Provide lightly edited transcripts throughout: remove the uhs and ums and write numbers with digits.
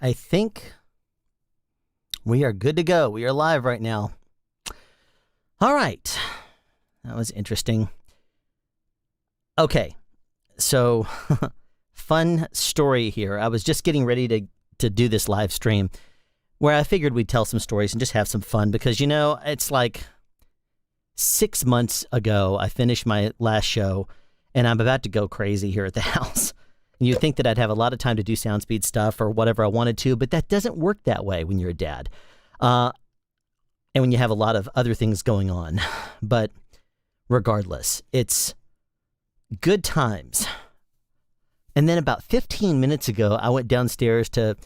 I think we are good to go. We are live right now. All right. That was interesting. Okay. So, fun story here. I was just getting ready to do this live stream where I figured we'd tell some stories and just have some fun because, it's like 6 months ago I finished my last show and I'm about to go crazy here at the house. You'd think that I'd have a lot of time to do SoundSpeed stuff or whatever I wanted to, but that doesn't work that way when you're a dad. And when you have a lot of other things going on. But regardless, it's good times. And then about 15 minutes ago, I went downstairs to,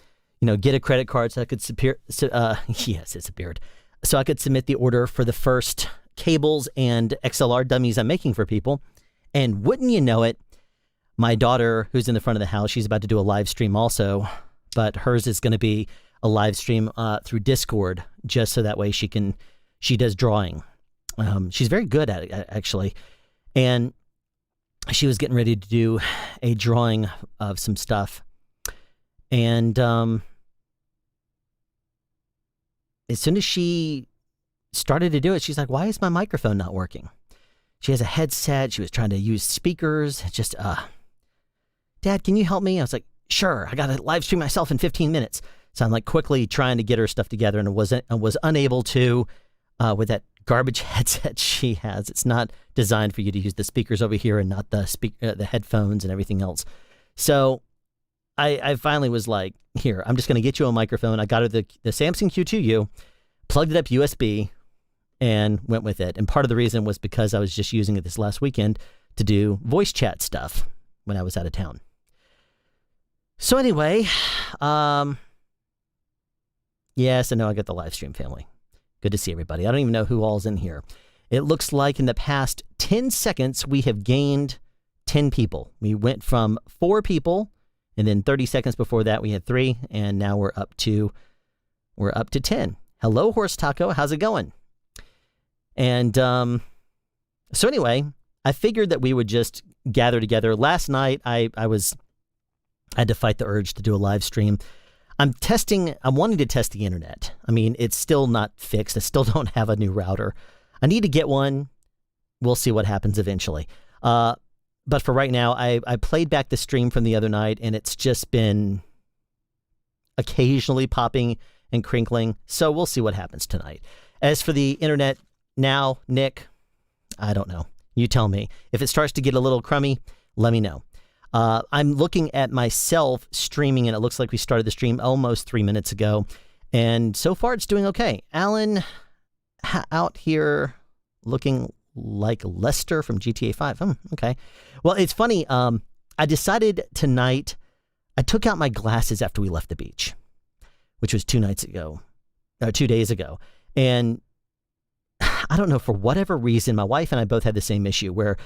get a credit card so I could yes, it's a beard. So I could submit the order for the first cables and XLR dummies I'm making for people. And wouldn't you know it, my daughter, who's in the front of the house, she's about to do a live stream also, but hers is going to be a live stream through Discord, just so that way she does drawing. She's very good at it, actually. And she was getting ready to do a drawing of some stuff. And as soon as she started to do it, she's like, why is my microphone not working? She has a headset. She was trying to use speakers. Just, Dad, can you help me? I was like, sure. I got to live stream myself in 15 minutes. So I'm like quickly trying to get her stuff together, and I was unable to with that garbage headset she has. It's not designed for you to use the speakers over here and not the headphones and everything else. So I finally was like, here, I'm just going to get you a microphone. I got her the Samson Q2U, plugged it up USB, and went with it. And part of the reason was because I was just using it this last weekend to do voice chat stuff when I was out of town. So anyway, yes, I know I got the live stream family. Good to see everybody. I don't even know who all's in here. It looks like in the past 10 seconds, we have gained 10 people. We went from 4 people, and then 30 seconds before that, we had 3, and now we're up to 10. Hello, Horse Taco. How's it going? And so anyway, I figured that we would just gather together. Last night, I had to fight the urge to do a live stream. I'm wanting to test the internet. I mean, it's still not fixed. I still don't have a new router. I need to get one. We'll see what happens eventually. But for right now, I played back the stream from the other night, and it's just been occasionally popping and crinkling. So we'll see what happens tonight. As for the internet now, Nick, I don't know. You tell me. If it starts to get a little crummy, let me know. I'm looking at myself streaming, and it looks like we started the stream almost 3 minutes ago. And so far, it's doing okay. Alan out here looking like Lester from GTA 5. Okay. Well, it's funny. I decided tonight, I took out my glasses after we left the beach, which was 2 days ago. And I don't know, for whatever reason, my wife and I both had the same issue where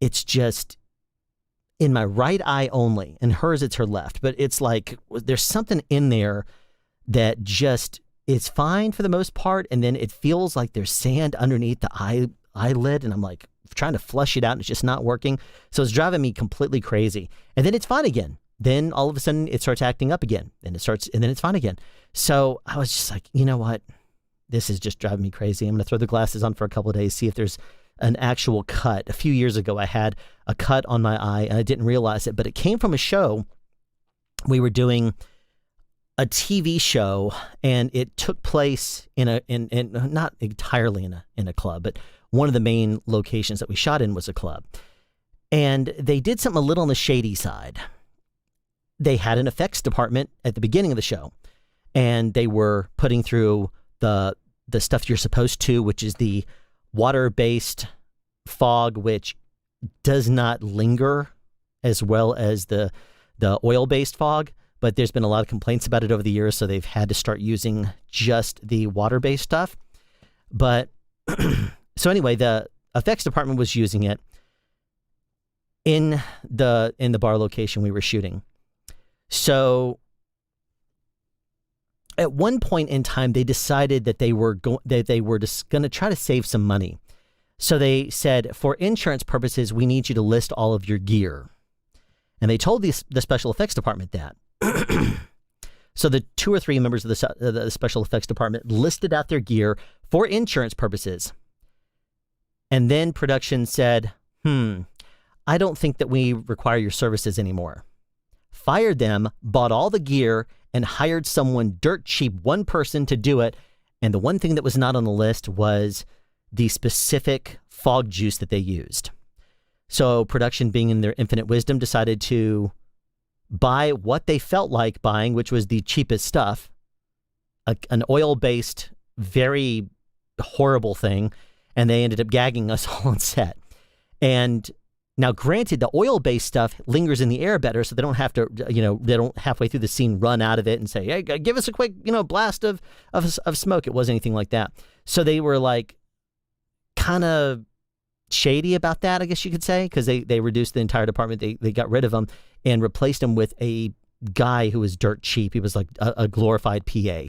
it's just in my right eye only, and hers, it's her left. But it's like there's something in there that just is fine for the most part, and then it feels like there's sand underneath the eyelid, and I'm like trying to flush it out, and it's just not working. So it's driving me completely crazy. And then it's fine again. Then all of a sudden it starts acting up again, and then it's fine again. So I was just like, you know what? This is just driving me crazy. I'm going to throw the glasses on for a couple of days, see if there's an actual cut. A few years ago, I had a cut on my eye, and I didn't realize it, but it came from a show. We were doing a TV show, and it took place in not entirely in a club, but one of the main locations that we shot in was a club. And they did something a little on the shady side. They had an effects department at the beginning of the show, and they were putting through the stuff you're supposed to, which is the water-based fog, which does not linger as well as the oil-based fog. But there's been a lot of complaints about it over the years, so they've had to start using just the water-based stuff. But so anyway, the effects department was using it in the bar location we were shooting. So at one point in time, they decided that they were just going to try to save some money. So they said, for insurance purposes, we need you to list all of your gear. And they told the special effects department that. So the 2 or 3 members of the special effects department listed out their gear for insurance purposes. And then production said, I don't think that we require your services anymore. Fired them, bought all the gear, and hired someone dirt cheap, one person to do it. And the one thing that was not on the list was the specific fog juice that they used. So production, being in their infinite wisdom, decided to buy what they felt like buying, which was the cheapest stuff, an oil-based, very horrible thing, and they ended up gagging us all on set. And now, granted, the oil-based stuff lingers in the air better, so they don't have to, they don't halfway through the scene run out of it and say, hey, give us a quick, blast of smoke. It wasn't anything like that. So they were like kind of shady about that, I guess you could say, because they reduced the entire department. They got rid of him and replaced him with a guy who was dirt cheap. He was like a glorified PA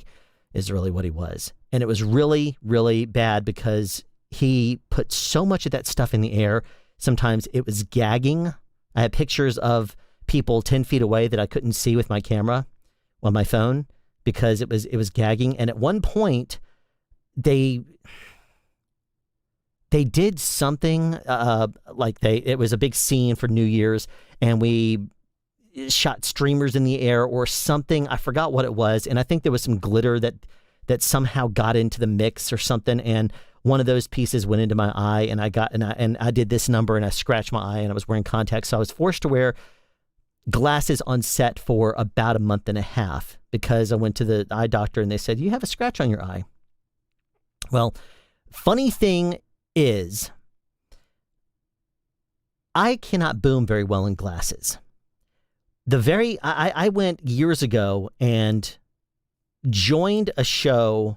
is really what he was. And it was really, really bad because he put so much of that stuff in the air. Sometimes it was gagging. I had pictures of people 10 feet away that I couldn't see with my camera on my phone because it was gagging. And at one point, they did something it was a big scene for New Year's, and we shot streamers in the air or something. I forgot what it was, and I think there was some glitter that somehow got into the mix or something, and one of those pieces went into my eye, and I did this number, and I scratched my eye, and I was wearing contacts, so I was forced to wear glasses on set for about a month and a half because I went to the eye doctor, and they said, you have a scratch on your eye. Well, funny thing is, I cannot boom very well in glasses. I went years ago and joined a show.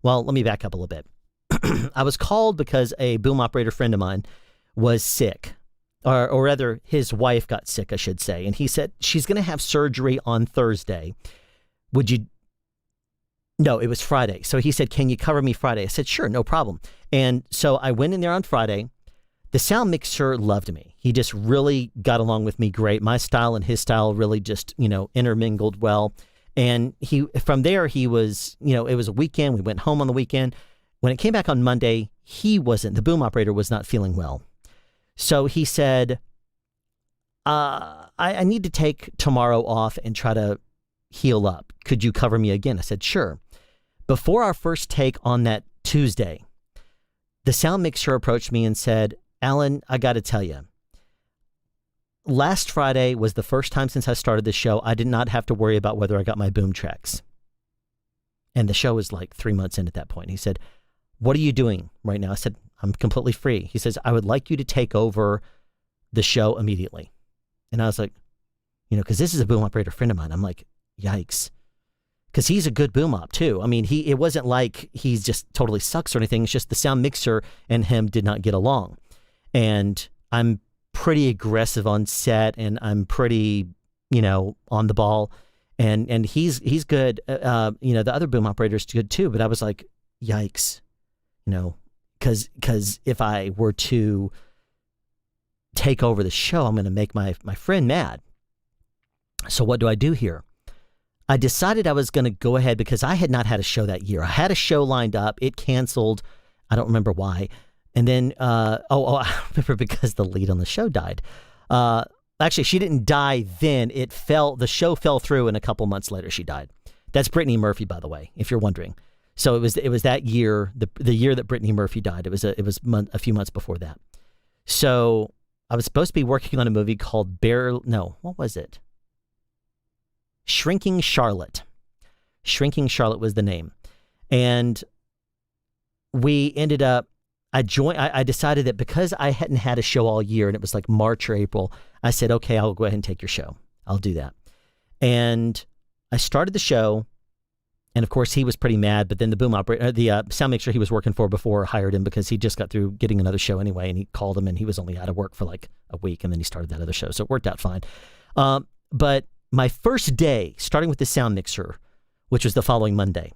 Well, let me back up a little bit. I was called because a boom operator friend of mine was sick, or rather his wife got sick, I should say. And he said, she's going to have surgery on Thursday. No, it was Friday. So he said, can you cover me Friday? I said, sure, no problem. And so I went in there on Friday. The sound mixer loved me. He just really got along with me great. My style and his style really just, intermingled well. And from there, he was, it was a weekend. We went home on the weekend. When it came back on Monday, the boom operator was not feeling well. So he said, I need to take tomorrow off and try to heal up. Could you cover me again? I said, sure. Before our first take on that Tuesday, the sound mixer approached me and said, Alan, I got to tell you, last Friday was the first time since I started the show I did not have to worry about whether I got my boom tracks. And the show was like 3 months in at that point. He said, what are you doing right now? I said, I'm completely free. He says, I would like you to take over the show immediately. And I was like, because this is a boom operator friend of mine. I'm like, yikes. Because he's a good boom op too. I mean, it wasn't like he's just totally sucks or anything. It's just the sound mixer and him did not get along. And I'm pretty aggressive on set, and I'm pretty, on the ball. And he's good. The other boom operator's good too. But I was like, yikes, because if I were to take over the show, I'm going to make my friend mad. So what do I do here? I decided I was going to go ahead because I had not had a show that year. I had a show lined up. It canceled. I don't remember why. And then, I remember because the lead on the show died. Actually, she didn't die then. The show fell through, and a couple months later she died. That's Brittany Murphy, by the way, if you're wondering. So it was that year, the year that Brittany Murphy died. It was a few months before that. So I was supposed to be working on a movie called what was it? Shrinking Charlotte. Shrinking Charlotte was the name. And we ended up, I decided that because I hadn't had a show all year and it was like March or April, I said, okay, I'll go ahead and take your show. I'll do that. And I started the show, and of course he was pretty mad, but then the boom operator, the sound mixer he was working for before hired him because he just got through getting another show anyway, and he called him and he was only out of work for like a week, and then he started that other show. So it worked out fine. But my first day, starting with the sound mixer, which was the following Monday,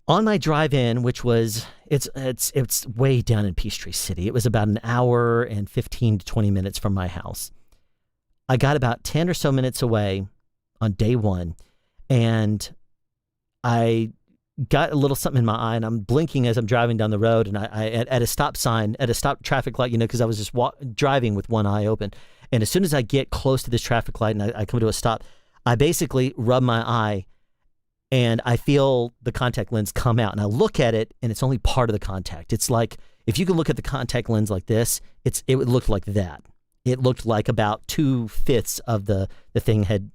on my drive in, which was, it's way down in Peachtree City. It was about an hour and 15 to 20 minutes from my house. I got about 10 or so minutes away on day one, And I got a little something in my eye, and I'm blinking as I'm driving down the road, and I at a stop sign, at a stop traffic light, because I was just driving with one eye open. And as soon as I get close to this traffic light and I come to a stop, I basically rub my eye, and I feel the contact lens come out, and I look at it, and it's only part of the contact. It's like, if you can look at the contact lens like this, it would look like that. It looked like about 2/5 of the thing had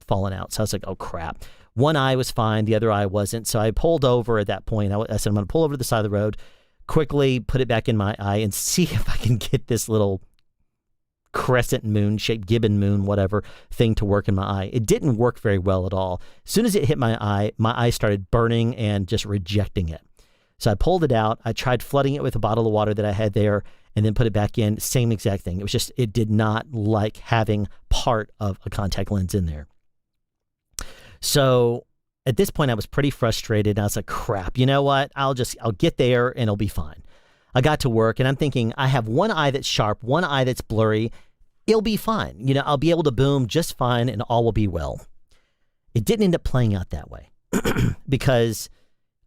fallen out. So I was like, oh crap. One eye was fine, the other eye wasn't. So I pulled over at that point. I said, I'm going to pull over to the side of the road, quickly put it back in my eye, and see if I can get this little crescent moon shaped, gibbon moon, whatever thing to work in my eye. It didn't work very well at all. As soon as it hit my eye started burning and just rejecting it. So I pulled it out. I tried flooding it with a bottle of water that I had there, and then put it back in. Same exact thing. It was just, it did not like having part of a contact lens in there. So at this point, I was pretty frustrated. I was like, crap, you know what? I'll get there and it'll be fine. I got to work, and I'm thinking, I have one eye that's sharp, one eye that's blurry. It'll be fine. I'll be able to boom just fine, and all will be well. It didn't end up playing out that way because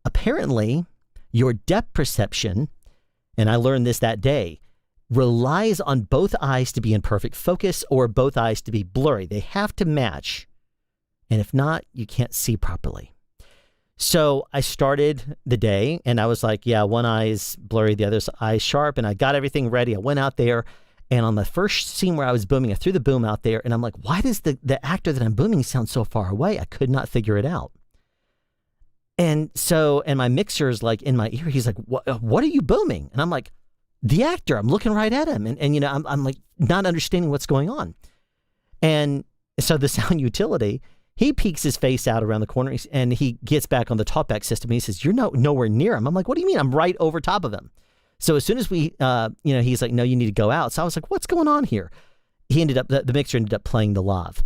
apparently your depth perception, and I learned this that day, relies on both eyes to be in perfect focus or both eyes to be blurry. They have to match. And if not, you can't see properly. So I started the day, and I was like, yeah, one eye is blurry, the other eye is sharp, and I got everything ready. I went out there, and on the first scene where I was booming, I threw the boom out there, and I'm like, why does the actor that I'm booming sound so far away? I could not figure it out. And my mixer is like in my ear. He's like, what are you booming? And I'm like, the actor. I'm looking right at him. And I'm like not understanding what's going on. And so the sound utility, he peeks his face out around the corner, and he gets back on the talkback system. And he says, you're nowhere near him. I'm like, what do you mean? I'm right over top of him. So as soon as we, he's like, no, you need to go out. So I was like, what's going on here? The mixer ended up playing the lav.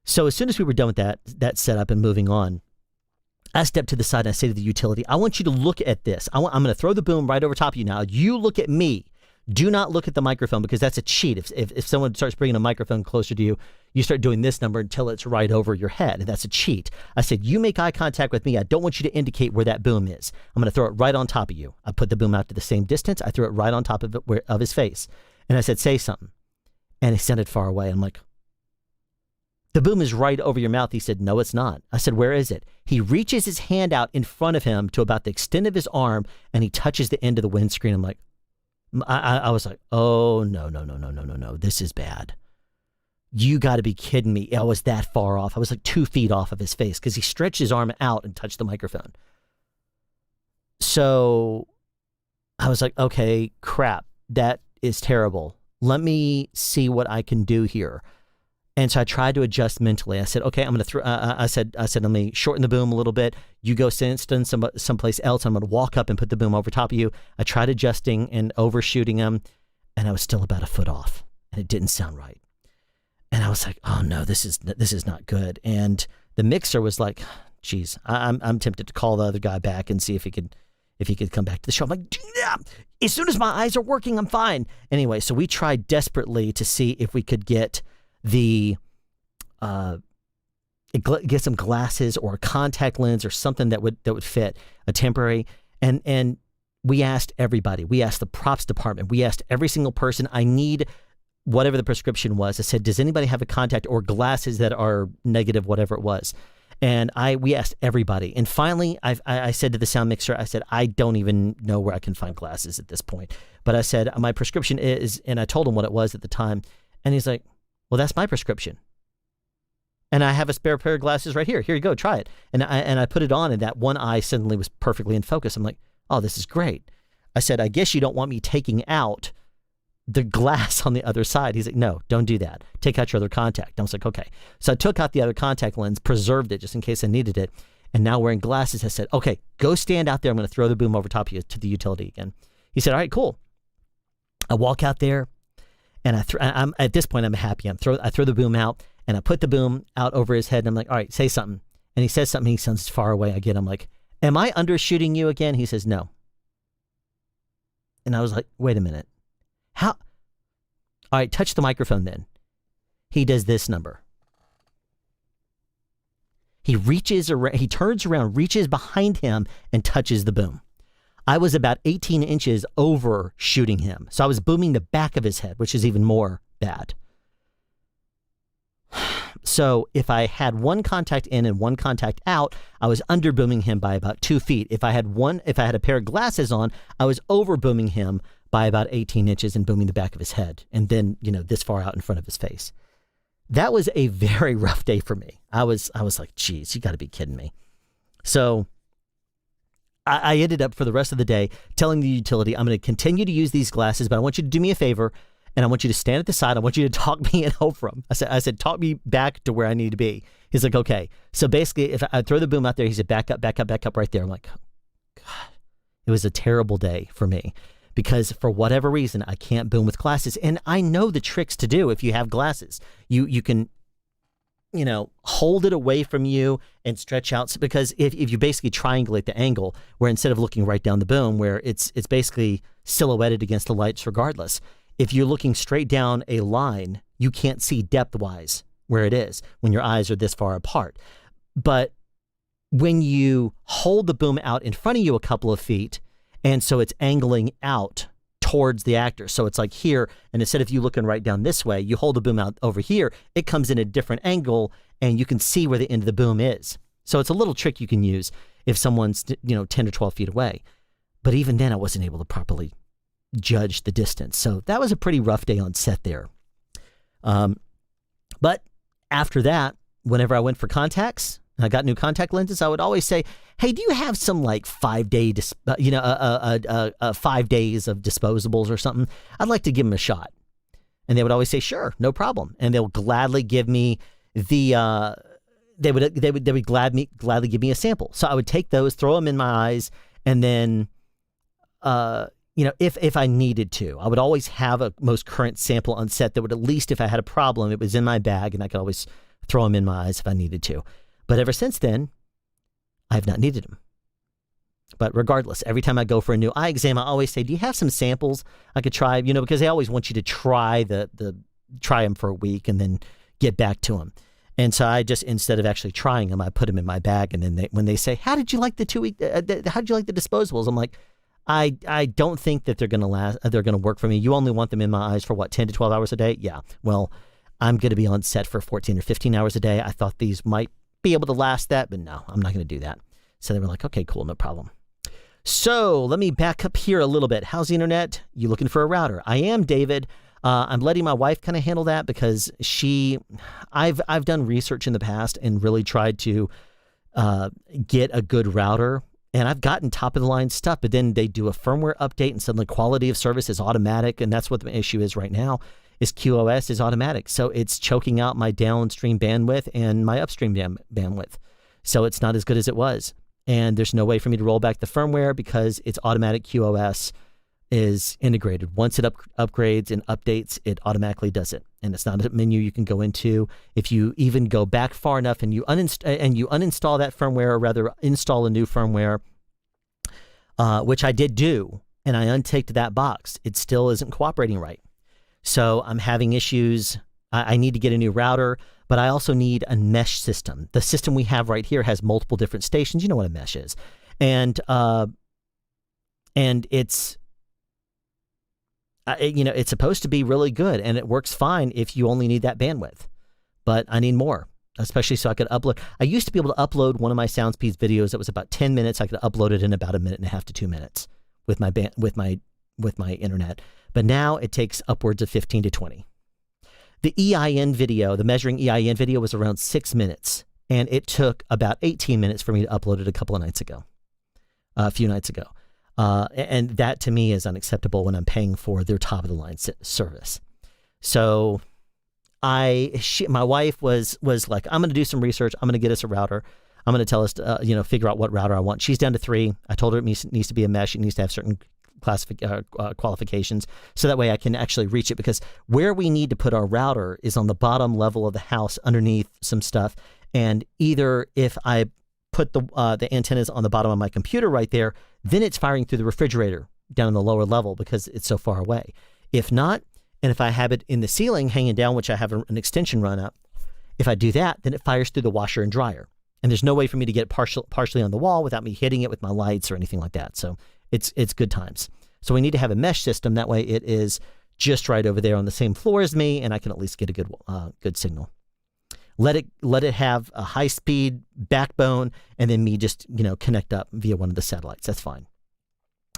So as soon as we were done with that setup and moving on, I step to the side and I say to the utility, I want you to look at this. I'm going to throw the boom right over top of you now. You look at me. Do not look at the microphone, because that's a cheat. If someone starts bringing a microphone closer to you, you start doing this number until it's right over your head. And that's a cheat. I said, you make eye contact with me. I don't want you to indicate where that boom is. I'm going to throw it right on top of you. I put the boom out to the same distance. I threw it right on top of his face. And I said, say something. And he sounded far away. I'm like, the boom is right over your mouth. He said, no, it's not. I said, where is it? He reaches his hand out in front of him to about the extent of his arm, and he touches the end of the windscreen. I'm like, I was like, oh, no. This is bad. You got to be kidding me. I was that far off. I was like 2 feet off of his face because he stretched his arm out and touched the microphone. So I was like, okay, crap. That is terrible. Let me see what I can do here. And so I tried to adjust mentally. I said, okay, I'm going to throw, I said, let me shorten the boom a little bit. You go stand someplace else. I'm going to walk up and put the boom over top of you. I tried adjusting and overshooting him, and I was still about a foot off, and it didn't sound right. And I was like, oh no, this is not good. And the mixer was like, geez, I'm tempted to call the other guy back and see if he could come back to the show. I'm like, yeah, as soon as my eyes are working, I'm fine. Anyway, so we tried desperately to see if we could get get some glasses or a contact lens or something that would fit, a temporary. And we asked everybody. We asked the props department. We asked every single person. I need whatever the prescription was. I said, does anybody have a contact or glasses that are negative, whatever it was? And we asked everybody. And finally, I said to the sound mixer, I said, I don't even know where I can find glasses at this point. But I said, my prescription is, and I told him what it was at the time. And he's like, well, that's my prescription. And I have a spare pair of glasses right here. Here you go, try it. And I put it on, and that one eye suddenly was perfectly in focus. I'm like, oh, this is great. I said, I guess you don't want me taking out the glass on the other side. He's like, no, don't do that. Take out your other contact. I was like, okay. So I took out the other contact lens, preserved it just in case I needed it. And now wearing glasses, I said, okay, go stand out there. I'm going to throw the boom over top of you to the utility again. He said, all right, cool. I walk out there. And I'm at this point, I'm happy. I throw the boom out, and I put the boom out over his head. And I'm like, all right, say something. And he says something. He sounds far away again. I'm like, am I undershooting you again? He says, no. And I was like, wait a minute. How? All right, touch the microphone then. He does this number. He reaches around, he turns around, reaches behind him, and touches the boom. I was about 18 inches over shooting him. So I was booming the back of his head, which is even more bad. So if I had one contact in and one contact out, I was under booming him by about 2 feet. If I had a pair of glasses on, I was over booming him by about 18 inches and booming the back of his head. And then, this far out in front of his face. That was a very rough day for me. I was like, geez, you got to be kidding me. So I ended up for the rest of the day telling the utility, I'm going to continue to use these glasses, but I want you to do me a favor. And I want you to stand at the side. I want you to talk me in over him. I said, talk me back to where I need to be. He's like, okay. So basically, if I throw the boom out there, he said, back up right there. I'm like, God, it was a terrible day for me because for whatever reason, I can't boom with glasses. And I know the tricks to do if you have glasses. You can, hold it away from you and stretch out. Because if you basically triangulate the angle where instead of looking right down the boom, where it's basically silhouetted against the lights regardless, if you're looking straight down a line, you can't see depth-wise where it is when your eyes are this far apart. But when you hold the boom out in front of you a couple of feet, and so it's angling out towards the actor. So it's like here, and instead of you looking right down this way, you hold the boom out over here, it comes in a different angle, and you can see where the end of the boom is. So it's a little trick you can use if someone's 10 or 12 feet away. But even then, I wasn't able to properly judge the distance. So that was a pretty rough day on set there. But after that, whenever I went for contacts, and I got new contact lenses, I would always say, hey, do you have some like 5 day, 5 days of disposables or something? I'd like to give them a shot. And they would always say, sure, no problem. And they'll gladly give me the, they would gladly give me a sample. So I would take those, throw them in my eyes, and then, if I needed to, I would always have a most current sample on set that would, at least if I had a problem, it was in my bag and I could always throw them in my eyes if I needed to. But ever since then, I have not needed them. But regardless, every time I go for a new eye exam, I always say, do you have some samples I could try? Because they always want you to try try them for a week and then get back to them. And so I just, instead of actually trying them, I put them in my bag. And then when they say, how did you like the disposables? I'm like, I don't think that they're going to last. They're going to work for me. You only want them in my eyes for 10 to 12 hours a day? Yeah. Well, I'm going to be on set for 14 or 15 hours a day. I thought these might be able to last that, but no, I'm not going to do that. So they were like, okay, cool, no problem. So let me back up here a little bit. How's the internet? You looking for a router? I am, David. I'm letting my wife kind of handle that because I've done research in the past and really tried to get a good router. And I've gotten top of the line stuff, but then they do a firmware update and suddenly quality of service is automatic. And that's what the issue is right now, is QoS is automatic. So it's choking out my downstream bandwidth and my upstream bandwidth. So it's not as good as it was. And there's no way for me to roll back the firmware because its automatic QoS is integrated. Once it upgrades and updates, it automatically does it. And it's not a menu you can go into. If you even go back far enough and you uninstall that firmware, or rather install a new firmware, which I did do, and I unticked that box, it still isn't cooperating right. So I'm having issues. I need to get a new router, but I also need a mesh system. The system we have right here has multiple different stations. You know what a mesh is. And it's, it's supposed to be really good, and it works fine if you only need that bandwidth. But I need more, especially so I could upload. I used to be able to upload one of my SoundSpeeds videos that was about 10 minutes. I could upload it in about 1.5 to 2 minutes with my internet. But now it takes upwards of 15 to 20. The EIN video, the measuring EIN video, was around 6 minutes, and it took about 18 minutes for me to upload it a few nights ago. And that to me is unacceptable when I'm paying for their top of the line service. So my wife was like, I'm going to do some research. I'm going to get us a router. I'm going to tell us to, figure out what router I want. She's down to 3. I told her it needs to be a mesh. It needs to have certain qualifications, so that way I can actually reach it, because where we need to put our router is on the bottom level of the house underneath some stuff. And either if I put the antennas on the bottom of my computer right there, then it's firing through the refrigerator down in the lower level because it's so far away. If not, and if I have it in the ceiling hanging down, which I have an extension run up, if I do that, then it fires through the washer and dryer. And there's no way for me to get partially on the wall without me hitting it with my lights or anything like that. So it's good times. So we need to have a mesh system. That way it is just right over there on the same floor as me, and I can at least get a good signal. Let it have a high speed backbone, and then me just connect up via one of the satellites. That's fine.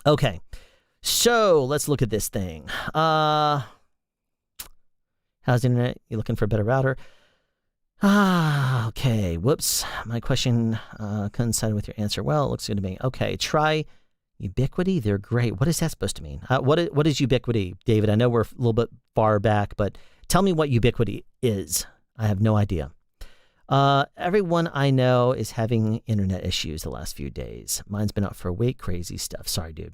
Okay, so let's look at this thing. How's the internet? You looking for a better router? Okay. Whoops. My question coincided with your answer. Well, it looks good to me. Okay. Try Ubiquiti. They're great. What is that supposed to mean? What is Ubiquiti, David? I know we're a little bit far back, but tell me what Ubiquiti is. I have no idea. Everyone I know is having internet issues the last few days. Mine's been out for a week. Crazy stuff. Sorry, dude.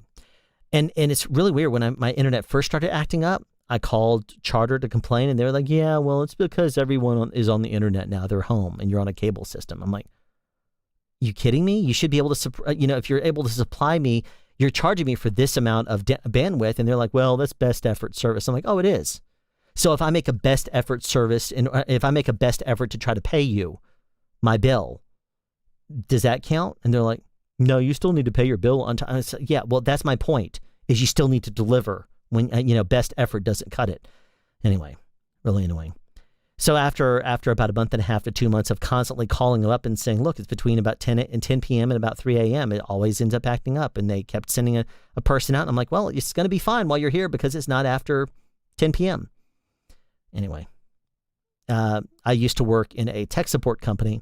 And it's really weird. When my internet first started acting up, I called Charter to complain, and they were like, yeah, well, it's because everyone is on the internet now. They're home, and you're on a cable system. I'm like, you kidding me? You should be able to, if you're able to supply me, you're charging me for this amount of bandwidth. And they're like, well, that's best effort service. I'm like, oh, it is. So if I make a best effort service, and if I make a best effort to try to pay you my bill, does that count? And they're like, no, you still need to pay your bill on time. Yeah, well, that's my point, is you still need to deliver. When best effort doesn't cut it. Anyway, really annoying. So after about a month and a half to 2 months of constantly calling them up and saying, look, it's between about 10 p.m. and about 3 a.m. It always ends up acting up. And they kept sending a person out. And I'm like, well, it's going to be fine while you're here because it's not after 10 p.m. Anyway, I used to work in a tech support company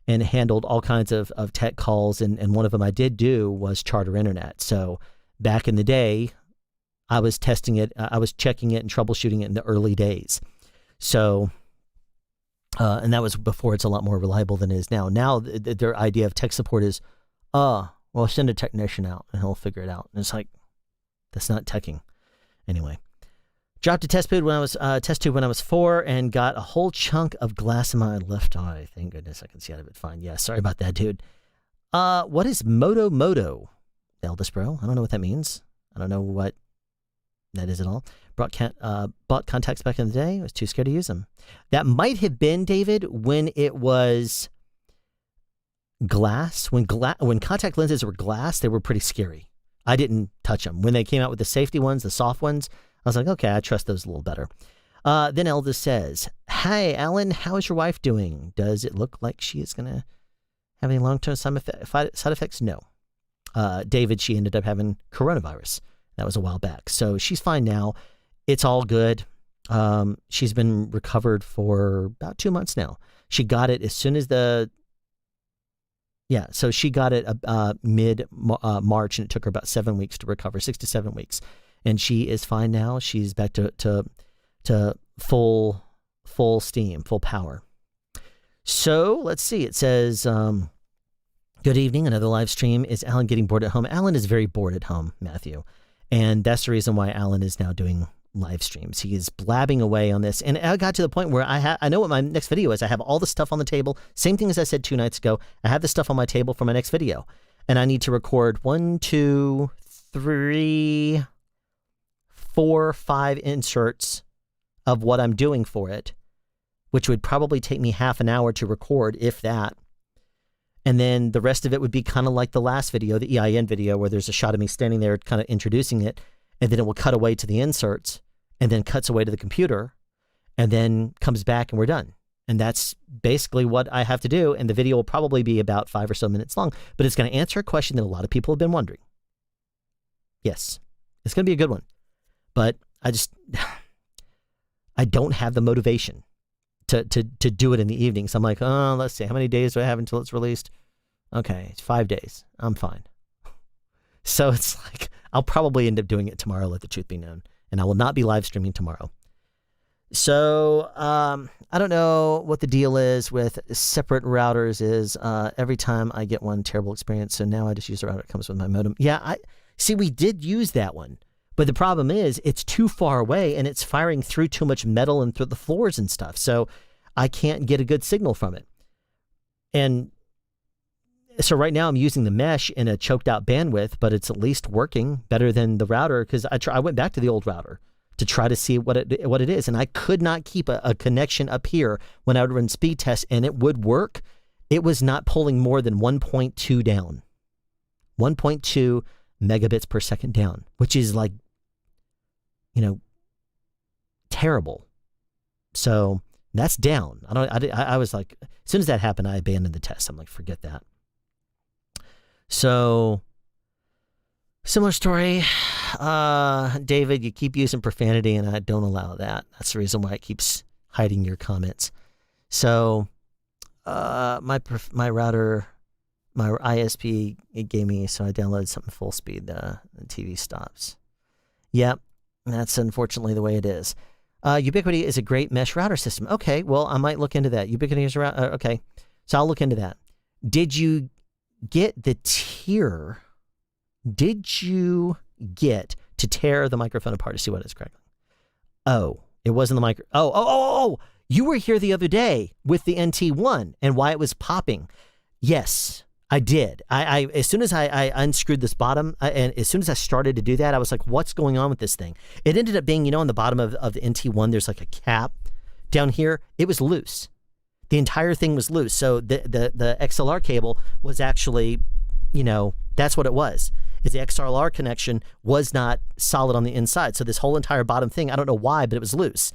and handled all kinds of tech calls. And one of them I did do was Charter Internet. So back in the day, I was testing it. I was checking it and troubleshooting it in the early days. So, and that was before it's a lot more reliable than it is now. Now, their idea of tech support is, well, send a technician out and he'll figure it out. And it's like, that's not teching. Anyway, dropped a test tube when I was 4 and got a whole chunk of glass in my left eye. Thank goodness I can see out of it fine. Yeah, sorry about that, dude. What is Moto? Eldest bro? I don't know what that means. I don't know what that is at all. Bought contacts back in the day. I was too scared to use them. That might have been, David, when it was glass. When contact lenses were glass, they were pretty scary. I didn't touch them. When they came out with the safety ones, the soft ones, I was like, okay, I trust those a little better. Then Eldest says, hi, Alan, how is your wife doing? Does it look like she is going to have any long-term side effects? No. David, she ended up having coronavirus. That was a while back. So she's fine now. It's all good. She's been recovered for about 2 months now. She got it as soon as so she got it mid-March, and it took her about 7 weeks to recover, 6 to 7 weeks. And she is fine now. She's back to full steam, full power. So let's see. It says, good evening. Another live stream. Is Alan getting bored at home? Alan is very bored at home, Matthew. And that's the reason why Alan is now doing live streams. He is blabbing away on this. And I got to the point where I know what my next video is. I have all the stuff on the table. Same thing as I said 2 nights ago. I have the stuff on my table for my next video. And I need to record 1, 2, 3, 4, 5 inserts of what I'm doing for it, which would probably take me half an hour to record, if that. And then the rest of it would be kind of like the last video, the EIN video, where there's a shot of me standing there kind of introducing it, and then it will cut away to the inserts, and then cuts away to the computer, and then comes back and we're done. And that's basically what I have to do, and the video will probably be about 5 or so minutes long, but it's going to answer a question that a lot of people have been wondering. Yes, it's going to be a good one, but I don't have the motivation to do it in the evening. So I'm like, oh, let's see, how many days do I have until it's released? Okay, it's 5 days. I'm fine. So it's like, I'll probably end up doing it tomorrow, let the truth be known. And I will not be live streaming tomorrow. So I don't know what the deal is with separate routers is. Every time I get one, terrible experience. So now I just use the router that comes with my modem. Yeah, we did use that one. But the problem is it's too far away and it's firing through too much metal and through the floors and stuff. So I can't get a good signal from it. And so right now I'm using the mesh in a choked out bandwidth, but it's at least working better than the router, because I went back to the old router to try to see what it is. And I could not keep a connection up here when I would run speed tests, and it would work. it was not pulling more than 1.2 down. 1.2 megabits per second down, which is like, terrible. So that's down. I was like, as soon as that happened, I abandoned the test. I'm like, forget that. So similar story. David, you keep using profanity and I don't allow that. That's the reason why it keeps hiding your comments. So my router, my ISP, it gave me, so I downloaded something full speed. The TV stops. Yep, that's unfortunately the way it is. Ubiquiti is a great mesh router system. Okay, well, I might look into that. Ubiquiti is a router. Okay, so I'll look into that. Did you get the tier? Did you get to tear the microphone apart to see what it's crackling? Oh, it wasn't the micro. Oh! You were here the other day with the NT1 and why it was popping. Yes, I did. I as soon as I unscrewed this bottom, and as soon as I started to do that, I was like, what's going on with this thing? It ended up being, on the bottom of the NT1, there's like a cap down here. It was loose. The entire thing was loose. So the XLR cable was actually, that's what it was. Is the XLR connection was not solid on the inside. So this whole entire bottom thing, I don't know why, but it was loose.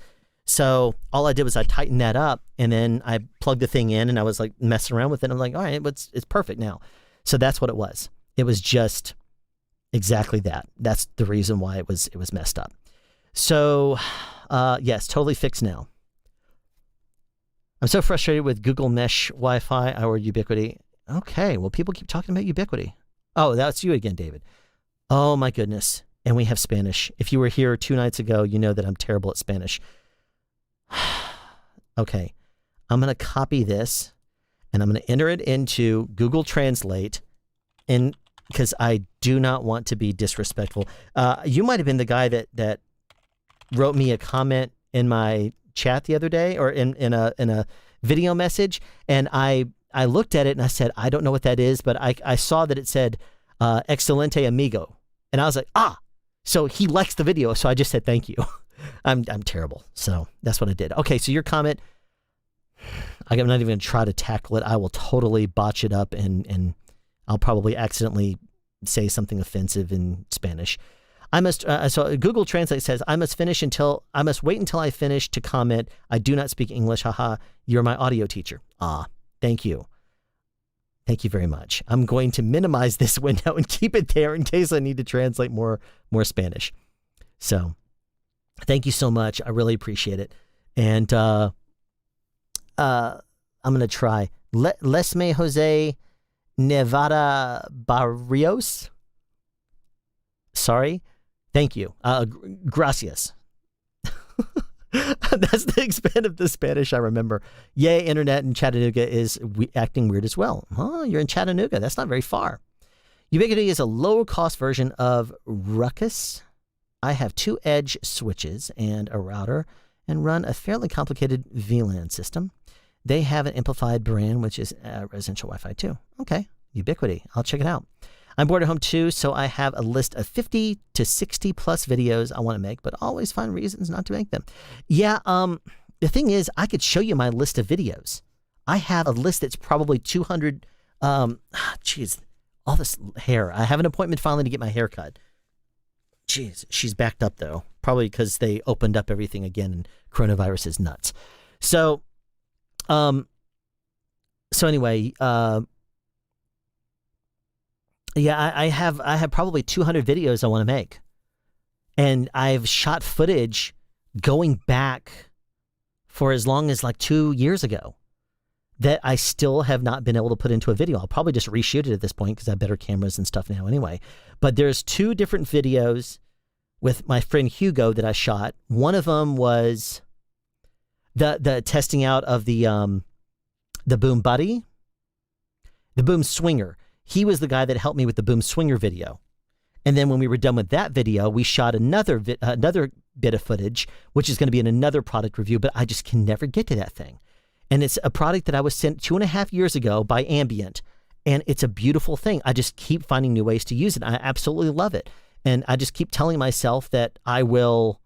So all I did was I tightened that up and then I plugged the thing in and I was like messing around with it. I'm like, all right, it's perfect now. So that's what it was. It was just exactly that. That's the reason why it was messed up. So yes, totally fixed now. I'm so frustrated with Google Mesh Wi-Fi or Ubiquiti. Okay, well, people keep talking about Ubiquiti. Oh, that's you again, David. Oh my goodness. And we have Spanish. If you were here 2 nights ago, you know that I'm terrible at Spanish. Okay, I'm going to copy this and I'm going to enter it into Google Translate, and because I do not want to be disrespectful. You might have been the guy that wrote me a comment in my chat the other day, or in a video message, and I looked at it and I said, I don't know what that is, but I saw that it said excelente amigo, and I was like, so he likes the video, so I just said thank you. I'm terrible, so that's what I did. Okay, so your comment, I'm not even going to try to tackle it. I will totally botch it up, and I'll probably accidentally say something offensive in Spanish. I must. So Google Translate says I must wait until I finish to comment. I do not speak English. Haha. You're my audio teacher. Thank you. Thank you very much. I'm going to minimize this window and keep it there in case I need to translate more Spanish. So, thank you so much. I really appreciate it. And I'm going to try. Lesme Jose Nevada Barrios. Sorry. Thank you. Gracias. That's the extent of the Spanish I remember. Yay, internet in Chattanooga is acting weird as well. Oh, you're in Chattanooga. That's not very far. Ubiquiti is a low-cost version of Ruckus. I have 2 edge switches and a router and run a fairly complicated VLAN system. They have an amplified brand, which is residential Wi-Fi too. Okay, Ubiquiti. I'll check it out. I'm bored at home too, so I have a list of 50 to 60 plus videos I want to make, but always find reasons not to make them. Yeah, the thing is, I could show you my list of videos. I have a list that's probably 200, geez, all this hair. I have an appointment finally to get my hair cut. Jeez, she's backed up though, probably because they opened up everything again and coronavirus is nuts. So anyway, yeah, I have probably 200 videos I want to make, and I've shot footage going back for as long as like 2 years ago that I still have not been able to put into a video. I'll probably just reshoot it at this point because I have better cameras and stuff now anyway. But there's 2 different videos with my friend Hugo that I shot. One of them was the testing out of the Boom Buddy, the Boom Swinger. He was the guy that helped me with the Boom Swinger video. And then when we were done with that video, we shot another bit of footage, which is going to be in another product review, but I just can never get to that thing. And it's a product that I was sent 2.5 years ago by Ambient, and it's a beautiful thing. I just keep finding new ways to use it. I absolutely love it. And I just keep telling myself that I will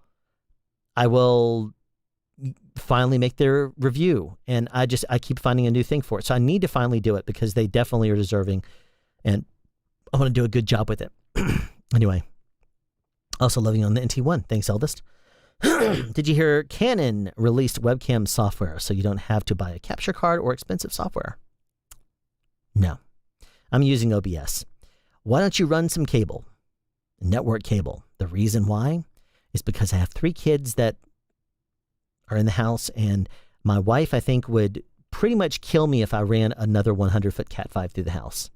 finally make their review. And I keep finding a new thing for it. So I need to finally do it because they definitely are deserving. And I want to do a good job with it. Anyway, also loving on the NT1. Thanks, Eldest. Did you hear Canon released webcam software so you don't have to buy a capture card or expensive software? No. I'm using OBS. Why don't you run some cable? Network cable. The reason why is because I have 3 kids that are in the house, and my wife, I think, would pretty much kill me if I ran another 100-foot Cat5 through the house.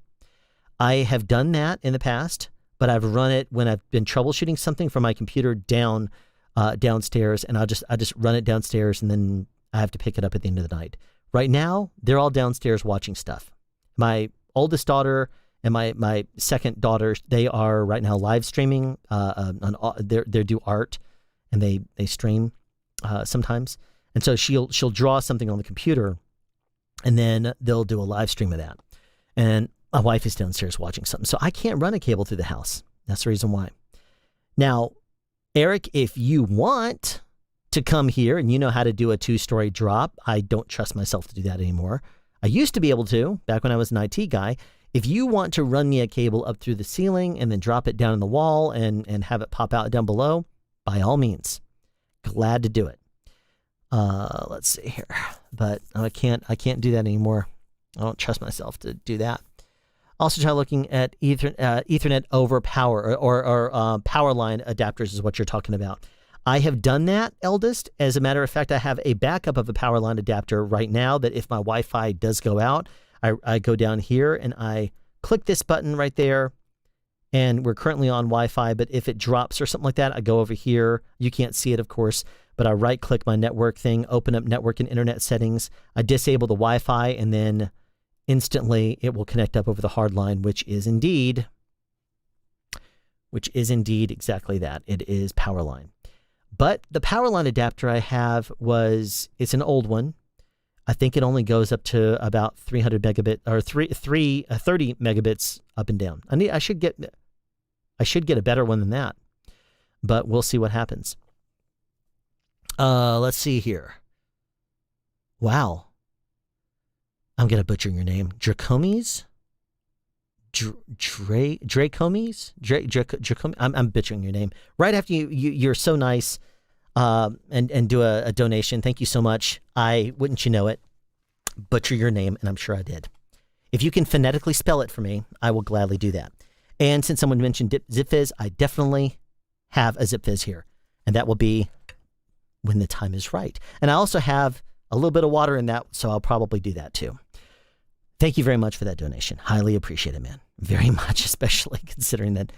I have done that in the past, but I've run it when I've been troubleshooting something from my computer downstairs, and I just run it downstairs, and then I have to pick it up at the end of the night. Right now, they're all downstairs watching stuff. My oldest daughter and my second daughter, they are right now live streaming. They do art, and they stream sometimes. And so she'll draw something on the computer, and then they'll do a live stream of that. And my wife is downstairs watching something, so I can't run a cable through the house. That's the reason why. Now, Eric, if you want to come here and you know how to do a 2-story drop, I don't trust myself to do that anymore. I used to be able to back when I was an IT guy. If you want to run me a cable up through the ceiling and then drop it down in the wall and have it pop out down below, by all means, glad to do it. Let's see here, but I can't do that anymore. I don't trust myself to do that. Also try looking at Ethernet over power or power line adapters is what you're talking about. I have done that, Eldest. As a matter of fact, I have a backup of a power line adapter right now that if my Wi-Fi does go out, I go down here and I click this button right there, and we're currently on Wi-Fi, but if it drops or something like that, I go over here. You can't see it, of course, but I right-click my network thing, open up network and internet settings. I disable the Wi-Fi, and then instantly it will connect up over the hard line, which is indeed exactly that. It is power line. But the power line adapter I have it's an old one. I think it only goes up to about 300 megabit or 30 megabits up and down. I should get a better one than that, but we'll see what happens. Let's see here. Wow. I'm going to butcher your name. Dracomes? Dracomes? Dracomes? I'm butchering your name. Right after you're so nice and do a donation. Thank you so much. Wouldn't you know it, butcher your name, and I'm sure I did. If you can phonetically spell it for me, I will gladly do that. And since someone mentioned ZipFizz, I definitely have a ZipFizz here, and that will be when the time is right. And I also have a little bit of water in that, so I'll probably do that too. Thank you very much for that donation. Highly appreciate it, man. Very much, especially considering that,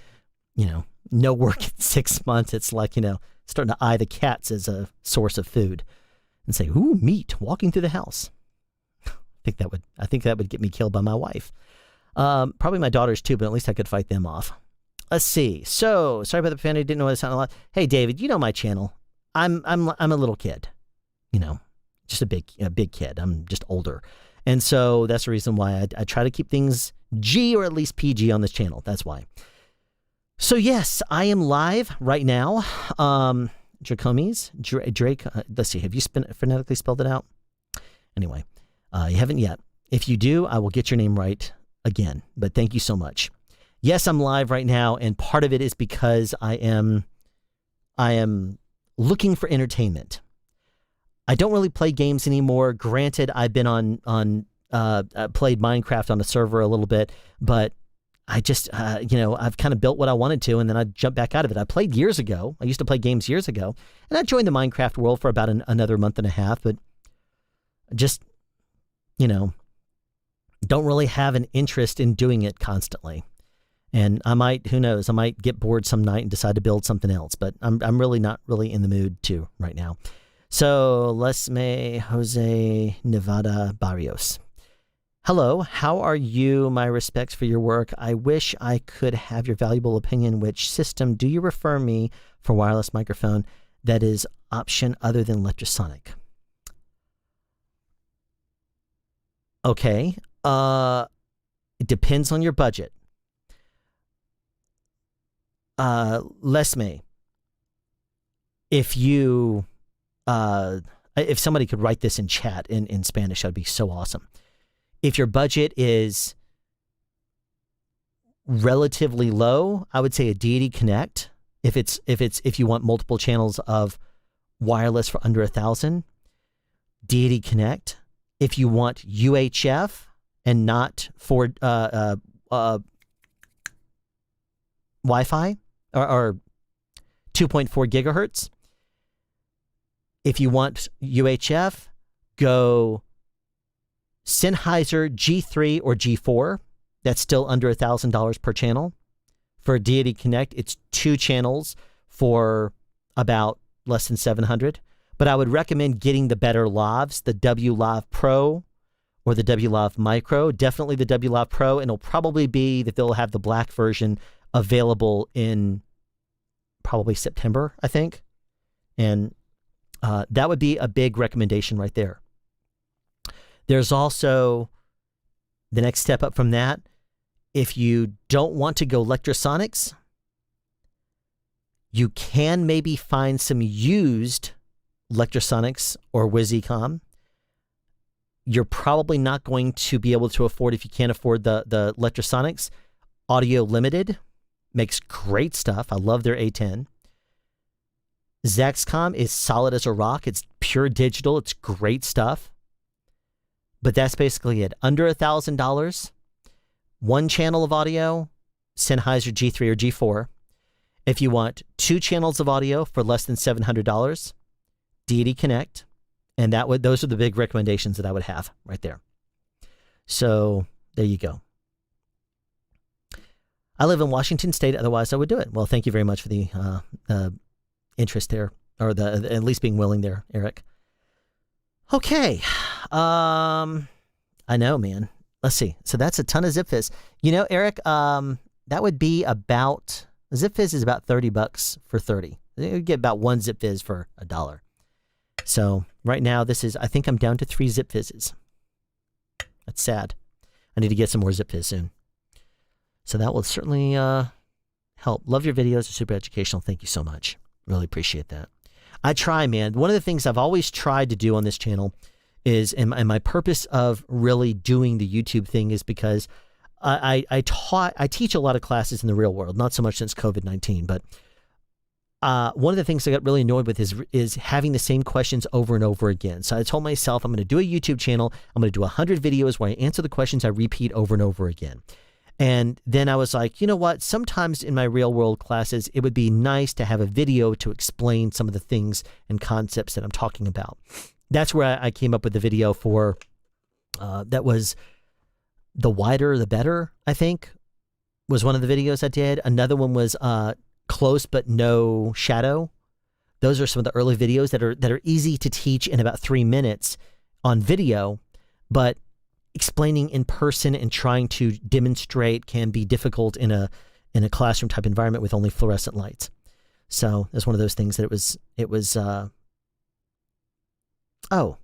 no work in 6 months. It's like, starting to eye the cats as a source of food and say, ooh, meat walking through the house. I think that would get me killed by my wife. Probably my daughters too, but at least I could fight them off. Let's see. So sorry about the profanity. Didn't know what it sounded like. Hey, David, you know my channel. I'm a little kid, just a big kid. I'm just older. And so that's the reason why I try to keep things G or at least PG on this channel. That's why. So yes, I am live right now. Dracomes, Drake. Let's see. Have you phonetically spelled it out? Anyway, you haven't yet. If you do, I will get your name right again. But thank you so much. Yes, I'm live right now, and part of it is because I am looking for entertainment. I don't really play games anymore. Granted, I've been played Minecraft on a server a little bit, but I just, I've kind of built what I wanted to, and then I jumped back out of it. I played years ago. I used to play games years ago, and I joined the Minecraft world for about another month and a half, but just, don't really have an interest in doing it constantly. And who knows, I might get bored some night and decide to build something else, but I'm really not really in the mood to right now. So, Lesme Jose Nevada Barrios. Hello, how are you? My respects for your work. I wish I could have your valuable opinion. Which system do you refer me for wireless microphone that is option other than Lectrosonic? Okay, it depends on your budget. Lesme, if you if somebody could write this in chat in Spanish, that would be so awesome. If your budget is relatively low, I would say a Deity Connect. If you want multiple channels of wireless for under $1,000, Deity Connect. If you want UHF and not for Wi-Fi or 2.4 gigahertz. If you want UHF, go Sennheiser G3 or G4. That's still under $1,000 per channel. For Deity Connect, it's 2 channels for about less than $700. But I would recommend getting the better lavs, the WLav Pro or the WLav Micro. Definitely the WLav Pro, and it'll probably be that they'll have the black version available in probably September, I think. And that would be a big recommendation right there. There's also the next step up from that. If you don't want to go Lectrosonics, you can maybe find some used Lectrosonics or WizEcom. You're probably not going to be able to afford, if you can't afford the Lectrosonics. Audio Limited makes great stuff. I love their A10. Zaxcom is solid as a rock. It's pure digital. It's great stuff. But that's basically it. Under $1,000, 1 channel of audio, Sennheiser G3 or G4. If you want 2 channels of audio for less than $700, Deity Connect. And those are the big recommendations that I would have right there. So there you go. I live in Washington State, otherwise I would do it. Well, thank you very much for the interest there, or at least being willing there, Eric. Okay. I know, man. Let's see. So that's a ton of ZipFizz. You know, Eric, that would be about, ZipFizz is about $30 for 30. You get about 1 ZipFizz for $1. So right now I think I'm down to 3 ZipFizzes. That's sad. I need to get some more ZipFizz soon. So that will certainly help. Love your videos. They're super educational. Thank you so much. Really appreciate that. I try, man. One of the things I've always tried to do on this channel is, and my purpose of really doing the YouTube thing is because I teach a lot of classes in the real world, not so much since COVID-19, but one of the things I got really annoyed with is having the same questions over and over again. So I told myself I'm going to do a YouTube channel. I'm going to do 100 videos where I answer the questions I repeat over and over again. And then I was like, you know what? Sometimes in my real world classes, it would be nice to have a video to explain some of the things and concepts that I'm talking about. That's where I came up with the video for, that was The Wider the Better, I think, was one of the videos I did. Another one was Close but No Shadow. Those are some of the early videos that are easy to teach in about 3 minutes on video, but explaining in person and trying to demonstrate can be difficult in a classroom type environment with only fluorescent lights. So it's one of those things that it was oh,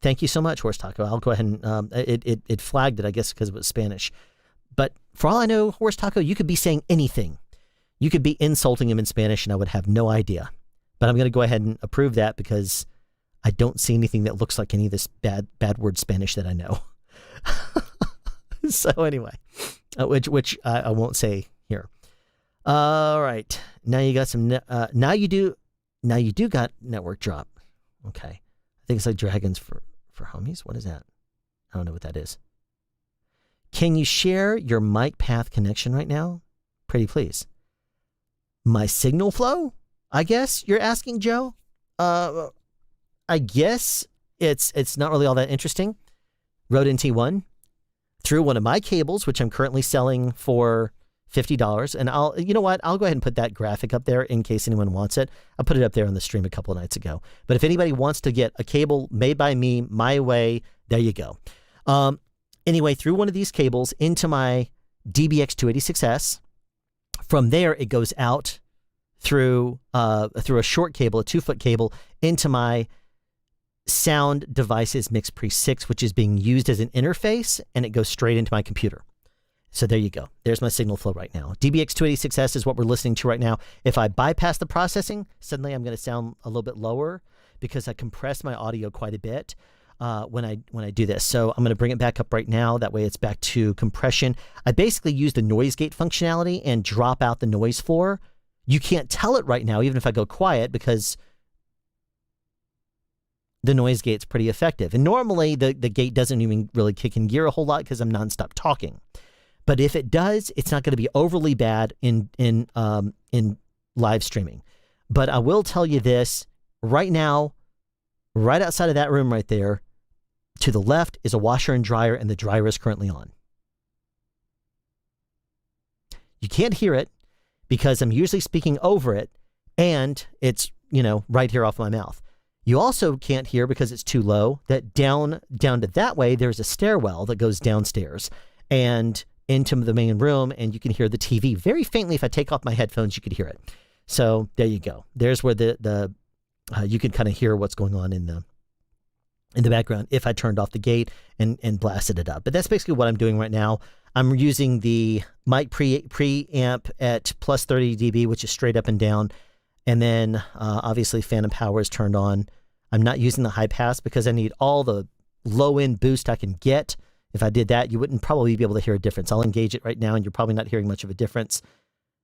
thank you so much, Horse Taco. I'll go ahead and it flagged it, I guess, because it was Spanish. But for all I know, Horse Taco, you could be saying anything. You could be insulting him in Spanish and I would have no idea. But I'm going to go ahead and approve that because I don't see anything that looks like any of this bad word Spanish that I know. So anyway, which I won't say here. All right, now you got some. Now you do got network drop. Okay, I think it's like Dragons for Homies. What is that? I don't know what that is. Can you share your mic path connection right now? Pretty please. My signal flow? I guess you're asking, Joe. I guess it's not really all that interesting. Rode NT1 through one of my cables, which I'm currently selling for $50. And you know what? I'll go ahead and put that graphic up there in case anyone wants it. I put it up there on the stream a couple of nights ago. But if anybody wants to get a cable made by me, my way, there you go. Anyway, through one of these cables into my DBX286S. From there, it goes out through a short cable, a 2-foot cable, into my Sound Devices MixPre 6, which is being used as an interface, and it goes straight into my computer. So there you go. There's my signal flow right now. DBX286S is what we're listening to right now. If I bypass the processing, suddenly I'm going to sound a little bit lower because I compress my audio quite a bit when I do this. So I'm going to bring it back up right now. That way it's back to compression. I basically use the noise gate functionality and drop out the noise floor. You can't tell it right now, even if I go quiet, because the noise gate's pretty effective. And normally the gate doesn't even really kick in gear a whole lot because I'm nonstop talking. But if it does, it's not going to be overly bad in live streaming. But I will tell you this, right now, right outside of that room right there, to the left is a washer and dryer, and the dryer is currently on. You can't hear it because I'm usually speaking over it, and it's, right here off my mouth. You also can't hear, because it's too low, that down to that way, there's a stairwell that goes downstairs and into the main room, and you can hear the TV very faintly. If I take off my headphones, you could hear it. So there you go. There's where the you can kind of hear what's going on in the background if I turned off the gate and blasted it up. But that's basically what I'm doing right now. I'm using the mic preamp at plus 30 dB, which is straight up and down. And then obviously phantom power is turned on. I'm not using the high pass because I need all the low end boost I can get. If I did that, you wouldn't probably be able to hear a difference. I'll engage it right now, and you're probably not hearing much of a difference.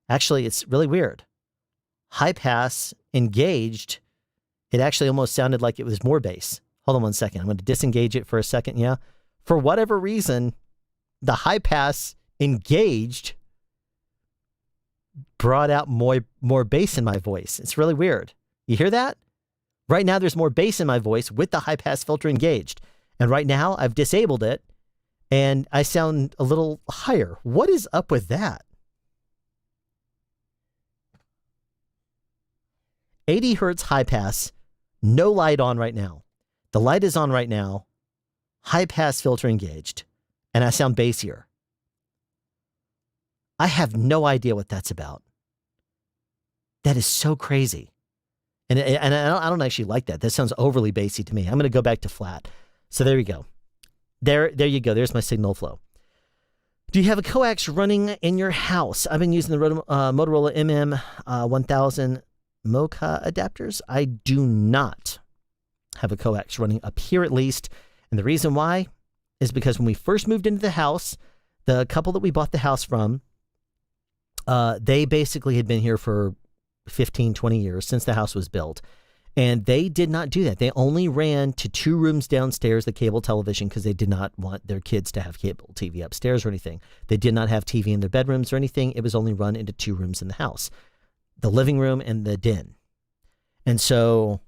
Actually, it's really weird. High pass engaged, it actually almost sounded like it was more bass. Hold on one second. I'm going to disengage it for a second. Yeah. For whatever reason, the high pass engaged brought out more bass in my voice. It's really weird. You hear that? Right now, there's more bass in my voice with the high pass filter engaged. And right now, I've disabled it, and I sound a little higher. What is up with that? 80 hertz high pass, no light on right now. The light is on right now, high pass filter engaged, and I sound bassier. I have no idea what that's about. That is so crazy. And I don't actually like that. That sounds overly bassy to me. I'm going to go back to flat. So there we go. There you go. There's my signal flow. Do you have a coax running in your house? I've been using the Motorola MM1000 Mocha adapters. I do not have a coax running up here, at least. And the reason why is because when we first moved into the house, the couple that we bought the house from, they basically had been here for 15, 20 years since the house was built. And they did not do that. They only ran to 2 rooms downstairs, the cable television, because they did not want their kids to have cable TV upstairs or anything. They did not have TV in their bedrooms or anything. It was only run into 2 rooms in the house, the living room and the den. And so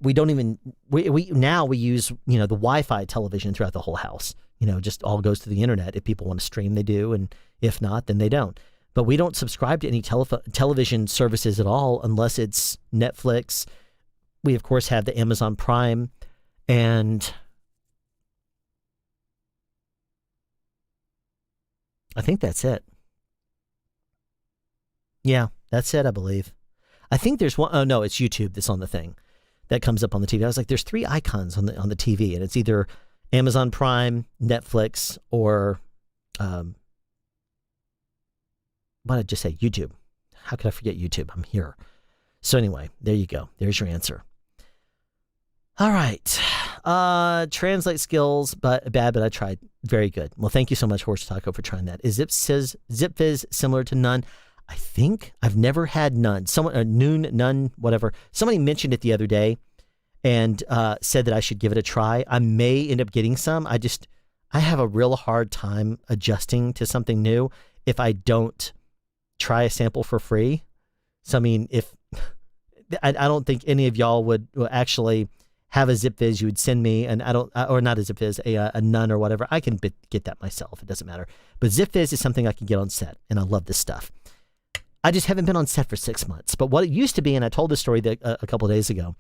we now use, the Wi-Fi television throughout the whole house. Just all goes to the internet. If people want to stream, they do. And if not, then they don't. But we don't subscribe to any television services at all unless it's Netflix. We, of course, have the Amazon Prime. And I think that's it. Yeah, that's it, I believe. I think there's one. Oh, no, it's YouTube that's on the thing that comes up on the TV. I was like, there's 3 icons on the TV, and it's either Amazon Prime, Netflix, or what did I just say? YouTube. How could I forget YouTube? I'm here. So anyway, there you go. There's your answer. All right. Translate skills, but bad, but I tried. Very good. Well, thank you so much, Horse Taco, for trying that. Is ZipFizz similar to None? I think I've never had None. None, whatever. Somebody mentioned it the other day and said that I should give it a try. I may end up getting some. I have a real hard time adjusting to something new if I don't try a sample for free. So, I mean, I don't think any of y'all would actually have a ZipFizz. You would send me, and or not a ZipFizz, a None or whatever. I can get that myself. It doesn't matter. But ZipFizz is something I can get on set, and I love this stuff. I just haven't been on set for 6 months. But what it used to be, and I told this story a couple of days ago,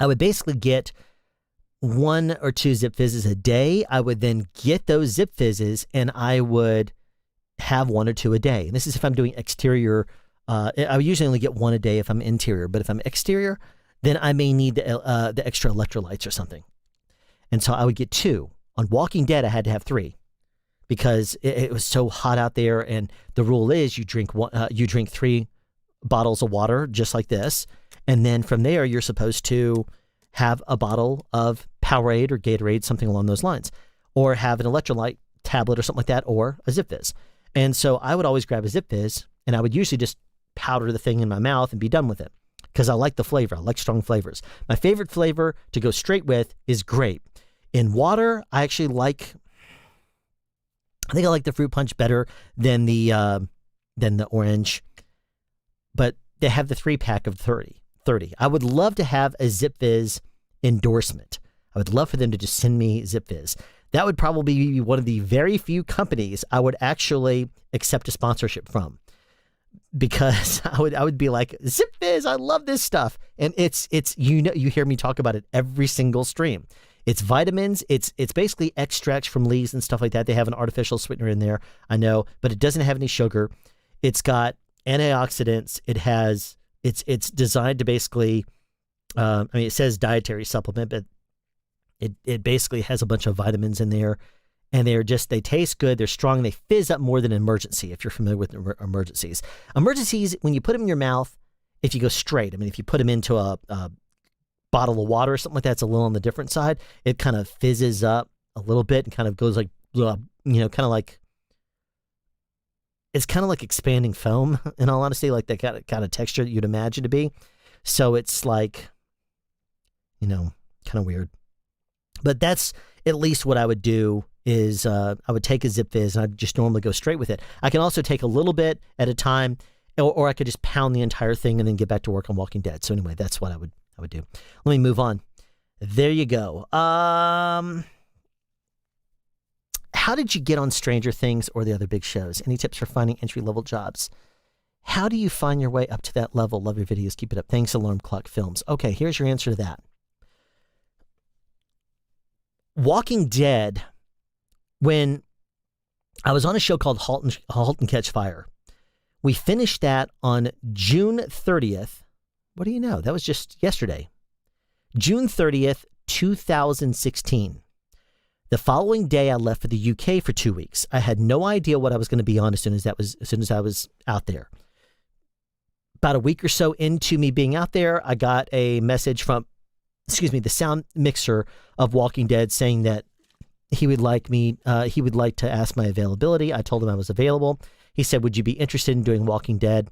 I would basically get 1 or 2 ZipFizzes a day. I would then get those ZipFizzes, and I would have 1 or 2 a day. And this is if I'm doing exterior. I usually only get 1 a day if I'm interior, but if I'm exterior, then I may need the extra electrolytes or something. And so I would get 2. On Walking Dead, I had to have 3 because it was so hot out there. And the rule is you drink 3 bottles of water, just like this. And then from there, you're supposed to have a bottle of Powerade or Gatorade, something along those lines, or have an electrolyte tablet or something like that, or a Zip Fizz. And so I would always grab a Zip Fizz, and I would usually just powder the thing in my mouth and be done with it, because I like the flavor. I like strong flavors. My favorite flavor to go straight with is grape. In water, I think I like the fruit punch better than the orange, but they have the 3-pack of 30. I would love to have a Zip Fizz endorsement. I would love for them to just send me Zip Fizz. That would probably be one of the very few companies I would actually accept a sponsorship from, because I would be like, Zip Fizz, I love this stuff. And it's you hear me talk about it every single stream. It's vitamins. It's basically extracts from leaves and stuff like that. They have an artificial sweetener in there, I know, but it doesn't have any sugar. It's got antioxidants. It's designed to basically, it says dietary supplement, but it basically has a bunch of vitamins in there, and they taste good. They're strong. They fizz up more than an Emergen-C, if you're familiar with Emergen-Cs. Emergen-Cs, when you put them in your mouth, if you go straight, if you put them into a bottle of water or something like that, it's a little on the different side. It kind of fizzes up a little bit and kind of goes like, it's kind of like expanding foam, in all honesty, like that kind of texture that you'd imagine to be. So it's like, kind of weird. But that's at least what I would do is I would take a Zip Fizz and I'd just normally go straight with it. I can also take a little bit at a time, or I could just pound the entire thing and then get back to work on Walking Dead. So anyway, that's what I would do. Let me move on. There you go. How did you get on Stranger Things or the other big shows? Any tips for finding entry-level jobs? How do you find your way up to that level? Love your videos. Keep it up. Thanks, Alarm Clock Films. Okay, here's your answer to that. Walking Dead, when I was on a show called Halt and Catch Fire, we finished that on June 30th. What do you know? That was just yesterday. June 30th, 2016. The following day, I left for the UK for 2 weeks. I had no idea what I was going to be on as soon as I was out there. About a week or so into me being out there, I got a message from, the sound mixer of Walking Dead saying that he would like to ask my availability. I told him I was available. He said, would you be interested in doing Walking Dead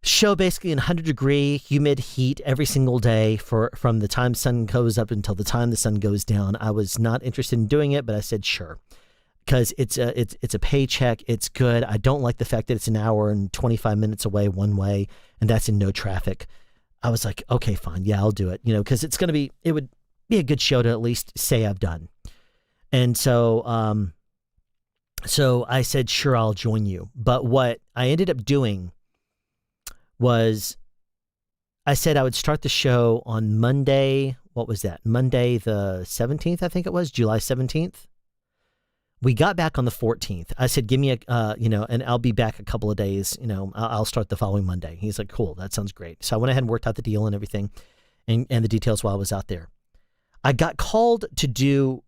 show basically in 100-degree humid heat every single day from the time sun goes up until the time the sun goes down? I was not interested in doing it, but I said sure, because it's a paycheck. It's good. I don't like the fact that it's an hour and 25 minutes away one way, and that's in no traffic. I was like, okay, fine, yeah, I'll do it. Because it would be a good show to at least say I've done. And so, so I said, sure, I'll join you. But what I ended up doing was I said I would start the show on Monday. What was that? Monday the 17th, I think it was, July 17th. We got back on the 14th. I said, give me and I'll be back a couple of days. I'll start the following Monday. He's like, cool, that sounds great. So I went ahead and worked out the deal and everything and the details while I was out there. I got called to do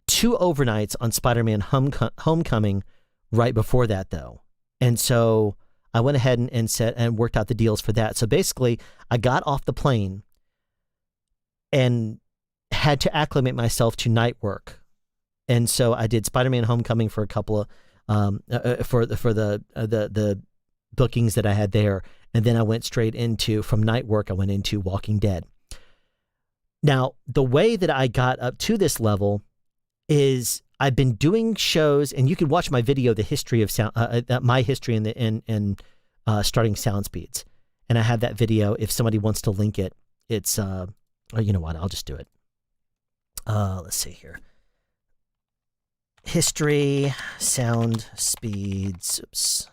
2 overnights on Spider-Man Homecoming right before that, though. And so I went ahead and worked out the deals for that. So basically, I got off the plane and had to acclimate myself to night work. And so I did Spider-Man Homecoming for a couple of for the bookings that I had there, and then I went straight from night work. I went into Walking Dead. Now, the way that I got up to this level is I've been doing shows, and you can watch my video, the history of sound, my history in starting sound speeds, and I have that video. If somebody wants to link it, it's you know what? I'll just do it. Let's see here. History, sound speeds, oops.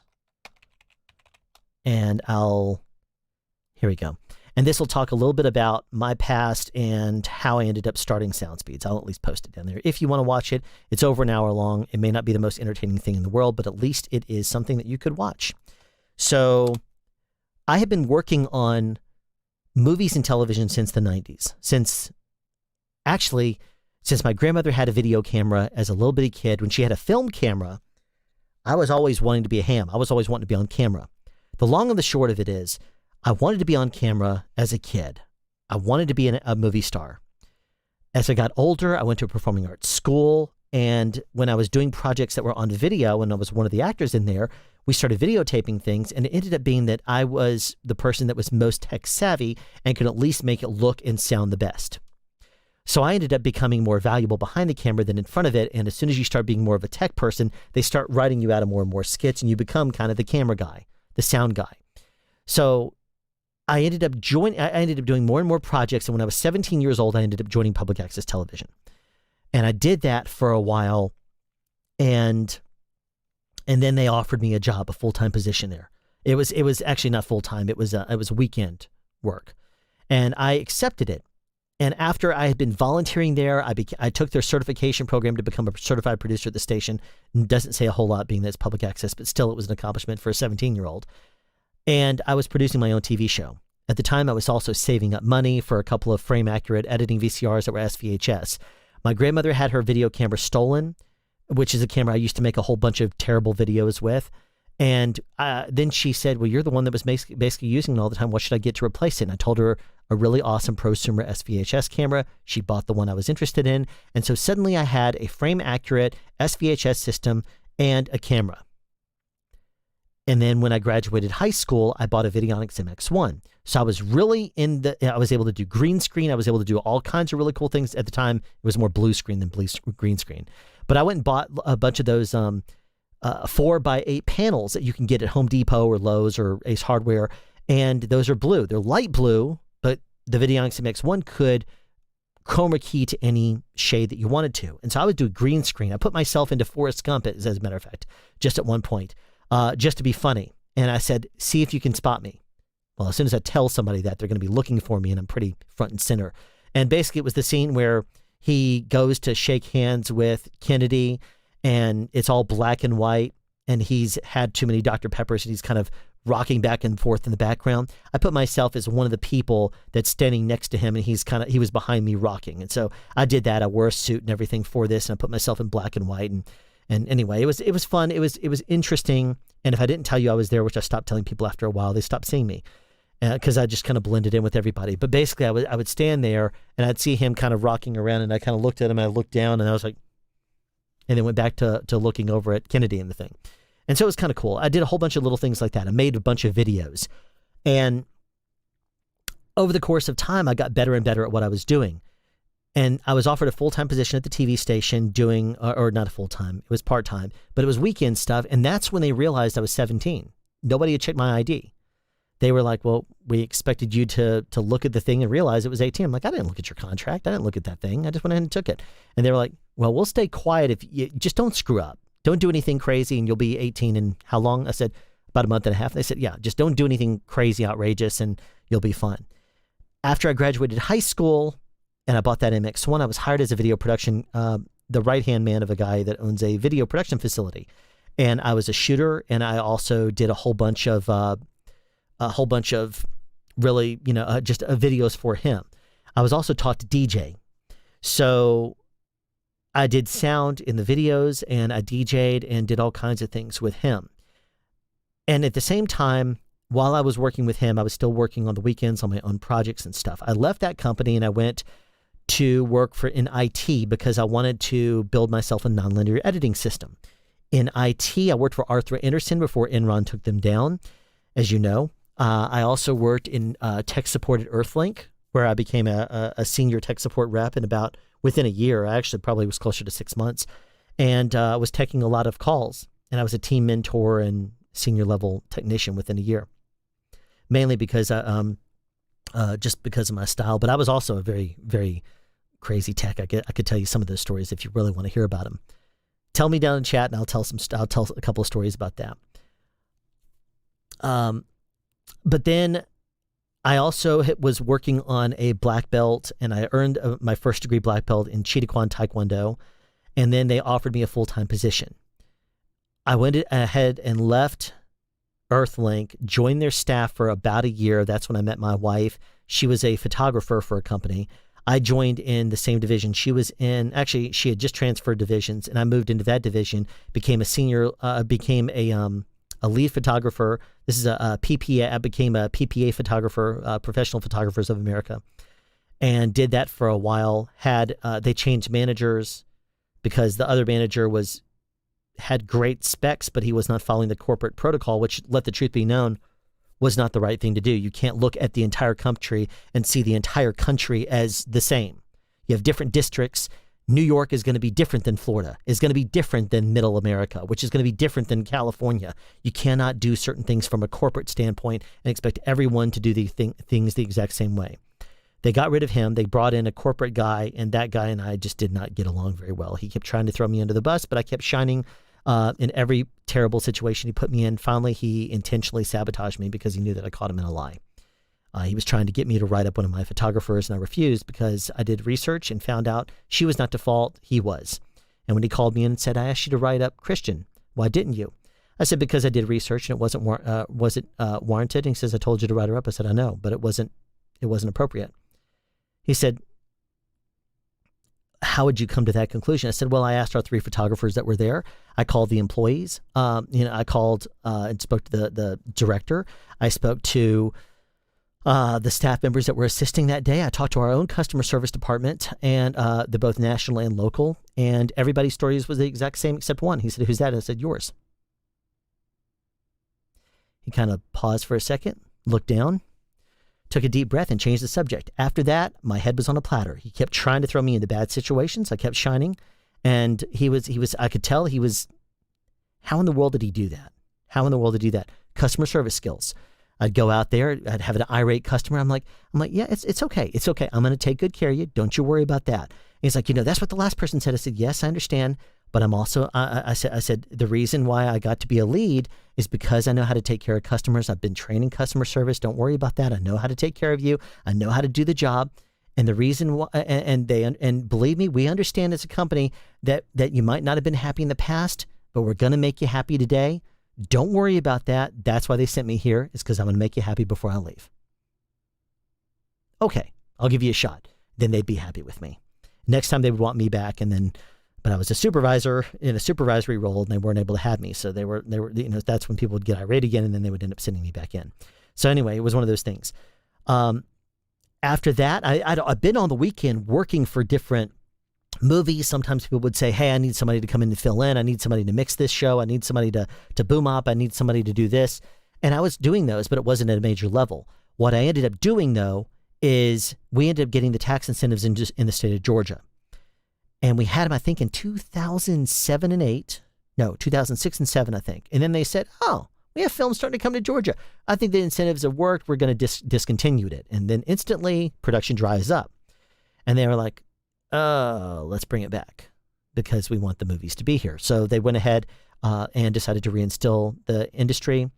And here we go. And this will talk a little bit about my past and how I ended up starting sound speeds. I'll at least post it down there. If you want to watch it, it's over an hour long. It may not be the most entertaining thing in the world, but at least it is something that you could watch. So I have been working on movies and television since the 90s. Since my grandmother had a video camera as a little bitty kid, when she had a film camera, I was always wanting to be a ham. I was always wanting to be on camera. The long and the short of it is, I wanted to be on camera as a kid. I wanted to be a movie star. As I got older, I went to a performing arts school. And when I was doing projects that were on video and I was one of the actors in there, we started videotaping things. And it ended up being that I was the person that was most tech savvy and could at least make it look and sound the best. So I ended up becoming more valuable behind the camera than in front of it. And as soon as you start being more of a tech person, they start writing you out of more and more skits and you become kind of the camera guy, the sound guy. So I ended up doing more and more projects. And when I was 17 years old, I ended up joining public access television. And I did that for a while. And then they offered me a job, a full-time position there. It was actually not full-time. It was weekend work. And I accepted it. And after I had been volunteering there, I took their certification program to become a certified producer at the station. Doesn't say a whole lot being that it's public access, but still it was an accomplishment for a 17-year-old. And I was producing my own TV show. At the time, I was also saving up money for a couple of frame-accurate editing VCRs that were SVHS. My grandmother had her video camera stolen, which is a camera I used to make a whole bunch of terrible videos with. And then she said, well, you're the one that was basically using it all the time. What should I get to replace it? And I told her a really awesome prosumer SVHS camera. She bought the one I was interested in. And so suddenly I had a frame-accurate SVHS system and a camera. And then when I graduated high school, I bought a Videonics MX1. So I was really I was able to do green screen. I was able to do all kinds of really cool things. At the time, it was more blue screen than green screen. But I went and bought a bunch of those 4x8 panels that you can get at Home Depot or Lowe's or Ace Hardware. And those are blue. They're light blue, but the Videonics MX1 could chroma key to any shade that you wanted to. And so I would do green screen. I put myself into Forrest Gump, as a matter of fact, just at one point. Just to be funny. And I said, see if you can spot me. Well, as soon as I tell somebody that, they're going to be looking for me, and I'm pretty front and center. And basically it was the scene where he goes to shake hands with Kennedy, and it's all black and white, and he's had too many Dr. Peppers, and he's kind of rocking back and forth in the background. I put myself as one of the people that's standing next to him, and he was behind me rocking. And so I did that. I wore a suit and everything for this, and I put myself in black and white, and anyway, it was fun. It was interesting. And if I didn't tell you I was there, which I stopped telling people after a while, they stopped seeing me because I just kind of blended in with everybody. But basically, I would stand there and I'd see him kind of rocking around, and I kind of looked at him and I looked down and I was like, and then went back to looking over at Kennedy and the thing. And so it was kind of cool. I did a whole bunch of little things like that. I made a bunch of videos, and over the course of time, I got better and better at what I was doing. And I was offered a full-time position at the TV station doing, or not a full-time, it was part-time, but it was weekend stuff. And that's when they realized I was 17. Nobody had checked my ID. They were like, well, we expected you to look at the thing and realize it was 18. I'm like, I didn't look at your contract. I didn't look at that thing. I just went ahead and took it. And they were like, well, we'll stay quiet if you just don't screw up. Don't do anything crazy and you'll be 18 in how long? I said, about a month and a half. They said, yeah, just don't do anything crazy, outrageous, and you'll be fine. After I graduated high school, and I bought that MX1, I was hired as a video production, the right-hand man of a guy that owns a video production facility. And I was a shooter, and I also did a whole bunch of really, just videos for him. I was also taught to DJ. So I did sound in the videos, and I DJ'd and did all kinds of things with him. And at the same time, while I was working with him, I was still working on the weekends on my own projects and stuff. I left that company and I went to work in IT because I wanted to build myself a nonlinear editing system. In IT, I worked for Arthur Andersen before Enron took them down, as you know. I also worked in tech support at Earthlink, where I became a senior tech support rep within a year. I actually probably was closer to 6 months. And I was taking a lot of calls, and I was a team mentor and senior level technician within a year. Mainly because just because of my style, but I was also a very, very crazy tech. I could tell you some of those stories if you really want to hear about them. Tell me down in chat, and I'll tell a couple of stories about that. But then I also was working on a black belt, and I earned my first degree black belt in Cheetah Taekwondo, and then they offered me a full-time position. I went ahead and left Earthlink, joined their staff for about a year. That's when I met my wife. She was a photographer for a company. I joined in the same division she was in. Actually, she had just transferred divisions, and I moved into that division, became a senior, became a lead photographer. This is a PPA. I became a PPA photographer, Professional Photographers of America, and did that for a while. They changed managers because the other manager had great specs, but he was not following the corporate protocol, which, let the truth be known, was not the right thing to do. You can't look at the entire country and see the entire country as the same. You have different districts. New York is going to be different than Florida, is going to be different than Middle America, which is going to be different than California. You cannot do certain things from a corporate standpoint and expect everyone to do things the exact same way. They got rid of him. They brought in a corporate guy, and that guy and I just did not get along very well. He kept trying to throw me under the bus, but I kept shining in every terrible situation he put me in. Finally, he intentionally sabotaged me because he knew that I caught him in a lie. He was trying to get me to write up one of my photographers, and I refused because I did research and found out she was not to fault, he was. And when he called me in and said, I asked you to write up Christian, why didn't you? I said, because I did research and it wasn't warranted. And he says, I told you to write her up. I said, I know, but it wasn't appropriate. He said, how would you come to that conclusion? I said, well, I asked our 3 photographers that were there. I called the employees. I called and spoke to the director. I spoke to the staff members that were assisting that day. I talked to our own customer service department, and they're both national and local, and everybody's stories was the exact same except one. He said, who's that? And I said, yours. He kind of paused for a second, looked down, took a deep breath, and changed the subject. After that, my head was on a platter. He kept trying to throw me into bad situations. I kept shining, and I could tell he was, how in the world did he do that? How in the world did he do that? Customer service skills. I'd go out there, I'd have an irate customer. I'm like, yeah, it's okay. It's okay. I'm going to take good care of you. Don't you worry about that. And he's like, that's what the last person said. I said, yes, I understand. But I'm also, I said, the reason why I got to be a lead is because I know how to take care of customers. I've been training customer service. Don't worry about that. I know how to take care of you. I know how to do the job. And the reason why, and believe me, we understand as a company that you might not have been happy in the past, but we're going to make you happy today. Don't worry about that. That's why they sent me here, is because I'm going to make you happy before I leave. Okay, I'll give you a shot. Then they'd be happy with me. Next time they would want me back, but I was a supervisor in a supervisory role, and they weren't able to have me. So they were, that's when people would get irate again, and then they would end up sending me back in. So anyway, it was one of those things. After that, I've been on the weekend working for different movies. Sometimes people would say, hey, I need somebody to come in to fill in. I need somebody to mix this show. I need somebody to boom up. I need somebody to do this. And I was doing those, but it wasn't at a major level. What I ended up doing, though, is we ended up getting the tax incentives in the state of Georgia. And we had them, I think, in 2007 and 8. No, 2006 and 7, I think. And then they said, oh, we have films starting to come to Georgia. I think the incentives have worked. We're going to discontinue it. And then instantly production dries up. And they were like, oh, let's bring it back because we want the movies to be here. So they went ahead and decided to reinstill the industry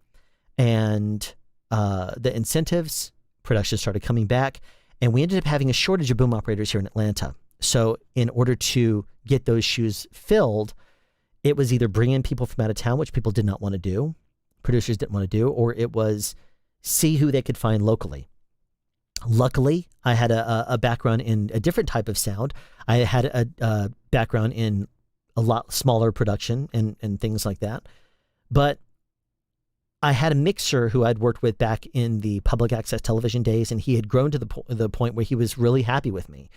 and the incentives. Production started coming back, and we ended up having a shortage of boom operators here in Atlanta. So in order to get those shoes filled, it was either bring in people from out of town, which people did not want to do, producers didn't want to do, or it was see who they could find locally. Luckily, I had a background in a different type of sound. I had a background in a lot smaller production and things like that. But I had a mixer who I'd worked with back in the public access television days, and he had grown to the point where he was really happy with me.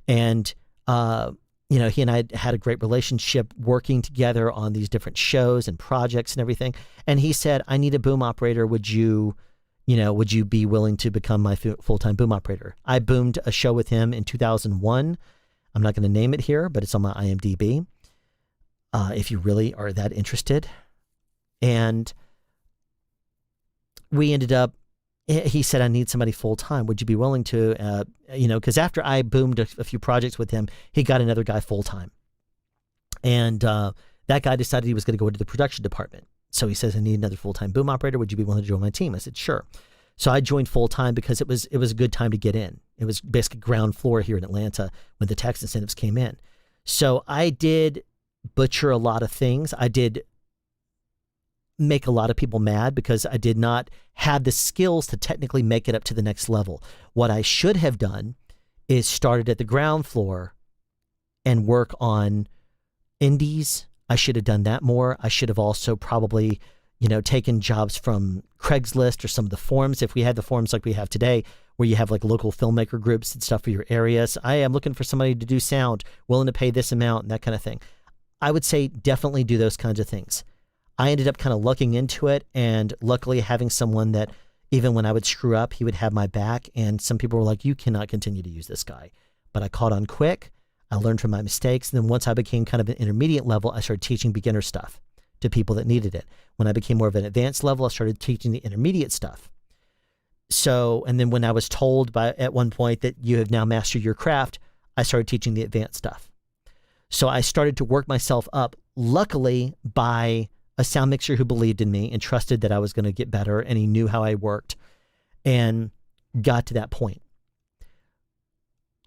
And, he and I had a great relationship working together on these different shows and projects and everything. And he said, I need a boom operator. Would you be willing to become my full-time boom operator? I boomed a show with him in 2001. I'm not going to name it here, but it's on my IMDb. If you really are that interested. And we ended up, he said, I need somebody full-time. Would you be willing to, because after I boomed a few projects with him, he got another guy full-time. And that guy decided he was going to go into the production department. So he says, I need another full-time boom operator. Would you be willing to join my team? I said, sure. So I joined full-time because it was a good time to get in. It was basically ground floor here in Atlanta when the tax incentives came in. So I did butcher a lot of things. I did make a lot of people mad because I did not have the skills to technically make it up to the next level. What I should have done is started at the ground floor and work on indies. I should have done that more. I should have also probably, taking jobs from Craigslist or some of the forums. If we had the forums like we have today, where you have like local filmmaker groups and stuff for your areas, I am looking for somebody to do sound, willing to pay this amount and that kind of thing. I would say definitely do those kinds of things. I ended up kind of looking into it, and luckily having someone that even when I would screw up, he would have my back. And some people were like, you cannot continue to use this guy. But I caught on quick. I learned from my mistakes. And then once I became kind of an intermediate level, I started teaching beginner stuff to people that needed it. When I became more of an advanced level, I started teaching the intermediate stuff. So, and then when I was told at one point that you have now mastered your craft, I started teaching the advanced stuff. So I started to work myself up, luckily by a sound mixer who believed in me and trusted that I was going to get better, and he knew how I worked and got to that point.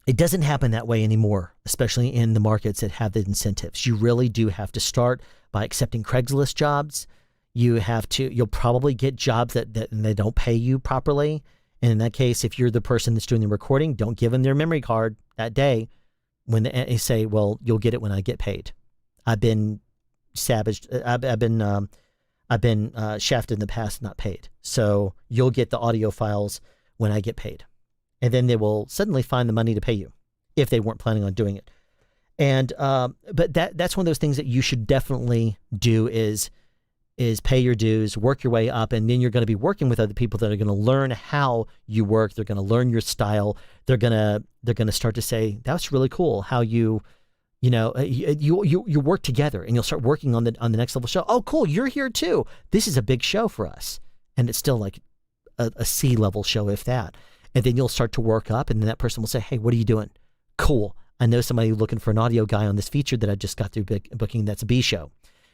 It doesn't happen that way anymore, especially in the markets that have the incentives. You really do have to start by accepting Craigslist jobs. You'll probably get jobs that they don't pay you properly. And in that case, if you're the person that's doing the recording, don't give them their memory card that day when they say, well, you'll get it when I get paid. I've been savaged. I've been shafted in the past, not paid. So you'll get the audio files when I get paid. And then they will suddenly find the money to pay you if they weren't planning on doing it. And but that's one of those things that you should definitely do is pay your dues, work your way up, and then you're going to be working with other people that are going to learn how you work. They're going to learn your style. They're going to start to say, that's really cool how you work together, and you'll start working on the next level show. Oh, cool. You're here too. This is a big show for us. And it's still like a C level show, if that. And then you'll start to work up, and then that person will say, hey, what are you doing? Cool. I know somebody looking for an audio guy on this feature that I just got through booking. That's a B show.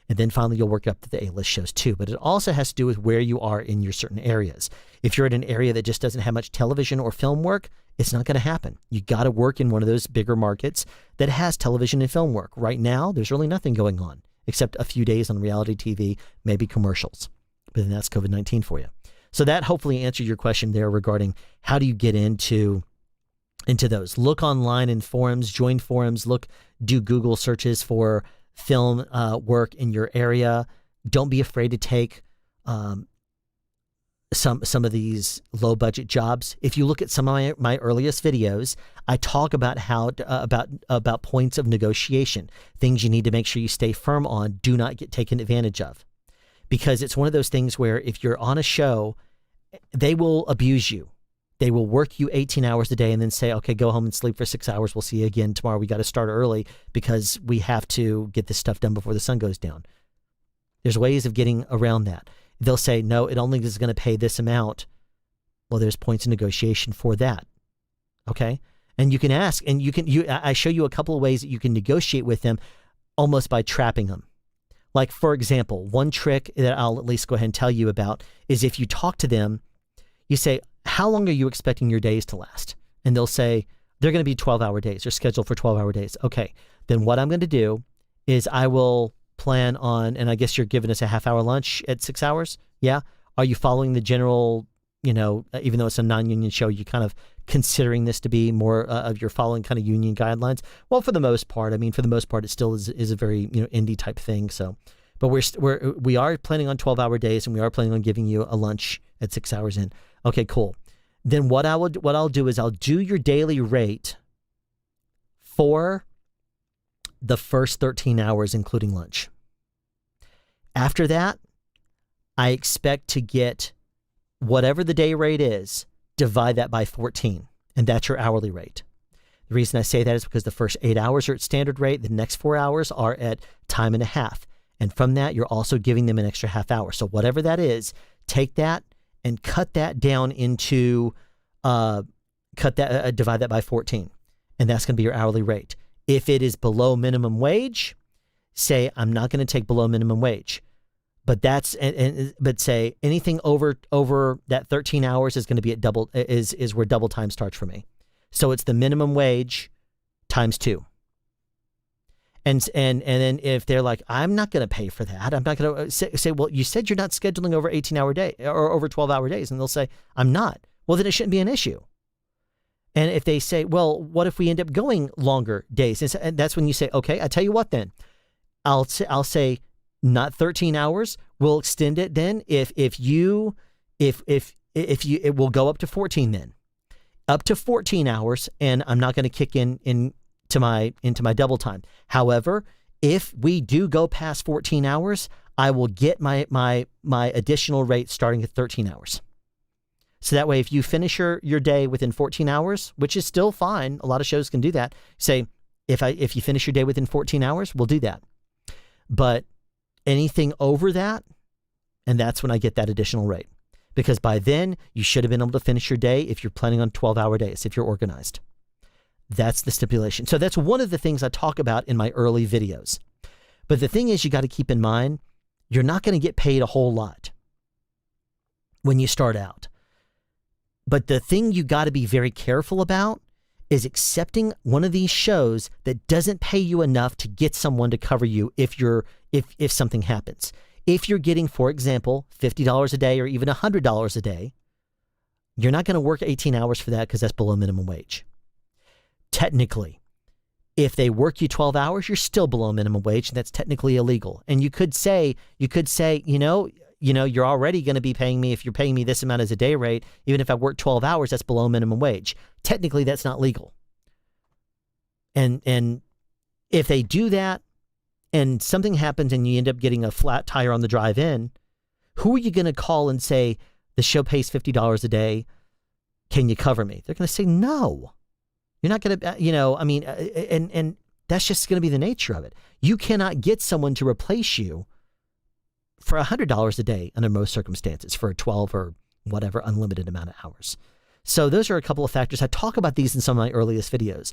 And then finally you'll work up to the A-list shows too. But it also has to do with where you are in your certain areas. If you're in an area that just doesn't have much television or film work, it's not going to happen. You got to work in one of those bigger markets that has television and film work. Right now, there's really nothing going on except a few days on reality TV, maybe commercials. But then that's COVID-19 for you. So that hopefully answered your question there regarding how do you get into those. Look online in forums, join forums, do Google searches for film work in your area. Don't be afraid to take some of these low budget jobs. If you look at some of my earliest videos, I talk about how about points of negotiation, things you need to make sure you stay firm on, do not get taken advantage of. Because it's one of those things where if you're on a show, they will abuse you. They will work you 18 hours a day and then say, okay, go home and sleep for 6 hours. We'll see you again tomorrow. We got to start early because we have to get this stuff done before the sun goes down. There's ways of getting around that. They'll say, no, it only is going to pay this amount. Well, there's points of negotiation for that. Okay. And you can ask, and I show you a couple of ways that you can negotiate with them almost by trapping them. Like, for example, one trick that I'll at least go ahead and tell you about is if you talk to them, you say, how long are you expecting your days to last? And they'll say, they're going to be 12-hour days. They're scheduled for 12-hour days. Okay, then what I'm going to do is I will plan on, and I guess you're giving us a half-hour lunch at 6 hours? Yeah? Are you following the general, even though it's a non-union show, you kind of considering this to be more of your following kind of union guidelines? Well, for the most part, it still is a very, indie type thing. So, but we are planning on 12-hour days, and we are planning on giving you a lunch at 6 hours in. Okay, cool. Then what I'll do is I'll do your daily rate for the first 13 hours, including lunch. After that, I expect to get whatever the day rate is, divide that by 14, and that's your hourly rate. The reason I say that is because the first 8 hours are at standard rate, the next 4 hours are at time and a half. And from that, you're also giving them an extra half hour. So whatever that is, take that and cut that down into, divide that by 14. And that's going to be your hourly rate. If it is below minimum wage, say, I'm not going to take below minimum wage. But but say anything over that 13 hours is going to be at double, is where double time starts for me. So it's the minimum wage times 2. And then if they're like, I'm not going to pay for that, I'm not going to say, well, you said you're not scheduling over 18-hour day or over 12-hour days. And they'll say, I'm not. Well, then it shouldn't be an issue. And if they say, well, what if we end up going longer days? And that's when you say, okay, I tell you what, then I'll say not 13 hours. we'll extend it then. If you it will go up to 14 then. Up to 14 hours, and I'm not going to kick into my double time. However, if we do go past 14 hours, I will get my additional rate starting at 13 hours. So that way, if you finish your day within 14 hours, which is still fine, a lot of shows can do that. Say, if you finish your day within 14 hours, we'll do that. But anything over that, and that's when I get that additional rate. Because by then, you should have been able to finish your day if you're planning on 12-hour days, if you're organized. That's the stipulation. So that's one of the things I talk about in my early videos. But the thing is, you got to keep in mind, you're not going to get paid a whole lot when you start out. But the thing you got to be very careful about is accepting one of these shows that doesn't pay you enough to get someone to cover you if something happens. If you're getting, for example, $50 a day or even $100 a day, you're not going to work 18 hours for that because that's below minimum wage. Technically, if they work you 12 hours, you're still below minimum wage, and that's technically illegal. And you could say, you're already going to be paying me, if you're paying me this amount as a day rate, even if I work 12 hours, that's below minimum wage. Technically, that's not legal. And if they do that and something happens and you end up getting a flat tire on the drive in, who are you going to call and say, the show pays $50 a day, can you cover me? They're going to say, no. You're not going to, and that's just going to be the nature of it. You cannot get someone to replace you for $100 a day under most circumstances for a 12 or whatever unlimited amount of hours. So those are a couple of factors. I talk about these in some of my earliest videos,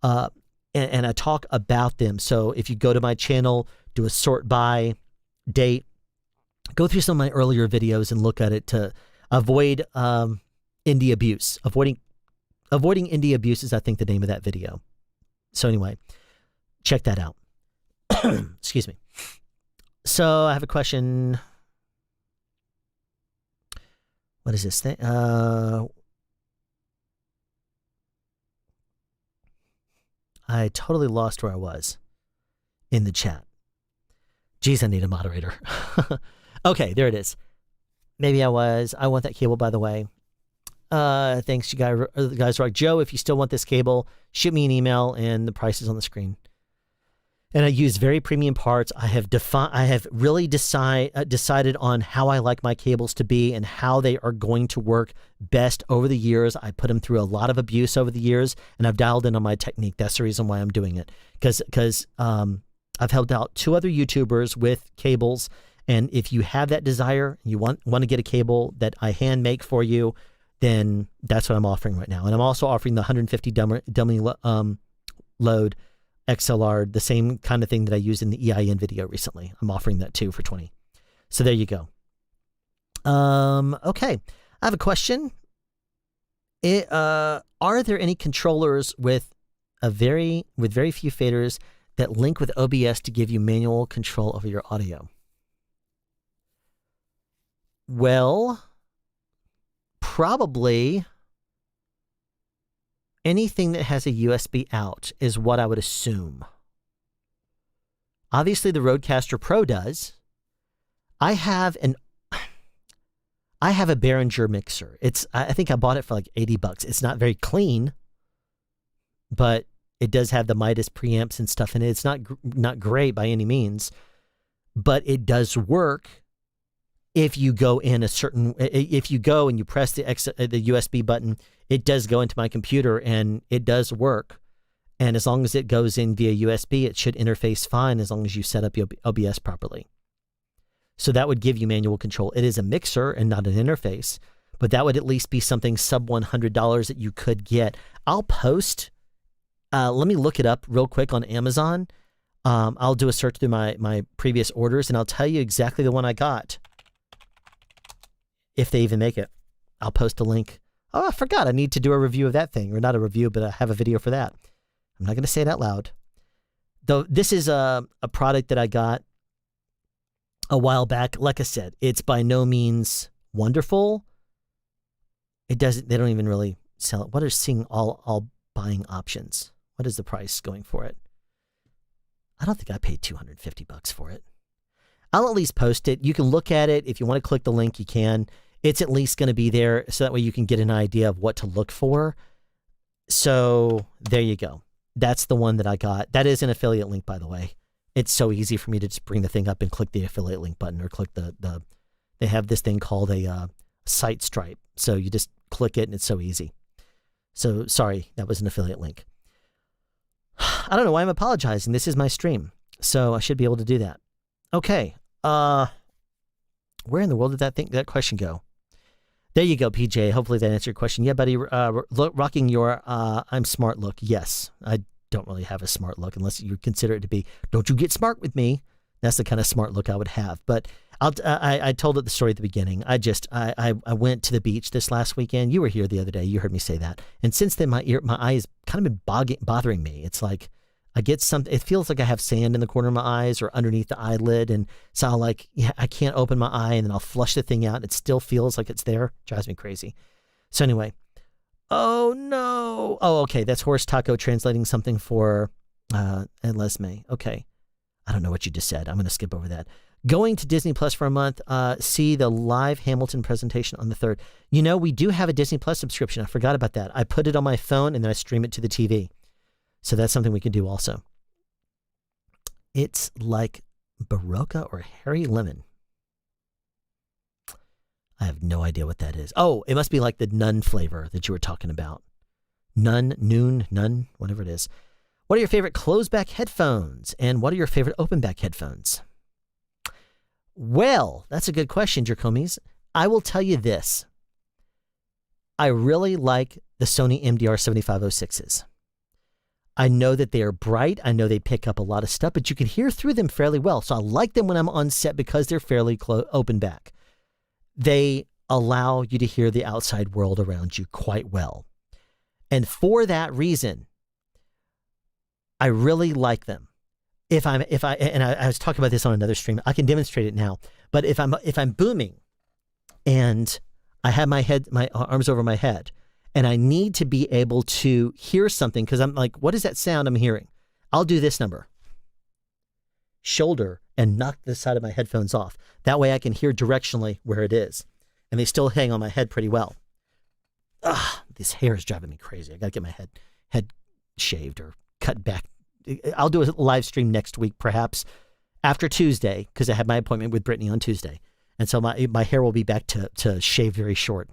and I talk about them. So if you go to my channel, do a sort by date, go through some of my earlier videos and look at it to avoid indie abuse. Avoiding indie abuse is, I think, the name of that video. So anyway, check that out. Excuse me. So I have a question. What is this thing? I totally lost where I was in the chat. Geez, I need a moderator. Okay, there it is. Maybe I was. I want that cable, by the way. Thanks, you guys. Rock. Joe, if you still want this cable, shoot me an email, and the price is on the screen. And I use very premium parts. I have really decided on how I like my cables to be and how they are going to work best over the years. I put them through a lot of abuse over the years, and I've dialed in on my technique. That's the reason why I'm doing it. Because I've helped out 2 other YouTubers with cables, and if you have that desire, you want to get a cable that I hand make for you, then that's what I'm offering right now. And I'm also offering the 150 dummy load XLR, the same kind of thing that I used in the EIN video recently. I'm offering that too for 20. So there you go. Okay. I have a question. Are there any controllers with very few faders that link with OBS to give you manual control over your audio? Well, probably anything that has a USB out is what I would assume. Obviously, the Rodecaster Pro does. I have a Behringer mixer. I think I bought it for like $80. It's not very clean, but it does have the Midas preamps and stuff in it. It's not great by any means, but it does work. If you go and you press the USB button, it does go into my computer and it does work. And as long as it goes in via USB, it should interface fine as long as you set up your OBS properly. So that would give you manual control. It is a mixer and not an interface, but that would at least be something sub $100 that you could get. I'll post, let me look it up real quick on Amazon. I'll do a search through my previous orders and I'll tell you exactly the one I got. If they even make it. I'll post a link. Oh, I forgot. I need to do a review of that thing. Or not a review, but I have a video for that. I'm not going to say it out loud. Though this is a product that I got a while back. Like I said, it's by no means wonderful. They don't even really sell it. What are seeing all buying options? What is the price going for it? I don't think I paid $250 for it. I'll at least post it. You can look at it. If you want to click the link, you can. It's at least going to be there so that way you can get an idea of what to look for. So there you go. That's the one that I got. That is an affiliate link, by the way. It's so easy for me to just bring the thing up and click the affiliate link button or click they have this thing called a site stripe. So you just click it and it's so easy. So sorry, that was an affiliate link. I don't know why I'm apologizing. This is my stream. So I should be able to do that. Okay. Where in the world did that question go? There you go, PJ. Hopefully that answered your question. Yeah, buddy, rocking your I'm smart look. Yes, I don't really have a smart look unless you consider it to be, don't you get smart with me. That's the kind of smart look I would have. But I told it the story at the beginning. I went to the beach this last weekend. You were here the other day. You heard me say that. And since then, my eyes kind of been bothering me. It's like I get something. It feels like I have sand in the corner of my eyes or underneath the eyelid, and so I can't open my eye, and then I'll flush the thing out. It still feels like it's there. It drives me crazy. So anyway, oh no. Oh, okay. That's Horse Taco translating something for and Lesme. Okay. I don't know what you just said. I'm going to skip over that. Going to Disney Plus for a month, see the live Hamilton presentation on the 3rd. You know, we do have a Disney Plus subscription. I forgot about that. I put it on my phone and then I stream it to the TV. So that's something we can do also. It's like Barocca or Harry Lemon. I have no idea what that is. Oh, it must be like the Nun flavor that you were talking about. Nun, whatever it is. What are your favorite closed-back headphones? And what are your favorite open-back headphones? Well, that's a good question, Dracomies. I will tell you this. I really like the Sony MDR7506s. I know that they are bright. I know they pick up a lot of stuff, but you can hear through them fairly well. So I like them when I'm on set because they're fairly open back. They allow you to hear the outside world around you quite well. And for that reason, I really like them. I was talking about this on another stream. I can demonstrate it now. But if I'm booming and I have my arms over my head, and I need to be able to hear something because I'm like, what is that sound I'm hearing? I'll do this number. Shoulder and knock the side of my headphones off. That way I can hear directionally where it is. And they still hang on my head pretty well. This hair is driving me crazy. I got to get my head shaved or cut back. I'll do a live stream next week, perhaps after Tuesday, because I have my appointment with Brittany on Tuesday. And so my hair will be back to shave very short.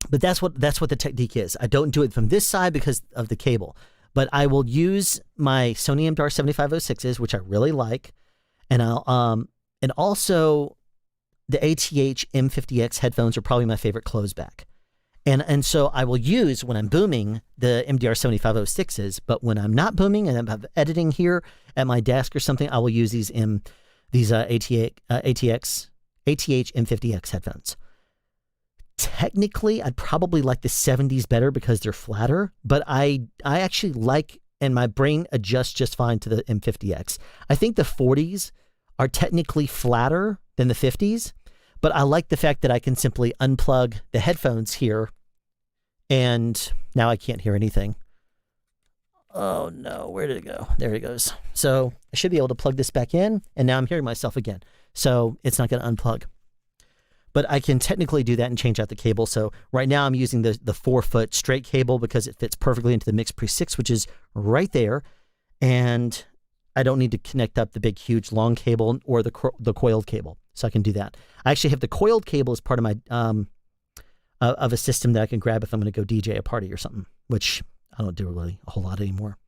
But that's what the technique is. I don't do it from this side because of the cable, but I will use my Sony MDR7506s, which I really like, and and also the ATH M50X headphones are probably my favorite closed-back. And so I will use, when I'm booming, the MDR7506s, but when I'm not booming and I'm editing here at my desk or something, I will use these ATH M50X headphones. Technically, I'd probably like the 70s better because they're flatter, but I actually like, and my brain adjusts just fine to the M50X. I think the 40s are technically flatter than the 50s, but I like the fact that I can simply unplug the headphones here, and now I can't hear anything. Oh no, where did it go? There it goes. So I should be able to plug this back in, and now I'm hearing myself again. So it's not going to unplug. But I can technically do that and change out the cable. So right now I'm using the 4-foot straight cable because it fits perfectly into the Mix Pre 6, which is right there. And I don't need to connect up the big, huge, long cable or the coiled cable. So I can do that. I actually have the coiled cable as part of my of a system that I can grab if I'm going to go DJ a party or something, which I don't do really a whole lot anymore.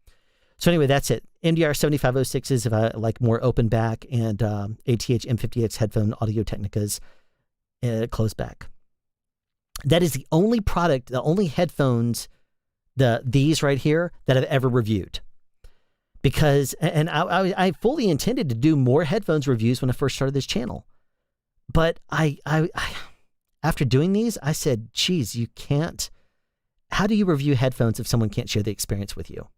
So anyway, that's it. MDR7506s if I like more open back, and ATH M50X headphone Audio Technicas closed back. That is the only product, the only headphones, these right here, that I've ever reviewed. Because, and I fully intended to do more headphones reviews when I first started this channel. But I after doing these, I said, geez, you can't, how do you review headphones if someone can't share the experience with you?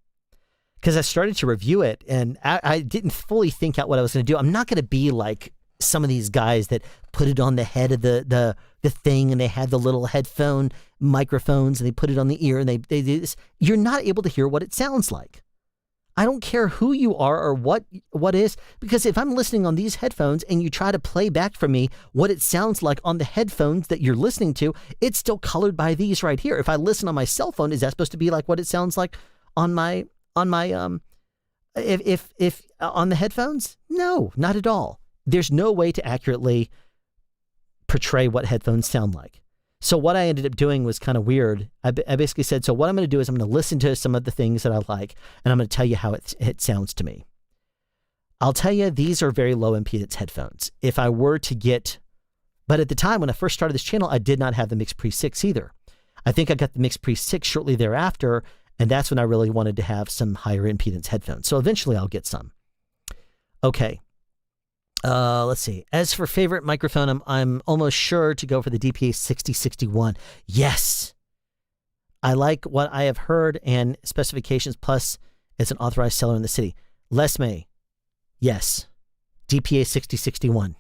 Because I started to review it, and I didn't fully think out what I was going to do. I'm not going to be like some of these guys that put it on the head of the thing, and they had the little headphone microphones, and they put it on the ear, and they do this. You're not able to hear what it sounds like. I don't care who you are or what is, because if I'm listening on these headphones and you try to play back for me what it sounds like on the headphones that you're listening to, it's still colored by these right here. If I listen on my cell phone, is that supposed to be like what it sounds like on my if on the headphones? No, not at all. There's no way to accurately portray what headphones sound like. So what I ended up doing was kind of weird. I basically said, so what I'm going to do is I'm going to listen to some of the things that I like, and I'm going to tell you how it sounds to me. I'll tell you, these are very low impedance headphones. If I were to get, but at the time when I first started this channel, I did not have the Mix Pre 6 either. I think I got the Mix Pre 6 shortly thereafter, and that's when I really wanted to have some higher impedance headphones. So eventually I'll get some. Okay. Let's see. As for favorite microphone, I'm almost sure to go for the DPA 6061. Yes. I like what I have heard and specifications, plus it's an authorized seller in the city. Les May. Yes. DPA 6061.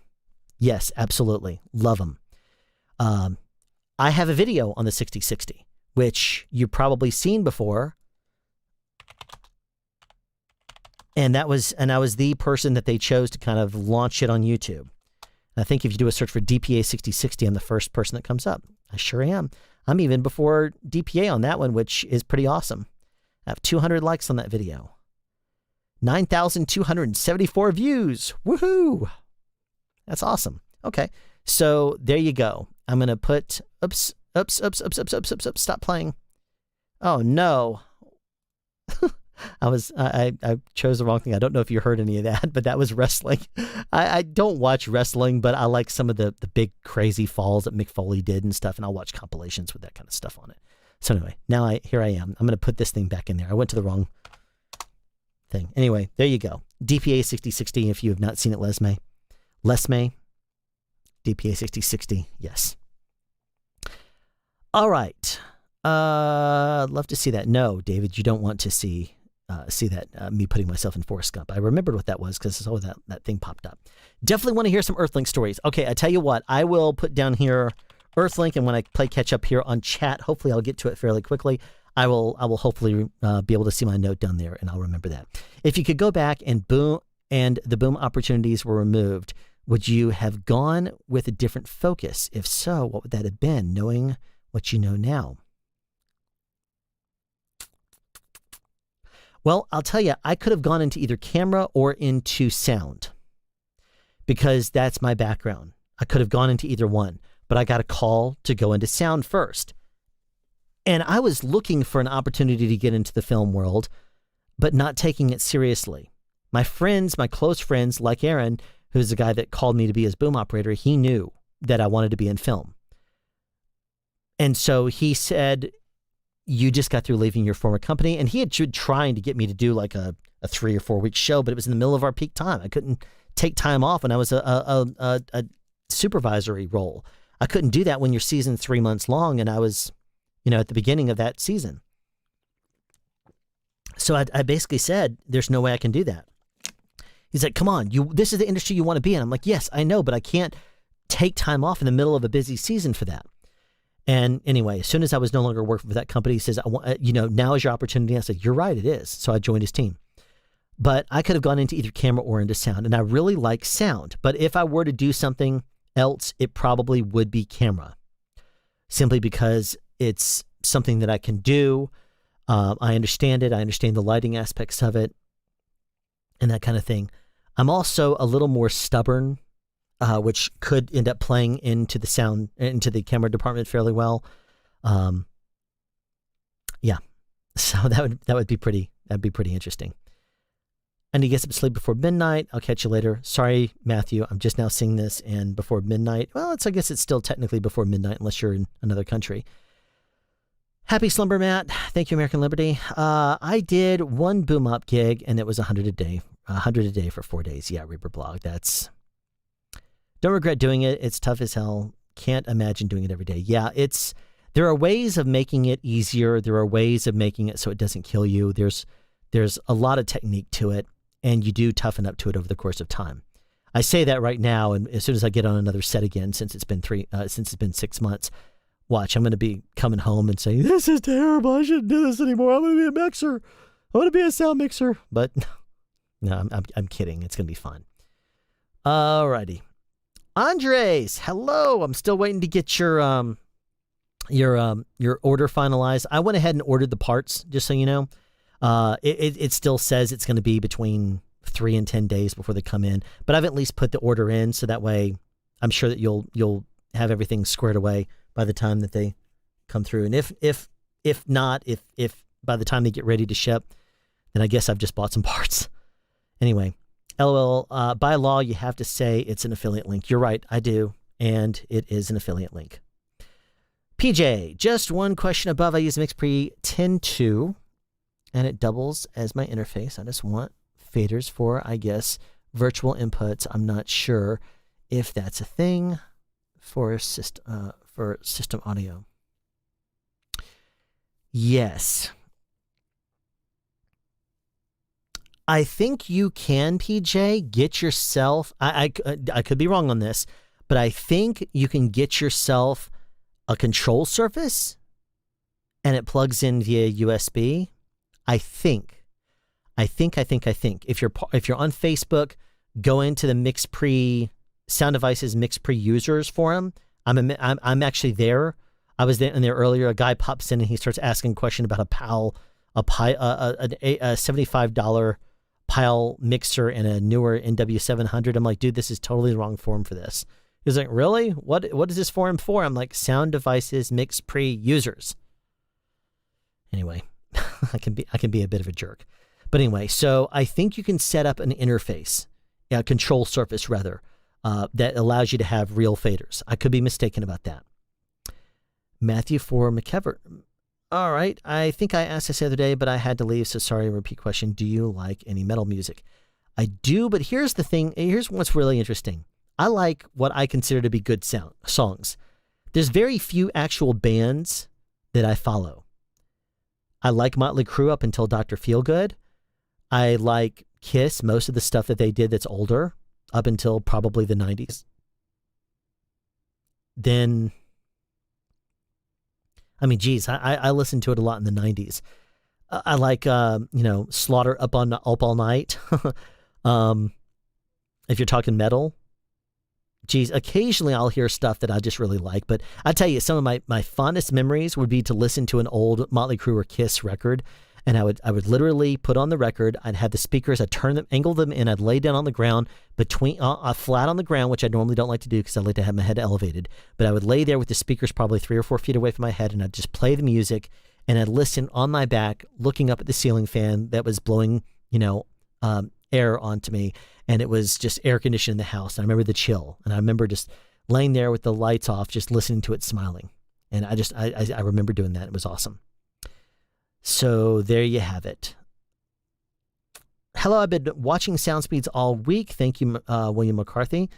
Yes, absolutely. Love them. I have a video on the 6060, which you've probably seen before. And I was the person that they chose to kind of launch it on YouTube. And I think if you do a search for DPA 6060, I'm the first person that comes up. I sure am. I'm even before DPA on that one, which is pretty awesome. I have 200 likes on that video. 9,274 views. Woohoo! That's awesome. Okay, so there you go. I'm going to put, oops, stop playing. Oh no. I chose the wrong thing. I don't know if you heard any of that, but that was wrestling. I don't watch wrestling, but I like some of the big crazy falls that Mick Foley did and stuff, and I'll watch compilations with that kind of stuff on it. So anyway, now here I am. I'm going to put this thing back in there. I went to the wrong thing. Anyway, there you go. DPA 6060 if you have not seen it, Les May. Les May, DPA 6060, yes. All right. I'd love to see that. No, David, you don't want to see that, me putting myself in Forrest Gump. I remembered what that was because that thing popped up. Definitely want to hear some Earthlink stories. Okay, I tell you what, I will put down here Earthlink, and when I play catch up here on chat, hopefully I'll get to it fairly quickly. I will hopefully be able to see my note down there, and I'll remember that. If you could go back and the boom opportunities were removed, would you have gone with a different focus? If so, what would that have been, knowing what you know now? Well, I'll tell you, I could have gone into either camera or into sound because that's my background. I could have gone into either one, but I got a call to go into sound first. And I was looking for an opportunity to get into the film world, but not taking it seriously. My friends, my close friends, like Aaron, who's the guy that called me to be his boom operator, he knew that I wanted to be in film. And so he said, you just got through leaving your former company. And he had been trying to get me to do like a 3 or 4 week show, but it was in the middle of our peak time. I couldn't take time off, and I was a supervisory role. I couldn't do that when your season's 3 months long, and I was, at the beginning of that season. So I basically said, there's no way I can do that. He's like, come on, this is the industry you want to be in. I'm like, yes, I know, but I can't take time off in the middle of a busy season for that. And anyway, as soon as I was no longer working for that company, he says, now is your opportunity. I said, you're right, it is. So I joined his team. But I could have gone into either camera or into sound, and I really like sound. But if I were to do something else, it probably would be camera, simply because it's something that I can do. I understand it. I understand the lighting aspects of it and that kind of thing. I'm also a little more stubborn, which could end up playing into the camera department fairly well. Yeah. So that'd be pretty interesting. I need to get some sleep before midnight. I'll catch you later. Sorry, Matthew. I'm just now seeing this, and before midnight. Well, I guess it's still technically before midnight unless you're in another country. Happy slumber, Matt. Thank you, American Liberty. I did one boom up gig, and it was $100 a day. $100 a day for 4 days. Yeah, Reaper Blog. Don't regret doing it. It's tough as hell. Can't imagine doing it every day. Yeah, there are ways of making it easier. There are ways of making it so it doesn't kill you. There's a lot of technique to it, and you do toughen up to it over the course of time. I say that right now, and as soon as I get on another set again, since it's been 6 months, watch, I'm going to be coming home and saying, this is terrible. I shouldn't do this anymore. I'm going to be a mixer. I want to be a sound mixer, but no, I'm kidding. It's gonna be fun. Alrighty, Andres, hello. I'm still waiting to get your order finalized. I went ahead and ordered the parts, just so you know. It still says it's going to be between 3 and 10 days before they come in, but I've at least put the order in, so that way I'm sure that you'll have everything squared away by the time that they come through. And if not, if by the time they get ready to ship, then I guess I've just bought some parts. Anyway, LOL, by law, you have to say it's an affiliate link. You're right, I do, and it is an affiliate link. PJ, just one question above. I use MixPre 10.2, and it doubles as my interface. I just want faders for, I guess, virtual inputs. I'm not sure if that's a thing for system audio. Yes. I think you can, PJ, get yourself, I could be wrong on this, but I think you can get yourself a control surface and it plugs in via USB. I think. If you're on Facebook, go into the MixPre Sound Devices MixPre users forum. I'm actually there. I was in there earlier. A guy pops in and he starts asking a question about a PAL, a $75 PAL mixer and a newer NW700. I'm like, dude, this is totally the wrong forum for this. He's like, really? What is this forum for? I'm like, Sound Devices MixPre users. Anyway, I can be a bit of a jerk. But anyway, so I think you can set up an interface, a control surface rather, that allows you to have real faders. I could be mistaken about that. Matthew for McKever. All right. I think I asked this the other day, but I had to leave, so sorry, repeat question. Do you like any metal music? I do, but here's the thing. Here's what's really interesting. I like what I consider to be good songs. There's very few actual bands that I follow. I like Motley Crue up until Dr. Feelgood. I like Kiss, most of the stuff that they did that's older, up until probably the 90s. Then, I mean, geez, I listened to it a lot in the 90s. I like, Slaughter Up All Night. If you're talking metal, geez, occasionally I'll hear stuff that I just really like. But I tell you, some of my fondest memories would be to listen to an old Motley Crue or Kiss record. And I would literally put on the record. I'd have the speakers. I'd turn them, angle them in. I'd lay down on the ground flat on the ground, which I normally don't like to do because I like to have my head elevated. But I would lay there with the speakers probably 3 or 4 feet away from my head, and I'd just play the music, and I'd listen on my back, looking up at the ceiling fan that was blowing, air onto me, and it was just air conditioned in the house. And I remember the chill, and I remember just laying there with the lights off, just listening to it, smiling. And I remember doing that. It was awesome. So there you have it. Hello, I've been watching SoundSpeeds all week. Thank you, William McCarthy.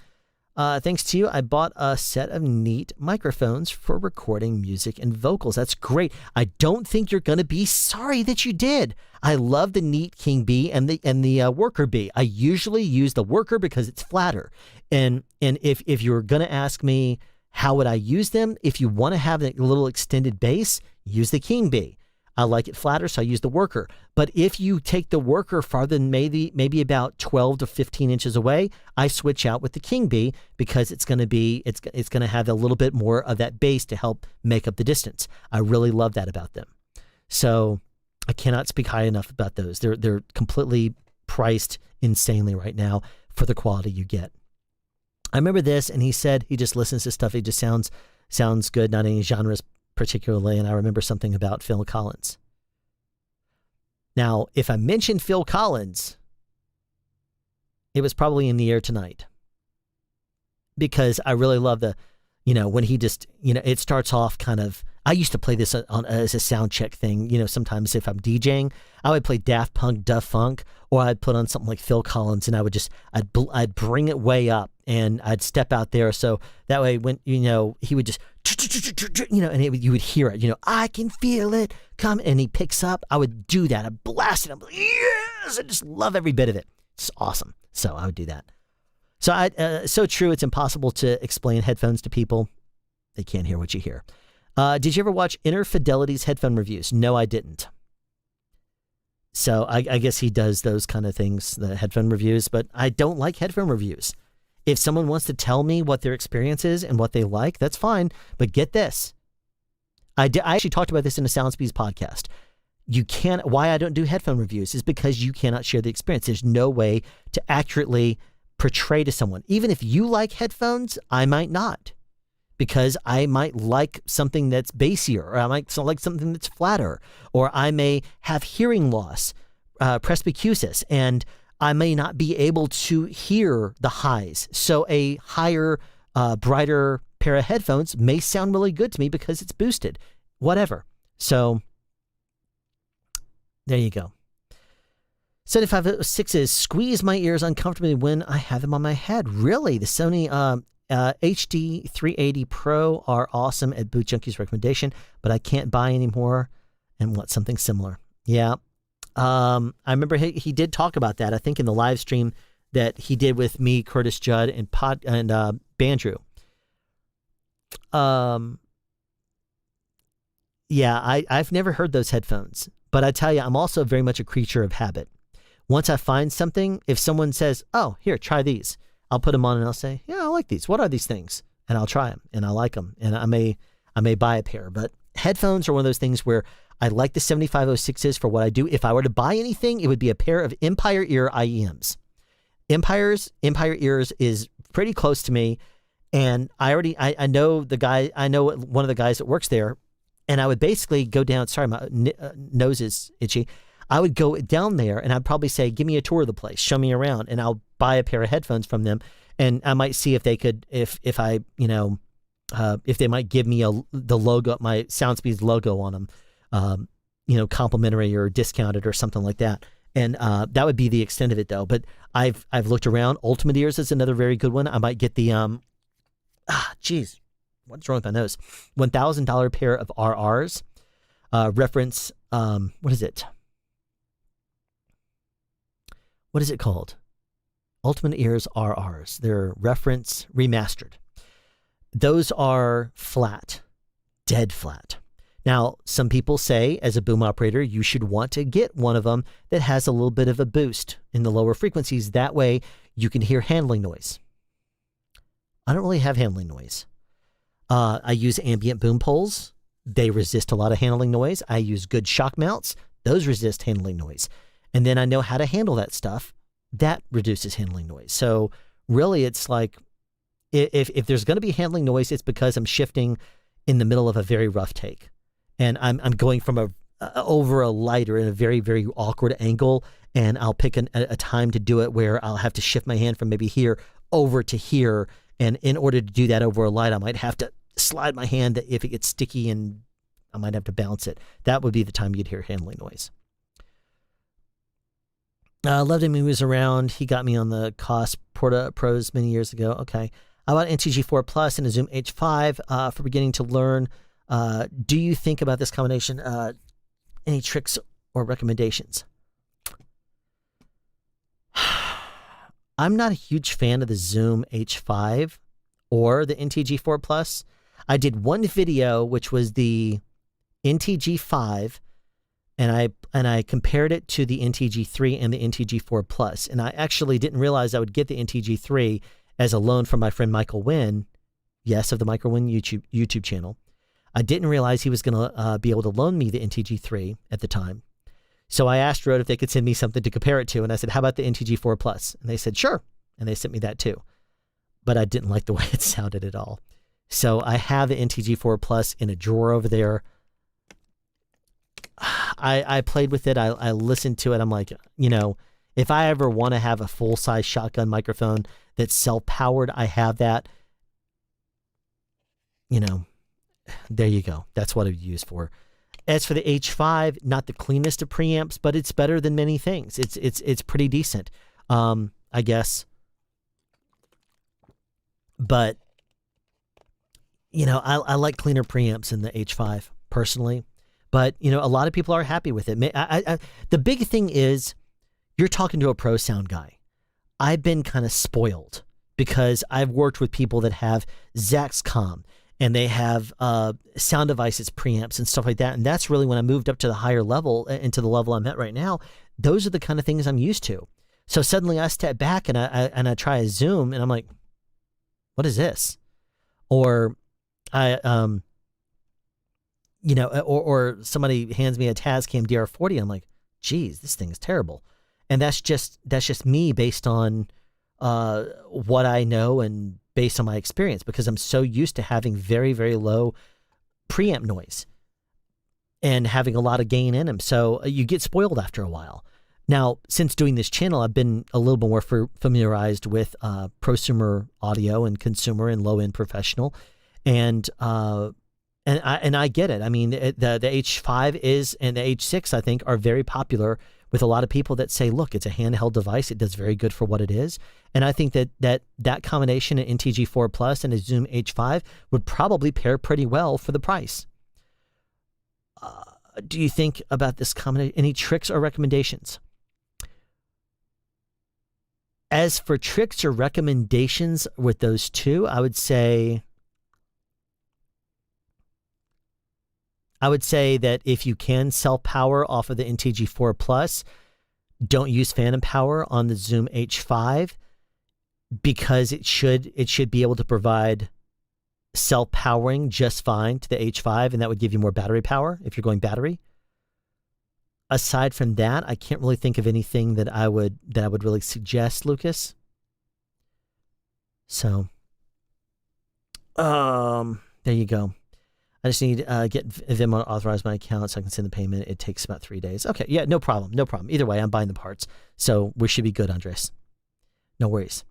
Thanks to you, I bought a set of neat microphones for recording music and vocals. That's great. I don't think you're going to be sorry that you did. I love the Neat King B and the Worker B. I usually use the Worker because it's flatter. And if you're going to ask me how would I use them, if you want to have a little extended bass, use the King B. I like it flatter, so I use the Worker. But if you take the Worker farther than maybe about 12 to 15 inches away, I switch out with the King B because it's going to have a little bit more of that bass to help make up the distance. I really love that about them. So I cannot speak high enough about those. They're completely priced insanely right now for the quality you get. I remember this, and he said he just listens to stuff. It just sounds good, not any genres particularly, and I remember something about Phil Collins. Now, if I mentioned Phil Collins, it was probably in the air tonight because I really love when he just, it starts off kind of, I used to play this as a sound check thing. Sometimes if I'm DJing, I would play Daft Punk, Duff Funk, or I'd put on something like Phil Collins, and I'd bring it way up, and I'd step out there. So that way when, he would just, and you would hear it, I can feel it come, and he picks up. I would do that. I'd blast it. I'm like, yes, I just love every bit of it. It's awesome. So I would do that. So so true. It's impossible to explain headphones to people. They can't hear what you hear. Did you ever watch Inner Fidelity's headphone reviews? No, I didn't. So I guess he does those kind of things, the headphone reviews, but I don't like headphone reviews. If someone wants to tell me what their experience is and what they like, that's fine. But get this. I actually talked about this in a SoundSpeeds podcast. Why I don't do headphone reviews is because you cannot share the experience. There's no way to accurately portray to someone. Even if you like headphones, I might not, because I might like something that's bassier, or I might like something that's flatter, or I may have hearing loss, presbycusis, and I may not be able to hear the highs. So a higher, brighter pair of headphones may sound really good to me because it's boosted, whatever. So there you go. 7506s squeeze my ears uncomfortably when I have them on my head. Really? The Sony HD 380 Pro are awesome at Boot Junkie's recommendation, but I can't buy anymore and want something similar. Yeah. I remember he did talk about that, I think, in the live stream that he did with me, Curtis Judd, and Bandrew. Yeah, I've never heard those headphones, but I tell you, I'm also very much a creature of habit. Once I find something, if someone says, oh, here, try these, I'll put them on and I'll say, yeah, I like these. What are these things? And I'll try them and I like them. And I may buy a pair, but headphones are one of those things where I like the 7506s for what I do. If I were to buy anything, it would be a pair of Empire Ear IEMs. Empire Ears is pretty close to me. And I know one of the guys that works there, and I would basically go down, sorry, my nose is itchy. I would go down there and I'd probably say, give me a tour of the place, show me around, and I'll buy a pair of headphones from them. And I might see if they could, if they might give me the logo, my SoundSpeeds logo on them, complimentary or discounted or something like that. And that would be the extent of it, though. But I've looked around. Ultimate Ears is another very good one. I might get the what's wrong with my nose? $1,000 pair of RRs. Reference. What is it? What is it called? Ultimate Ears RRs. They're Reference Remastered. Those are flat, dead flat. Now, some people say, as a boom operator, you should want to get one of them that has a little bit of a boost in the lower frequencies. That way, you can hear handling noise. I don't really have handling noise. I use ambient boom poles. They resist a lot of handling noise. I use good shock mounts. Those resist handling noise. And then I know how to handle that stuff. That reduces handling noise. So really, it's like, if there's going to be handling noise, it's because I'm shifting in the middle of a very rough take. And I'm going from over a light or in a very, very awkward angle, and I'll pick a time to do it where I'll have to shift my hand from maybe here over to here. And in order to do that over a light, I might have to slide my hand if it gets sticky, and I might have to bounce it. That would be the time you'd hear handling noise. Loved him when he was around. He got me on the COS Porta Pros many years ago. Okay. I bought NTG4 Plus and a Zoom H5 for beginning to learn. Do you think about this combination? Any tricks or recommendations? I'm not a huge fan of the Zoom H5 or the NTG4 Plus. I did one video, which was the NTG5, and I compared it to the NTG3 and the NTG4 Plus. And I actually didn't realize I would get the NTG3 as a loan from my friend Michael Wynn. Yes, of the Michael Wynn YouTube channel. I didn't realize he was going to be able to loan me the NTG3 at the time. So I asked Rode if they could send me something to compare it to. And I said, how about the NTG4 Plus? And they said, sure. And they sent me that too. But I didn't like the way it sounded at all. So I have the NTG4 Plus in a drawer over there. I played with it. I listened to it. I'm like, if I ever want to have a full-size shotgun microphone that's self-powered, I have that. There you go. That's what I use for. As for the H5, not the cleanest of preamps, but it's better than many things. It's pretty decent, I guess. But I like cleaner preamps in the H5 personally. But a lot of people are happy with it. The big thing is, you're talking to a pro sound guy. I've been kind of spoiled because I've worked with people that have Zaxcom, and they have Sound Devices preamps and stuff like that. And that's really when I moved up to the higher level, and to the level I'm at right now. those are the kind of things I'm used to. So suddenly I step back and I try a Zoom and I'm like, what is this? Or or somebody hands me a Tascam DR40. I'm like, geez, this thing is terrible. And that's just me based on what I know and based on my experience, because I'm so used to having very, very low preamp noise and having a lot of gain in them. So you get spoiled after a while. Now, since doing this channel, I've been a little bit more familiarized with prosumer audio and consumer and low-end professional, and I get it. I mean, the H5 and the H6, I think, are very popular with a lot of people that say, look, it's a handheld device. It does very good for what it is. And I think that combination, an NTG4 Plus and a Zoom H5, would probably pair pretty well for the price. Do you think about this combination? Any tricks or recommendations? As for tricks or recommendations with those two, I would say that if you can self-power off of the NTG4 Plus, don't use phantom power on the Zoom H5, because it should be able to provide self-powering just fine to the H5, and that would give you more battery power if you're going battery. Aside from that, I can't really think of anything that I would really suggest, Lucas. So, there you go. I just need to get Venmo to authorize my account so I can send the payment. It takes about 3 days. Okay, yeah, no problem. Either way, I'm buying the parts, so we should be good, Andres. No worries.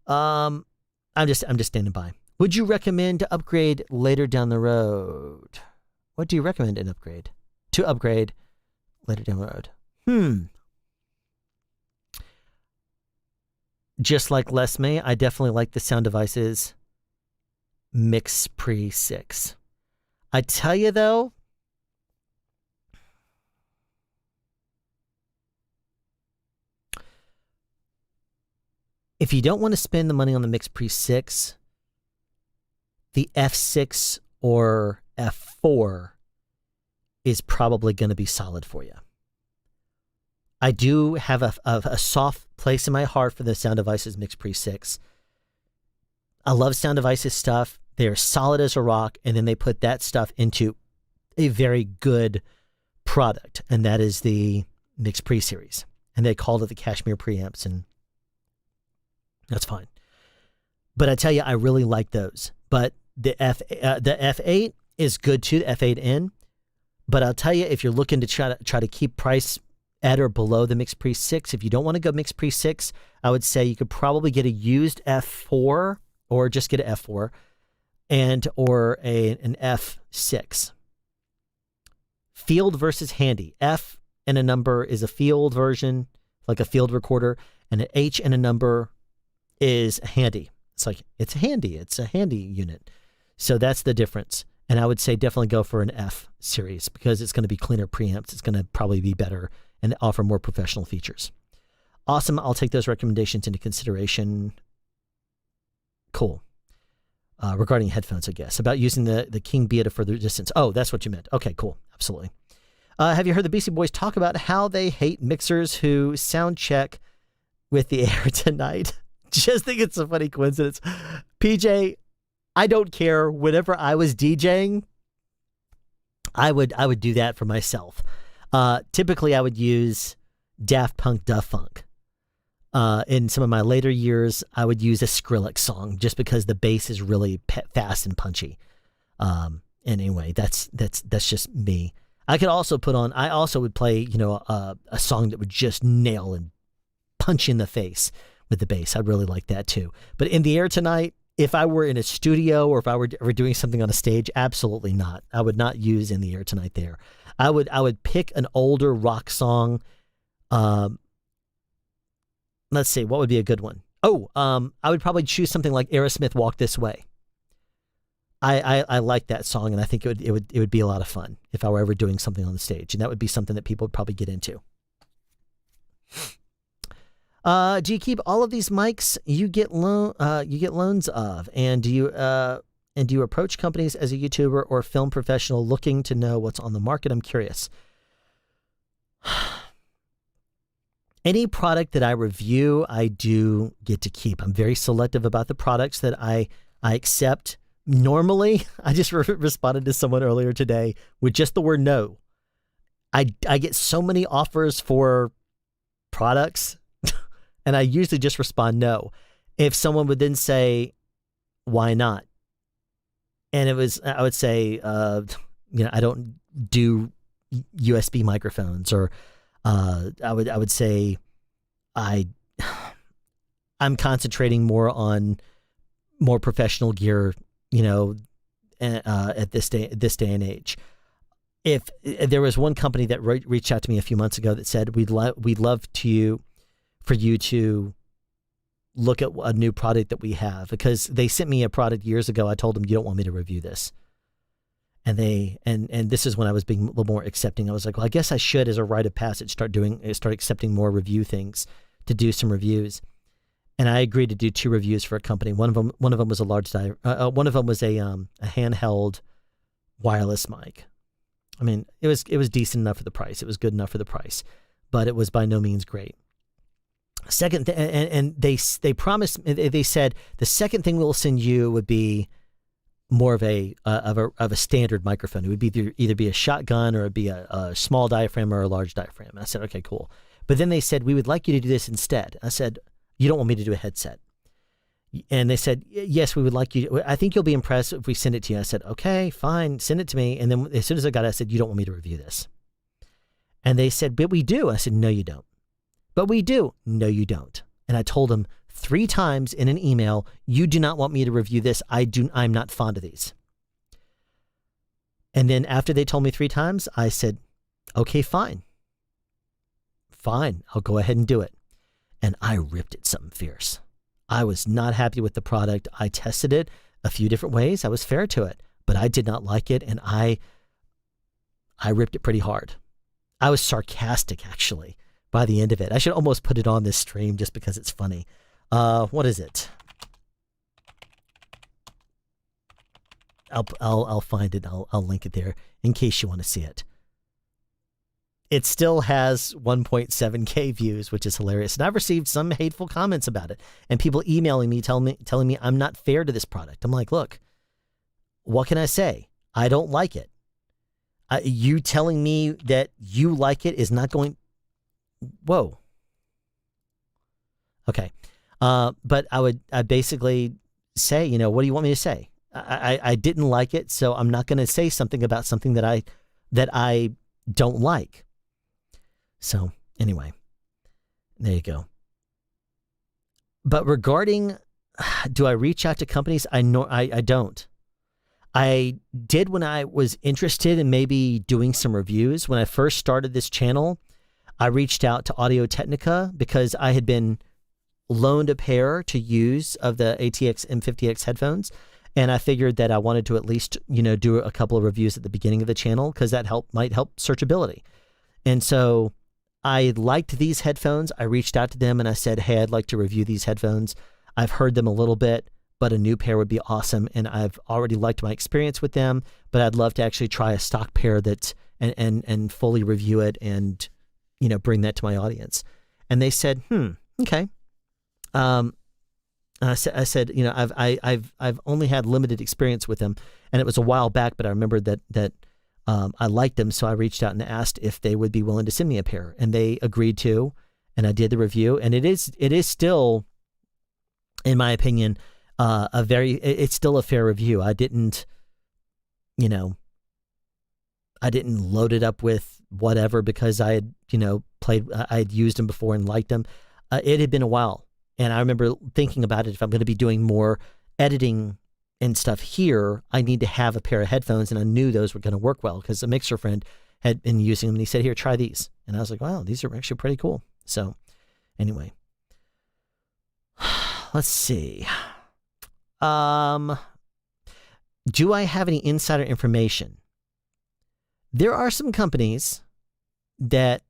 I'm just standing by. Would you recommend to upgrade later down the road? What do you recommend to upgrade later down the road? Just like Les May, I definitely like the Sound Devices MixPre 6. I tell you though, if you don't want to spend the money on the MixPre 6, the F6 or F4 is probably going to be solid for you. I do have a soft place in my heart for the Sound Devices MixPre 6. I love Sound Devices stuff. They're solid as a rock, and then they put that stuff into a very good product, and that is the MixPre series. And they called it the Cashmere preamps, and that's fine. But I tell you, I really like those. But the F8 is good too, the F8N. But I'll tell you, if you're looking to try to keep price at or below the MixPre 6, if you don't want to go MixPre 6, I would say you could probably get a used F4, or just get an F4, or an F6. Field versus handy. F and a number is a field version, like a field recorder, and an H and a number is handy. It's a handy unit. So that's the difference. And I would say definitely go for an F series, because it's going to be cleaner preamps. It's going to probably be better and offer more professional features. Awesome. I'll take those recommendations into consideration. Cool. Regarding headphones, I guess, about using the King Bee at a further distance. Oh, that's what you meant. Okay, cool. Absolutely. Have you heard the Beastie Boys talk about how they hate mixers who sound check with the air tonight? Just think it's a funny coincidence. PJ, I don't care. Whenever I was DJing, I would do that for myself. Typically, I would use Daft Punk Duff Funk. In some of my later years, I would use a Skrillex song just because the bass is really fast and punchy. Anyway, that's just me. I also would play, a song that would just nail and punch in the face with the bass. I'd really like that too. But in the air tonight, if I were in a studio or if I were doing something on a stage, absolutely not. I would not use In the Air Tonight there. I would pick an older rock song. Let's see, what would be a good one? I would probably choose something like Aerosmith Walk This Way. I like that song, and I think it would be a lot of fun if I were ever doing something on the stage, and that would be something that people would probably get into. Do you keep all of these mics you get loans of, and do you approach companies as a YouTuber or film professional looking to know what's on the market? I'm curious. Any product that I review, I do get to keep. I'm very selective about the products that I accept. Normally, I just responded to someone earlier today with just the word no. I get so many offers for products, and I usually just respond no. If someone would then say, why not? And I would say, I don't do USB microphones, or I would say I'm concentrating more on more professional gear, at this day and age. If there was one company that reached out to me a few months ago that said we'd love for you to look at a new product that we have, because they sent me a product years ago. I told them, you don't want me to review this. And this is when I was being a little more accepting. I was like, well, I guess I should, as a rite of passage, start accepting more review things, to do some reviews. And I agreed to do 2 reviews for a company. One of them was a one of them was a handheld wireless mic. I mean, it was decent enough for the price. It was good enough for the price, but it was by no means great. Second, and they promised. They said the second thing we'll send you would be more of a standard microphone. It would be either be a shotgun, or it'd be a small diaphragm or a large diaphragm. I said, okay, cool. But then they said, we would like you to do this instead. I said, you don't want me to do a headset? And they said, yes, we would like you. I think you'll be impressed if we send it to you. I said, okay, fine, send it to me. And then as soon as I got it, I said, you don't want me to review this? And they said, but we do. I said, no, you don't. But we do. No, you don't. And I told them 3 times in an email, you do not want me to review this. I'm not fond of these. And then after they told me 3 times, I said, okay, fine. Fine, I'll go ahead and do it. And I ripped it something fierce. I was not happy with the product. I tested it a few different ways. I was fair to it, but I did not like it, and I ripped it pretty hard. I was sarcastic, actually, by the end of it. I should almost put it on this stream just because it's funny. What is it? I'll find it. I'll link it there in case you want to see it. It still has 1.7K views, which is hilarious. And I've received some hateful comments about it, and people emailing me, telling me I'm not fair to this product. I'm like, look, what can I say? I don't like it. You telling me that you like it is not going. Whoa. Okay. But I basically say, what do you want me to say? I didn't like it, so I'm not going to say something about something that I don't like. So anyway, there you go. But regarding, do I reach out to companies? I don't. I did when I was interested in maybe doing some reviews. When I first started this channel, I reached out to Audio Technica because I had been loaned a pair to use of the ATX M50X headphones. And I figured that I wanted to at least, do a couple of reviews at the beginning of the channel, because that might help searchability. And so I liked these headphones. I reached out to them and I said, hey, I'd like to review these headphones. I've heard them a little bit, but a new pair would be awesome. And I've already liked my experience with them, but I'd love to actually try a stock pair and fully review it and, bring that to my audience. And they said, okay. I said, I've only had limited experience with them, and it was a while back, but I remembered that I liked them, so I reached out and asked if they would be willing to send me a pair, and they agreed to, and I did the review, and it is still, in my opinion, it's still a fair review. I didn't load it up with whatever because I had, I had used them before and liked them. It had been a while. And I remember thinking about it, if I'm going to be doing more editing and stuff here, I need to have a pair of headphones, and I knew those were going to work well because a mixer friend had been using them, and he said, here, try these. And I was like, wow, these are actually pretty cool. So anyway, let's see. Do I have any insider information? There are some companies that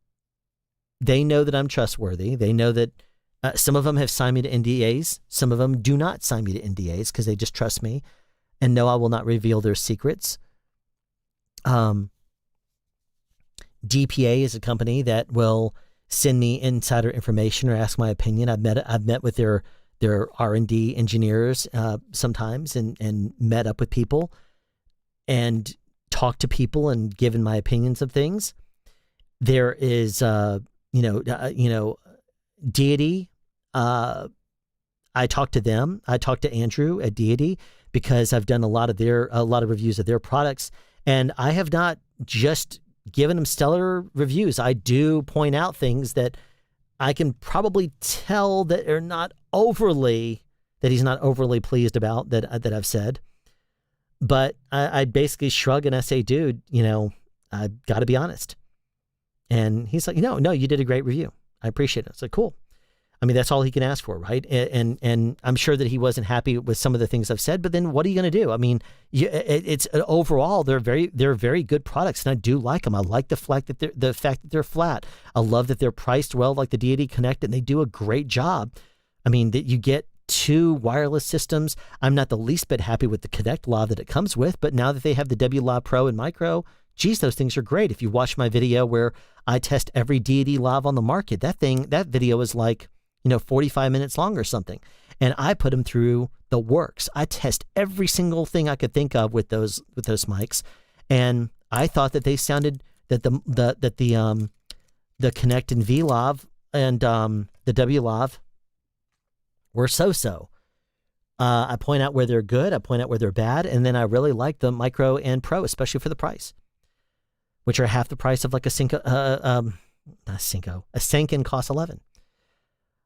they know that I'm trustworthy. They know that some of them have signed me to NDAs. Some of them do not sign me to NDAs because they just trust me and know I will not reveal their secrets. DPA is a company that will send me insider information or ask my opinion. I've met with their R&D engineers sometimes and met up with people and talked to people and given my opinions of things. There is Deity. I talked to them. I talked to Andrew at Deity because I've done a lot of reviews of their products, and I have not just given them stellar reviews. I do point out things that I can probably tell that he's not overly pleased about that I've said. But I basically shrug and I say, dude, I've got to be honest. And he's like, no, you did a great review. I appreciate it. It's like, cool. I mean, that's all he can ask for, right? And I'm sure that he wasn't happy with some of the things I've said, but then what are you going to do? I mean, it's overall they're very good products, and I do like them. I like the fact that they're flat. I love that they're priced well, like the Deity Connect, and they do a great job. I mean, that you get 2 wireless systems. I'm not the least bit happy with the Connect Lav that it comes with, but now that they have the W Lav Pro and Micro, geez, those things are great. If you watch my video where I test every Deity Lav on the market, that video is like 45 minutes long or something. And I put them through the works. I test every single thing I could think of with those mics. And I thought that they sounded that the Connect and VLav and the WLav were so. I point out where they're good. I point out where they're bad. And then I really like the Micro and Pro, especially for the price, which are half the price of like a Synco, not Synco, a Sanken costs $11.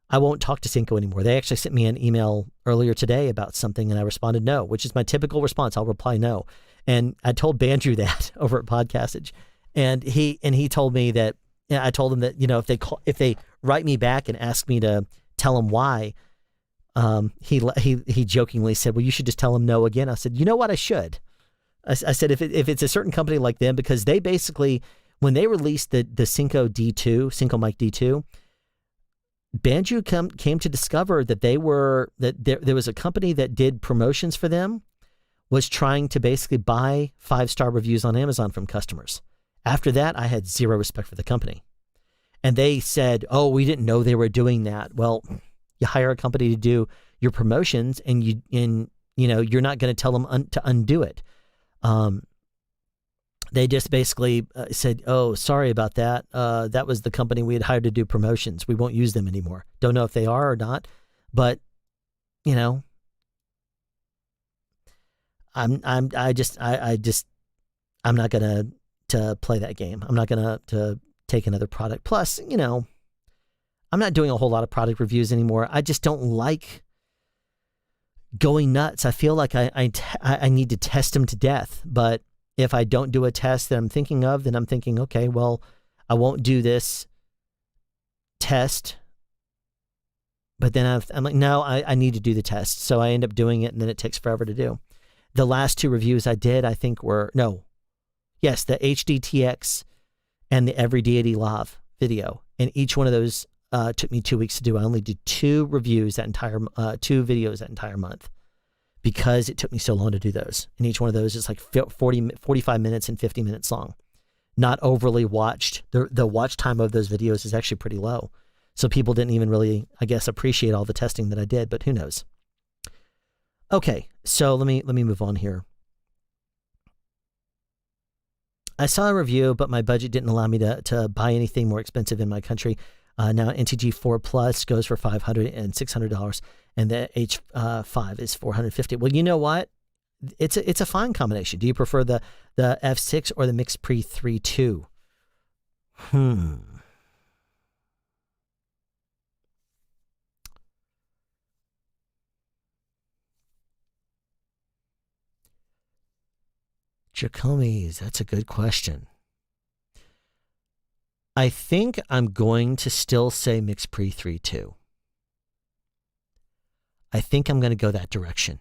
I won't talk to Synco anymore. They actually sent me an email earlier today about something, and I responded no, which is my typical response. I'll reply no. And I told Bandrew that over at Podcastage, and he told me that I told him that if they write me back and ask me to tell them why, he jokingly said, well, you should just tell them no again. I said, you know what, I should. I said if it's a certain company like them, because they basically, when they released the Synco D2, Synco Mic D2, Bandrew came to discover that there was a company that did promotions for them, was trying to basically buy 5-star reviews on Amazon from customers. After that, I had zero respect for the company. And they said, oh, we didn't know they were doing that. Well, you hire a company to do your promotions, and you're not going to tell them to undo it. They just basically said, oh, sorry about that. That was the company we had hired to do promotions. We won't use them anymore. Don't know if they are or not, but I'm not going to play that game. I'm not going to take another product. Plus, I'm not doing a whole lot of product reviews anymore. I just don't like going nuts. I feel like I need to test them to death, but if I don't do a test that I'm thinking of, then I'm thinking, okay, well, I won't do this test. But then I'm like, no, I need to do the test. So I end up doing it, and then it takes forever to do. The last 2 reviews I did, I think the HDTX and the Every Deity Lav video. And each one of those took me 2 weeks to do. I only did 2 videos that entire month, because it took me so long to do those. And each one of those is like 45 minutes and 50 minutes long. Not overly watched. The watch time of those videos is actually pretty low. So people didn't even really, I guess, appreciate all the testing that I did, but who knows? Okay, so let me move on here. I saw a review, but my budget didn't allow me to buy anything more expensive in my country. Now NTG 4 Plus goes for $500 and $600, and the H5 is $450. Well, you know what? It's a fine combination. Do you prefer the F6 or the MixPre 3.2? Jacomies, that's a good question. I think I'm going to still say MixPre 3.2. I think I'm going to go that direction.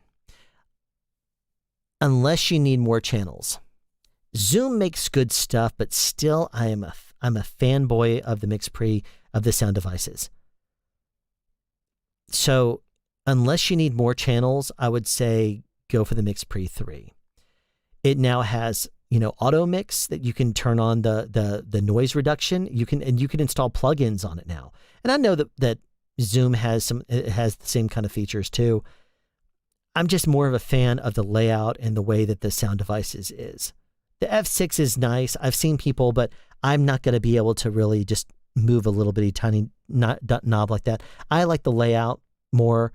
Unless you need more channels. Zoom makes good stuff, but still I'm a fanboy of the MixPre, of the sound devices. So unless you need more channels, I would say go for the MixPre 3. It now has auto mix that you can turn on the noise reduction. You can install plugins on it now. And I know that Zoom has the same kind of features too. I'm just more of a fan of the layout and the way that the sound devices is. The F6 is nice. I've seen people, but I'm not going to be able to really just move a little bitty tiny knob like that. I like the layout more.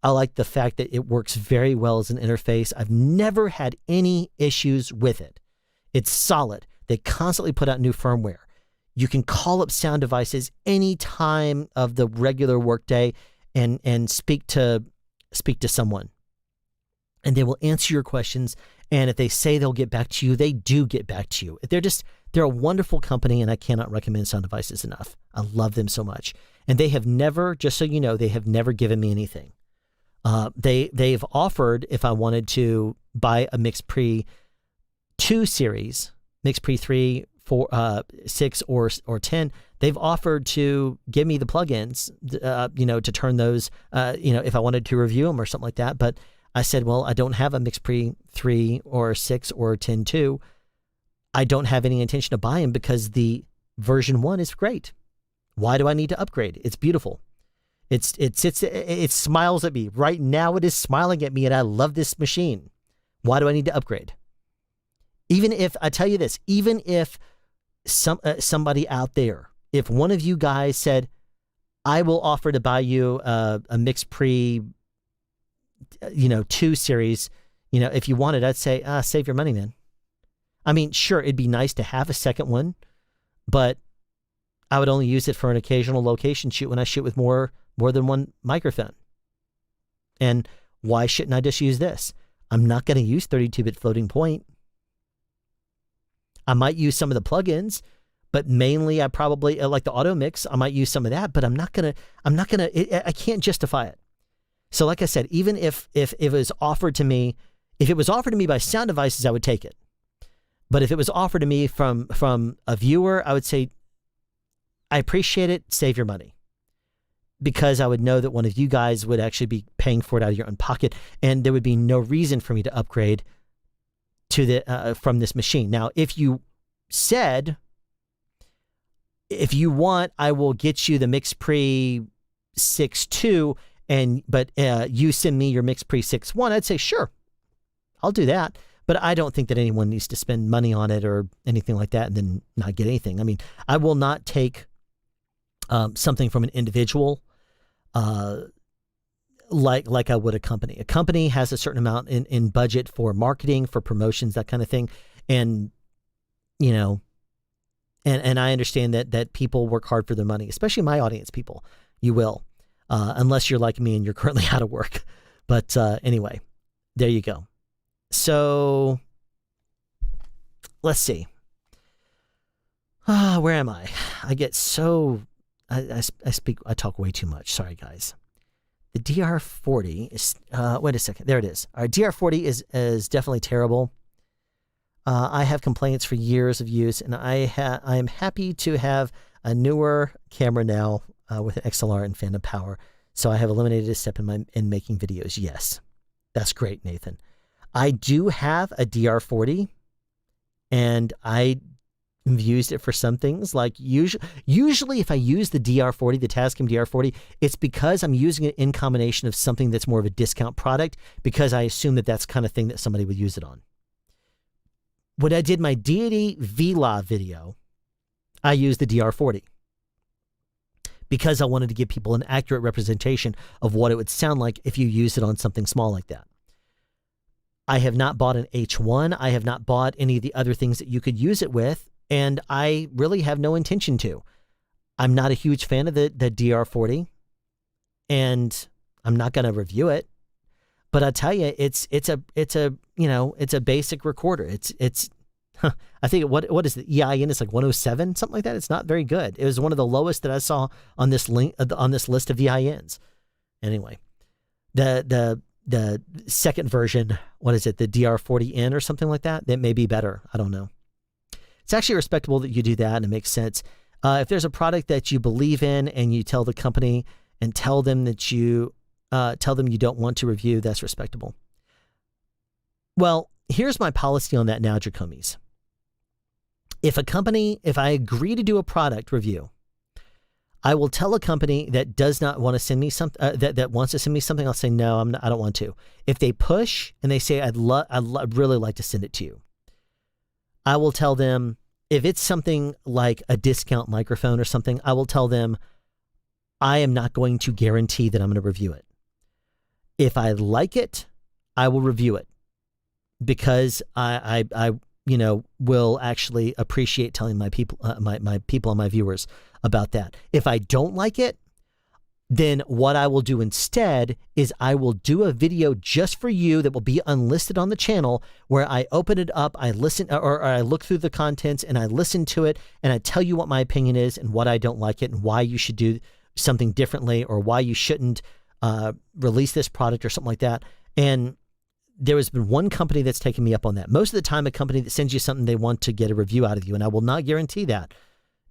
I like the fact that it works very well as an interface. I've never had any issues with it. It's solid. They constantly put out new firmware. You can call up sound devices any time of the regular workday and speak to someone. And they will answer your questions. And if they say they'll get back to you, they do get back to you. They're a wonderful company, and I cannot recommend sound devices enough. I love them so much. And they have never, just so you know, they have never given me anything. They've offered, if I wanted to buy a MixPre 2 series, MixPre 3, 4, 6, or 10, they've offered to give me the plugins, to turn those, if I wanted to review them or something like that. But I said, well, I don't have a MixPre 3 or 6 or 10 2. I don't have any intention to buy them because the version 1 is great. Why do I need to upgrade? It's beautiful. It smiles at me. Right now it is smiling at me, and I love this machine. Why do I need to upgrade? Even if, I tell you this, even if somebody out there, if one of you guys said, I will offer to buy you a MixPre 2 series, if you wanted, I'd say, save your money, man. I mean, sure, it'd be nice to have a second one, but I would only use it for an occasional location shoot when I shoot with more than one microphone. And why shouldn't I just use this? I'm not going to use 32-bit floating point. I might use some of the plugins, but mainly I probably like the auto mix. I might use some of that, but I can't justify it. So like I said, even if it was offered to me, by sound devices, I would take it. But if it was offered to me from a viewer, I would say, I appreciate it, save your money. Because I would know that one of you guys would actually be paying for it out of your own pocket, and there would be no reason for me to upgrade to from this machine. Now, if you said, if you want, I will get you the MixPre 6.2, but you send me your MixPre 6.1, I'd say, sure, I'll do that. But I don't think that anyone needs to spend money on it or anything like that and then not get anything. I mean, I will not take something from an individual like I would a company. A company has a certain amount in budget for marketing, for promotions, that kind of thing. And, and I understand that people work hard for their money, especially my audience people. You will, unless you're like me and you're currently out of work. But anyway, there you go. So let's see. Where am I? I get so, I talk way too much. Sorry, guys. The DR40 is, wait a second. There it is. Our DR40 is definitely terrible. I have complaints for years of use, and I am happy to have a newer camera now with an XLR and phantom power. So I have eliminated a step in making videos. Yes, that's great, Nathan. I do have a DR40, and I've used it for some things. Like usually if I use the DR40, the Tascam DR40, it's because I'm using it in combination of something that's more of a discount product, because I assume that that's kind of thing that somebody would use it on. When I did my Deity VLA video, I used the DR40 because I wanted to give people an accurate representation of what it would sound like if you used it on something small like that. I have not bought an H1. I have not bought any of the other things that you could use it with, and I really have no intention to. I'm not a huge fan of the DR40, and I'm not going to review it. But I tell you, it's a basic recorder. I think what is the EIN? It's like 107, something like that. It's not very good. It was one of the lowest that I saw on this list of EINs. Anyway, the second version, what is it? The DR40N or something like that. That may be better. I don't know. It's actually respectable that you do that, and it makes sense. If there's a product that you believe in and you tell the company and tell them you don't want to review, that's respectable. Well, here's my policy on that now, Jacomies. If I agree to do a product review, I will tell a company that does not want to send me something, that wants to send me something, I'll say, no, I don't want to. If they push and they say, I'd really like to send it to you, I will tell them, if it's something like a discount microphone or something, I will tell them, I am not going to guarantee that I'm going to review it. If I like it, I will review it, because I will actually appreciate telling my people, my people and my viewers about that. If I don't like it, then what I will do instead is I will do a video just for you that will be unlisted on the channel, where I open it up, I listen, or I look through the contents and I listen to it, and I tell you what my opinion is and what I don't like it and why you should do something differently, or why you shouldn't release this product or something like that. And there has been one company that's taken me up on that. Most of the time, a company that sends you something, they want to get a review out of you, and I will not guarantee that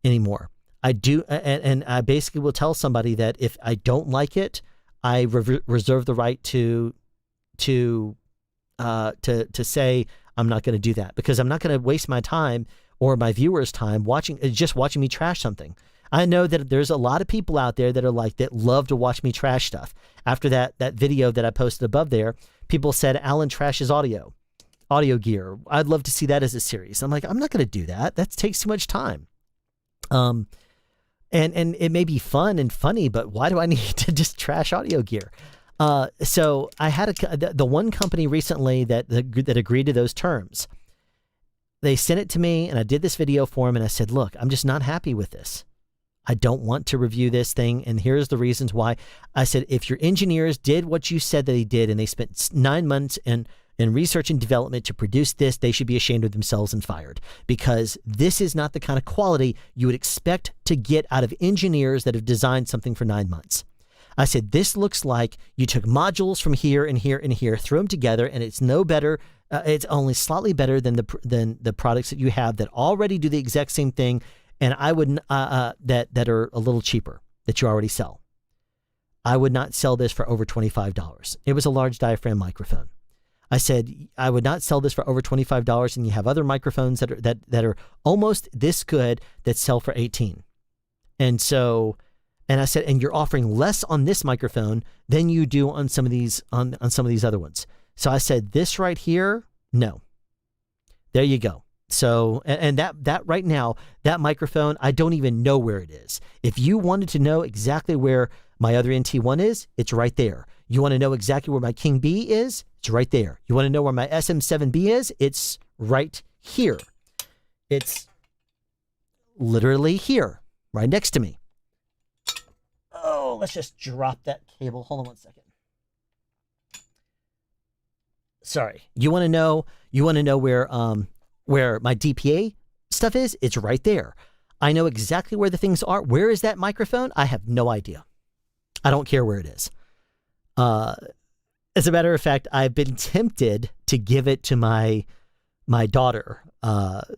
anymore. I do, and I basically will tell somebody that if I don't like it, I reserve the right to say I'm not going to do that, because I'm not going to waste my time or my viewers' time watching me trash something. I know that there's a lot of people out there that are like that, love to watch me trash stuff. After that video that I posted above there, people said Alan trashes audio gear. I'd love to see that as a series. I'm like, I'm not going to do that. That takes too much time. And it may be fun and funny, but why do I need to just trash audio gear? So I had the one company recently that agreed to those terms. They sent it to me, and I did this video for them, and I said, look, I'm just not happy with this. I don't want to review this thing, and here's the reasons why. I said, if your engineers did what you said that they did, and they spent 9 months in research and development to produce this, they should be ashamed of themselves and fired, because this is not the kind of quality you would expect to get out of engineers that have designed something for 9 months. I said, this looks like you took modules from here and here and here, threw them together, and it's no better. It's only slightly better than the products that you have that already do the exact same thing, and I would that are a little cheaper, that you already sell. I would not sell this for over $25. It was a large diaphragm microphone. I said, I would not sell this for over $25, and you have other microphones that are almost this good that sell for $18. And I said, and you're offering less on this microphone than you do on some of these on some of these other ones. So I said, this right here, no. There you go. So, and that right now, that microphone, I don't even know where it is. If you wanted to know exactly where my other NT1 is, it's right there. You want to know exactly where my King B is? It's right there. You want to know where my SM7B is? It's right here. It's literally here, right next to me. Oh, let's just drop that cable. Hold on one second. Sorry. You want to know where my DPA stuff is? It's right there. I know exactly where the things are. Where is that microphone? I have no idea. I don't care where it is. As a matter of fact, I've been tempted to give it to my daughter, not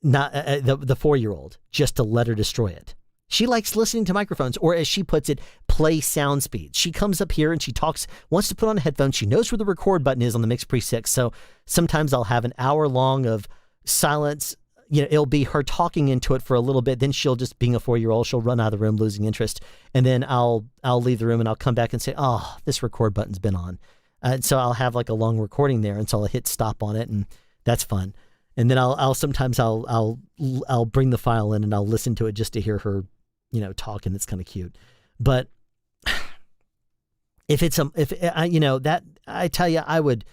the 4-year-old, just to let her destroy it. She likes listening to microphones, or as she puts it, play sound speed. She comes up here and she talks, wants to put on headphones. She knows where the record button is on the Mix Pre 6. So sometimes I'll have an hour long of silence. You know, it'll be her talking into it for a little bit. Then she'll just, being a 4-year-old, she'll run out of the room, losing interest. And then I'll leave the room and I'll come back and say, oh, this record button's been on. And so I'll have like a long recording there. And so I'll hit stop on it, and that's fun. And then I'll sometimes bring the file in and I'll listen to it just to hear her, you know, talk, and it's kind of cute. But if I tell you, I would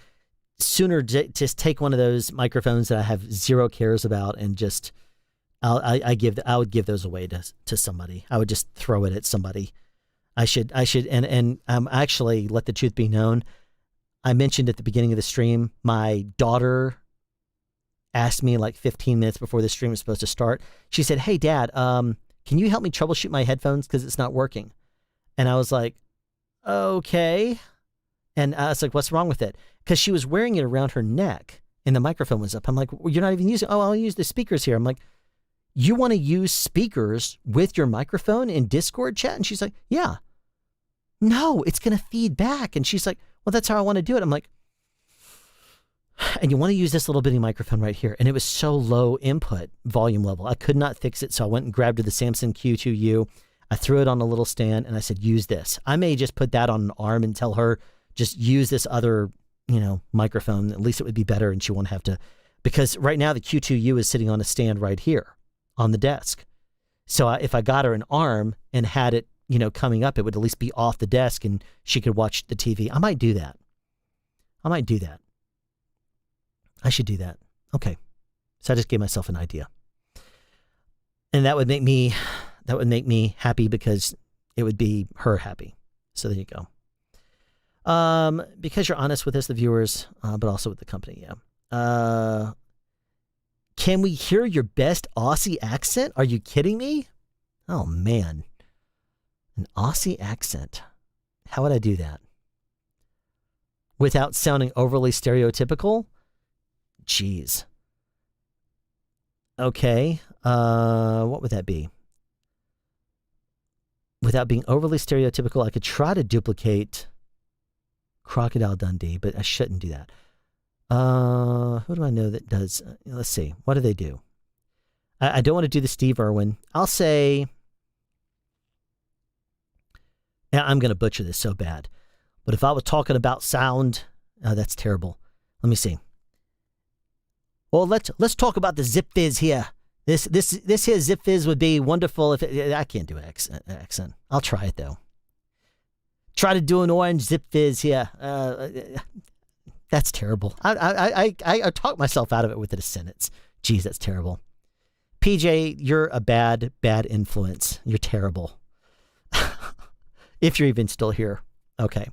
sooner just take one of those microphones that I have zero cares about, and just I would give those away to somebody. I would just throw it at somebody. I should and actually, let the truth be known, I mentioned at the beginning of the stream, my daughter asked me like 15 minutes before the stream was supposed to start. She said, "Hey Dad, can you help me troubleshoot my headphones because it's not working?" And I was like, okay. And I was like, what's wrong with it? Because she was wearing it around her neck and the microphone was up. I'm like, well, you're not even using, oh, I'll use the speakers here. I'm like, you want to use speakers with your microphone in Discord chat? And she's like, yeah. No, it's going to feed back. And she's like, well, that's how I want to do it. I'm like, and you want to use this little bitty microphone right here. And it was so low input volume level. I could not fix it. So I went and grabbed the Samson Q2U. I threw it on a little stand and I said, use this. I may just put that on an arm and tell her, just use this other, microphone. At least it would be better and she won't have to, because right now the Q2U is sitting on a stand right here on the desk. So if I got her an arm and had it, coming up, it would at least be off the desk and she could watch the TV. I might do that. I should do that. Okay. So I just gave myself an idea. And that would make me happy because it would be her happy. So there you go. Because you're honest with us, the viewers, but also with the company. Yeah. Can we hear your best Aussie accent? Are you kidding me? Oh man. An Aussie accent. How would I do that? Without sounding overly stereotypical? Jeez. Okay. What would that be? Without being overly stereotypical, I could try to duplicate Crocodile Dundee, but I shouldn't do that. Who do I know that does? Let's see. What do they do? I don't want to do the Steve Irwin. I'll say... I'm going to butcher this so bad. But if I was talking about sound, that's terrible. Let me see. Well, let's talk about the Zip Fizz here. This here Zip Fizz would be wonderful if I can't do an accent. I'll try it though. Try to do an orange Zip Fizz here. That's terrible. I talked myself out of it with a sentence. Geez, that's terrible. PJ, you're a bad influence. You're terrible. If you're even still here. Okay.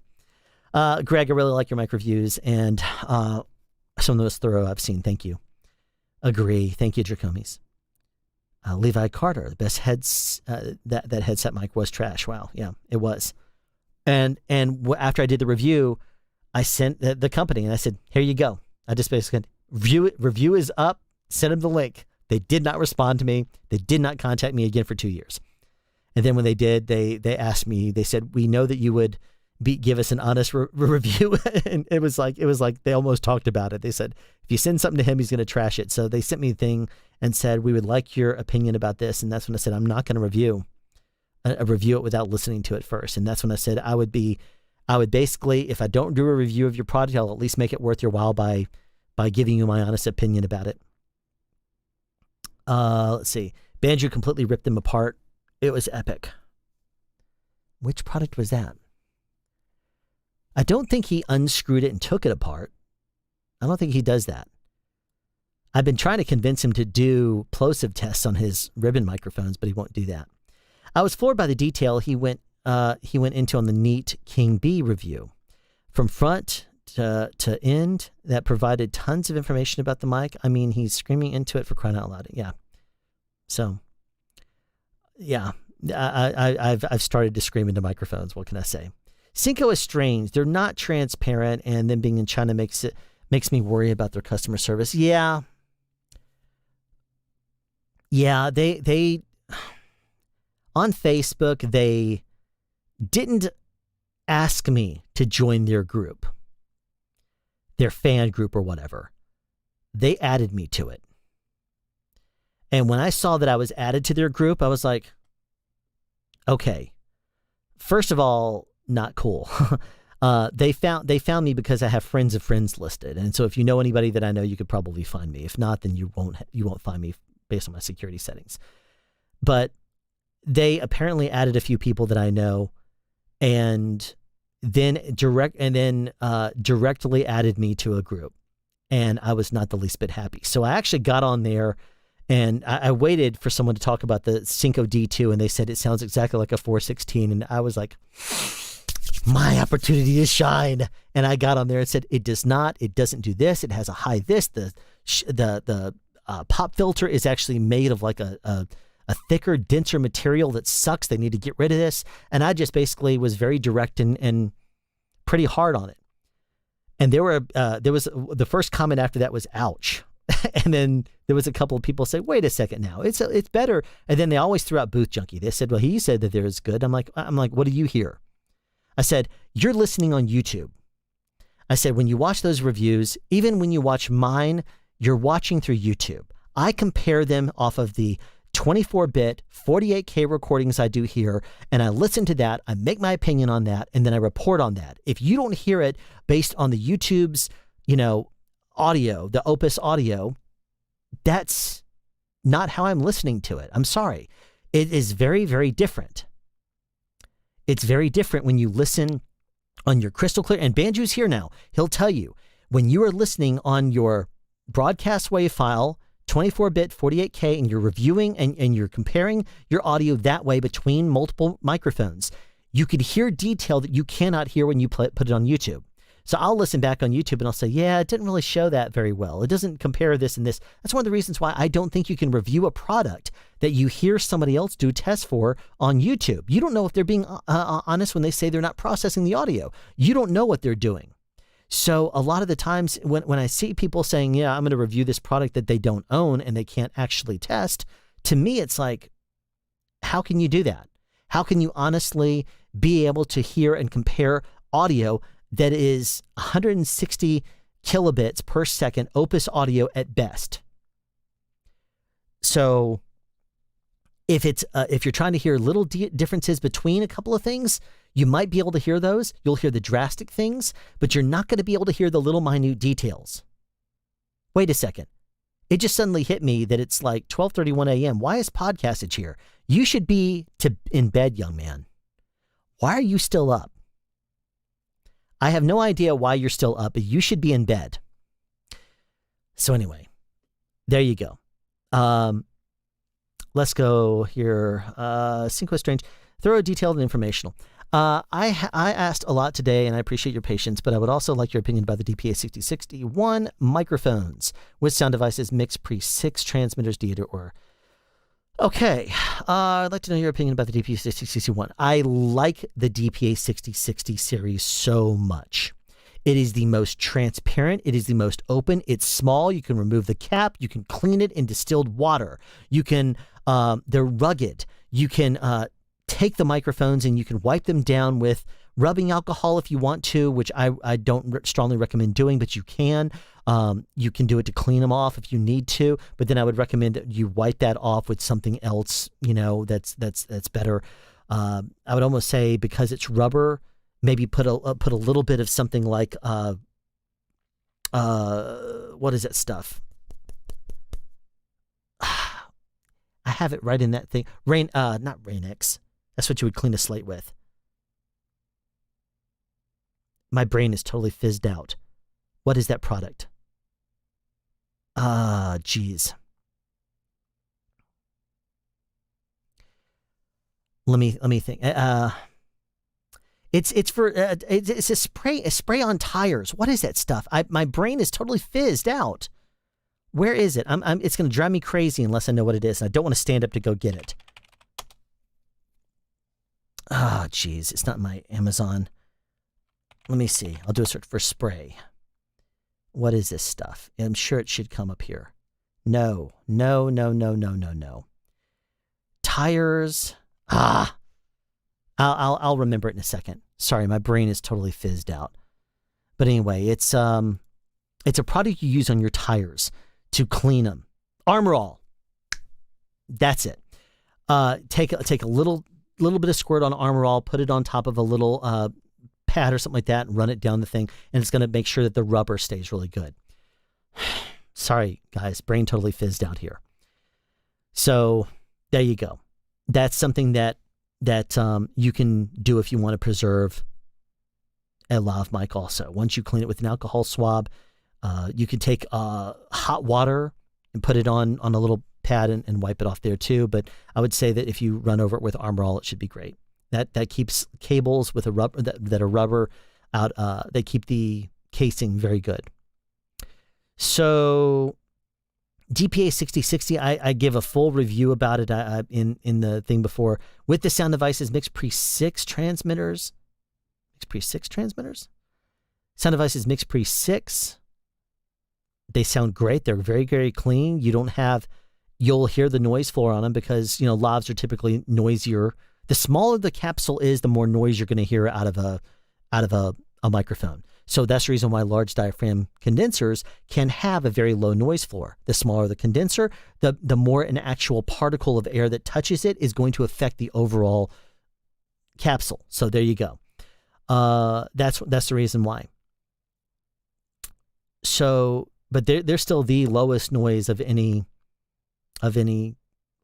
Greg, I really like your mic reviews and some of the most thorough I've seen. Thank you. Agree. Thank you, Dracomies. Levi Carter, the best that headset mic was trash. Wow. Yeah, it was. And after I did the review, I sent the company and I said, here you go. I just basically said, review is up. Send them the link. They did not respond to me. They did not contact me again for 2 years. And then when they did, they asked me, they said, we know that you would give us an honest review. And it was like they almost talked about it. They said, if you send something to him, he's going to trash it. So they sent me a thing and said, we would like your opinion about this. And that's when I said, I'm not going to review it without listening to it first. And that's when I said, I would basically, if I don't do a review of your product, I'll at least make it worth your while by giving you my honest opinion about it. Let's see. Banjo completely ripped them apart. It was epic. Which product was that? I don't think he unscrewed it and took it apart. I don't think he does that. I've been trying to convince him to do plosive tests on his ribbon microphones, but he won't do that. I was floored by the detail he went into on the Neat King B review. From front to end, that provided tons of information about the mic. I mean, he's screaming into it for crying out loud. Yeah. So... yeah, I've started to scream into microphones. What can I say? Synco is strange. They're not transparent, and them being in China makes me worry about their customer service. Yeah, they on Facebook they didn't ask me to join their group, their fan group or whatever. They added me to it. And when I saw that I was added to their group, I was like, okay, first of all, not cool. They found me because I have friends of friends listed. And so if you know anybody that I know, you could probably find me. If not, then you won't find me based on my security settings. But they apparently added a few people that I know and then directly added me to a group. And I was not the least bit happy. So I actually got on there. And I waited for someone to talk about the Synco D2, and they said it sounds exactly like a 416. And I was like, my opportunity to shine. And I got on there and said, it does not. It doesn't do this. It has a high this. The pop filter is actually made of like a thicker, denser material that sucks. They need to get rid of this. And I just basically was very direct and pretty hard on it. And there was the first comment after that was, ouch. And then there was a couple of people say, wait a second now, it's better. And then they always threw out Booth Junkie. They said, well, he said that there is good. I'm like, what do you hear? I said, you're listening on YouTube. I said, when you watch those reviews, even when you watch mine, you're watching through YouTube. I compare them off of the 24-bit, 48K recordings I do here, and I listen to that, I make my opinion on that, and then I report on that. If you don't hear it based on the YouTube's, audio, the Opus audio, that's not how I'm listening to it. I'm sorry. It is very, very different. It's very different when you listen on your crystal clear, and Banju's here now. He'll tell you, when you are listening on your broadcast wave file, 24-bit, 48K, and you're reviewing and you're comparing your audio that way between multiple microphones, you could hear detail that you cannot hear when you put it on YouTube. So I'll listen back on YouTube and I'll say, yeah, it didn't really show that very well. It doesn't compare this and this. That's one of the reasons why I don't think you can review a product that you hear somebody else do tests for on YouTube. You don't know if they're being honest when they say they're not processing the audio. You don't know what they're doing. So a lot of the times when I see people saying, yeah, I'm going to review this product that they don't own and they can't actually test, to me, it's like, how can you do that? How can you honestly be able to hear and compare audio that is 160 kilobits per second Opus audio at best? So if you're trying to hear little differences between a couple of things, you might be able to hear those. You'll hear the drastic things, but you're not going to be able to hear the little minute details. Wait a second. It just suddenly hit me that it's like 12:31 a.m. Why is Podcastage here? You should be in bed, young man. Why are you still up? I have no idea why you're still up, but you should be in bed. So anyway, there you go. Let's go here. Cinco Strange, thorough, detailed, and informational. I asked a lot today, and I appreciate your patience, but I would also like your opinion about the DPA 6061 microphones with sound devices, mix pre 6 transmitters, or. Okay, I'd like to know your opinion about the DPA 6061. I like the DPA 6060 series so much. It is the most transparent. It is the most open. It's small. You can remove the cap. You can clean it in distilled water. You can, they're rugged. You can take the microphones and you can wipe them down with rubbing alcohol if you want to, which I don't strongly recommend doing, but you can. You can do it to clean them off if you need to, but then I would recommend that you wipe that off with something else, that's better. I would almost say, because it's rubber, maybe put a little bit of something like what is that stuff? I have it right in that thing. Not Rain-X. That's what you would clean a slate with. My brain is totally fizzed out. What is that product? Geez. Let me think. It's for it's a spray on tires. What is that stuff? My brain is totally fizzed out. Where is it? It's going to drive me crazy unless I know what it is. I don't want to stand up to go get it. Oh, geez. It's not my Amazon. Let me see. I'll do a search for spray. What is this stuff? I'm sure it should come up here. No. Tires. I'll remember it in a second. Sorry, my brain is totally fizzed out. But anyway, it's a product you use on your tires to clean them. Armor All. That's it. Take a little bit of squirt on Armor All, put it on top of a little pad or something like that, and run it down the thing, and it's going to make sure that the rubber stays really good. Sorry, guys, brain totally fizzed out here. So there you go. That's something that you can do if you want to preserve a lav mic also. Once you clean it with an alcohol swab, you can take hot water and put it on a little pad and wipe it off there too. But I would say that if you run over it with Armor All, it should be great. That keeps cables with a rubber that are rubber out. They keep the casing very good. So DPA 6060, I give a full review about it in the thing before, with the sound devices, mix pre 6 transmitters. Mix pre 6 transmitters? Sound devices mix pre 6. They sound great. They're very, very clean. You'll hear the noise floor on them because, lavs are typically noisier. The smaller the capsule is, the more noise you're going to hear out of a microphone. So that's the reason why large diaphragm condensers can have a very low noise floor. The smaller the condenser, the more an actual particle of air that touches it is going to affect the overall capsule. So there you go. That's the reason why. So, but they're still the lowest noise of any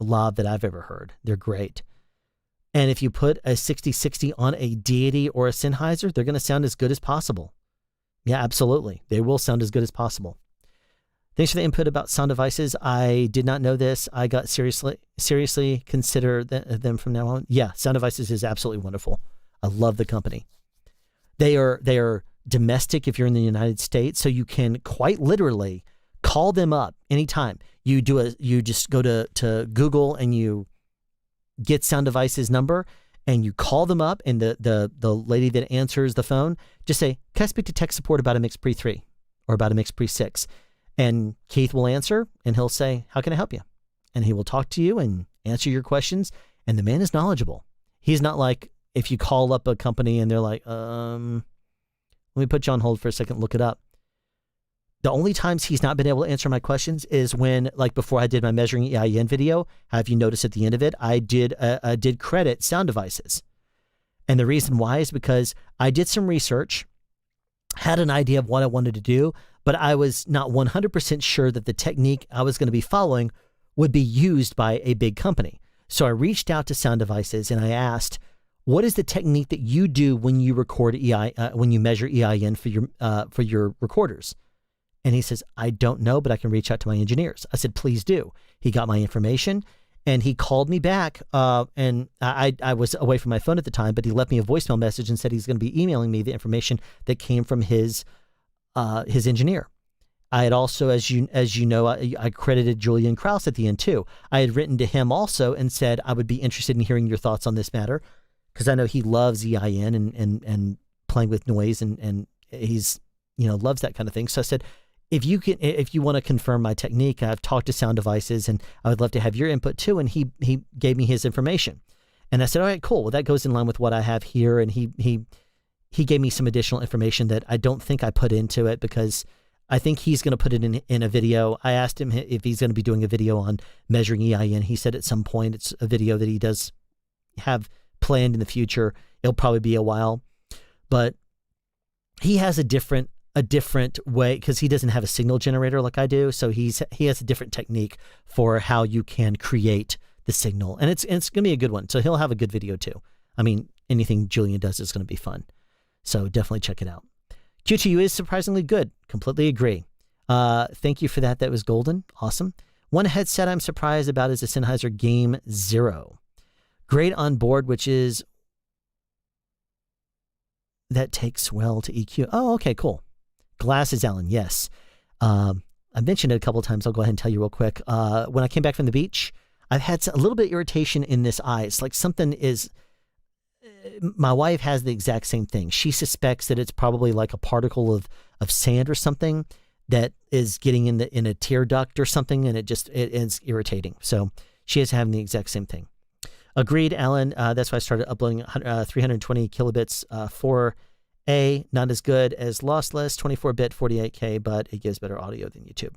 lav that I've ever heard. They're great. And if you put a 6060 on a Deity or a Sennheiser, they're going to sound as good as possible. Yeah, absolutely. They will sound as good as possible. Thanks for the input about sound devices. I did not know this. I got seriously consider them from now on. Yeah, sound devices is absolutely wonderful. I love the company. They are domestic if you're in the United States, so you can quite literally call them up anytime. You just go to Google and you get sound devices number and you call them up, and the lady that answers the phone, just say, "Can I speak to tech support about a MixPre 3 or about a MixPre 6?" And Keith will answer and he'll say, "How can I help you?" And he will talk to you and answer your questions. And the man is knowledgeable. He's not like if you call up a company and they're like, let me put you on hold for a second, look it up. The only times he's not been able to answer my questions is when, like before I did my measuring EIN video, have you noticed at the end of it, I did credit sound devices. And the reason why is because I did some research, had an idea of what I wanted to do, but I was not 100% sure that the technique I was going to be following would be used by a big company. So I reached out to Sound Devices and I asked, what is the technique that you do when you record when you measure EIN for your recorders? And he says, I don't know, but I can reach out to my engineers. I said, please do. He got my information and he called me back. And I was away from my phone at the time, but he left me a voicemail message and said he's going to be emailing me the information that came from his engineer. I had also, as you know, I credited Julian Krause at the end too. I had written to him also and said, I would be interested in hearing your thoughts on this matter, because I know he loves EIN and playing with noise and he's, loves that kind of thing. So I said, if you want to confirm my technique, I've talked to Sound Devices and I would love to have your input too. And he gave me his information. And I said, all right, cool. Well, that goes in line with what I have here. And he gave me some additional information that I don't think I put into it, because I think he's going to put it in a video. I asked him if he's going to be doing a video on measuring EIN. He said at some point it's a video that he does have planned in the future. It'll probably be a while, but he has a different way, because he doesn't have a signal generator like I do. So he has a different technique for how you can create the signal, and it's going to be a good one. So he'll have a good video too. I mean, anything Julian does is going to be fun. So definitely check it out. QTU is surprisingly good. Completely agree. Thank you for that. That was golden. Awesome. One headset I'm surprised about is the Sennheiser Game Zero. Great on board, which is that takes well to EQ. Oh, okay, cool. Glasses, Alan. Yes. I mentioned it a couple of times. I'll go ahead and tell you real quick. When I came back from the beach, I've had a little bit of irritation in this eye. It's like something is, my wife has the exact same thing. She suspects that it's probably like a particle of sand or something that is getting in a tear duct or something, and it's irritating. So she is having the exact same thing. Agreed, Alan. That's why I started uploading 320 kilobits 4A. Not as good as lossless 24-bit 48K, but it gives better audio than YouTube.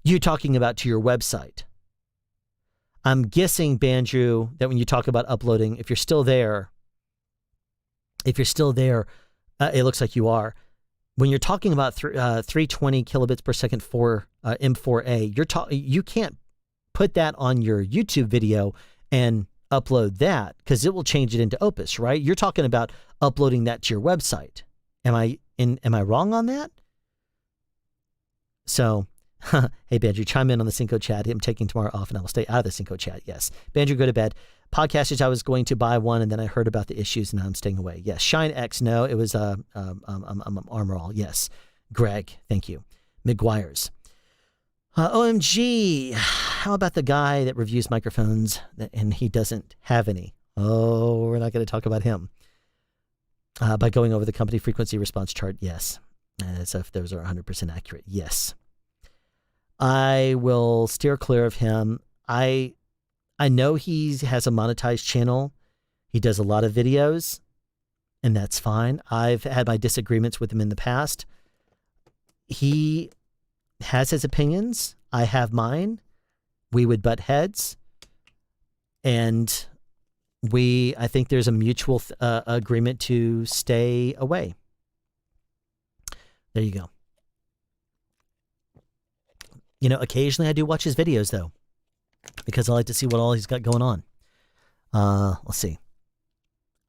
You're talking about to your website. I'm guessing, Banjo, that when you talk about uploading, if you're still there, it looks like you are. When you're talking about 320 kilobits per second for M4A, you can't put that on your YouTube video and upload that, because it will change it into Opus, right? You're talking about uploading that to your website. Am I wrong on that? So, hey, Banjo, chime in on the Cinco chat. I'm taking tomorrow off and I will stay out of the Cinco chat. Yes. Banjo, go to bed. Podcasters, I was going to buy one and then I heard about the issues and now I'm staying away. Yes. Shine X, no, it was Armor All. Yes. Greg, thank you. McGuire's. OMG, how about the guy that reviews microphones and he doesn't have any? Oh, we're not going to talk about him. By going over the company frequency response chart, yes. So if those are 100% accurate, yes. I will steer clear of him. I know he has a monetized channel, He does a lot of videos, and that's fine. I've had my disagreements with him in the past. He has his opinions. I have mine. We would butt heads. And I think there's a mutual agreement to stay away. There you go. You know, occasionally I do watch his videos, though, because I like to see what all he's got going on. Let's see.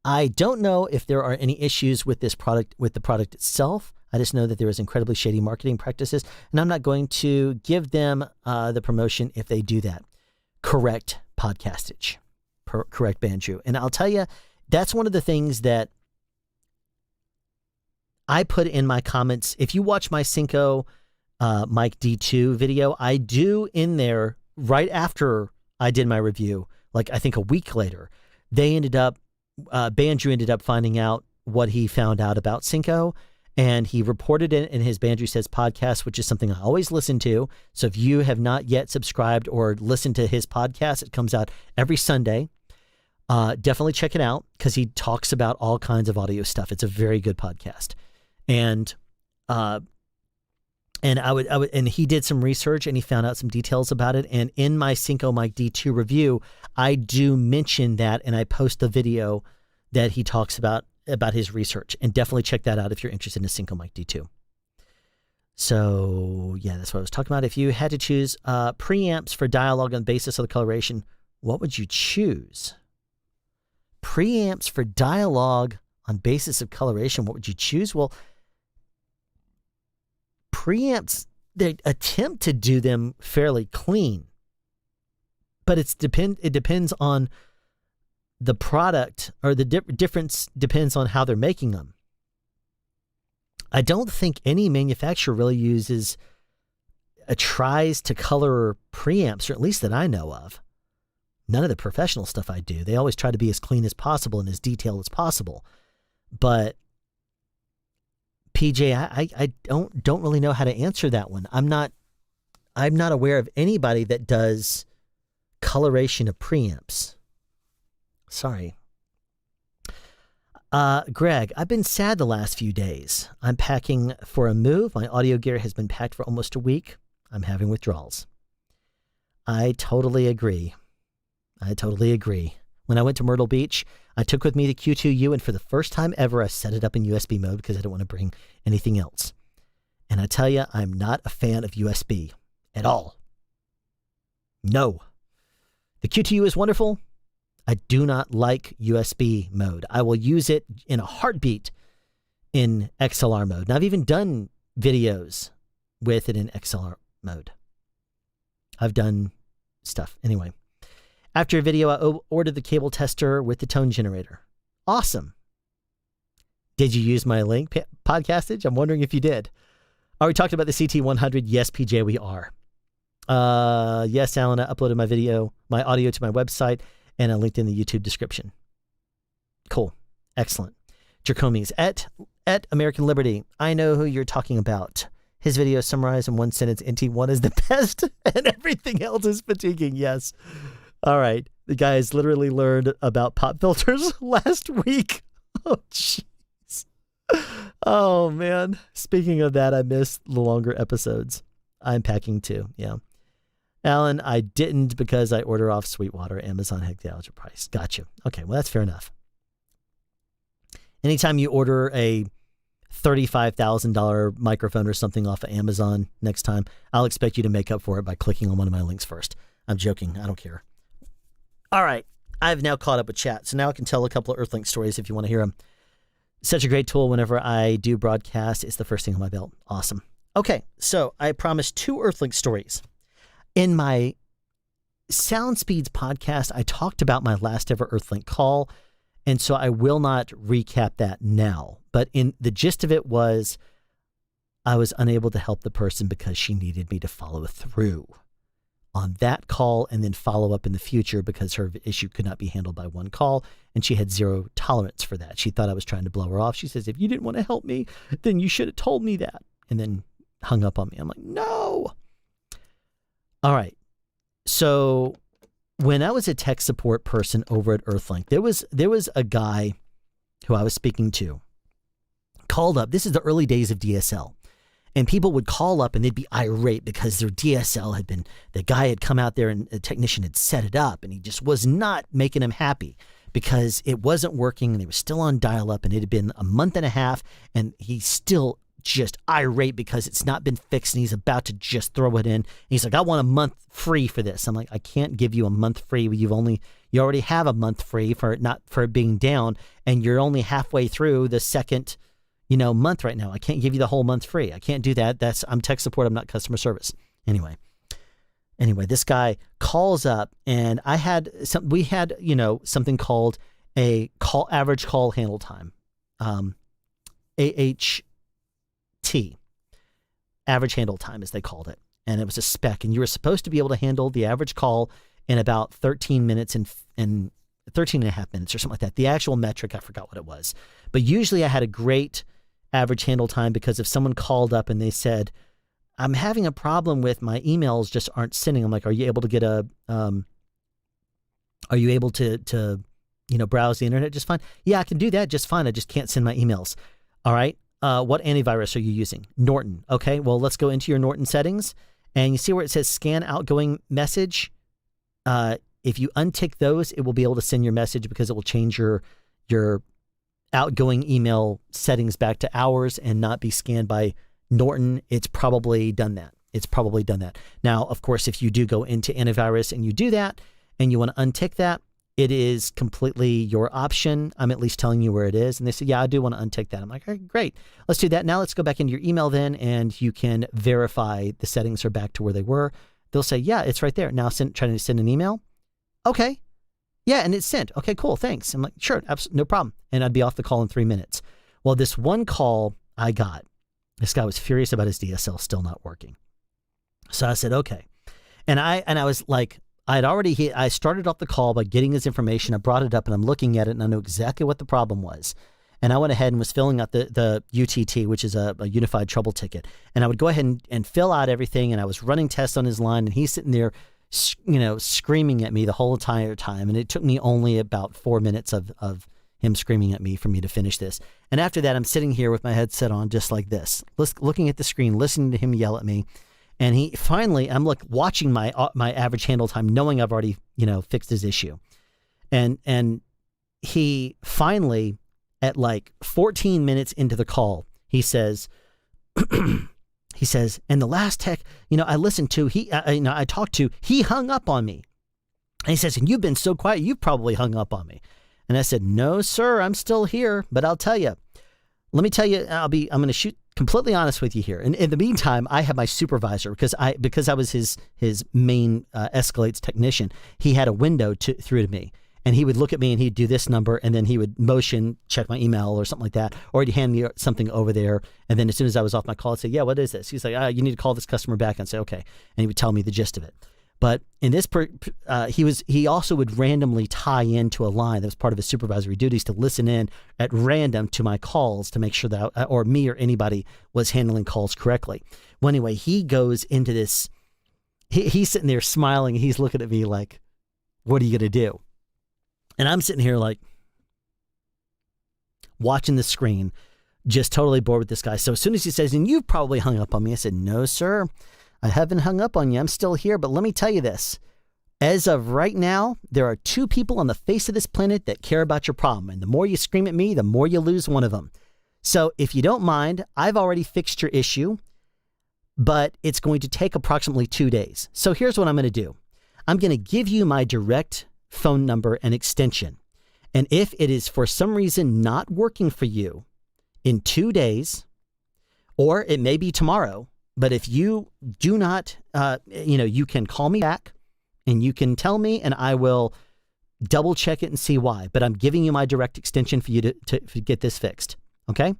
I don't know if there are any issues with this product, with the product itself. I just know that there is incredibly shady marketing practices, and I'm not going to give them the promotion if they do that. Correct podcastage. Correct Bandrew. And I'll tell you, that's one of the things that I put in my comments. If you watch my Cinco Mic D2 video, I do in there right after I did my review, like I think a week later, Bandrew ended up finding out what he found out about Cinco, and he reported it in his Bandrew Says podcast, which is something I always listen to. So if you have not yet subscribed or listened to his podcast, it comes out every Sunday. Definitely check it out because he talks about all kinds of audio stuff. It's a very good podcast. And he did some research and he found out some details about it. And in my Cinco Mic D2 review, I do mention that, and I post the video that he talks about his research, and definitely check that out if you're interested in Cinco Mic D2. So yeah, that's what I was talking about. If you had to choose preamps for dialogue on the basis of the coloration, what would you choose? Preamps for dialogue on basis of coloration, what would you choose? Well, preamps, they attempt to do them fairly clean, but it depends on the product, or the difference depends on how they're making them. I don't think any manufacturer really tries to color preamps, or at least that I know of. None of the professional stuff I do. They always try to be as clean as possible and as detailed as possible. But PJ, I don't really know how to answer that one. I'm not aware of anybody that does coloration of preamps. Sorry. Greg, I've been sad the last few days. I'm packing for a move. My audio gear has been packed for almost a week. I'm having withdrawals. I totally agree. When I went to Myrtle Beach, I took with me the Q2U, and for the first time ever, I set it up in USB mode because I didn't want to bring anything else. And I tell you, I'm not a fan of USB at all. No. The Q2U is wonderful. I do not like USB mode. I will use it in a heartbeat in XLR mode. And I've even done videos with it in XLR mode. I've done stuff. Anyway, after a video, I ordered the cable tester with the tone generator. Awesome. Did you use my link, podcastage? I'm wondering if you did. Are we talking about the CT100? Yes, PJ, we are. Yes, Alan, I uploaded my audio to my website, and I linked in the YouTube description. Cool. Excellent. Dracomes at American Liberty. I know who you're talking about. His video summarized in one sentence, NT1 is the best and everything else is fatiguing. Yes. All right. The guys literally learned about pop filters last week. Oh, jeez. Oh, man. Speaking of that, I missed the longer episodes. I'm packing too. Yeah. Alan, I didn't because I order off Sweetwater. Amazon had the allergy price. Gotcha. Okay, well, that's fair enough. Anytime you order a $35,000 microphone or something off of Amazon next time, I'll expect you to make up for it by clicking on one of my links first. I'm joking. I don't care. All right. I've now caught up with chat, so now I can tell a couple of Earthlink stories if you want to hear them. Such a great tool whenever I do broadcast. It's the first thing on my belt. Awesome. Okay, so I promised 2 Earthlink stories. In my Sound Speeds podcast, I talked about my last ever Earthlink call, and so I will not recap that now. But in the gist of it was, I was unable to help the person because she needed me to follow through on that call and then follow up in the future because her issue could not be handled by one call, and she had zero tolerance for that. She thought I was trying to blow her off. She says, if you didn't want to help me, then you should have told me that, and then hung up on me. I'm like, no. All right. So when I was a tech support person over at Earthlink, there was a guy who I was speaking to called up. This is the early days of DSL. And people would call up and they'd be irate because their DSL the guy had come out there and a technician had set it up and he just was not making them happy because it wasn't working and they were still on dial-up and it had been a month and a half and he's still just irate because it's not been fixed and he's about to just throw it in. And he's like, I want a month free for this. I'm like, I can't give you a month free. You already have a month free for it being down and you're only halfway through the second month right now. I can't give you the whole month free. I can't do that. I'm tech support. I'm not customer service. Anyway, this guy calls up and we had something called a average call handle time, AHT, average handle time as they called it. And it was a spec and you were supposed to be able to handle the average call in about 13 minutes and 13 and a half minutes or something like that. The actual metric, I forgot what it was. But usually I had a great average handle time because if someone called up and they said, I'm having a problem with my emails just aren't sending. I'm like, are you able to get browse the internet just fine? Yeah, I can do that just fine. I just can't send my emails. All right. What antivirus are you using? Norton. Okay. Well, let's go into your Norton settings and you see where it says scan outgoing message. If you untick those, it will be able to send your message because it will change your outgoing email settings back to ours and not be scanned by Norton. It's probably done that. Now, of course, if you do go into antivirus and you do that and you want to untick that, it is completely your option. I'm at least telling you where it is. And they say, yeah, I do want to untick that. I'm like, all right, great. Let's do that. Now let's go back into your email then and you can verify the settings are back to where they were. They'll say, yeah, it's right there. Now trying to send an email. Okay. Yeah, and it's sent. Okay, cool, thanks. I'm like, sure, no problem. And I'd be off the call in 3 minutes. Well, this one call I got, this guy was furious about his DSL still not working. So I said, okay. And I was like, I started off the call by getting his information. I brought it up and I'm looking at it and I know exactly what the problem was. And I went ahead and was filling out the UTT, which is a unified trouble ticket. And I would go ahead and fill out everything. And I was running tests on his line and he's sitting there screaming at me the whole entire time. And it took me only about 4 minutes of him screaming at me for me to finish this. And after that, I'm sitting here with my headset on just like this, looking at the screen, listening to him yell at me. And he finally, I'm like watching my average handle time, knowing I've already, fixed his issue. And he finally, at like 14 minutes into the call, he says, and the last tech, I listened to, I talked to, he hung up on me. And he says, and you've been so quiet, you've probably hung up on me. And I said, no, sir, I'm still here. But I'll tell you, let me tell you, I'm going to shoot completely honest with you here. And in the meantime, I have my supervisor because I was his main escalates technician. He had a window through to me. And he would look at me and he'd do this number and then he would motion, check my email or something like that. Or he'd hand me something over there. And then as soon as I was off my call, I'd say, yeah, what is this? He's like, you need to call this customer back. And say, okay. And he would tell me the gist of it. But in this, he also would randomly tie into a line that was part of his supervisory duties to listen in at random to my calls to make sure that, or me or anybody was handling calls correctly. Well, anyway, he goes into this, he's sitting there smiling. And he's looking at me like, what are you going to do? And I'm sitting here like watching the screen, just totally bored with this guy. So as soon as he says, and you've probably hung up on me, I said, no, sir, I haven't hung up on you. I'm still here. But let me tell you this. As of right now, there are 2 people on the face of this planet that care about your problem. And the more you scream at me, the more you lose one of them. So if you don't mind, I've already fixed your issue, but it's going to take approximately 2 days. So here's what I'm going to do. I'm going to give you my direct phone number and extension. And if it is for some reason not working for you in 2 days, or it may be tomorrow, but if you do not, you can call me back and you can tell me and I will double check it and see why. But I'm giving you my direct extension for you to get this fixed. Okay.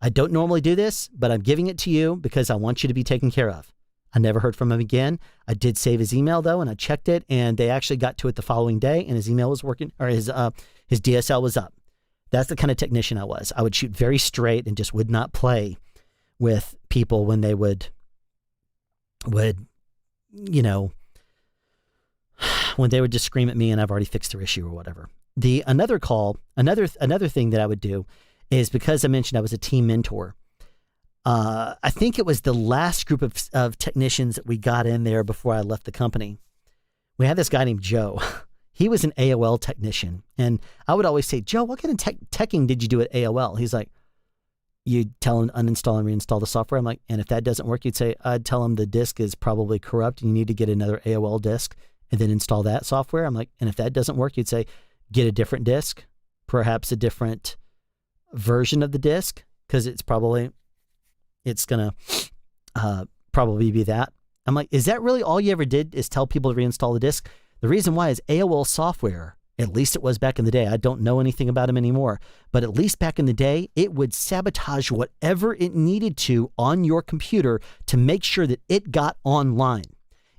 I don't normally do this, but I'm giving it to you because I want you to be taken care of. I never heard from him again. I did save his email though, and I checked it, and they actually got to it the following day, and his email was working, or his DSL was up. That's the kind of technician I was. I would shoot very straight and just would not play with people when they would when they would just scream at me and I've already fixed their issue or whatever. Another thing that I would do is, because I mentioned I was a team mentor, I think it was the last group of technicians that we got in there before I left the company. We had this guy named Joe. He was an AOL technician. And I would always say, Joe, what kind of teching did you do at AOL? He's like, you tell him uninstall and reinstall the software. I'm like, and if that doesn't work, you'd say, I'd tell him the disk is probably corrupt and you need to get another AOL disk and then install that software. I'm like, and if that doesn't work, you'd say, get a different disk, perhaps a different version of the disk, because it's going to probably be that. I'm like, is that really all you ever did, is tell people to reinstall the disk? The reason why is AOL software, at least it was back in the day. I don't know anything about them anymore, but at least back in the day, it would sabotage whatever it needed to on your computer to make sure that it got online.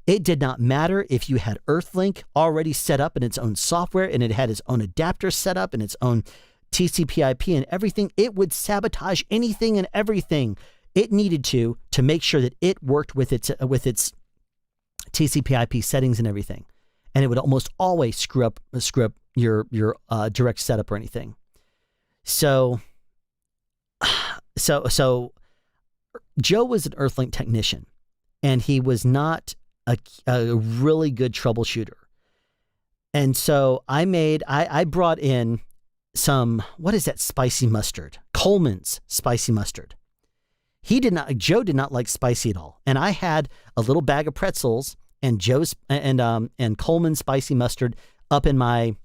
It did not matter if you had Earthlink already set up in its own software and it had its own adapter set up and its own TCP/IP and everything. It would sabotage anything and everything it needed to make sure that it worked with its TCP/IP settings and everything. And it would almost always screw up your direct setup or anything. So Joe was an Earthlink technician, and he was not a really good troubleshooter. And so I brought in some, what is that spicy mustard? Coleman's spicy mustard. Joe did not like spicy at all. And I had a little bag of pretzels and and Coleman's spicy mustard up in my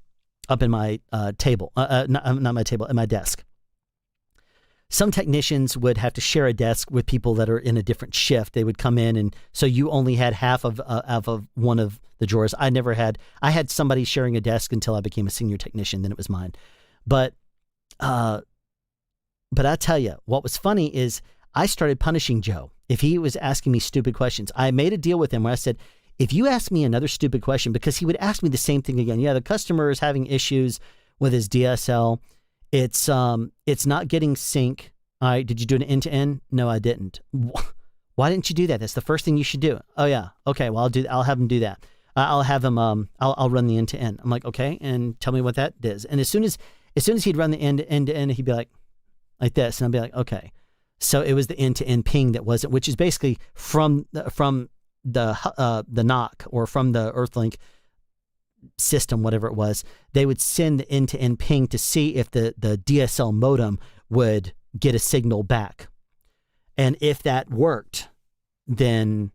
table, not my table, at my desk. Some technicians would have to share a desk with people that are in a different shift. They would come in, and so you only had half of one of the drawers. I had somebody sharing a desk until I became a senior technician. Then it was mine. But I tell you, what was funny is I started punishing Joe if he was asking me stupid questions. I made a deal with him where I said, if you ask me another stupid question, because he would ask me the same thing again. Yeah, the customer is having issues with his DSL. It's not getting sync. All right, did you do an end-to-end? No, I didn't. Why didn't you do that? That's the first thing you should do. Oh yeah, okay. Well, I'll have him do that. I'll have him. I'll run the end-to-end. I'm like, okay, and tell me what that is. And as soon as he'd run the end-to-end, he'd be like this, and I'd be like, okay. So it was the end-to-end ping that wasn't, which is basically from the NOC or from the Earthlink system, whatever it was. They would send the end-to-end ping to see if the DSL modem would get a signal back. And if that worked, then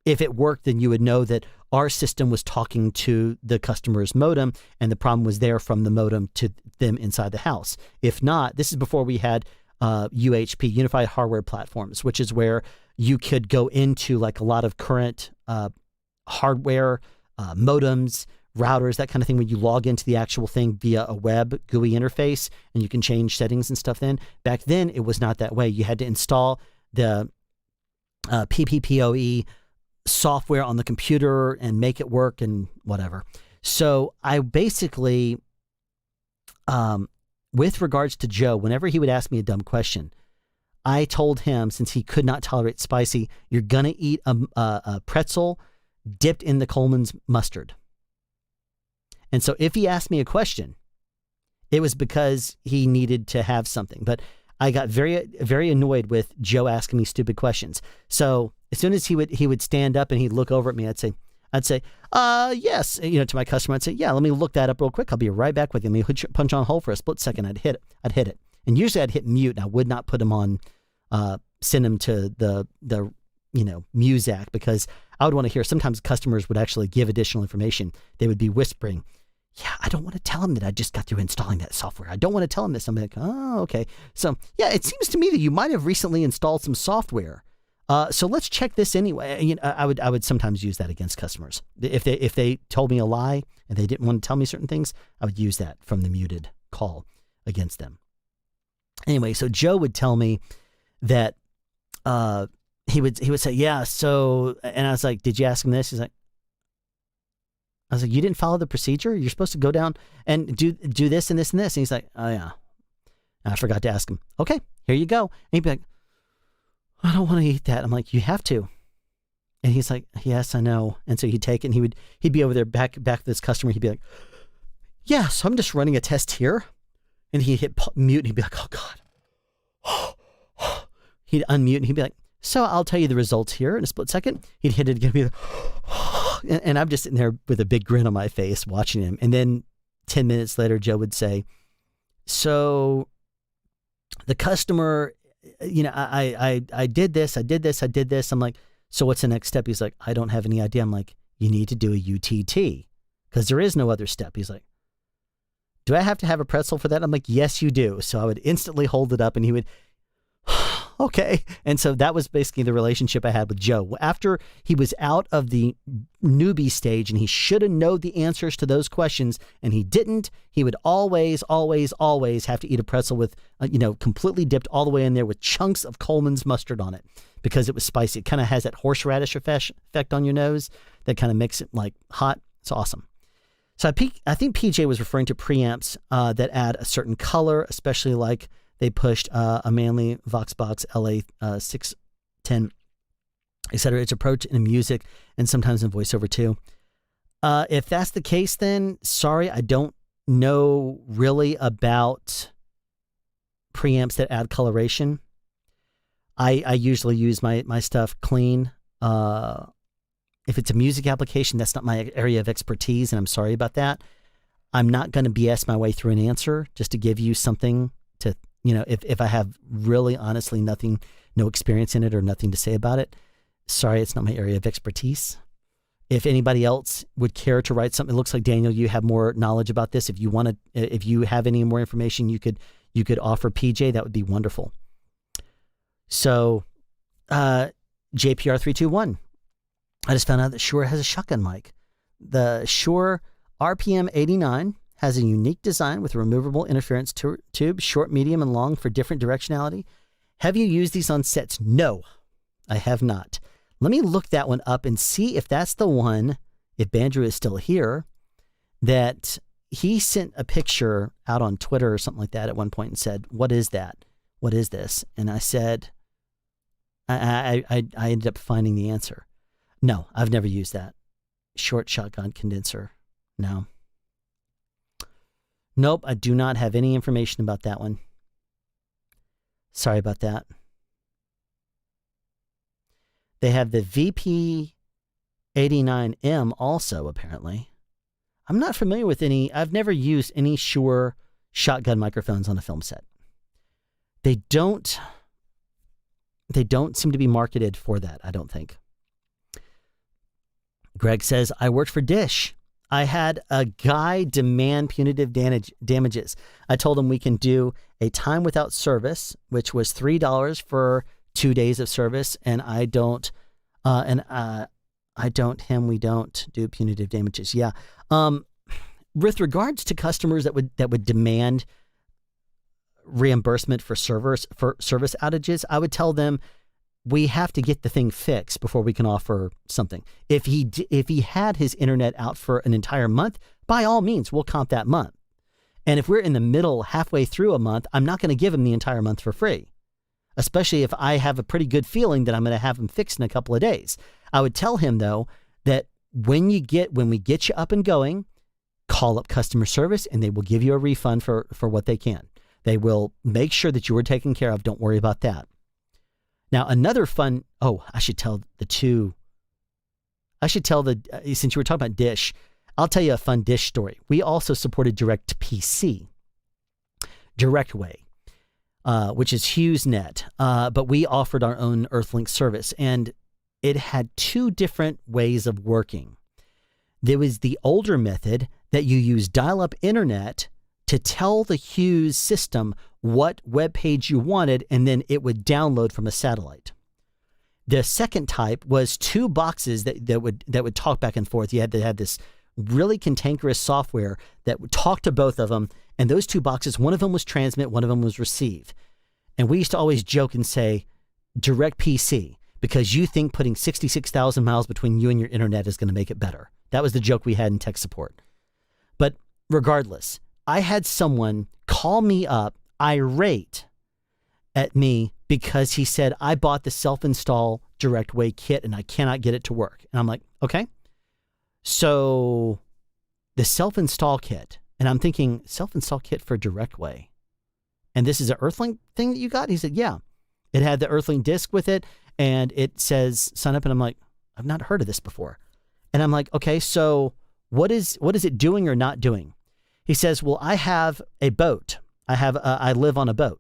you would know that our system was talking to the customer's modem and the problem was there from the modem to them inside the house. If not, this is before we had UHP, Unified Hardware Platforms, which is where you could go into like a lot of current hardware, modems, routers, that kind of thing, when you log into the actual thing via a web GUI interface and you can change settings and stuff then. Back then, it was not that way. You had to install the PPPoE software on the computer and make it work and whatever. So I basically, with regards to Joe, whenever he would ask me a dumb question, I told him, since he could not tolerate spicy, you're going to eat a pretzel dipped in the Coleman's mustard. And so if he asked me a question, it was because he needed to have something. But I got very, very annoyed with Joe asking me stupid questions. So as soon as he would stand up and he'd look over at me, I'd say, yes, to my customer, I'd say, yeah, let me look that up real quick. I'll be right back with you. Let me punch on hold for a split second. I'd hit it. And usually I'd hit mute, and I would not put him on, send him to the Muzak, because I would want to hear. Sometimes customers would actually give additional information. They would be whispering, yeah, I don't want to tell him that I just got through installing that software. I don't want to tell him this. I'm like, oh, okay. So yeah, it seems to me that you might have recently installed some software. So let's check this anyway. I would sometimes use that against customers. If they told me a lie and they didn't want to tell me certain things, I would use that from the muted call against them. Anyway, so Joe would tell me that he would say, yeah, so, and I was like, did you ask him this? I was like, you didn't follow the procedure? You're supposed to go down and do this and this and this. And he's like, oh yeah, I forgot to ask him. Okay, here you go. And he'd be like, I don't want to eat that. I'm like, you have to. And he's like, yes, I know. And so he'd take it and he'd be over there back with this customer. He'd be like, yeah, so I'm just running a test here. And he'd hit mute and he'd be like, oh God. He'd unmute and he'd be like, so I'll tell you the results here in a split second. He'd hit it again. Be like, and I'm just sitting there with a big grin on my face watching him. And then 10 minutes later, Joe would say, so the customer, I did this. I'm like, so what's the next step? He's like, I don't have any idea. I'm like, you need to do a UTT because there is no other step. He's like, do I have to have a pretzel for that? I'm like, yes, you do. So I would instantly hold it up and he would, okay. And so that was basically the relationship I had with Joe. After he was out of the newbie stage and he should have known the answers to those questions and he didn't, he would always have to eat a pretzel with, completely dipped all the way in there with chunks of Coleman's mustard on it because it was spicy. It kind of has that horseradish effect on your nose that kind of makes it like hot. It's awesome. So I think PJ was referring to preamps that add a certain color, especially like they pushed a Manley Voxbox LA 610, etc. Its approach in music and sometimes in voiceover too. If that's the case, then sorry, I don't know really about preamps that add coloration. I usually use my stuff clean. If it's a music application, that's not my area of expertise, and I'm sorry about that. I'm not going to BS my way through an answer just to give you something to, if I have really honestly no experience in it or nothing to say about it. Sorry, it's not my area of expertise. If anybody else would care to write something, it looks like Daniel, you have more knowledge about this. If you have any more information, you could offer PJ. That would be wonderful. So, JPR321. I just found out that Shure has a shotgun mic. The Shure RPM 89 has a unique design with a removable interference tube, short, medium, and long for different directionality. Have you used these on sets? No, I have not. Let me look that one up and see if that's the one, if Bandrew is still here, that he sent a picture out on Twitter or something like that at one point and said, what is that? What is this? And I said, I ended up finding the answer. No, I've never used that. Short shotgun condenser. No. Nope, I do not have any information about that one. Sorry about that. They have the VP89M also, apparently. I'm not familiar with any. I've never used any Shure shotgun microphones on a film set. They don't seem to be marketed for that, I don't think. Greg says, I worked for Dish. I had a guy demand punitive damages. I told him we can do a time without service, which was $3 for 2 days of service, and we don't do punitive damages. Yeah. With regards to customers that would demand reimbursement for service outages, I would tell them we have to get the thing fixed before we can offer something. If he had his internet out for an entire month, by all means, we'll comp that month. And if we're in the middle, halfway through a month, I'm not going to give him the entire month for free, especially if I have a pretty good feeling that I'm going to have him fixed in a couple of days. I would tell him, though, that when we get you up and going, call up customer service and they will give you a refund for what they can. They will make sure that you are taken care of. Don't worry about that. Now, another fun, since you were talking about Dish, I'll tell you a fun Dish story. We also supported DirectPC, DirectWay, which is HughesNet, but we offered our own Earthlink service, and it had two different ways of working. There was the older method that you use dial-up internet to tell the Hughes system what web page you wanted, and then it would download from a satellite. The second type was two boxes that would talk back and forth. You had to have this really cantankerous software that would talk to both of them, and those two boxes, one of them was transmit, one of them was receive. And we used to always joke and say, DirectPC, because you think putting 66,000 miles between you and your internet is going to make it better. That was the joke we had in tech support. But regardless, I had someone call me up irate at me because he said I bought the self-install direct way kit and I cannot get it to work. And I'm like, okay. So the self-install kit, and I'm thinking, self-install kit for direct way. And this is an Earthlink thing that you got? He said, yeah. It had the Earthlink disc with it, and it says sign up. And I'm like, I've not heard of this before. And I'm like, okay, so what is it doing or not doing? He says, well, I have a boat. I live on a boat.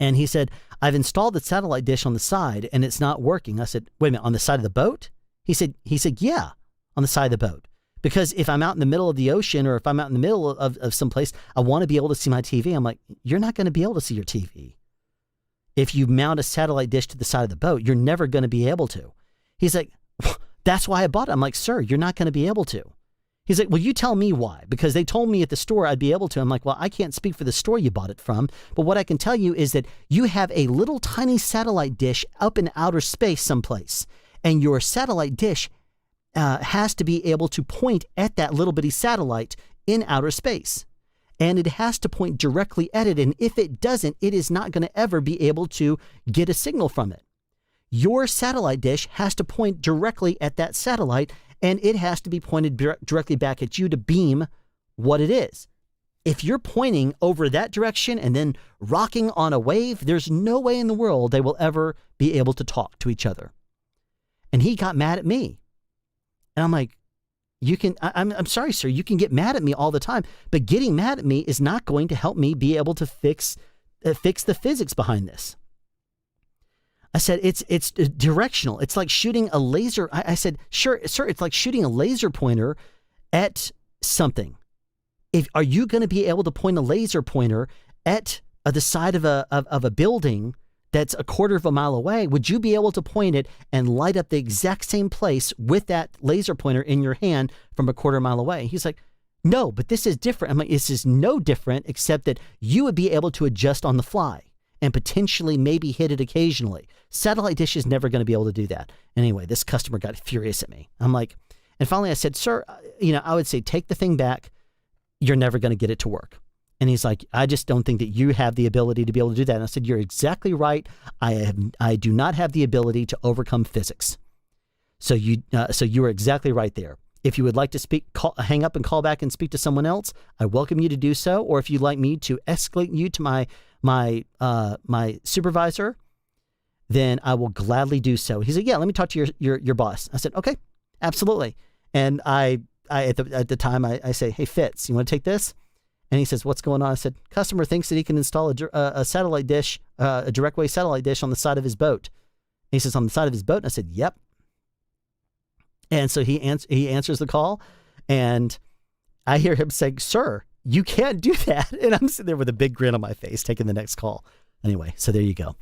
And he said, I've installed the satellite dish on the side and it's not working. I said, wait a minute, on the side of the boat? He said, yeah, on the side of the boat. Because if I'm out in the middle of the ocean or if I'm out in the middle of someplace, I want to be able to see my TV. I'm like, you're not going to be able to see your TV. If you mount a satellite dish to the side of the boat, you're never going to be able to. He's like, that's why I bought it. I'm like, sir, you're not going to be able to. He's like, well, you tell me why, because they told me at the store I'd be able to. I'm like, well, I can't speak for the store you bought it from, but what I can tell you is that you have a little tiny satellite dish up in outer space someplace, and your satellite dish has to be able to point at that little bitty satellite in outer space. And it has to point directly at it, and if it doesn't, it is not going to ever be able to get a signal from it. Your satellite dish has to point directly at that satellite, and it has to be pointed directly back at you to beam what it is. If you're pointing over that direction and then rocking on a wave, there's no way in the world they will ever be able to talk to each other. And he got mad at me. And I'm like, I'm sorry, sir, you can get mad at me all the time, but getting mad at me is not going to help me be able to fix the physics behind this. I said, it's directional. It's like shooting a laser. I said, sure, sir, it's like shooting a laser pointer at something. Are you going to be able to point a laser pointer at the side of a building that's a quarter of a mile away? Would you be able to point it and light up the exact same place with that laser pointer in your hand from a quarter mile away? He's like, no, but this is different. I'm like, this is no different except that you would be able to adjust on the fly and potentially maybe hit it occasionally. Satellite dish is never going to be able to do that. Anyway, this customer got furious at me. I'm like, and finally I said, sir, I would say take the thing back. You're never going to get it to work. And he's like, I just don't think that you have the ability to be able to do that. And I said, you're exactly right. I do not have the ability to overcome physics. So you are exactly right there. If you would like to hang up and call back and speak to someone else, I welcome you to do so. Or if you'd like me to escalate you to my supervisor, then I will gladly do so. He said, yeah, let me talk to your boss. I said, okay, absolutely. And I at the time I say, hey, Fitz, you want to take this? And he says, what's going on? I said, customer thinks that he can install a satellite dish, a direct way satellite dish on the side of his boat. And he says, on the side of his boat? And I said, yep. And so he answers the call, and I hear him saying, sir, you can't do that. And I'm sitting there with a big grin on my face, taking the next call. Anyway, so there you go.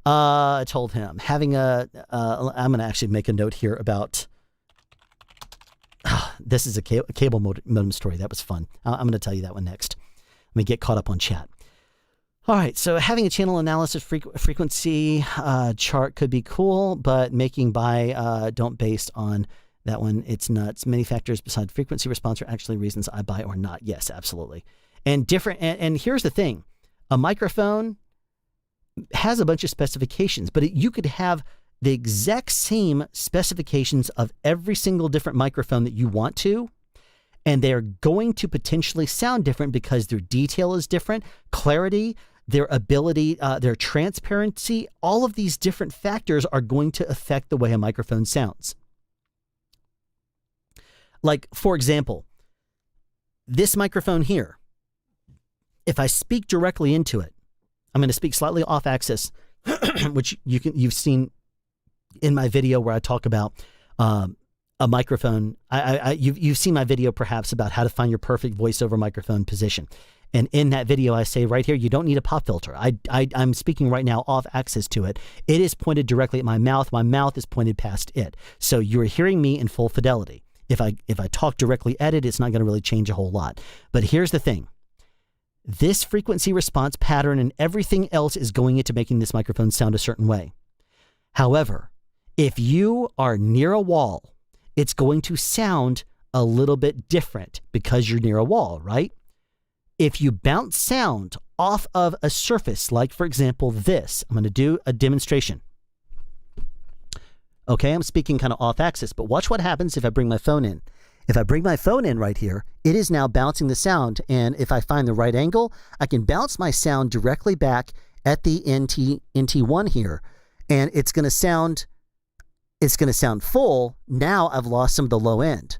I told him I'm going to actually make a note here about, this is a cable modem story. That was fun. I'm going to tell you that one next. Let me get caught up on chat. All right, so having a channel analysis frequency chart could be cool, but making buy don't based on that one, it's nuts. Many factors besides frequency response are actually reasons I buy or not. Yes, absolutely. And here's the thing. A microphone has a bunch of specifications, but you could have the exact same specifications of every single different microphone that you want to, and they're going to potentially sound different because their detail is different, clarity, their ability, their transparency, all of these different factors are going to affect the way a microphone sounds. Like, for example, this microphone here, if I speak directly into it, I'm going to speak slightly off axis, which you've seen in my video where I talk about a microphone. You've seen my video perhaps about how to find your perfect voiceover microphone position. And in that video, I say right here, you don't need a pop filter. I'm speaking right now off axis to it. It is pointed directly at my mouth. My mouth is pointed past it. So you're hearing me in full fidelity. If I talk directly at it, it's not going to really change a whole lot. But here's the thing. This frequency response pattern and everything else is going into making this microphone sound a certain way. However, if you are near a wall, it's going to sound a little bit different because you're near a wall, right? If you bounce sound off of a surface, like for example this, I'm going to do a demonstration. Okay, I'm speaking kind of off axis, but watch what happens if I bring my phone in. If I bring my phone in right here, it is now bouncing the sound. And if I find the right angle, I can bounce my sound directly back at the NT1 here. And it's going to sound full. Now I've lost some of the low end.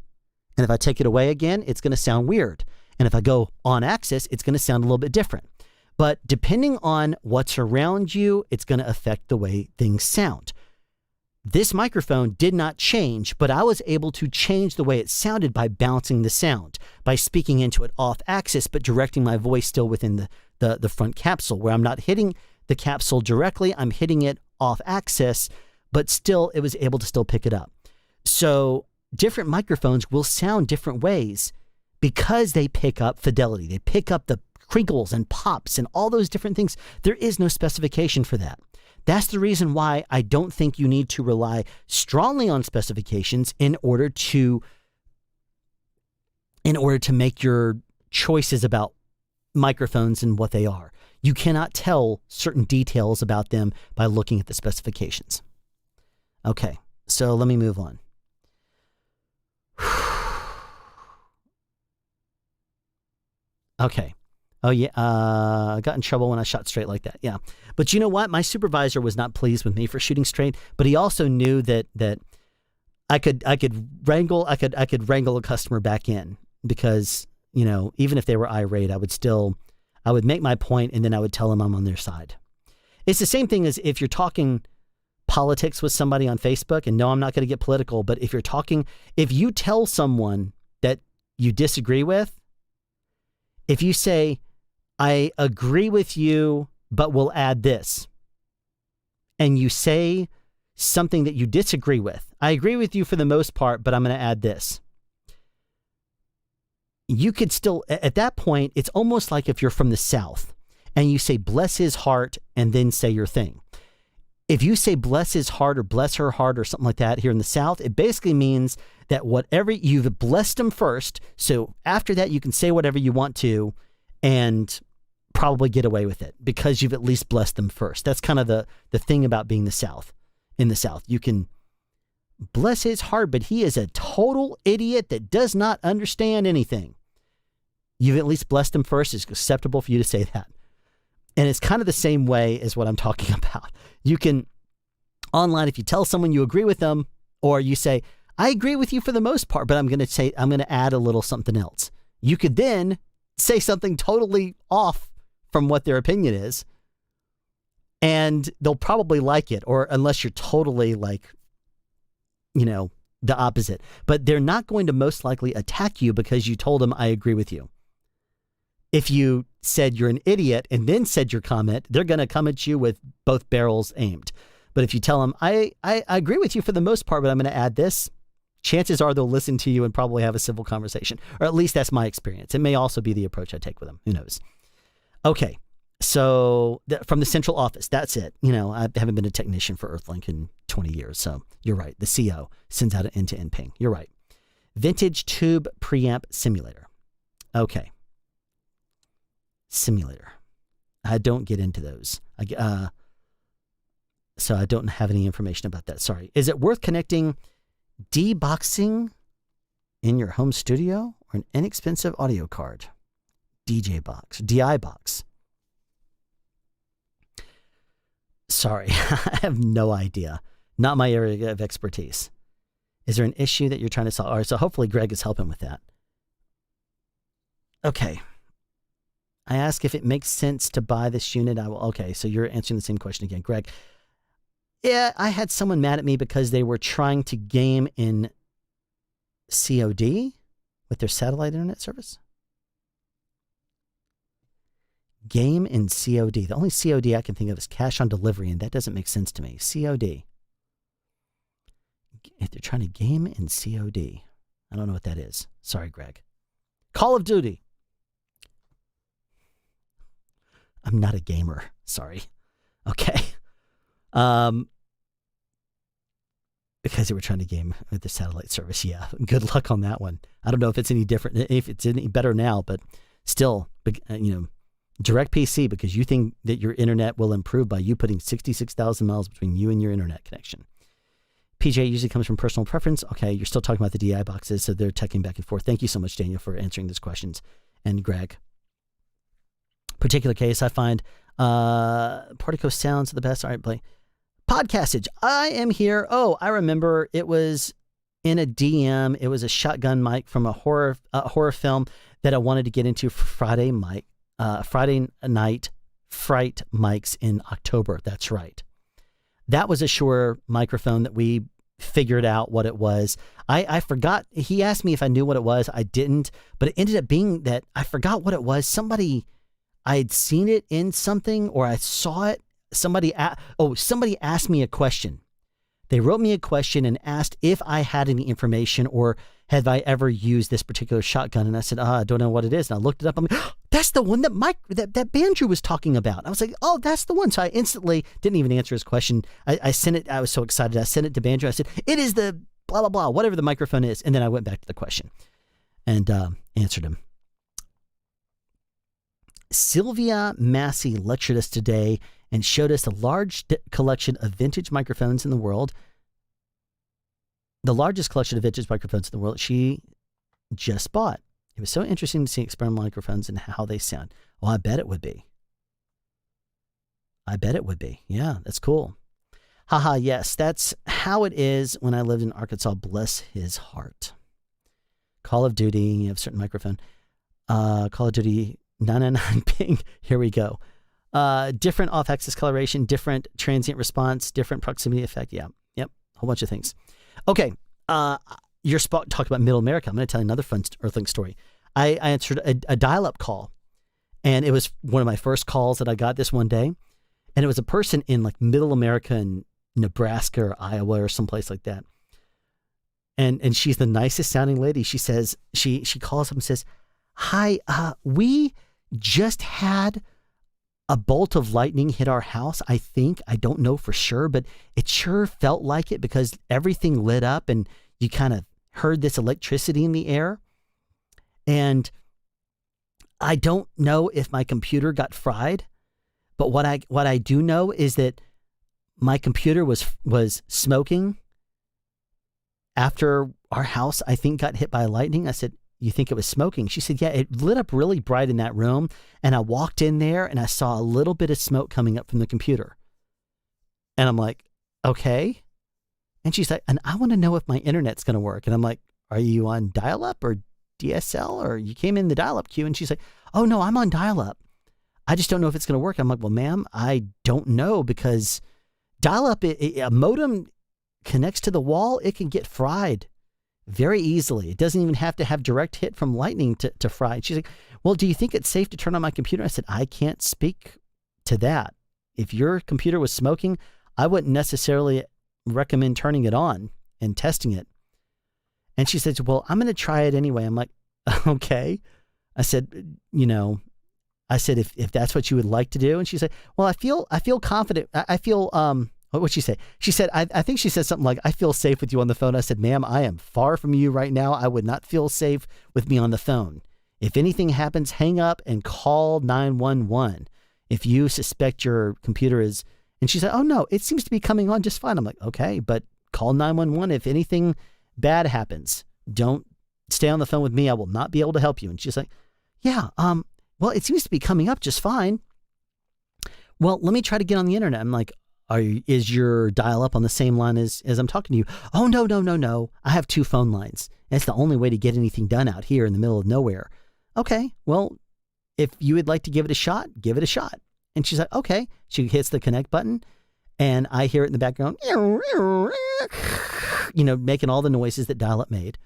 And if I take it away again, it's going to sound weird. And if I go on axis, it's going to sound a little bit different. But depending on what's around you, it's going to affect the way things sound. This microphone did not change, but I was able to change the way it sounded by bouncing the sound, by speaking into it off axis, but directing my voice still within the front capsule, where I'm not hitting the capsule directly, I'm hitting it off axis, but still it was able to still pick it up. So different microphones will sound different ways because they pick up fidelity. They pick up the crinkles and pops and all those different things. There is no specification for that. That's the reason why I don't think you need to rely strongly on specifications in order to make your choices about microphones and what they are. You cannot tell certain details about them by looking at the specifications. Okay, so let me move on. Okay. Oh, yeah, I got in trouble when I shot straight like that. Yeah. But you know what? My supervisor was not pleased with me for shooting straight, but he also knew that I could wrangle a customer back in because, you know, even if they were irate, I would make my point and then I would tell them I'm on their side. It's the same thing as if you're talking politics with somebody on Facebook, and no, I'm not going to get political, but if you tell someone that you disagree with, if you say, I agree with you, but we'll add this, and you say something that you disagree with, I agree with you for the most part, but I'm going to add this. You could still, at that point, it's almost like if you're from the South and you say, bless his heart, and then say your thing. If you say bless his heart or bless her heart or something like that here in the South, it basically means that whatever you've blessed them first. So after that, you can say whatever you want to and probably get away with it because you've at least blessed them first. That's kind of the thing about being the South. In the South, you can bless his heart, but he is a total idiot that does not understand anything. You've at least blessed him first. It's acceptable for you to say that. And it's kind of the same way as what I'm talking about. You can, online, if you tell someone you agree with them, or you say, I agree with you for the most part, but I'm going to add a little something else. You could then say something totally off from what their opinion is, and they'll probably like it, or unless you're totally like, you know, the opposite. But they're not going to most likely attack you because you told them, I agree with you. If you said you're an idiot and then said your comment, they're going to come at you with both barrels aimed. But if you tell them, I agree with you for the most part, but I'm going to add this, chances are they'll listen to you and probably have a civil conversation. Or at least that's my experience. It may also be the approach I take with them. Who knows? Okay. So from the central office, that's it. You know, I haven't been a technician for Earthlink in 20 years. So you're right. The CO sends out an end-to-end ping. You're right. Vintage tube preamp simulator. Okay. Simulator. I don't get into those. So I don't have any information about that. Sorry. Is it worth connecting D-boxing in your home studio or an inexpensive audio card? DJ box, DI box. Sorry, I have no idea. Not my area of expertise. Is there an issue that you're trying to solve? All right, so hopefully Greg is helping with that. Okay. I ask if it makes sense to buy this unit. Okay, so you're answering the same question again, Greg. Yeah, I had someone mad at me because they were trying to game in COD with their satellite internet service. Game in COD. The only COD I can think of is cash on delivery, and that doesn't make sense to me. COD. If they're trying to game in COD, I don't know what that is. Sorry, Greg. Call of Duty. I'm not a gamer. Sorry. Okay. Because they were trying to game with the satellite service. Yeah. Good luck on that one. I don't know if it's any different, if it's any better now, but still, you know, direct PC because you think that your internet will improve by you putting 66,000 miles between you and your internet connection. PJ usually comes from personal preference. Okay, you're still talking about the DI boxes, so they're teching back and forth. Thank you so much, Daniel, for answering these questions. And Greg. Particular case, I find Portico sounds the best. All right, play. Podcastage. I am here. Oh, I remember it was in a DM. It was a shotgun mic from a horror film that I wanted to get into for Friday night fright mics in October. That's right. That was a Shure microphone that we figured out what it was. I forgot. He asked me if I knew what it was. I didn't, but it ended up being that I forgot what it was. I had seen it in something, or I saw it. Somebody asked me a question. They wrote me a question and asked if I had any information or have I ever used this particular shotgun. And I said, I don't know what it is. And I looked it up. I'm like, oh, that's the one that that Bandrew was talking about. I was like, oh, that's the one. So I instantly didn't even answer his question. I sent it. I was so excited. I sent it to Bandrew. I said, it is the blah, blah, blah, whatever the microphone is. And then I went back to the question and answered him. Sylvia Massey lectured us today and showed us a large collection of vintage microphones in the world. The largest collection of vintage microphones in the world she just bought. It was so interesting to see experimental microphones and how they sound. Well, I bet it would be. Yeah, that's cool. Haha, yes, that's how it is when I lived in Arkansas. Bless his heart. Call of Duty, you have a certain microphone. Call of Duty 999 ping. Here we go. Different off-axis coloration, different transient response, different proximity effect. Yeah, yep, a whole bunch of things. Okay, your spot talked about Middle America. I'm going to tell you another fun Earthlink story. I answered a dial-up call, and it was one of my first calls that I got this one day, and it was a person in like Middle America in Nebraska or Iowa or someplace like that. And she's the nicest sounding lady. She says, she calls up and says, hi, we just had a bolt of lightning hit our house, I think. I don't know for sure, but it sure felt like it because everything lit up and you kind of heard this electricity in the air. And I don't know if my computer got fried, but what I do know is that my computer was smoking after our house, I think, got hit by lightning. I said, you think it was smoking? She said, yeah, it lit up really bright in that room. And I walked in there and I saw a little bit of smoke coming up from the computer. And I'm like, okay. And she's like, and I want to know if my internet's going to work. And I'm like, are you on dial-up or DSL, or you came in the dial-up queue? And she's like, oh no, I'm on dial-up. I just don't know if it's going to work. I'm like, well, ma'am, I don't know, because dial-up, a modem connects to the wall. It can get fried very easily. It doesn't even have to have direct hit from lightning to fry. And she's like, well, do you think it's safe to turn on my computer? I said, I can't speak to that. If your computer was smoking, I wouldn't necessarily recommend turning it on and testing it. And she said, well, I'm going to try it anyway. I'm like, okay. I said, if that's what you would like to do. And she said, well, I feel confident. I feel, what'd she say? She said, I think she said something like, I feel safe with you on the phone. I said, ma'am, I am far from you right now. I would not feel safe with me on the phone. If anything happens, hang up and call 911. If you suspect your computer is, and she said, oh no, it seems to be coming on just fine. I'm like, okay, but call 911 if anything bad happens. Don't stay on the phone with me. I will not be able to help you. And she's like, yeah, well, it seems to be coming up just fine. Well, let me try to get on the internet. I'm like, is your dial-up on the same line as I'm talking to you? Oh, no. I have 2 phone lines. That's the only way to get anything done out here in the middle of nowhere. Okay, well, if you would like to give it a shot, give it a shot. And she's like, okay. She hits the connect button, and I hear it in the background, making all the noises that dial-up made.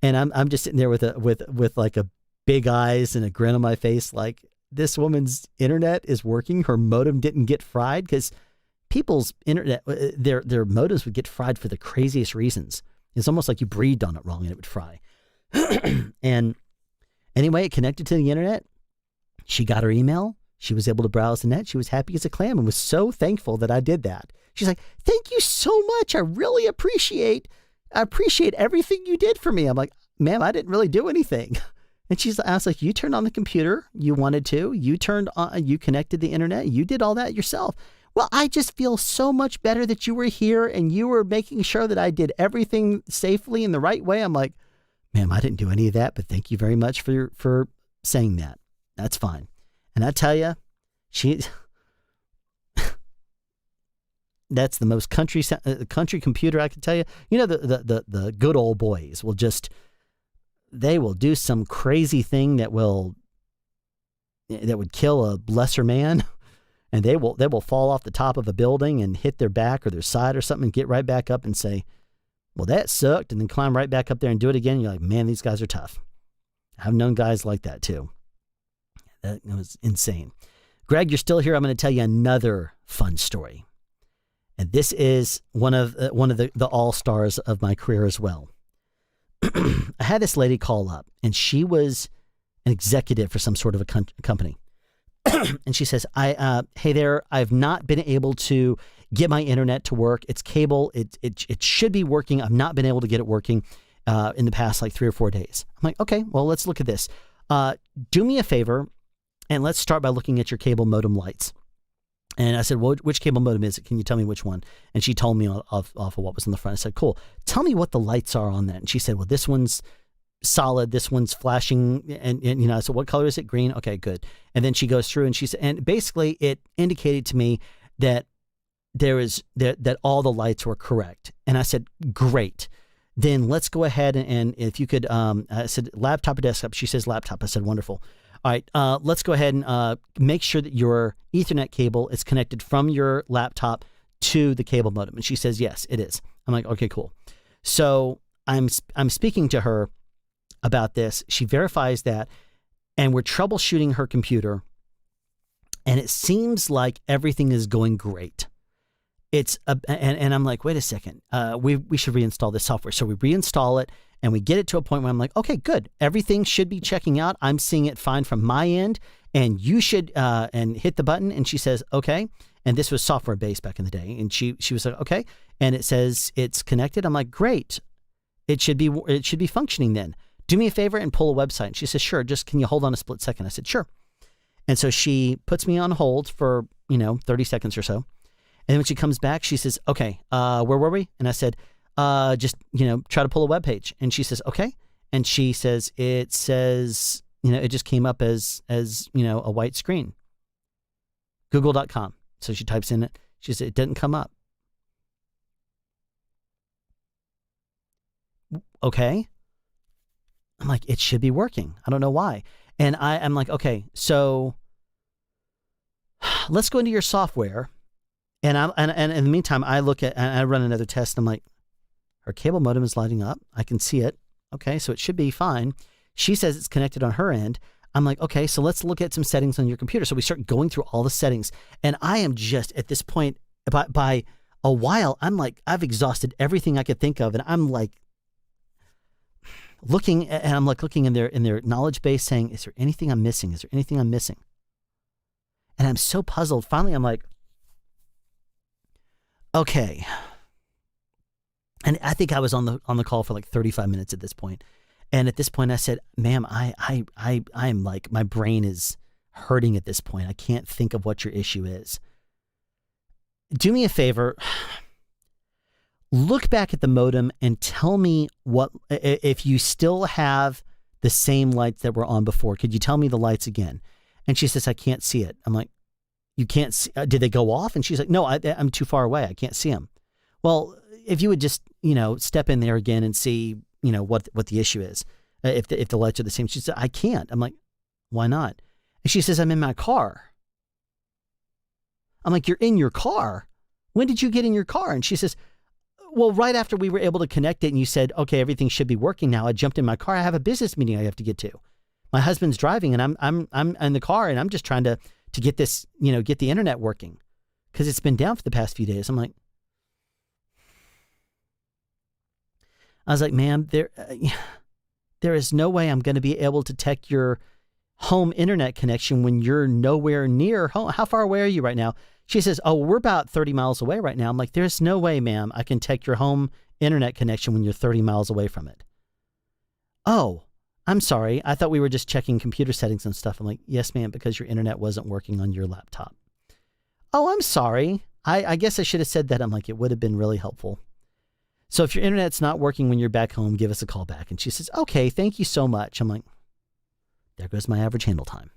And I'm just sitting there with like a big eyes and a grin on my face, like, this woman's internet is working. Her modem didn't get fried, because people's internet, their modems would get fried for the craziest reasons. It's almost like you breathed on it wrong and it would fry. And anyway, it connected to the internet. She got her email. She was able to browse the net. She was happy as a clam and was so thankful that I did that. She's like, thank you so much. I really appreciate everything you did for me. I'm like, ma'am, I didn't really do anything. And I was like, you turned on the computer. You wanted to. You turned on, you connected the internet. You did all that yourself. Well, I just feel so much better that you were here and you were making sure that I did everything safely in the right way. I'm like, ma'am, I didn't do any of that, but thank you very much for saying that. That's fine. And I tell you, that's the most country computer I can tell you. You know, the good old boys will they will do some crazy thing that would kill a lesser man, and they will fall off the top of a building and hit their back or their side or something and get right back up and say, well, that sucked, and then climb right back up there and do it again. You're like, man, these guys are tough. I've known guys like that too. That was insane. Greg, you're still here. I'm going to tell you another fun story. And this is one of the all-stars of my career as well. I had this lady call up, and she was an executive for some sort of a company. And she says, hey there, I've not been able to get my internet to work. It's cable. It should be working. I've not been able to get it working in the past like 3 or 4 days. I'm like, okay, well, let's look at this. Do me a favor, and let's start by looking at your cable modem lights. And I said, well, which cable modem is it? Can you tell me which one? And she told me off of what was on the front. I said, cool. Tell me what the lights are on that. And she said, well, this one's solid. This one's flashing. And you know, I said, what color is it? Green. Okay, good. And then she goes through and she said, and basically it indicated to me that that all the lights were correct. And I said, great. Then let's go ahead and if you could, I said, laptop or desktop? She says laptop. I said, wonderful. All right, let's go ahead and make sure that your Ethernet cable is connected from your laptop to the cable modem. And she says, yes, it is. I'm like, okay, cool. So I'm speaking to her about this. She verifies that, and we're troubleshooting her computer, and it seems like everything is going great. And I'm like, wait a second, we should reinstall this software. So we reinstall it, and we get it to a point where I'm like, okay, good. Everything should be checking out. I'm seeing it fine from my end, and you should, and hit the button. And she says, okay. And this was software based back in the day. And she was like, okay. And it says it's connected. I'm like, great. It should be functioning then. Do me a favor and pull a website. And she says, sure. Just can you hold on a split second? I said, sure. And so she puts me on hold for, 30 seconds or so. And then when she comes back, she says, okay, where were we? And I said, just, try to pull a web page. And she says, okay. And she says, it says, it just came up as a white screen. Google.com. So she types in it. She says, it didn't come up. Okay. I'm like, it should be working. I don't know why. And I'm like, okay, so let's go into your software. And in the meantime, I run another test. And I'm like, her cable modem is lighting up. I can see it. Okay, so it should be fine. She says it's connected on her end. I'm like, okay, so let's look at some settings on your computer. So we start going through all the settings. And I am just at this point, by a while, I'm like, I've exhausted everything I could think of. And I'm like, looking in their knowledge base saying, is there anything I'm missing? Is there anything I'm missing? And I'm so puzzled. Finally, I'm like, okay. And I think I was on the call for like 35 minutes at this point. And at this point I said, ma'am, I am like, my brain is hurting at this point. I can't think of what your issue is. Do me a favor. Look back at the modem and tell me if you still have the same lights that were on before. Could you tell me the lights again? And she says, I can't see it. I'm like, you can't see, did they go off? And she's like, no, I'm too far away. I can't see them. Well, if you would just, step in there again and see, what the issue is, if the lights are the same. She said, I can't. I'm like, why not? And she says, I'm in my car. I'm like, you're in your car? When did you get in your car? And she says, well, right after we were able to connect it and you said, okay, everything should be working now, I jumped in my car. I have a business meeting I have to get to. My husband's driving and I'm in the car and I'm just trying to get this, get the internet working because it's been down for the past few days. I'm like, I was like, ma'am, there is no way I'm going to be able to tech your home internet connection when you're nowhere near home. How far away are you right now? She says, oh, we're about 30 miles away right now. I'm like, there's no way, ma'am, I can tech your home internet connection when you're 30 miles away from it. Oh, I'm sorry. I thought we were just checking computer settings and stuff. I'm like, yes, ma'am, because your internet wasn't working on your laptop. Oh, I'm sorry. I guess I should have said that. I'm like, it would have been really helpful. So if your internet's not working when you're back home, give us a call back. And she says, okay, thank you so much. I'm like, there goes my average handle time.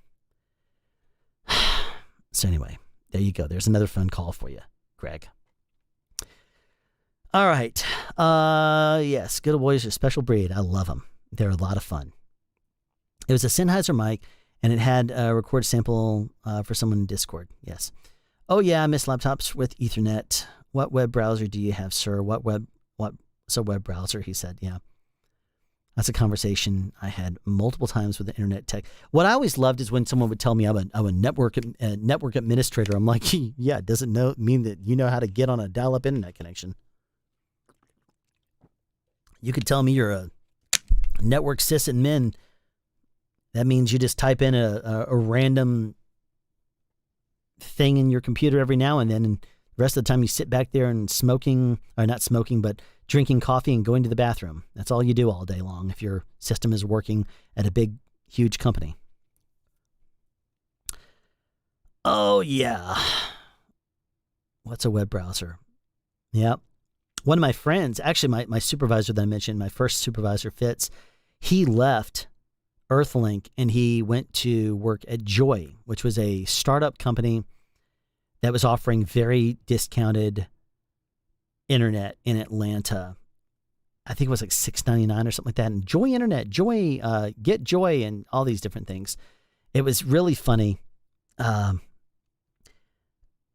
So anyway, there you go. There's another phone call for you, Greg. All right. Yes, good old boys are a special breed. I love them. They're a lot of fun. It was a Sennheiser mic, and it had a record sample for someone in Discord. Yes. Oh, yeah, I miss laptops with Ethernet. What web browser do you have, sir? What's a web browser? He said, yeah. That's a conversation I had multiple times with the internet tech. What I always loved is when someone would tell me I'm a network administrator. I'm like, yeah, it doesn't mean that you know how to get on a dial-up internet connection. You could tell me you're a network sysadmin. That means you just type in a random thing in your computer every now and then, and the rest of the time you sit back there and not smoking, but drinking coffee and going to the bathroom. That's all you do all day long if your system is working at a big, huge company. Oh, yeah. What's a web browser? Yep. One of my friends, actually my supervisor that I mentioned, my first supervisor, Fitz, he left Earthlink and he went to work at Joy, which was a startup company that was offering very discounted internet in Atlanta. I think it was like $6.99 or something like that. And Joy Internet, Get Joy, and all these different things. It was really funny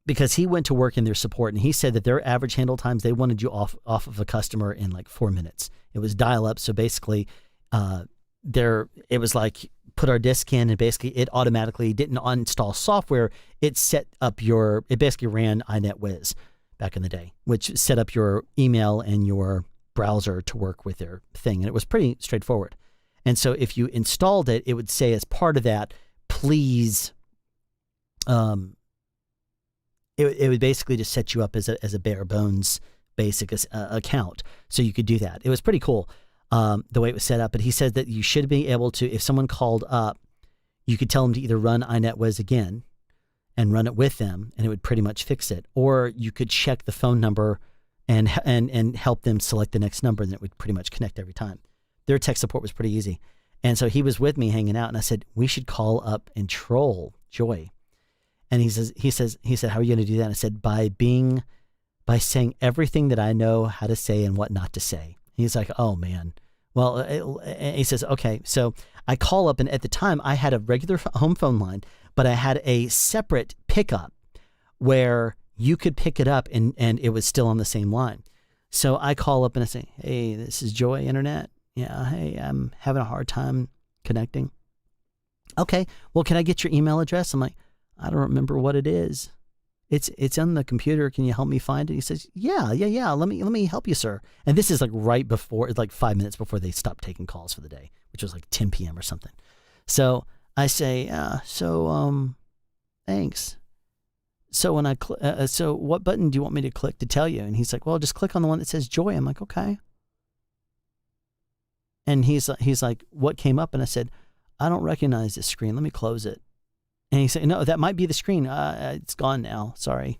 because he went to work in their support and he said that their average handle times, they wanted you off of a customer in like 4 minutes. It was dial up. So basically, it was like put our disk in and basically it automatically didn't uninstall software. It basically ran iNetWiz back in the day, which set up your email and your browser to work with their thing. And it was pretty straightforward. And so if you installed it, it would say as part of that, please, it would basically just set you up as a bare bones basic account. So you could do that. It was pretty cool. The way it was set up, but he said that you should be able to, if someone called up, you could tell them to either run iNetWiz again and run it with them, and it would pretty much fix it. Or you could check the phone number and help them select the next number, and it would pretty much connect every time. Their tech support was pretty easy. And so he was with me hanging out, and I said, we should call up and troll Joy. And he said, how are you going to do that? And I said, by saying everything that I know how to say and what not to say. He's like, oh man. Well, he says, okay. So I call up, and at the time I had a regular home phone line, but I had a separate pickup where you could pick it up and it was still on the same line. So I call up and I say, hey, this is Joy Internet. Yeah, hey, I'm having a hard time connecting. Okay, well, can I get your email address? I'm like, I don't remember what it is. It's on the computer. Can you help me find it? He says, yeah. Let me help you, sir. And this is like right before, like 5 minutes before they stopped taking calls for the day, which was like 10 p.m. or something. So I say, thanks. So when so what button do you want me to click to tell you? And he's like, well, just click on the one that says Joy. I'm like, okay. And he's like, what came up? And I said, I don't recognize this screen. Let me close it. And he said, no, that might be the screen. It's gone now. Sorry.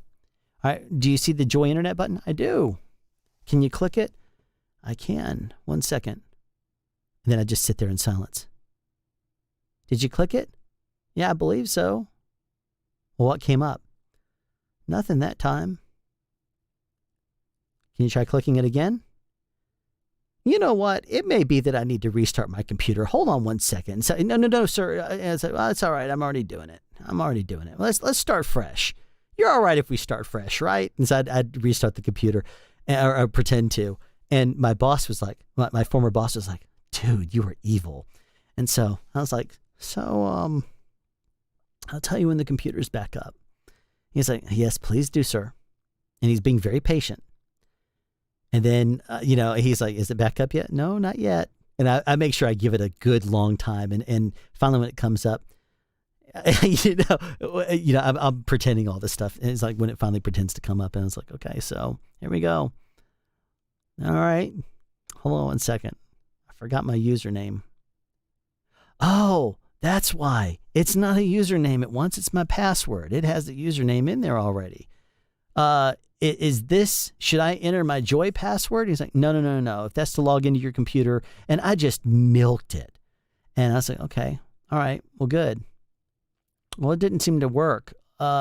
All right. Do you see the Joy Internet button? I do. Can you click it? I can. 1 second. And then I just sit there in silence. Did you click it? Yeah, I believe so. Well, what came up? Nothing that time. Can you try clicking it again? You know what? It may be that I need to restart my computer. Hold on 1 second. So, no, sir. I said, well, it's all right. I'm already doing it. Let's start fresh. You're all right if we start fresh, right? And so I'd restart the computer or pretend to. And my boss was like, my former boss was like, dude, you are evil. And so I was like, I'll tell you when the computer's back up. He's like, yes, please do, sir. And he's being very patient. And then, he's like, is it back up yet? No, not yet. And I make sure I give it a good long time. And finally, when it comes up, I'm pretending all this stuff. And it's like when it finally pretends to come up, and it's like, okay, so here we go. All right. Hold on 1 second. I forgot my username. Oh, That's why. It's not a username at once. It's my password. It has the username in there already. Should I enter my Joy password? He's like, no. If that's to log into your computer. And I just milked it. And I was like, okay, all right, well, good. Well, it didn't seem to work.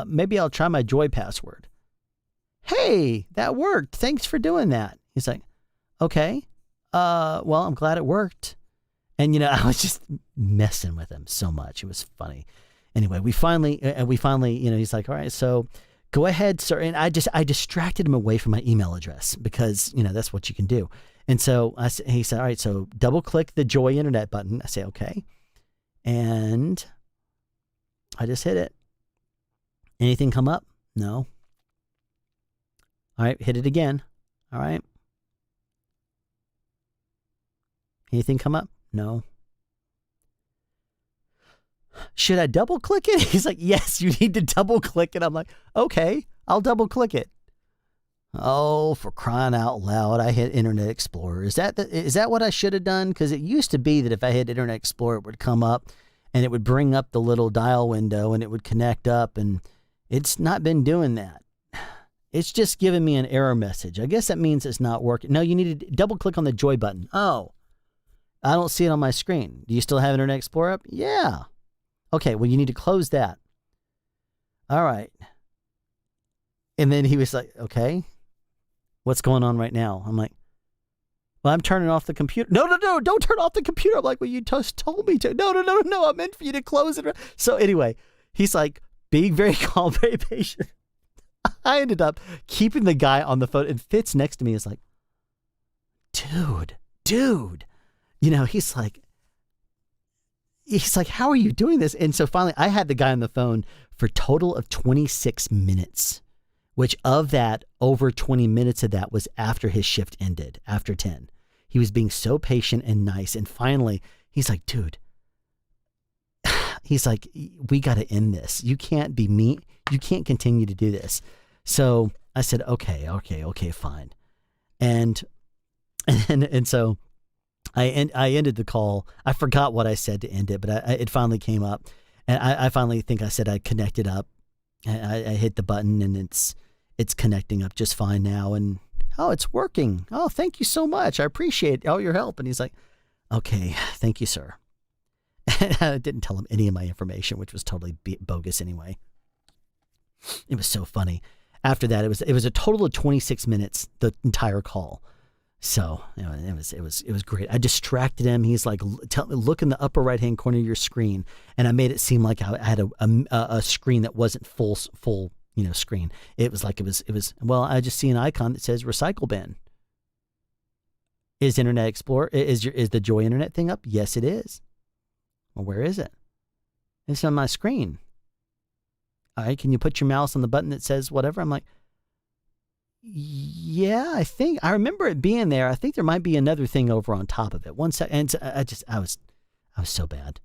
Maybe I'll try my Joy password. Hey, that worked. Thanks for doing that. He's like, okay. Well, I'm glad it worked. And, I was just messing with him so much. It was funny. Anyway, we finally, he's like, all right, so go ahead, sir. And I distracted him away from my email address because, that's what you can do. And so he said, all right, so double click the Joy Internet button. I say, okay. And I just hit it. Anything come up? No. All right, hit it again. All right. Anything come up? No. Should I double click it? He's like, yes, you need to double click it. I'm like, okay, I'll double click it. Oh, for crying out loud, I hit Internet Explorer. Is that what I should have done? Because it used to be that if I hit Internet Explorer, it would come up and it would bring up the little dial window and it would connect up, and it's not been doing that. It's just giving me an error message. I guess that means it's not working. No, you need to double click on the Joy button. Oh, I don't see it on my screen. Do you still have Internet Explorer up? Yeah. Okay, well, you need to close that. All right. And then he was like, okay, what's going on right now? I'm like, well, I'm turning off the computer. No, don't turn off the computer. I'm like, well, you just told me to. No, I meant for you to close it. So anyway, he's like being very calm, very patient. I ended up keeping the guy on the phone, and Fitz next to me is like, dude. He's like, how are you doing this? And so finally I had the guy on the phone for a total of 26 minutes, which of that, over 20 minutes of that was after his shift ended, after 10. He was being so patient and nice. And finally, he's like, dude, he's like, we got to end this. You can't be me. You can't continue to do this. So I said, okay, fine. And so I ended the call. I forgot what I said to end it, but it finally came up. And I finally think I said I connected up. I hit the button and it's connecting up just fine now. And, oh, it's working. Oh, thank you so much. I appreciate all your help. And he's like, okay, thank you, sir. And I didn't tell him any of my information, which was totally bogus anyway. It was so funny. After that, it was a total of 26 minutes, the entire call. So it was great. I distracted him. He's like, look in the upper right hand corner of your screen, and I made it seem like I had a screen that wasn't full screen. It was like it was. Well, I just see an icon that says recycle bin. Is Internet Explorer is the Joy Internet thing up? Yes, it is. Well, where is it? It's on my screen. All right, can you put your mouse on the button that says whatever? I'm like, yeah, I think I remember it being there. I think there might be another thing over on top of it. One second, and I was so bad.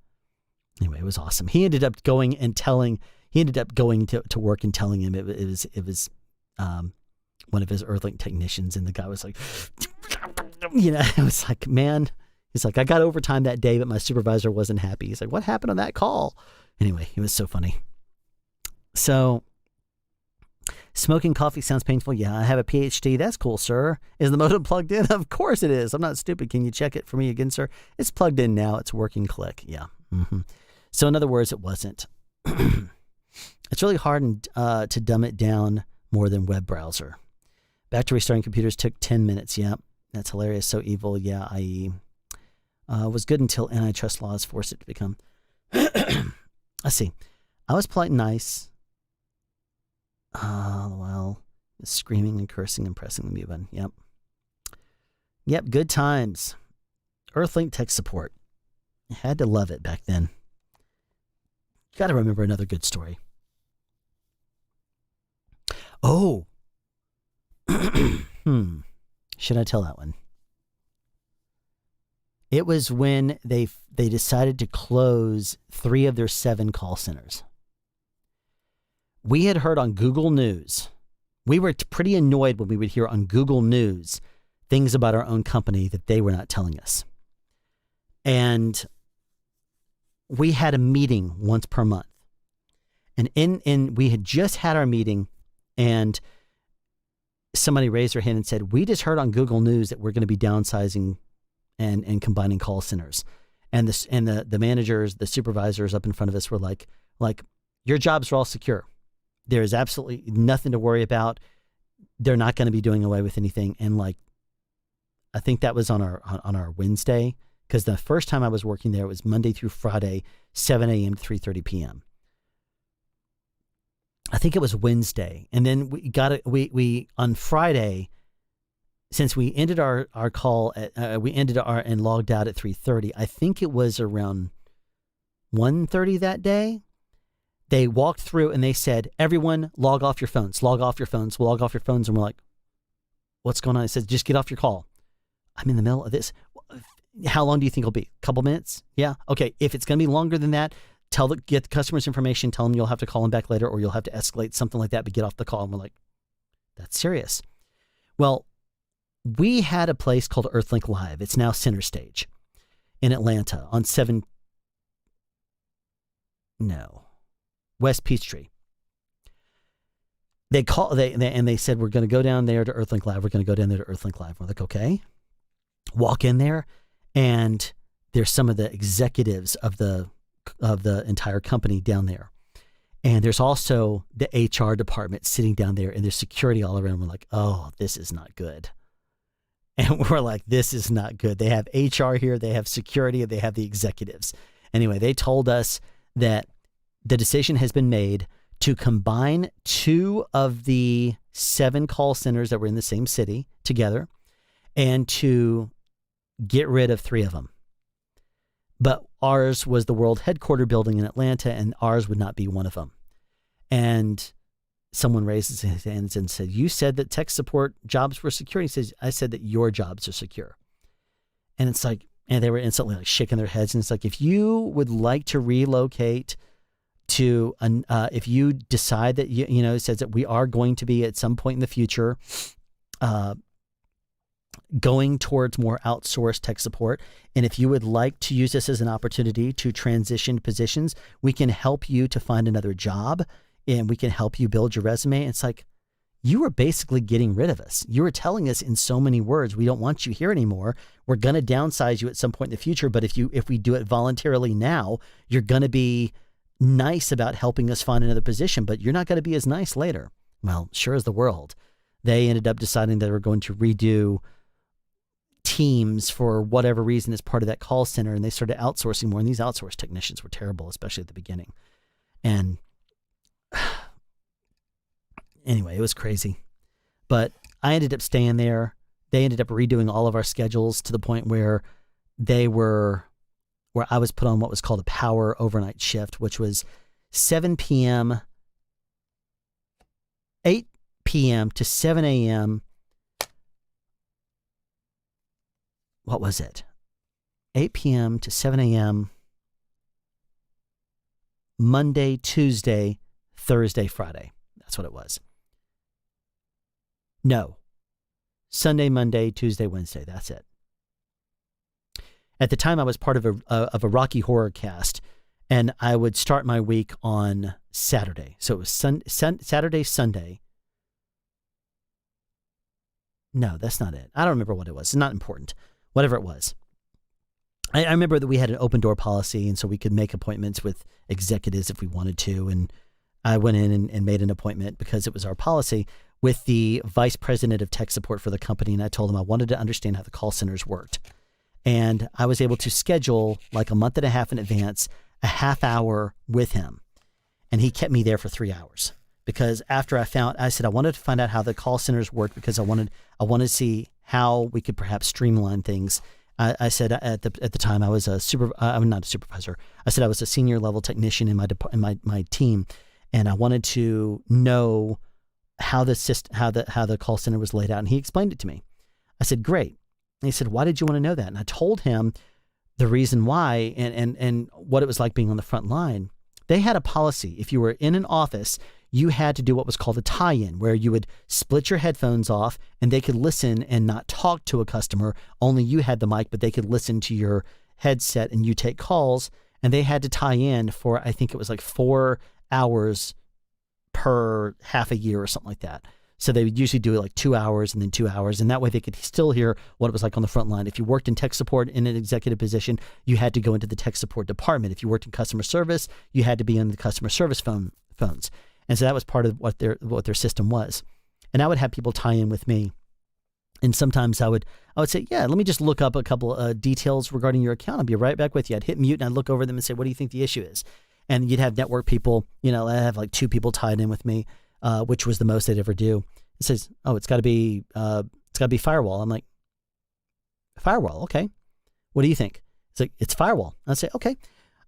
Anyway, it was awesome. He ended up going to work and telling him it was one of his Earthlink technicians, and the guy was like, it was like, man, he's like, I got overtime that day, but my supervisor wasn't happy. He's like, what happened on that call? Anyway, it was so funny. So, smoking coffee sounds painful. Yeah, I have a PhD. That's cool, sir. Is the modem plugged in? Of course it is. I'm not stupid. Can you check it for me again, sir? It's plugged in now. It's working. Click. Yeah. Mm-hmm. So, in other words, it wasn't. It's really hard to dumb it down more than web browser. Back to restarting computers took 10 minutes. Yeah, that's hilarious. So evil. Yeah, i.e. Was good until antitrust laws forced it to become. Let's see. I was polite and nice. Well, screaming and cursing and pressing the mute button. Yep, good times. Earthlink tech support. Had to love it back then. Got to remember another good story. Oh. Should I tell that one? It was when they decided to close 3 of their 7 call centers. We had heard on Google News, we were pretty annoyed when we would hear on Google News things about our own company that they were not telling us. And we had a meeting once per month. And we had just had our meeting, and somebody raised their hand and said, we just heard on Google News that we're going to be downsizing and combining call centers. And the managers, the supervisors up in front of us were like, your jobs are all secure. There is absolutely nothing to worry about. They're not going to be doing away with anything. And like, I think that was on our Wednesday, because the first time I was working there, it was Monday through Friday, 7 a.m. to 3:30 p.m. I think it was Wednesday. And then we on Friday, since we ended our call and logged out at 3:30, I think it was around 1:30 that day. They walked through and they said, everyone log off your phones, log off your phones, log off your phones. And we're like, what's going on? I said, just get off your call. I'm in the middle of this. How long do you think it'll be? A couple minutes? Yeah. Okay. If it's going to be longer than that, get the customer's information, tell them you'll have to call them back later, or you'll have to escalate, something like that, but get off the call. And we're like, that's serious. Well, we had a place called Earthlink Live. It's now Center Stage in Atlanta on West Peachtree. They said, we're going to go down there to Earthlink Live. We're going to go down there to Earthlink Live. We're like, okay. Walk in there, and there's some of the executives of the entire company down there. And there's also the HR department sitting down there, and there's security all around. We're like, oh, this is not good. And we're like, this is not good. They have HR here, they have security, and they have the executives. Anyway, they told us that the decision has been made to combine 2 of the 7 call centers that were in the same city together, and to get rid of 3 of them. But ours was the world headquarter building in Atlanta, and ours would not be one of them. And someone raises his hands and said, you said that tech support jobs were secure. He says, I said that your jobs are secure. And it's like, and they were instantly like shaking their heads. And it's like, if you would like to relocate to, if you decide that, it says that we are going to be at some point in the future, going towards more outsourced tech support. And if you would like to use this as an opportunity to transition positions, we can help you to find another job, and we can help you build your resume. It's like, you were basically getting rid of us. You were telling us in so many words, we don't want you here anymore. We're going to downsize you at some point in the future. But if we do it voluntarily now, you're going to be nice about helping us find another position, but you're not going to be as nice later. Well, sure as the world. They ended up deciding they were going to redo teams for whatever reason as part of that call center, and they started outsourcing more, and these outsourced technicians were terrible, especially at the beginning. And anyway, it was crazy. But I ended up staying there. They ended up redoing all of our schedules to the point where I was put on what was called a power overnight shift, which was 8 p.m. to 7 a.m. What was it? 8 p.m. to 7 a.m. Monday, Tuesday, Thursday, Friday. That's what it was. No. Sunday, Monday, Tuesday, Wednesday. That's it. At the time, I was part of a Rocky Horror cast, and I would start my week on Saturday. So it was Saturday, Sunday. No, that's not it. I don't remember what it was. It's not important. Whatever it was. I remember that we had an open door policy, and so we could make appointments with executives if we wanted to. And I went in and made an appointment, because it was our policy, with the vice president of tech support for the company. And I told him I wanted to understand how the call centers worked. And I was able to schedule, like a month and a half in advance, a half hour with him. And he kept me there for 3 hours, because after I said I wanted to find out how the call centers worked, because I wanted to see how we could perhaps streamline things. I said at the time I was I'm not a supervisor. I said I was a senior level technician in my team, and I wanted to know how the call center was laid out. And he explained it to me. I said, great. And he said, why did you want to know that? And I told him the reason why and what it was like being on the front line. They had a policy. If you were in an office, you had to do what was called a tie-in, where you would split your headphones off and they could listen and not talk to a customer. Only you had the mic, but they could listen to your headset and you take calls. and they had to tie in for, I think it was like 4 hours per half a year or something like that. So they would usually do like 2 hours and then 2 hours. And that way they could still hear what it was like on the front line. If you worked in tech support in an executive position, you had to go into the tech support department. If you worked in customer service, you had to be in the customer service phones. And so that was part of what their system was. And I would have people tie in with me. And sometimes I would say, yeah, let me just look up a couple details regarding your account. I'll be right back with you. I'd hit mute and I'd look over them and say, what do you think the issue is? And you'd have network people, I have like 2 people tied in with me. Which was the most they'd ever do. It says, oh, it's got to be firewall. I'm like, firewall, okay. What do you think? It's like, it's firewall. I'd say, okay.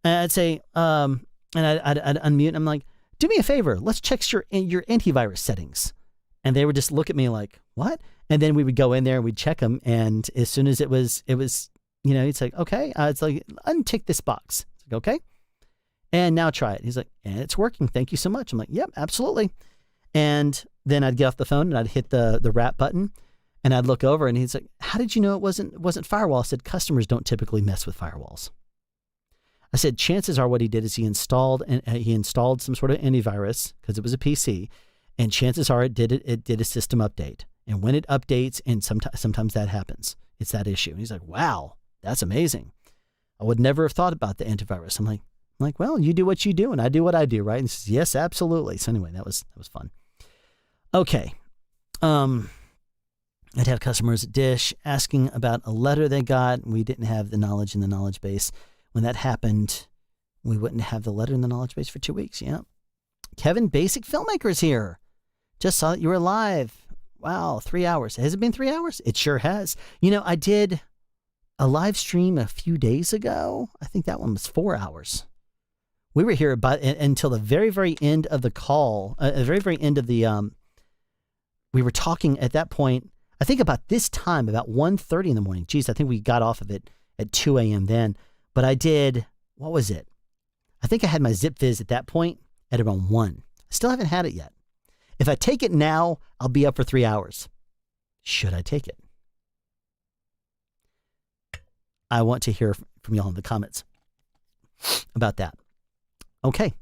And I'd say, and I'd unmute. And I'm like, do me a favor. Let's check your antivirus settings. And they would just look at me like, what? And then we would go in there and we'd check them. And as soon as it was, it's like, okay. It's like, untick this box. It's like, okay. And now try it. He's like, and it's working. Thank you so much. I'm like, yep, absolutely. And then I'd get off the phone and I'd hit the wrap button and I'd look over and he's like, how did you know it wasn't firewall? I said, customers don't typically mess with firewalls. I said, chances are what he did is he installed some sort of antivirus because it was a PC, and chances are it did a system update. And when it updates, and sometimes that happens, it's that issue. And he's like, wow, that's amazing. I would never have thought about the antivirus. I'm like, well, you do what you do and I do what I do, right? And he says, yes, absolutely. So anyway, that was fun. Okay. I'd have customers at Dish asking about a letter they got. We didn't have the knowledge in the knowledge base. When that happened, we wouldn't have the letter in the knowledge base for 2 weeks. Yeah. Kevin, Basic Filmmakers here. Just saw that you were live. Wow, 3 hours. Has it been 3 hours? It sure has. I did a live stream a few days ago. I think that one was 4 hours. We were here until the very, very end of the call, the very, very end of the, we were talking at that point, I think about this time, about 1:30 in the morning. Geez, I think we got off of it at 2 a.m. then. But I did, what was it? I think I had my Zip Fizz at that point at around 1. I still haven't had it yet. If I take it now, I'll be up for 3 hours. Should I take it? I want to hear from y'all in the comments about that. Okay.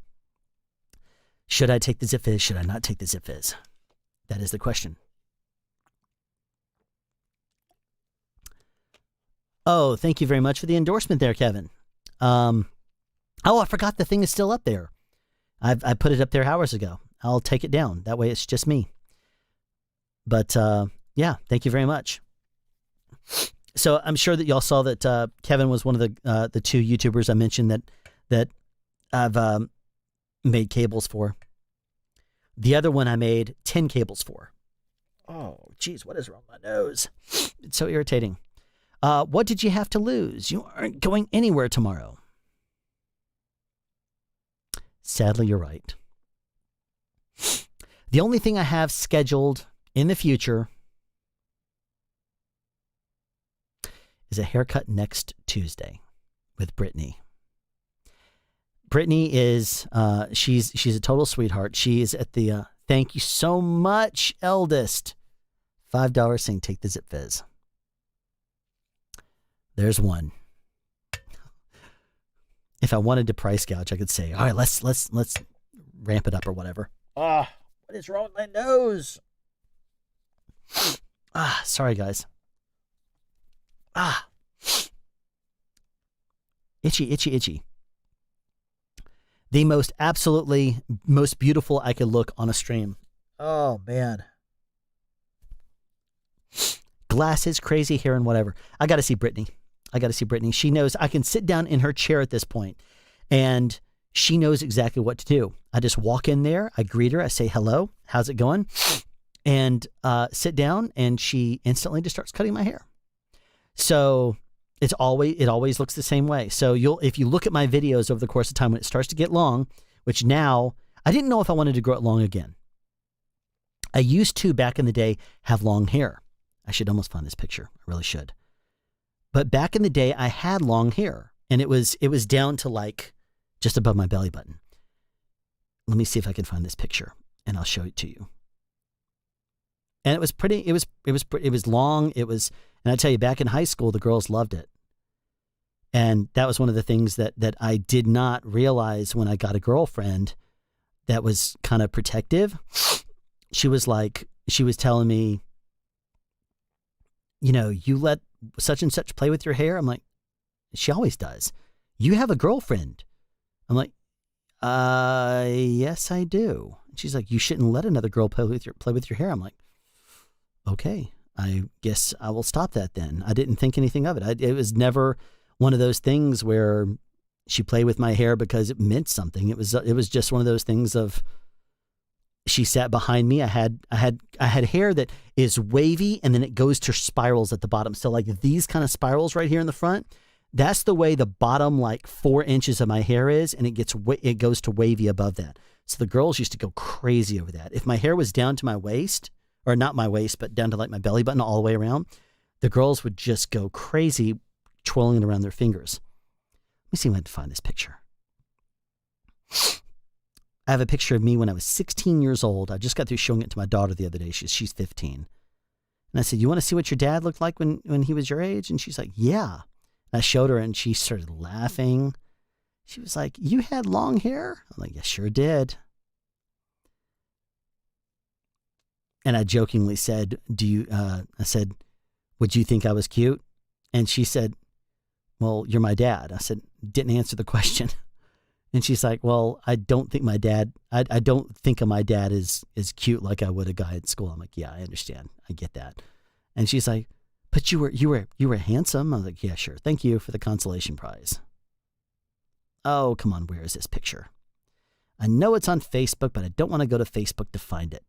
Should I take the Zip Fizz? Should I not take the Zip Fizz? That is the question. Oh, thank you very much for the endorsement there, Kevin. I forgot the thing is still up there. I put it up there hours ago. I'll take it down. That way it's just me. But yeah, thank you very much. So I'm sure that y'all saw that Kevin was one of the 2 YouTubers I mentioned that I've made cables for. The other one I made 10 cables for. Oh, geez, what is wrong with my nose? It's so irritating. What did you have to lose? You aren't going anywhere tomorrow. Sadly, you're right. The only thing I have scheduled in the future is a haircut next Tuesday with Brittany. Brittany is, she's a total sweetheart. She is at the, thank you so much, eldest. $5 saying take the Zip Fizz. There's one. If I wanted to price gouge, I could say, all right, let's ramp it up or whatever. What is wrong with my nose? Sorry guys. Itchy. The most beautiful I could look on a stream. Oh man. Glasses, crazy hair, and whatever. I got to see Brittany. She knows I can sit down in her chair at this point, and she knows exactly what to do. I just walk in there, I greet her, I say hello, how's it going, and sit down, and she instantly just starts cutting my hair. So it always looks the same way. So if you look at my videos over the course of time when it starts to get long, which now I didn't know if I wanted to grow it long again. I used to back in the day have long hair. I should almost find this picture. I really should. But back in the day, I had long hair, and it was down to like just above my belly button. Let me see if I can find this picture, and I'll show it to you. And it was pretty. It was long. And I tell you, back in high school, the girls loved it. And that was one of the things that I did not realize when I got a girlfriend that was kind of protective. She was telling me, you let such and such play with your hair. I'm like, she always does. You have a girlfriend. I'm like, yes, I do. She's like, you shouldn't let another girl play with your hair. I'm like, okay, I guess I will stop that then. I didn't think anything of it. It was never one of those things where she played with my hair because it meant something. It was just one of those things of, she sat behind me. I had hair that is wavy and then it goes to spirals at the bottom. So like these kind of spirals right here in the front, that's the way the bottom like 4 inches of my hair is, and it goes to wavy above that. So the girls used to go crazy over that. If my hair was down to my waist, or not my waist, but down to like my belly button all the way around, the girls would just go crazy twirling it around their fingers. Let me see if I can find this picture. I have a picture of me when I was 16 years old. I just got through showing it to my daughter the other day. She's 15. And I said, you want to see what your dad looked like when he was your age? And she's like, yeah. And I showed her and she started laughing. She was like, you had long hair? I'm like, yeah, sure did. And I jokingly said, I said, would you think I was cute? And she said, well, you're my dad. I said, didn't answer the question. And she's like, well, I don't think I don't think of my dad as cute like I would a guy at school. I'm like, yeah, I understand. I get that. And she's like, but you were handsome. I was like, yeah, sure. Thank you for the consolation prize. Oh, come on. Where is this picture? I know it's on Facebook, but I don't want to go to Facebook to find it.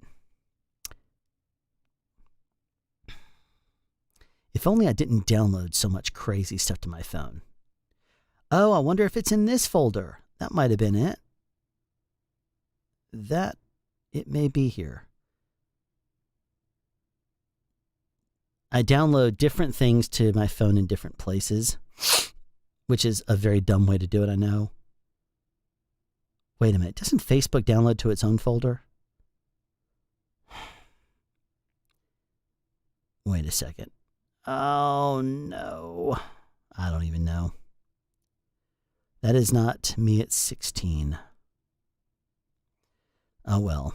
If only I didn't download so much crazy stuff to my phone. Oh, I wonder if it's in this folder. That might have been it. It may be here. I download different things to my phone in different places, which is a very dumb way to do it, I know. Wait a minute. Doesn't Facebook download to its own folder? Wait a second. Oh, no. I don't even know. That is not me at 16. Oh, well.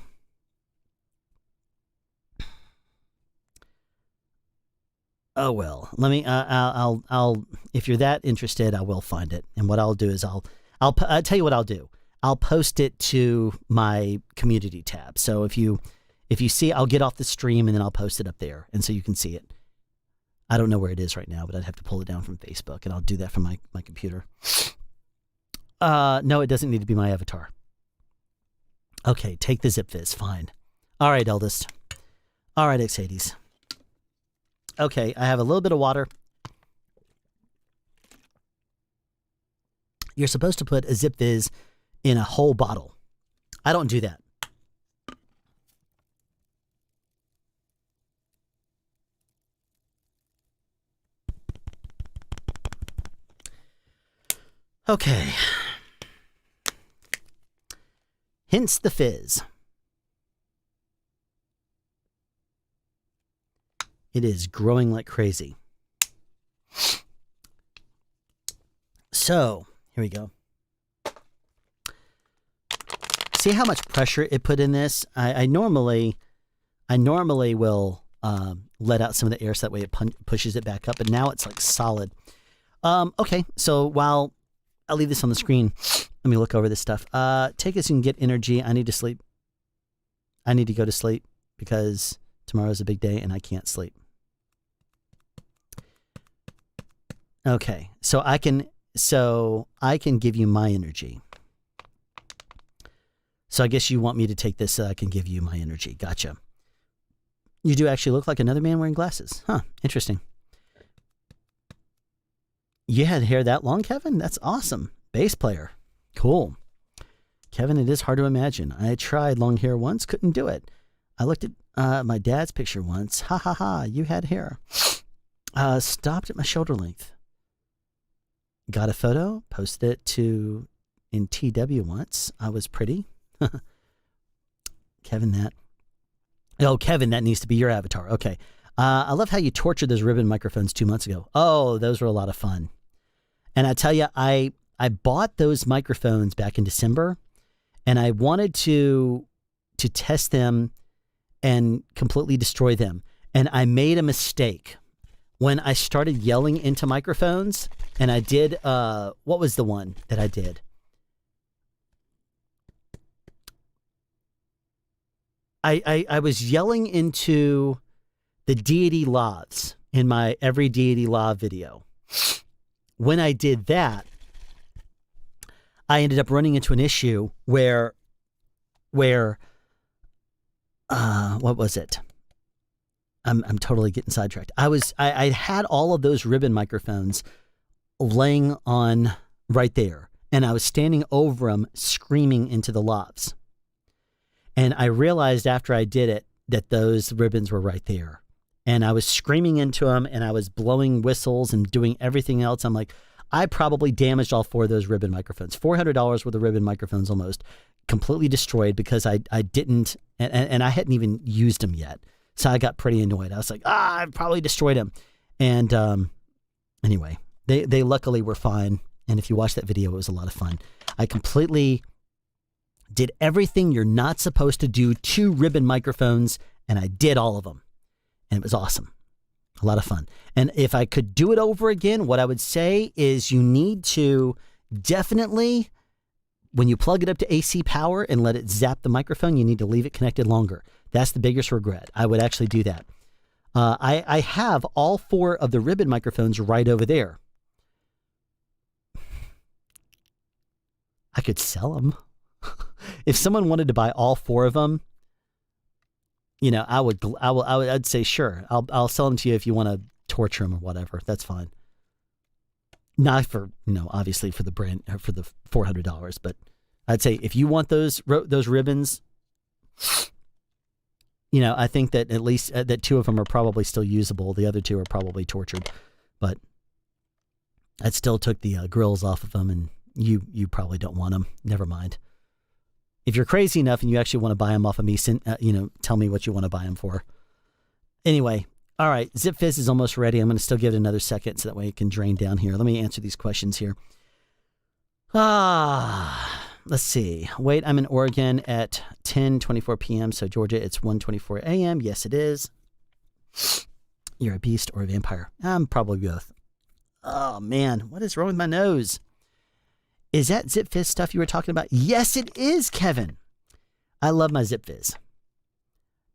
Oh, well. Let me, I'll, if you're that interested, I will find it. And what I'll do is I'll tell you what I'll do. I'll post it to my community tab. So if you see, I'll get off the stream and then I'll post it up there. And so you can see it. I don't know where it is right now, but I'd have to pull it down from Facebook and I'll do that from my computer. No, it doesn't need to be my avatar. Okay, take the Zip Fizz. Fine. All right, eldest. All right, X80s. Okay, I have a little bit of water. You're supposed to put a Zip Fizz in a whole bottle. I don't do that. Okay. Hence the fizz. It is growing like crazy. So, here we go. See how much pressure it put in this? I normally will let out some of the air so that way it pushes it back up, but now it's like solid. Okay, so while I'll leave this on the screen, let me look over this stuff. Take us and get energy. I need to sleep. I need to go to sleep because tomorrow's a big day and I can't sleep. Okay, so I can give you my energy. So I guess you want me to take this so I can give you my energy. Gotcha. You do actually look like another man wearing glasses. Huh, interesting. You had hair that long, Kevin? That's awesome. Bass player. Cool. Kevin, it is hard to imagine. I tried long hair once, couldn't do it. I looked at my dad's picture once. Ha ha ha, you had hair. Stopped at my shoulder length. Got a photo, posted it in TW once. I was pretty. Kevin, that needs to be your avatar. Okay. I love how you tortured those ribbon microphones 2 months ago. Oh, those were a lot of fun. And I tell you, I bought those microphones back in December, and I wanted to test them and completely destroy them. And I made a mistake when I started yelling into microphones. And I did, what was the one that I did? I was yelling into the Deity Lavs in my Every Deity Lav video. When I did that, I ended up running into an issue where what was it? I'm totally getting sidetracked. I had all of those ribbon microphones laying on right there, and I was standing over them screaming into the lavs. And I realized after I did it that those ribbons were right there. And I was screaming into them, and I was blowing whistles and doing everything else. I'm like, I probably damaged all 4 of those ribbon microphones. $400 worth of ribbon microphones almost. Completely destroyed because I didn't, and I hadn't even used them yet. So I got pretty annoyed. I was like, I probably destroyed them. And anyway, they luckily were fine. And if you watch that video, it was a lot of fun. I completely did everything you're not supposed to do to ribbon microphones, and I did all of them. And it was awesome. A lot of fun. And if I could do it over again, what I would say is you need to definitely, when you plug it up to AC power and let it zap the microphone, you need to leave it connected longer. That's the biggest regret. I would actually do that. I have all 4 of the ribbon microphones right over there. I could sell them. If someone wanted to buy all 4 of them, you know, I'd say, sure, I'll sell them to you if you want to torture them or whatever. That's fine. Not for, obviously for the brand, or for the $400, but I'd say if you want those ribbons, I think that at least that 2 of them are probably still usable. The other 2 are probably tortured, but I still took the grills off of them, and you probably don't want them. Never mind. If you're crazy enough and you actually want to buy them off of me, tell me what you want to buy them for. Anyway, all right, ZipFizz is almost ready. I'm going to still give it another second so that way it can drain down here. Let me answer these questions here. Let's see. Wait, I'm in Oregon at 10:24 p.m. So Georgia, it's 1:24 a.m. Yes, it is. You're a beast or a vampire? I'm probably both. Oh man, what is wrong with my nose? Is that ZipFizz stuff you were talking about? Yes, it is, Kevin. I love my ZipFizz.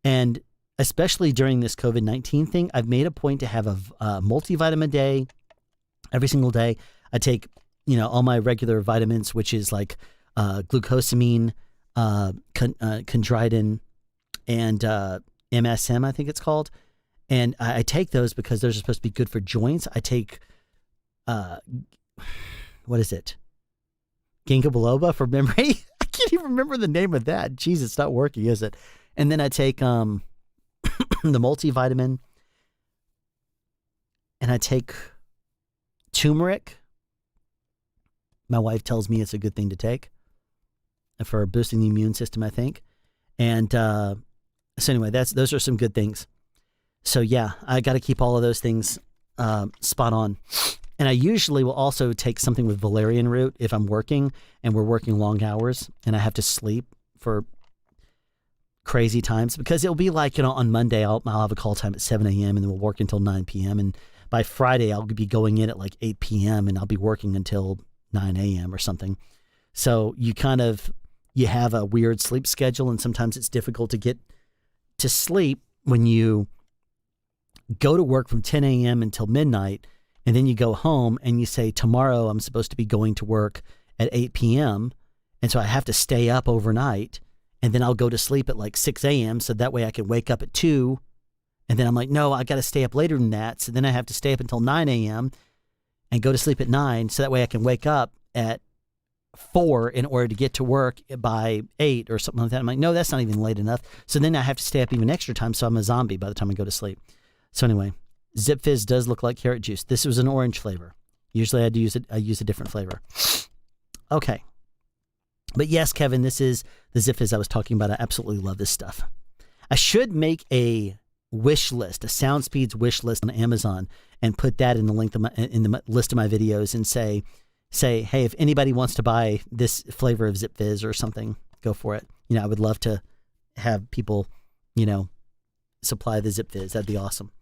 And especially during this COVID-19 thing, I've made a point to have a multivitamin day every single day. I take, all my regular vitamins, which is like glucosamine, chondroitin, and MSM, I think it's called. And I take those because those are supposed to be good for joints. I take, what is it? Ginkgo biloba for memory. I can't even remember the name of that. Jeez, it's not working, is it? And then I take the multivitamin, and I take turmeric. My wife tells me it's a good thing to take for boosting the immune system, I think. And so anyway, those are some good things. So yeah, I got to keep all of those things spot on. And I usually will also take something with valerian root if I'm working and we're working long hours and I have to sleep for crazy times, because it'll be like, on Monday I'll have a call time at 7 a.m. and then we'll work until 9 p.m. And by Friday I'll be going in at like 8 p.m. and I'll be working until 9 a.m. or something. So you have a weird sleep schedule, and sometimes it's difficult to get to sleep when you go to work from 10 a.m. until midnight. And then you go home and you say, tomorrow I'm supposed to be going to work at 8 p.m. And so I have to stay up overnight, and then I'll go to sleep at like 6 a.m. so that way I can wake up at 2. And then I'm like, no, I got to stay up later than that. So then I have to stay up until 9 a.m. and go to sleep at 9 so that way I can wake up at 4 in order to get to work by 8 or something like that. I'm like, no, that's not even late enough. So then I have to stay up even extra time. So I'm a zombie by the time I go to sleep. So anyway, ZipFizz does look like carrot juice. This was an orange flavor. Usually I use a different flavor. Okay. But yes, Kevin, this is the ZipFizz I was talking about. I absolutely love this stuff. I should make a wish list, a SoundSpeeds wish list on Amazon, and put that in the link of in the list of my videos, and say, hey, if anybody wants to buy this flavor of Zip Fizz or something, go for it. I would love to have people, supply the Zip Fizz. That'd be awesome.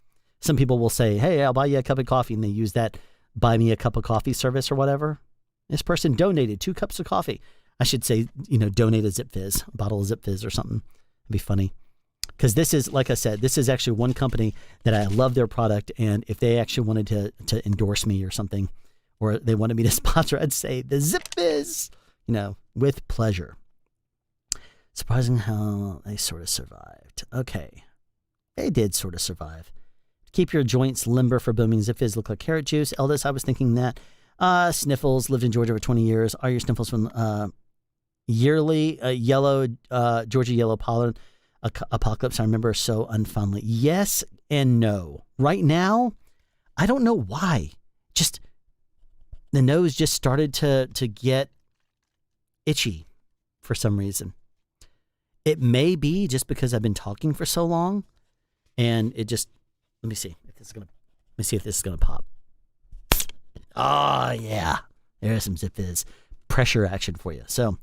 Some people will say, hey, I'll buy you a cup of coffee, and they use that buy me a cup of coffee service or whatever. This person donated 2 cups of coffee. I should say, donate a Zip Fizz, a bottle of Zip Fizz or something. It'd be funny. Because this is, like I said, this is actually one company that I love their product, and if they actually wanted to endorse me or something, or they wanted me to sponsor, I'd say the Zip Fizz, with pleasure. Surprising how they sort of survived. Okay. They did sort of survive. Keep your joints limber for booming. Zip Fizz look like carrot juice. Eldest, I was thinking that. Sniffles, lived in Georgia for 20 years. Are your sniffles from yearly yellow, Georgia yellow pollen apocalypse? I remember so unfondly. Yes and no. Right now, I don't know why. Just the nose just started to get itchy for some reason. It may be just because I've been talking for so long, and it just, let me see if this is gonna pop. Oh yeah, there's some Zip Fizz pressure action for you. So,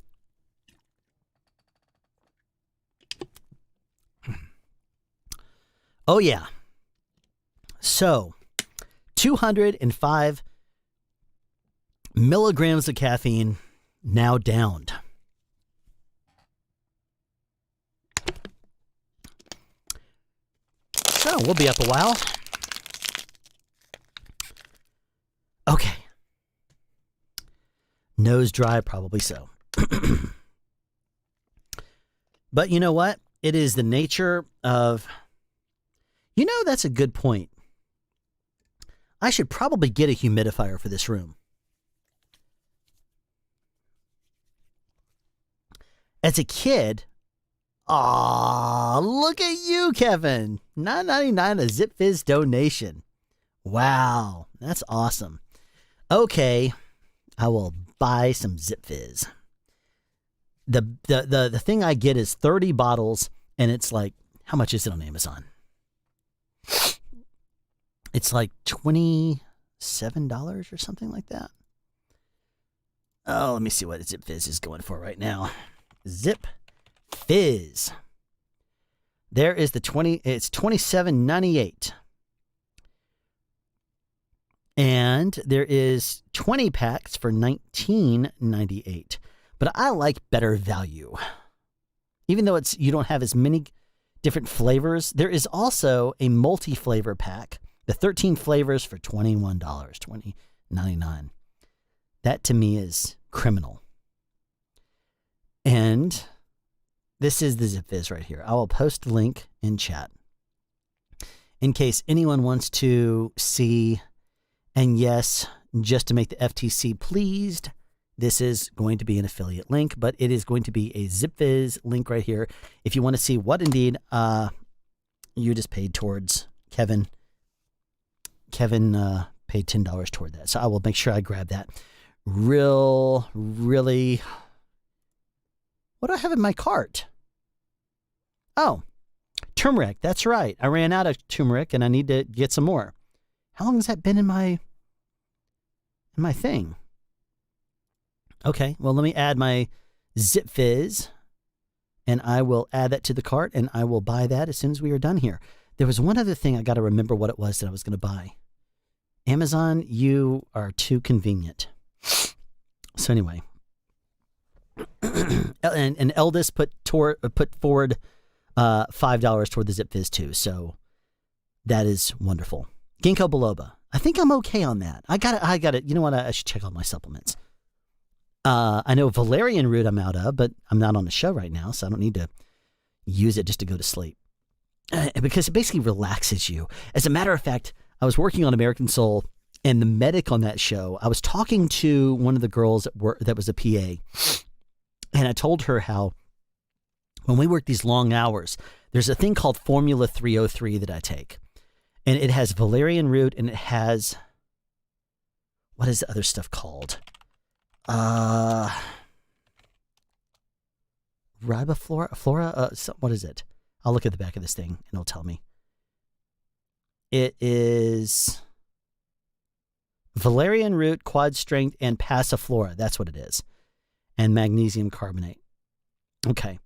oh yeah. So, 205 milligrams of caffeine now downed. So we'll be up a while. Okay. Nose dry, probably so. But you know what? It is the nature of... that's a good point. I should probably get a humidifier for this room. As a kid... Aw, look at you, Kevin. $9.99 a Zip Fizz donation. Wow, that's awesome. Okay, I will buy some Zip Fizz. The thing I get is 30 bottles, and it's like, how much is it on Amazon? It's like $27 or something like that. Oh, let me see what Zip Fizz is going for right now. Zip Fizz. There is the it's $27.98. And there is 20 packs for $19.98. But I like better value. Even though you don't have as many different flavors, there is also a multi-flavor pack. The 13 flavors for $21, $20.99. That to me is criminal. And this is the Zip Fizz right here. I will post the link in chat in case anyone wants to see. And yes, just to make the FTC pleased, this is going to be an affiliate link, but it is going to be a Zip Fizz link right here. If you want to see what indeed you just paid towards Kevin. Kevin paid $10 toward that. So I will make sure I grab that. Really... What do I have in my cart? Oh, turmeric. That's right. I ran out of turmeric and I need to get some more. How long has that been in my thing? Okay, well, let me add my Zip Fizz, and I will add that to the cart, and I will buy that as soon as we are done here. There was one other thing I got to remember what it was that I was going to buy. Amazon, you are too convenient. So anyway... and Eldest put forward $5 toward the Zip Fizz too, so that is wonderful. Ginkgo biloba. I think I'm okay on that. I got it. You know what? I should check all my supplements. I know valerian root I'm out of, but I'm not on the show right now, so I don't need to use it just to go to sleep. Because it basically relaxes you. As a matter of fact, I was working on American Soul, and the medic on that show, I was talking to one of the girls at work that was a PA. And I told her how when we work these long hours, there's a thing called Formula 303 that I take. And it has valerian root, and it has, what is the other stuff called? Riboflora? What is it? I'll look at the back of this thing, and it'll tell me. It is valerian root, quad strength, and passiflora. That's what it is. And magnesium carbonate. Okay.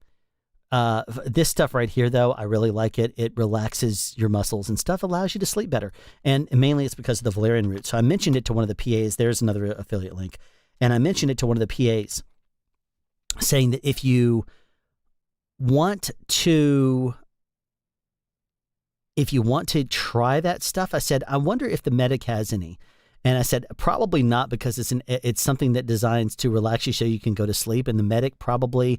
This stuff right here, though, I really like it. It relaxes your muscles and stuff, allows you to sleep better. And mainly it's because of the valerian root. So I mentioned it to one of the PAs. There's another affiliate link. And I mentioned it to one of the PAs saying that if you want to try that stuff, I said, I wonder if the Medic has any. And I said, probably not, because it's something that designs to relax you so you can go to sleep. And the Medic probably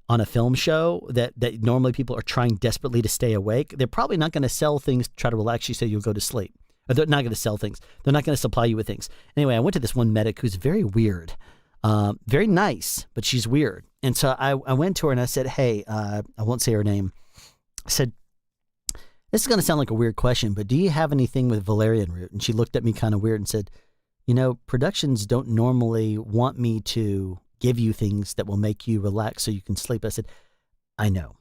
on a film show that normally people are trying desperately to stay awake, they're probably not going to sell things to try to relax you so you'll go to sleep. Or they're not going to sell things. They're not going to supply you with things. Anyway, I went to this one Medic who's very weird. Very nice, but she's weird. And so I went to her and I said, hey, I won't say her name. I said, this is going to sound like a weird question, but do you have anything with valerian root? And she looked at me kind of weird and said, productions don't normally want me to give you things that will make you relax so you can sleep. I said, I know.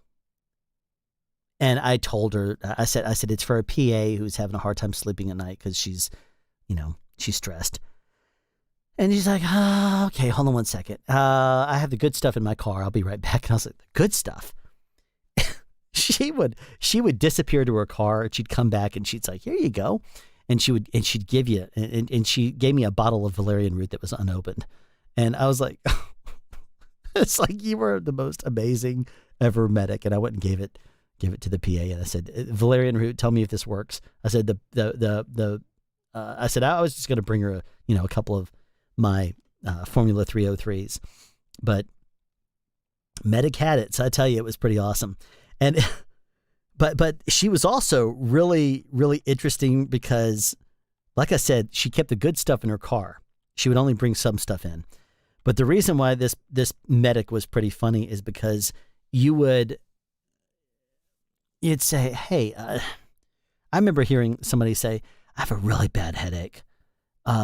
And I told her, I said, it's for a PA who's having a hard time sleeping at night because she's stressed. And she's like, oh, okay, hold on one second. I have the good stuff in my car. I'll be right back. And I was like, the good stuff? She would disappear to her car. And she'd come back and she'd say, here you go. And she'd give you, and she gave me a bottle of valerian root that was unopened. And I was like, it's like, you were the most amazing ever Medic. And I went and gave it to the PA. And I said, valerian root, tell me if this works. I said, I said, I was just going to bring her a couple of my Formula 303s, but Medic had it. So I tell you, it was pretty awesome. And, but she was also really, really interesting because, like I said, she kept the good stuff in her car. She would only bring some stuff in. But the reason why this Medic was pretty funny is because you'd say, hey, I remember hearing somebody say, I have a really bad headache.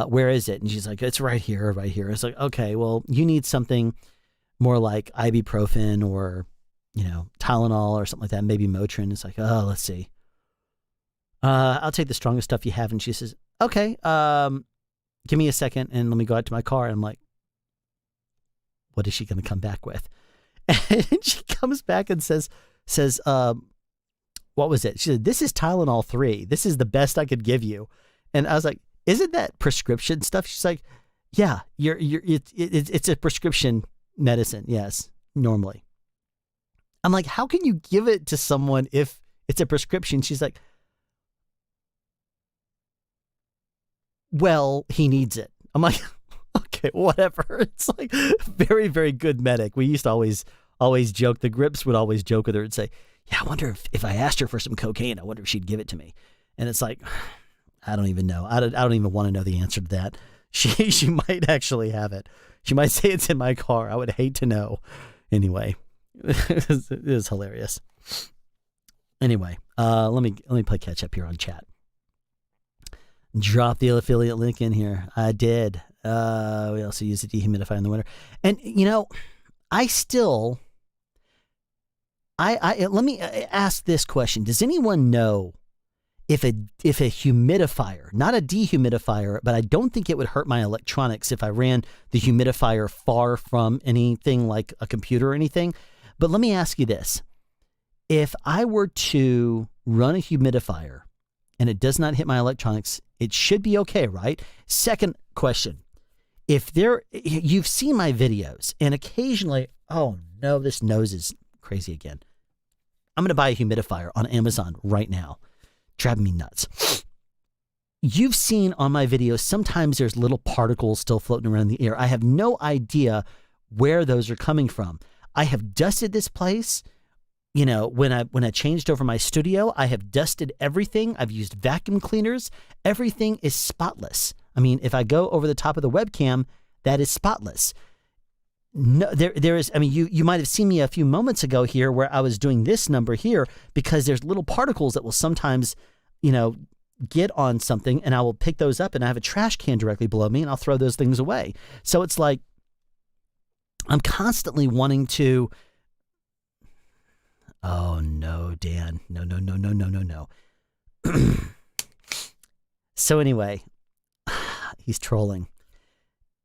Where is it? And she's like, it's right here, right here. It's like, okay, well, you need something more like ibuprofen or, Tylenol or something like that, maybe Motrin. It's like, oh, let's see. I'll take the strongest stuff you have. And she says, okay, give me a second and let me go out to my car. And I'm like, what is she going to come back with? And she comes back and says, what was it? She said, this is Tylenol 3. This is the best I could give you. And I was like, isn't that prescription stuff? She's like, yeah, it's a prescription medicine. Yes, normally. I'm like, how can you give it to someone if it's a prescription? She's like, well, he needs it. I'm like, okay, whatever. It's like very, very good Medic. We used to always joke. The Grips would always joke with her and say, yeah, I wonder if I asked her for some cocaine, I wonder if she'd give it to me. And it's like, I don't even know. I don't even want to know the answer to that. She might actually have it. She might say it's in my car. I would hate to know. Anyway, it is hilarious. Anyway, let me play catch up here on chat. Drop the affiliate link in here. I did. We also use a dehumidifier in the winter. And let me ask this question. Does anyone know if a humidifier, not a dehumidifier, but I don't think it would hurt my electronics if I ran the humidifier far from anything like a computer or anything. But let me ask you this. If I were to run a humidifier and it does not hit my electronics, it should be okay, right? Second question. You've seen my videos and occasionally, oh no, this nose is crazy again. I'm going to buy a humidifier on Amazon right now. Driving me nuts. You've seen on my videos, sometimes there's little particles still floating around in the air. I have no idea where those are coming from. I have dusted this place. When I changed over my studio, I have dusted everything. I've used vacuum cleaners. Everything is spotless. I mean, if I go over the top of the webcam, that is spotless. No, there is, I mean, you might have seen me a few moments ago here where I was doing this number here because there's little particles that will sometimes, get on something and I will pick those up and I have a trash can directly below me and I'll throw those things away. So it's like, I'm constantly wanting to, oh no, Dan, no. So anyway, he's trolling.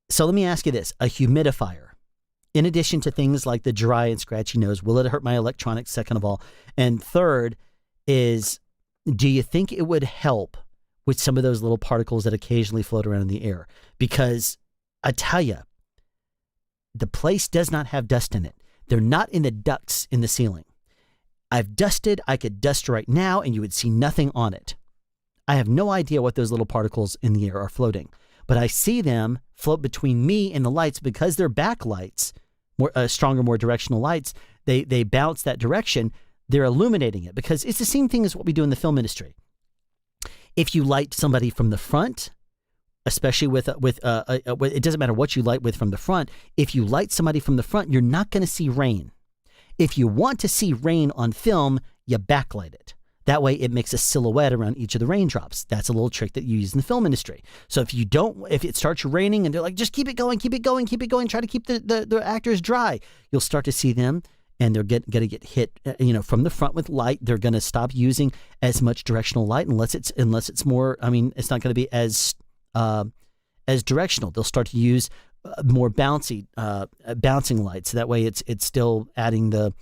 So let me ask you this. A humidifier, in addition to things like the dry and scratchy nose, will it hurt my electronics, second of all? And third is, do you think it would help with some of those little particles that occasionally float around in the air? Because I tell you, the place does not have dust in it. They're not in the ducts in the ceiling. I've dusted. I could dust right now and you would see nothing on it. I have no idea what those little particles in the air are floating, but I see them float between me and the lights because they're backlights, more stronger, more directional lights. They bounce that direction. They're illuminating it because it's the same thing as what we do in the film industry. If you light somebody from the front, especially with it doesn't matter what you light with from the front. If you light somebody from the front, you're not going to see rain. If you want to see rain on film, you backlight it. That way it makes a silhouette around each of the raindrops. That's a little trick that you use in the film industry. So if it starts raining and they're like, just keep it going, try to keep the actors dry, you'll start to see them and they're going to get hit, from the front with light. They're going to stop using as much directional light unless it's more, it's not going to be as directional. They'll start to use more bouncing lights. So that way it's still adding the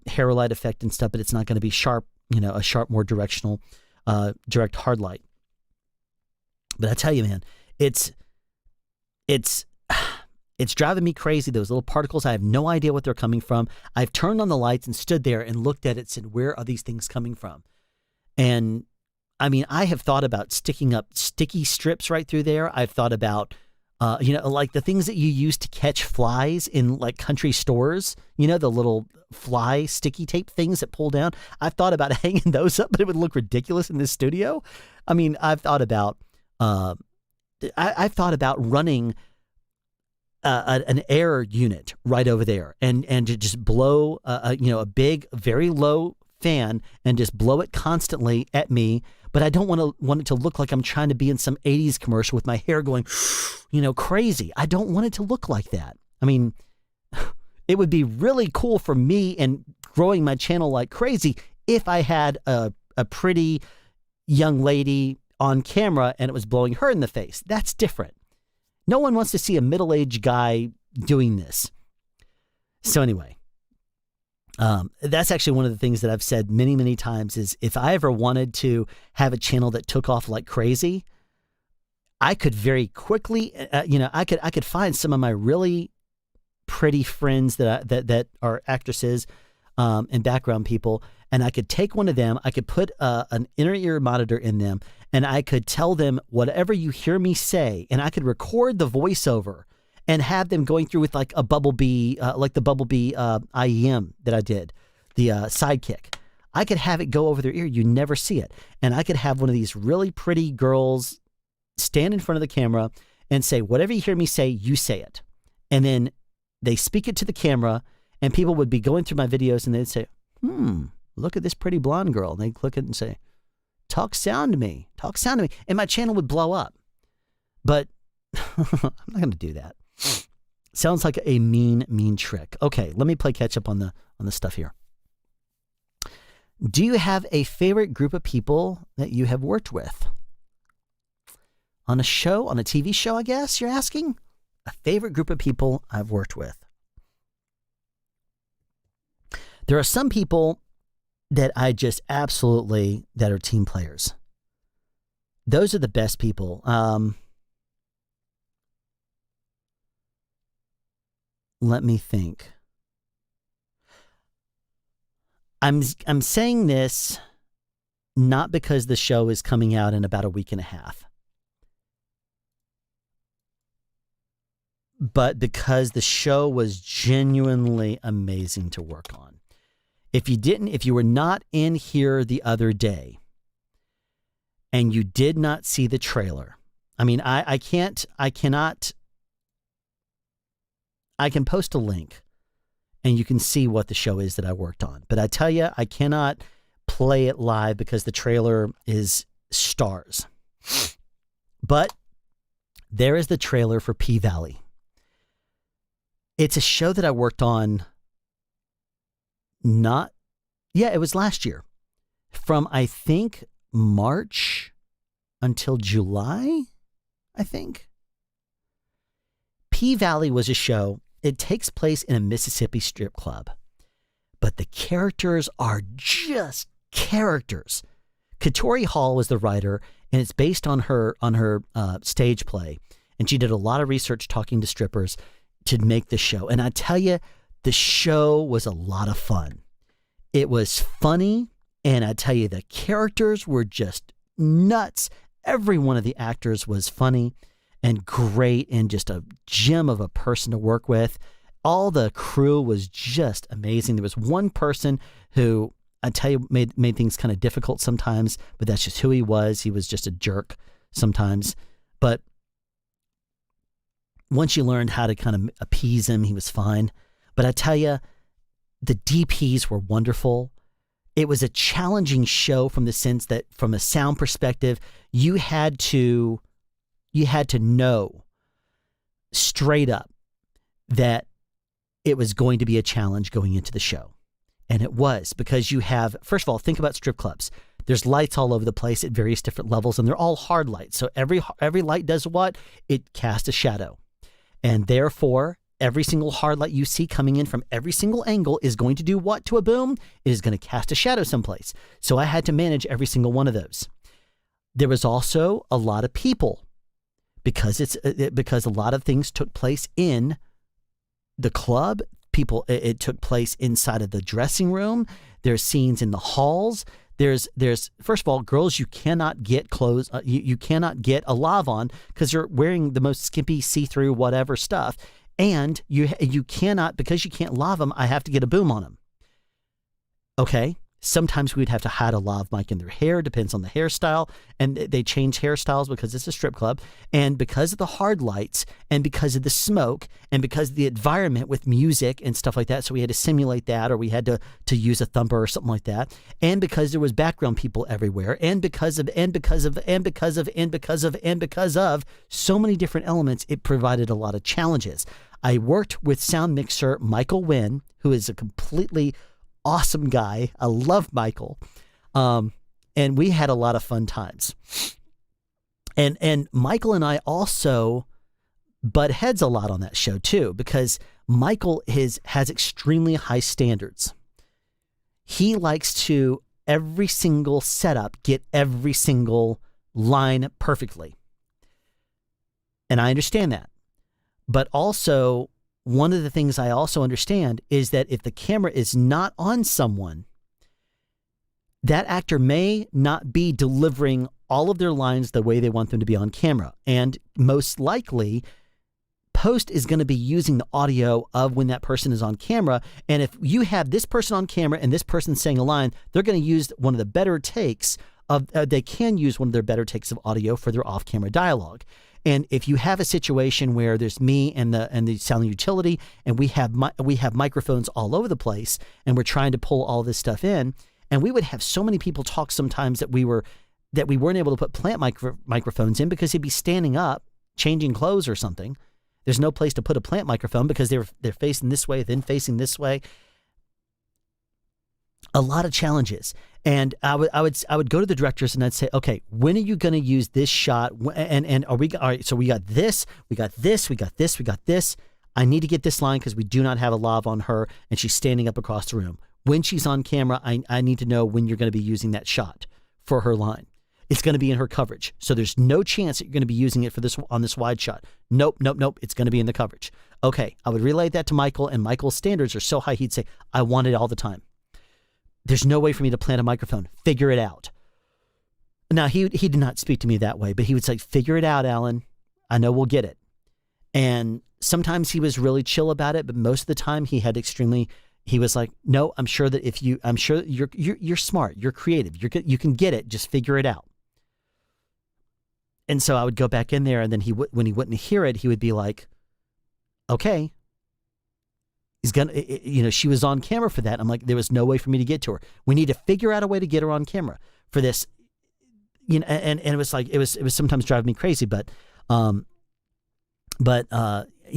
halo light effect and stuff, but it's not going to be sharp, a sharp, more directional, direct hard light. But I tell you, man, it's driving me crazy. Those little particles, I have no idea what they're coming from. I've turned on the lights and stood there and looked at it and said, where are these things coming from? And I have thought about sticking up sticky strips right through there. I've thought about, like the things that you use to catch flies in like country stores, the little fly sticky tape things that pull down. I've thought about hanging those up, but it would look ridiculous in this studio. I've thought about, running an air unit right over there and to just blow, a big, very low fan and just blow it constantly at me. But I don't want it to look like I'm trying to be in some 80s commercial with my hair going, crazy. I don't want it to look like that. It would be really cool for me and growing my channel like crazy if I had a pretty young lady on camera and it was blowing her in the face. That's different. No one wants to see a middle-aged guy doing this. So anyway, that's actually one of the things that I've said many, many times is if I ever wanted to have a channel that took off like crazy, I could very quickly, I could find some of my really pretty friends that are actresses and background people, and I could take one of them, I could put an inner ear monitor in them, and I could tell them whatever you hear me say, and I could record the voiceover and have them going through with like a Bumblebee, like the Bumblebee IEM that I did, the Sidekick. I could have it go over their ear. You never see it. And I could have one of these really pretty girls stand in front of the camera and say, whatever you hear me say, you say it. And then they speak it to the camera and people would be going through my videos and they'd say, look at this pretty blonde girl. And they'd click it and say, talk sound to me. And my channel would blow up. But I'm not going to do that. Sounds like a mean trick. Okay, let me play catch up on the stuff here. Do you have a favorite group of people that you have worked with? On a show, on a TV show, I guess you're asking? A favorite group of people I've worked with. There are some people that I just absolutely, that are team players. Those are the best people. Let me think. I'm saying this not because the show is coming out in about a week and a half, but because the show was genuinely amazing to work on. If you were not in here the other day and you did not see the trailer, I can post a link and you can see what the show is that I worked on. But I tell you, I cannot play it live because the trailer is stars. But there is the trailer for P-Valley. It's a show that I worked on it was last year. From, I think, March until July, I think. P-Valley was a show. It takes place in a Mississippi strip club, but the characters are just characters. Katori Hall was the writer, and it's based on her stage play, and she did a lot of research talking to strippers to make the show. And I tell you, the show was a lot of fun. It was funny, and I tell you, the characters were just nuts. Every one of the actors was funny and great and just a gem of a person to work with. All the crew was just amazing. There was one person who, I tell you, made things kind of difficult sometimes, but that's just who he was. He was just a jerk sometimes. But once you learned how to kind of appease him, he was fine. But I tell you, the DPs were wonderful. It was a challenging show from the sense that from a sound perspective, you had to know straight up that it was going to be a challenge going into the show. And it was, because you have, first of all, think about strip clubs. There's lights all over the place at various different levels, and they're all hard lights. So every light does what? It casts a shadow. And therefore, every single hard light you see coming in from every single angle is going to do what to a boom? It is going to cast a shadow someplace. So I had to manage every single one of those. There was also a lot of people, because a lot of things took place in the club. It took place inside of the dressing room. There's scenes in the halls. There's first of all, girls, you cannot get clothes. You cannot get a lav on because you're wearing the most skimpy, see-through, whatever stuff. And you cannot, because you can't lav them, I have to get a boom on them. Okay. Sometimes we'd have to hide a lav mic in their hair, depends on the hairstyle. And they change hairstyles because it's a strip club. And because of the hard lights and because of the smoke and because of the environment with music and stuff like that. So we had to simulate that, or we had to use a thumper or something like that. And because there was background people everywhere, and because of so many different elements, it provided a lot of challenges. I worked with sound mixer Michael Wynn, who is a completely awesome guy. I love Michael. And we had a lot of fun times. And Michael and I also butt heads a lot on that show too, because Michael has extremely high standards. He likes to, every single setup, get every single line perfectly. And I understand that. But also, one of the things I also understand is that if the camera is not on someone, that actor may not be delivering all of their lines the way they want them to be on camera. And most likely, post is going to be using the audio of when that person is on camera. And if you have this person on camera and this person saying a line, they're going to use one of the better takes of, they can use one of their better takes of audio for their off-camera dialogue. And if you have a situation where there's me and the sound utility, and we have microphones all over the place, and we're trying to pull all this stuff in, and we would have so many people talk sometimes that we weren't able to put plant microphones in because he'd be standing up, changing clothes or something. There's no place to put a plant microphone because they're facing this way, then facing this way. A lot of challenges. And I would go to the directors and I'd say, okay, when are you going to use this shot? And are we, all right, so we got this. I need to get this line because we do not have a lav on her and she's standing up across the room. When she's on camera, I need to know when you're going to be using that shot for her line. It's going to be in her coverage. So there's no chance that you're going to be using it for this on this wide shot. Nope. It's going to be in the coverage. Okay. I would relay that to Michael, and Michael's standards are so high, he'd say, I want it all the time. There's no way for me to plant a microphone. Figure it out. Now, he did not speak to me that way, but he would say, figure it out, Alan. I know we'll get it. And sometimes he was really chill about it, but most of the time he was like, no, I'm sure you're smart. You're creative. You can get it. Just figure it out. And so I would go back in there, and then when he wouldn't hear it, he would be like, okay. He's gonna, she was on camera for that. I'm like, there was no way for me to get to her. We need to figure out a way to get her on camera for this. And it was like, it was sometimes driving me crazy, but I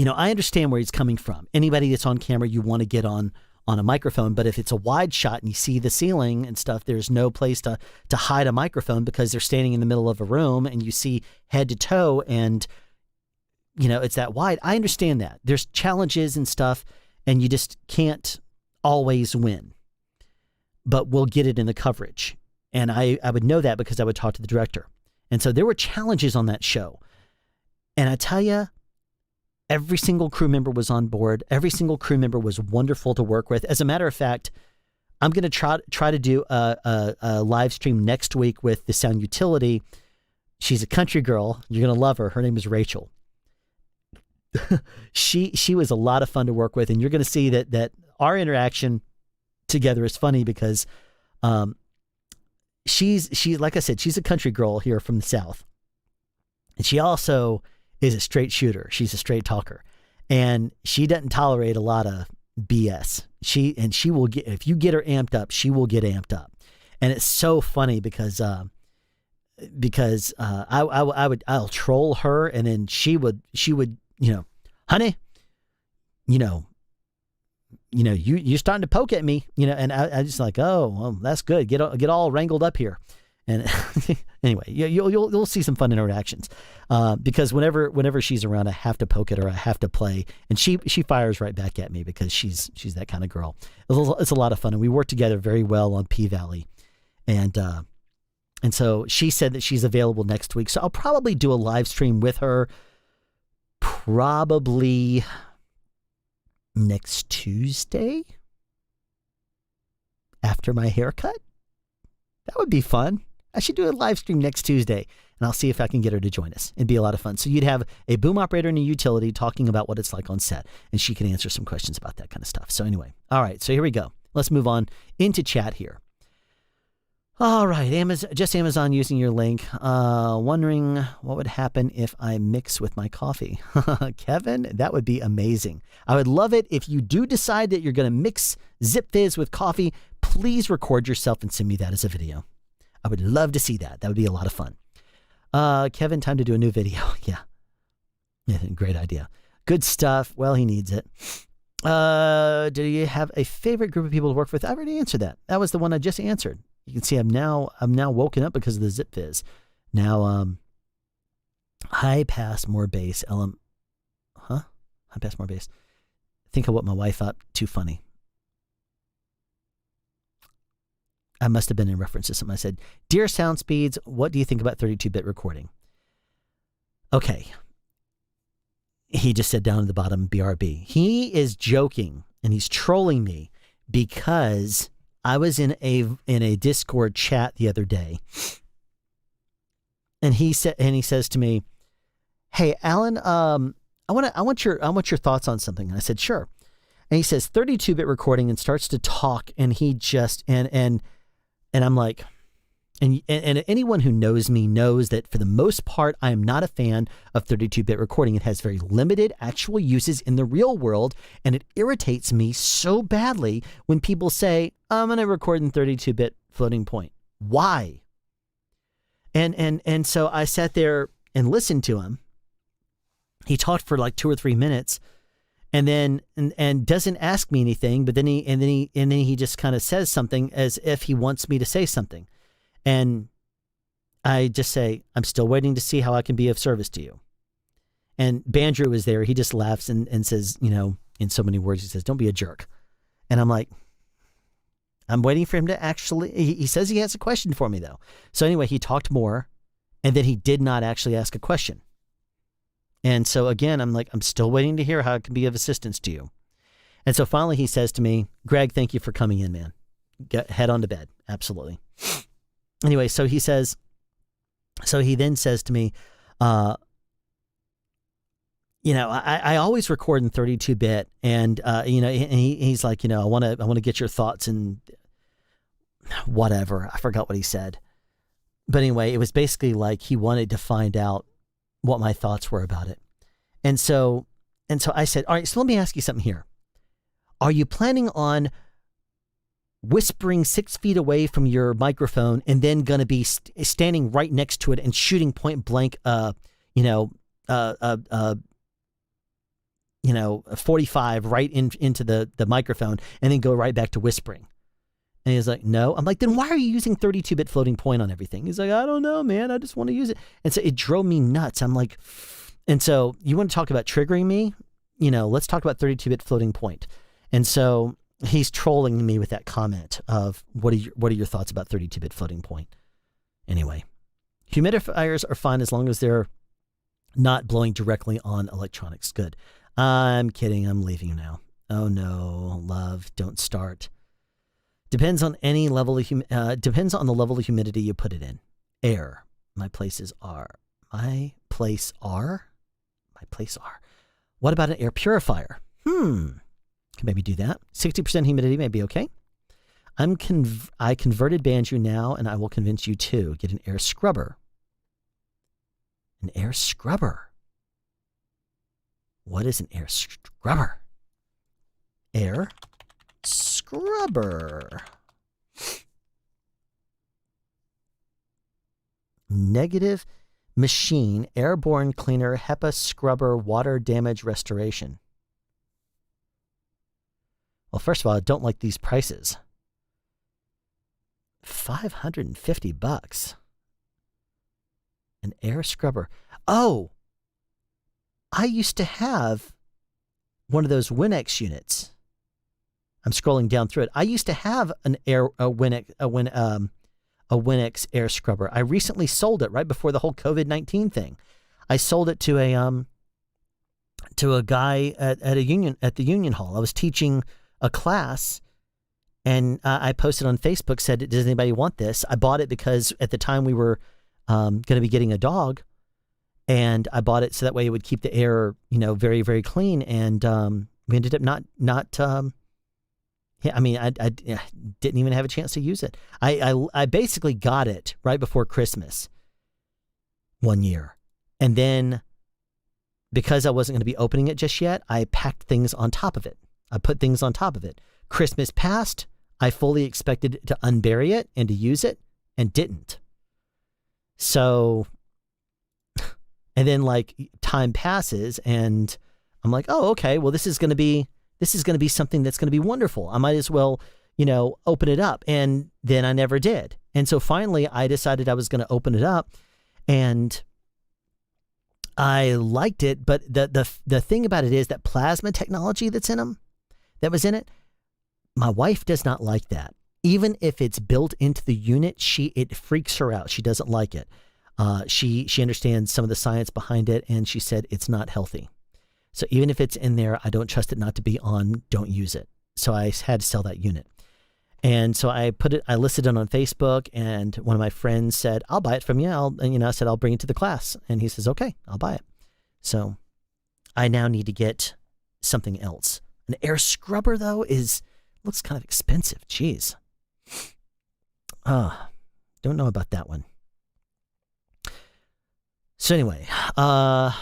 understand where he's coming from. Anybody that's on camera, you want to get on on a microphone. But if it's a wide shot and you see the ceiling and stuff, there's no place to hide a microphone because they're standing in the middle of a room and you see head to toe and, it's that wide. I understand that. There's challenges and stuff and you just can't always win. But we'll get it in the coverage. And I would know that because I would talk to the director. And so there were challenges on that show. And I tell you, every single crew member was on board. Every single crew member was wonderful to work with. As a matter of fact, I'm going to try to do a live stream next week with the sound utility. She's a country girl. You're going to love her. Her name is Rachel. She was a lot of fun to work with. And you're going to see that our interaction together is funny because she's like I said, she's a country girl here from the South. And she also is a straight shooter. She's a straight talker. And she doesn't tolerate a lot of BS. She will get, if you get her amped up, she will get amped up. And it's so funny because I'll troll her and then she would, honey, you're starting to poke at me, and I just like, oh, well, that's good. Get all wrangled up here. And anyway, you'll see some fun interactions because whenever she's around, I have to poke at her. I have to play, and she fires right back at me because she's that kind of girl. It's a lot of fun, and we work together very well on P-Valley, and so she said that she's available next week. So I'll probably do a live stream with her, probably next Tuesday after my haircut. That would be fun. I should do a live stream next Tuesday, and I'll see if I can get her to join us. It'd be a lot of fun. So you'd have a boom operator and a utility talking about what it's like on set, and she can answer some questions about that kind of stuff. So anyway, all right, so here we go. Let's move on into chat here. All right, Amazon using your link. Wondering what would happen if I mix with my coffee. Kevin, that would be amazing. I would love it if you do decide that you're going to mix ZipFizz with coffee. Please record yourself and send me that as a video. I would love to see that. That would be a lot of fun. Kevin, time to do a new video. Yeah, great idea. Good stuff. Well, he needs it. Do you have a favorite group of people to work with? I already answered that. That was the one I just answered. You can see I'm now woken up because of the ZipFizz. Now, high pass, more bass. High pass, more bass. Think of what my wife thought. Too funny. I must have been in reference to something I said. Dear Sound Speeds, what do you think about 32-bit recording? Okay. He just said down at the bottom, BRB. He is joking and he's trolling me because I was in a Discord chat the other day, and he says to me, "Hey, Alan, I want your thoughts on something." And I said, "Sure." And he says 32-bit recording and starts to talk, and he just and I'm like, and anyone who knows me knows that for the most part, I am not a fan of 32-bit recording. It has very limited actual uses in the real world, and it irritates me so badly when people say, I'm going to record in 32-bit floating point. Why? And so I sat there and listened to him. He talked for like 2 or 3 minutes, and then and doesn't ask me anything, but then he just kind of says something as if he wants me to say something. And I just say, I'm still waiting to see how I can be of service to you. And Bandrew was there. He just laughs and says, in so many words, he says, don't be a jerk. And I'm like, I'm waiting for him to actually, he says he has a question for me though. So anyway, he talked more and then he did not actually ask a question. And so again, I'm like, I'm still waiting to hear how I can be of assistance to you. And so finally he says to me, Greg, thank you for coming in, man. Head on to bed. Absolutely. Anyway, so he then says to me, I always record in 32-bit and, he's like, I want to get your thoughts and whatever. I forgot what he said. But anyway, it was basically like he wanted to find out what my thoughts were about it. And so I said, all right, so let me ask you something here. Are you planning on whispering 6 feet away from your microphone and then going to be standing right next to it and shooting point blank, 45 right into the microphone and then go right back to whispering. And he's like, no. I'm like, then why are you using 32-bit floating point on everything? He's like, I don't know, man. I just want to use it. And so it drove me nuts. I'm like, and so you want to talk about triggering me? Let's talk about 32-bit floating point. And so he's trolling me with that comment of what are your thoughts about 32-bit floating point? Anyway, humidifiers are fine as long as they're not blowing directly on electronics. Good. I'm kidding. I'm leaving now. Oh no, love, don't start. Depends on the level of humidity you put it in. Air. My place are. What about an air purifier? Can maybe do that. 60% humidity may be okay. I converted Banjo now, and I will convince you to get an air scrubber. An air scrubber. What is an air scrubber? Air scrubber. Negative machine airborne cleaner HEPA scrubber water damage restoration. Well, first of all, I don't like these prices. $550. An air scrubber. Oh, I used to have one of those Winx units. I'm scrolling down through it. I used to have a Winx air scrubber. I recently sold it right before the whole COVID-19 thing. I sold it to a guy at the union hall. I was teaching a class, and I posted on Facebook, said, "Does anybody want this?" I bought it because at the time we were going to be getting a dog, and I bought it so that way it would keep the air, very, very clean. And we ended up not. I didn't even have a chance to use it. I basically got it right before Christmas one year. And then because I wasn't going to be opening it just yet, I packed things on top of it. I put things on top of it. Christmas passed. I fully expected to unbury it and to use it and didn't. So, and then time passes and I'm like, oh, okay, well, this is going to be something that's going to be wonderful. I might as well, open it up. And then I never did. And so finally I decided I was going to open it up, and I liked it. But the thing about it is that plasma technology that was in it, my wife does not like that. Even if it's built into the unit, it freaks her out. She doesn't like it. She understands some of the science behind it, and she said it's not healthy. So even if it's in there, I don't trust it not to be on. Don't use it. So I had to sell that unit. And so I listed it on Facebook, and one of my friends said, "I'll buy it from you." I said, "I'll bring it to the class." And he says, "Okay, I'll buy it." So I now need to get something else. An air scrubber though looks kind of expensive. Jeez. Don't know about that one. So anyway, I'll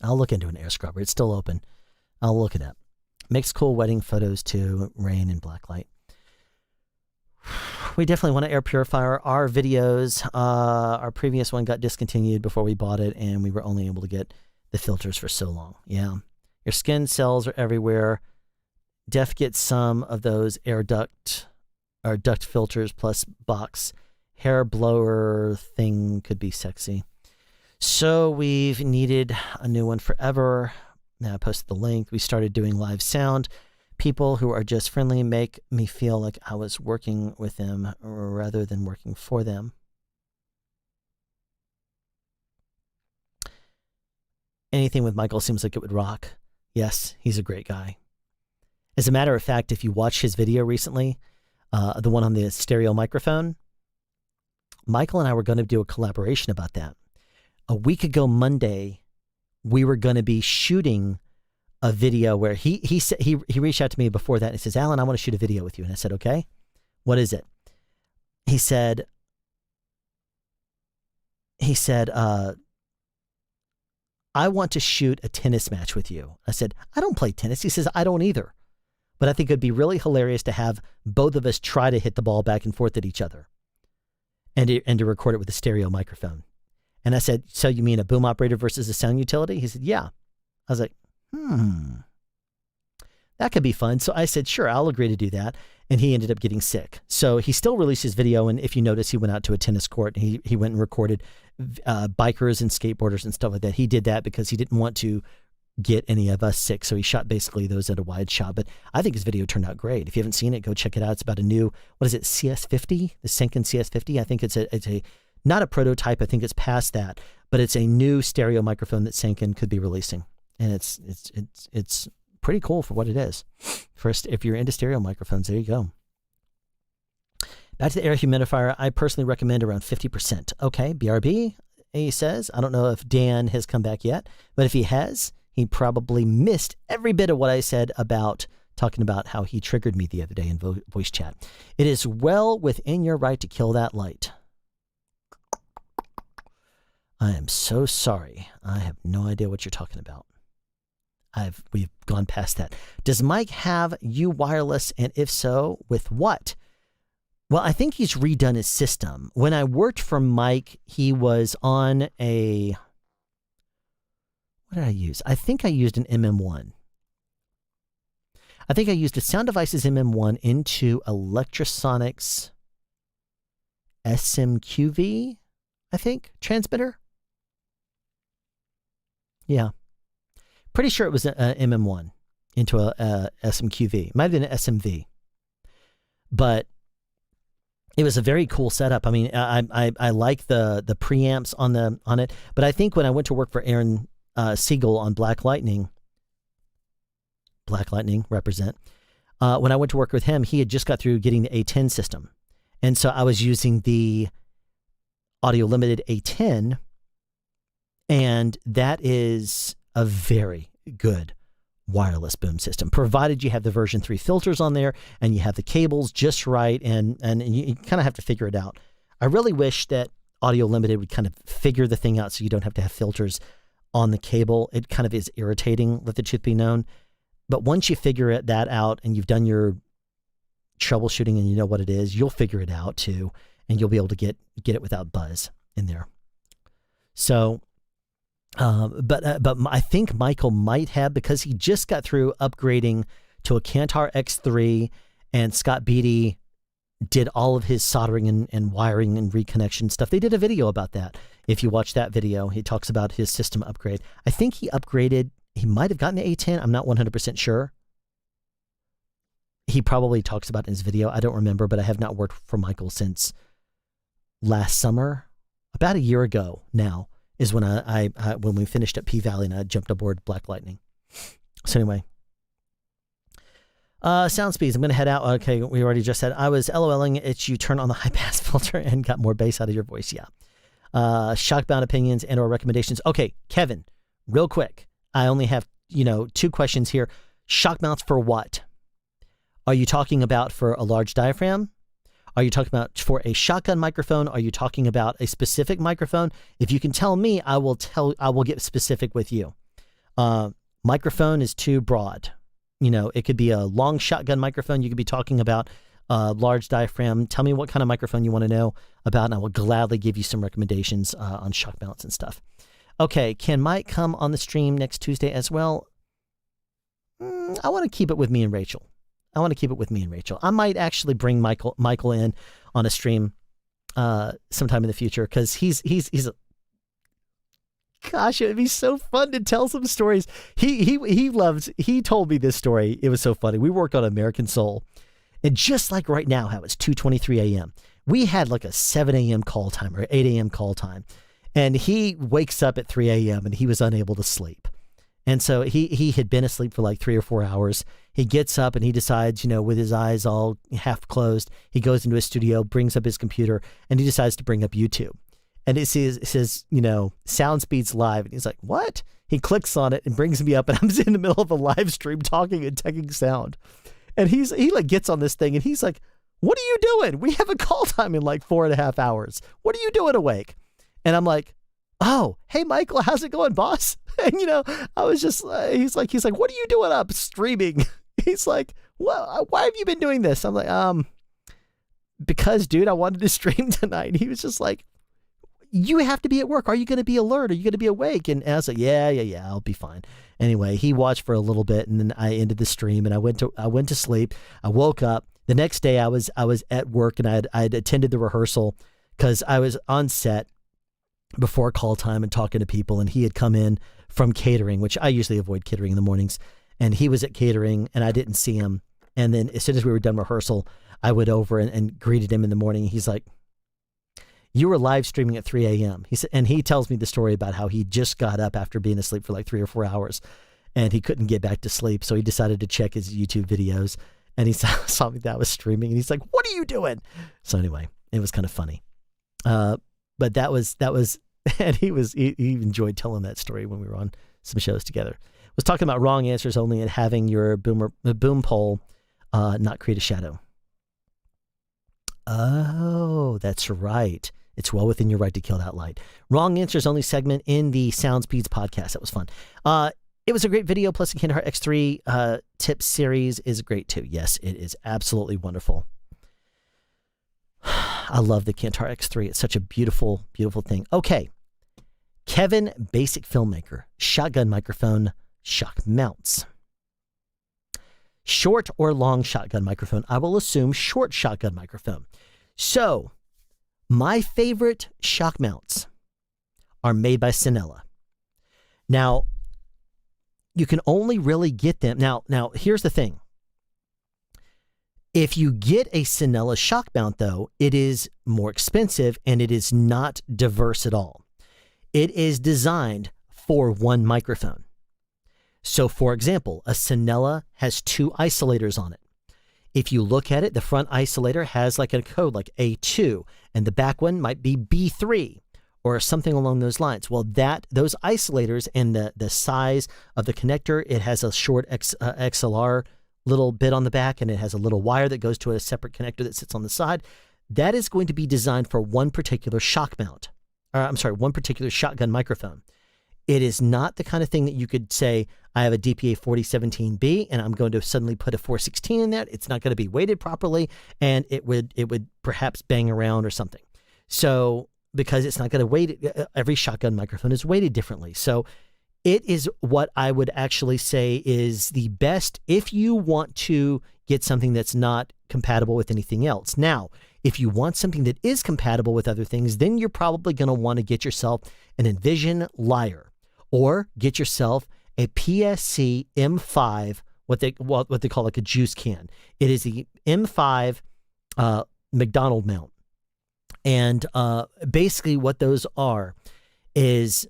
look into an air scrubber. It's still open. I'll look it up. Makes cool wedding photos too, rain and blacklight. We definitely want an air purifier. Our videos, our previous one got discontinued before we bought it, and we were only able to get the filters for so long. Yeah. Your skin cells are everywhere. Def gets some of those air duct or duct filters plus box. Hair blower thing could be sexy. So we've needed a new one forever. Now I posted the link. We started doing live sound. People who are just friendly make me feel like I was working with them rather than working for them. Anything with Michael seems like it would rock. Yes, he's a great guy. As a matter of fact, if you watch his video recently, the one on the stereo microphone, Michael and I were going to do a collaboration about that. A week ago Monday, we were going to be shooting a video where he reached out to me before that and he says, "Alan, I want to shoot a video with you." And I said, "Okay, what is it?" He said, "I want to shoot a tennis match with you." I said, "I don't play tennis." He says, "I don't either. But I think it'd be really hilarious to have both of us try to hit the ball back and forth at each other and to record it with a stereo microphone." And I said, so you mean a boom operator versus a sound utility? He said, yeah. I was like, that could be fun. So I said, sure, I'll agree to do that. And he ended up getting sick. So he still released his video. And if you notice, he went out to a tennis court and he went and recorded bikers and skateboarders and stuff like that. He did that because he didn't want to get any of us sick. So he shot basically those at a wide shot. But I think his video turned out great. If you haven't seen it, go check it out. It's about a new, what is it, CS50? The Senken CS50. I think it's a not a prototype. I think it's past that. But it's a new stereo microphone that Senken could be releasing. And it's pretty cool for what it is. First, if you're into stereo microphones, there you go. Back to the air humidifier, I personally recommend around 50%. Okay, BRB, he says. I don't know if Dan has come back yet, but if he has, he probably missed every bit of what I said about talking about how he triggered me the other day in voice chat. It is well within your right to kill that light. I am so sorry. I have no idea what you're talking about. We've gone past that. Does Mike have U wireless, and if so, with what? Well, I think he's redone his system. When I worked for Mike, he was on a, what did I use? I think I used an MM1. I think I used a Sound Devices MM1 into Electrosonics SMQV, I think, transmitter. Yeah. Pretty sure it was an MM1 into a SMQV. It might have been an SMV. But it was a very cool setup. I mean, I like the preamps on it. But I think when I went to work for Aaron Siegel on Black Lightning represent, when I went to work with him, he had just got through getting the A10 system. And so I was using the Audio Limited A10, and that is a very good wireless boom system, provided you have the version 3 filters on there and you have the cables just right, and you kind of have to figure it out. I really wish that Audio Limited would kind of figure the thing out so you don't have to have filters on the cable. It kind of is irritating, let the truth be known. But once you figure that out and you've done your troubleshooting and you know what it is, you'll figure it out too, and you'll be able to get it without buzz in there. So but I think Michael might have, because he just got through upgrading to a Kantar X3, and Scott Beatty did all of his soldering and wiring and reconnection stuff. They did a video about that. If you watch that video, he talks about his system upgrade. I think he upgraded, he might have gotten an A10. I'm not 100% sure. He probably talks about it in his video. I don't remember, but I have not worked for Michael since last summer, about a year ago now. Is when when we finished at P Valley and I jumped aboard Black Lightning. So anyway, sound speeds. I'm going to head out. Okay, we already just said I was LOLing. It's you turn on the high pass filter and got more bass out of your voice. Yeah. Shockbound opinions and or recommendations. Okay, Kevin, real quick. I only have 2 questions here. Shock mounts for what? Are you talking about for a large diaphragm? Are you talking about for a shotgun microphone? Are you talking about a specific microphone? If you can tell me, I will get specific with you. Microphone is too broad. It could be a long shotgun microphone. You could be talking about a large diaphragm. Tell me what kind of microphone you want to know about, and I will gladly give you some recommendations on shock mounts and stuff. Okay, can Mike come on the stream next Tuesday as well? I want to keep it with me and Rachel. I might actually bring Michael in on a stream sometime in the future, because he's a, gosh, it'd be so fun to tell some stories. He told me this story. It was so funny. We worked on American Soul, and just like right now, how it's 2:23 a.m. We had like a 7 a.m. call time or 8 a.m. call time, and he wakes up at 3 a.m. and he was unable to sleep. And so he had been asleep for like 3 or 4 hours. He gets up and he decides, with his eyes all half closed, he goes into his studio, brings up his computer, and he decides to bring up YouTube. And it says, sound speeds live. And he's like, what? He clicks on it and brings me up, and I'm in the middle of a live stream talking and taking sound. And he gets on this thing and he's like, what are you doing? We have a call time in like 4.5 hours. What are you doing awake? And I'm like, oh, hey, Michael, how's it going, boss? And, I was just, he's like, what are you doing up streaming? He's like, well, why have you been doing this? I'm like, because, dude, I wanted to stream tonight. He was just like, you have to be at work. Are you going to be alert? Are you going to be awake? And I was like, yeah, I'll be fine. Anyway, he watched for a little bit, and then I ended the stream, and I went to sleep. I woke up. The next day, I was at work, and I had attended the rehearsal because I was on set before call time and talking to people, and he had come in from catering, which I usually avoid catering in the mornings, and he was at catering, and I didn't see him. And then as soon as we were done rehearsal, I went over and greeted him in the morning. He's like, "You were live streaming at 3 a.m." He said, and he tells me the story about how he just got up after being asleep for like 3 or 4 hours, and he couldn't get back to sleep, so he decided to check his YouTube videos, and he saw me that I was streaming, and he's like, "What are you doing?" So anyway, it was kind of funny. But that was, and he enjoyed telling that story when we were on some shows together. Was talking about wrong answers only and having your boom pole not create a shadow. Oh, that's right. It's well within your right to kill that light. Wrong answers only segment in the Sound Speeds podcast. That was fun. It was a great video. Plus the Kandahar X3 tip series is great too. Yes, it is absolutely wonderful. I love the Kandahar X3. It's such a beautiful, beautiful thing. Okay. Kevin, basic filmmaker, shotgun microphone, shock mounts. Short or long shotgun microphone? I will assume short shotgun microphone. So, my favorite shock mounts are made by Sonella. Now, you can only really get them. Now, here's the thing. If you get a Sonella shock mount, though, it is more expensive and it is not diverse at all. It is designed for one microphone. So, for example, a Sonella has 2 isolators on it. If you look at it, the front isolator has like a code like A2, and the back one might be B3 or something along those lines. Well, those isolators and the size of the connector, it has a short XLR little bit on the back, and it has a little wire that goes to a separate connector that sits on the side. That is going to be designed for one particular shock mount. One particular shotgun microphone. It is not the kind of thing that you could say, I have a DPA 4017B and I'm going to suddenly put a 416 in that. It's not going to be weighted properly, and it would perhaps bang around or something. So, because it's not going to weight, every shotgun microphone is weighted differently. So it is what I would actually say is the best if you want to get something that's not compatible with anything else. Now, if you want something that is compatible with other things, then you're probably going to want to get yourself an Envision Lyre, or get yourself a PSC M5, what they call like a juice can. It is the M5 McDonald mount. And basically what those are is,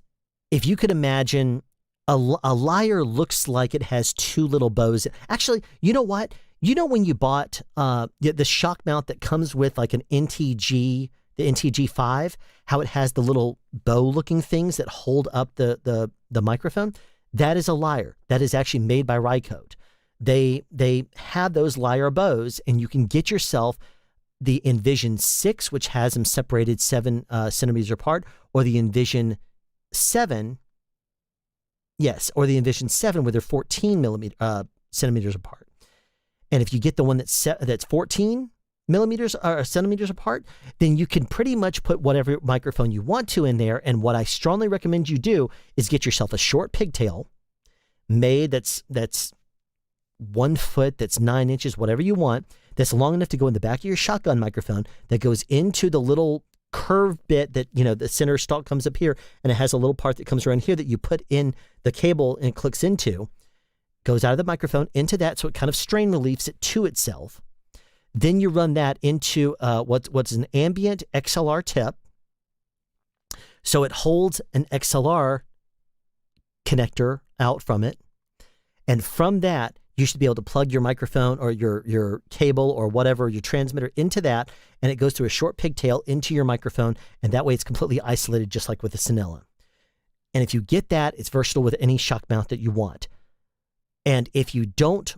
if you could imagine, a lyre looks like it has 2 little bows. Actually, you know what? You know when you bought the shock mount that comes with like an NTG, the NTG5, how it has the little bow-looking things that hold up the microphone? That is a lyre. That is actually made by Rycote. They have those lyre bows, and you can get yourself the Envision 6, which has them separated 7 centimeters apart, or the Envision 7. Yes, or the Envision 7 where they're 14 centimeters apart. And if you get the one that's 14 millimeters or centimeters apart, then you can pretty much put whatever microphone you want to in there. And what I strongly recommend you do is get yourself a short pigtail made that's 1 foot, that's 9 inches, whatever you want, that's long enough to go in the back of your shotgun microphone, that goes into the little curved bit that, the center stalk comes up here, and it has a little part that comes around here that you put in the cable and it clicks into, goes out of the microphone into that, so it kind of strain reliefs it to itself. Then you run that into what's an ambient XLR tip, so it holds an XLR connector out from it, and from that you should be able to plug your microphone or your cable or whatever, your transmitter, into that, and it goes through a short pigtail into your microphone, and that way it's completely isolated, just like with the Sonella. And if you get that, it's versatile with any shock mount that you want. And if you don't,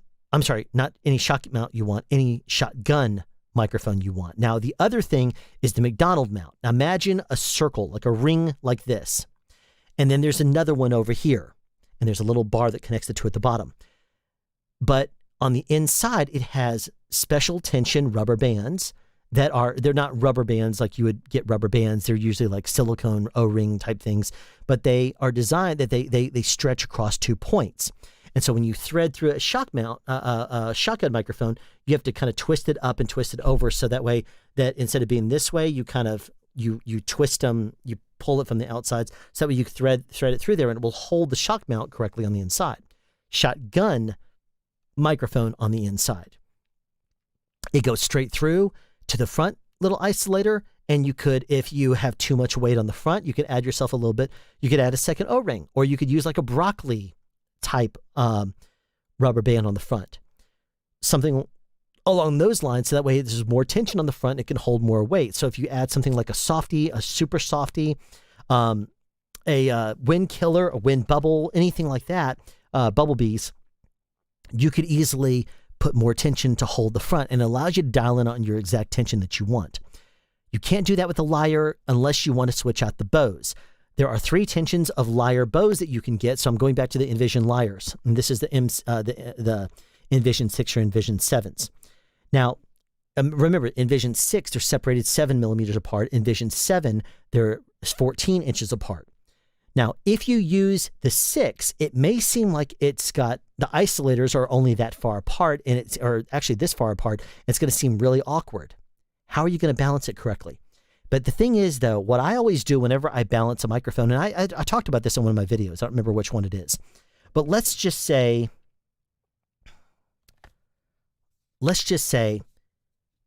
not any shock mount you want, any shotgun microphone you want. Now, the other thing is the McDonald mount. Now, imagine a circle, like a ring like this. And then there's another one over here. And there's a little bar that connects the two at the bottom. But on the inside, it has special tension rubber bands they're not rubber bands like you would get rubber bands. They're usually like silicone O-ring type things, but they are designed that they stretch across 2 points. And so when you thread through a shotgun microphone, you have to kind of twist it up and twist it over. So that way that instead of being this way, you kind of, you twist them, you pull it from the outsides. So that way you thread it through there and it will hold the shock mount correctly on the inside. Shotgun microphone on the inside. It goes straight through to the front little isolator. And you could, if you have too much weight on the front, you could add yourself a little bit. You could add a second O-ring, or you could use like a broccoli type rubber band on the front. Something along those lines, so that way there's more tension on the front, it can hold more weight. So if you add something like a softy, a super softy, a wind killer, a wind bubble, anything like that, bubble bees, you could easily put more tension to hold the front, and it allows you to dial in on your exact tension that you want. You can't do that with a lyre unless you want to switch out the bows. There are 3 tensions of lyre bows that you can get. So I'm going back to the Envision lyres, and this is the Envision 6 or Envision 7s. Now, remember, Envision 6, they're separated 7 millimeters apart. Envision 7, they're 14 inches apart. Now, if you use the 6, it may seem like it's got, the isolators are only that far apart, or actually this far apart, and it's going to seem really awkward. How are you going to balance it correctly? But the thing is, though, what I always do whenever I balance a microphone, and I talked about this in one of my videos, I don't remember which one it is, but let's just say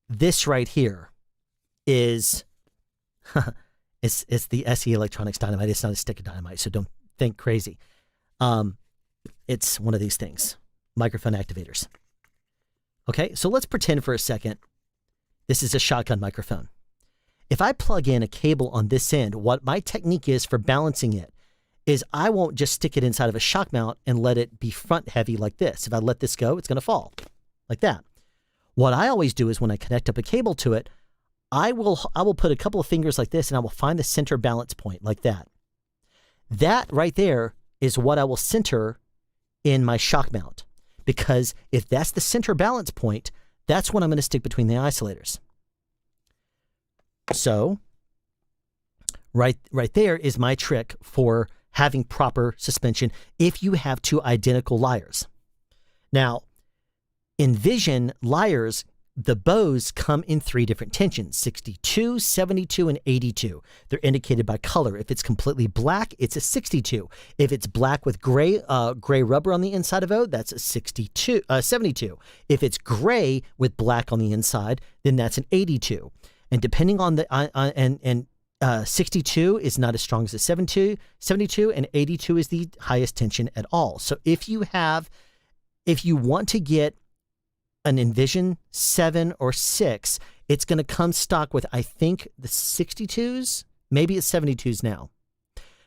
this right here is, it's the SE Electronics dynamite. It's not a stick of dynamite, so don't think crazy. It's one of these things, microphone activators. Okay, so let's pretend for a second this is a shotgun microphone. If I plug in a cable on this end, what my technique is for balancing it is I won't just stick it inside of a shock mount and let it be front heavy like this. If I let this go, it's going to fall like that. What I always do is when I connect up a cable to it, I will put a couple of fingers like this and I will find the center balance point like that. That right there is what I will center in my shock mount, because if that's the center balance point, that's what I'm going to stick between the isolators. So right there is my trick for having proper suspension if you have 2 identical lyres. Now, Envision lyres, the bows come in 3 different tensions, 62, 72, and 82. They're indicated by color. If it's completely black, it's a 62. If it's black with gray rubber on the inside of it, that's a 72. If it's gray with black on the inside, then that's an 82. And depending on the 62 is not as strong as a 72, and 82 is the highest tension at all. So if you want to get an Envision 7 or 6, it's going to come stock with, I think, the 62s, maybe it's 72s now.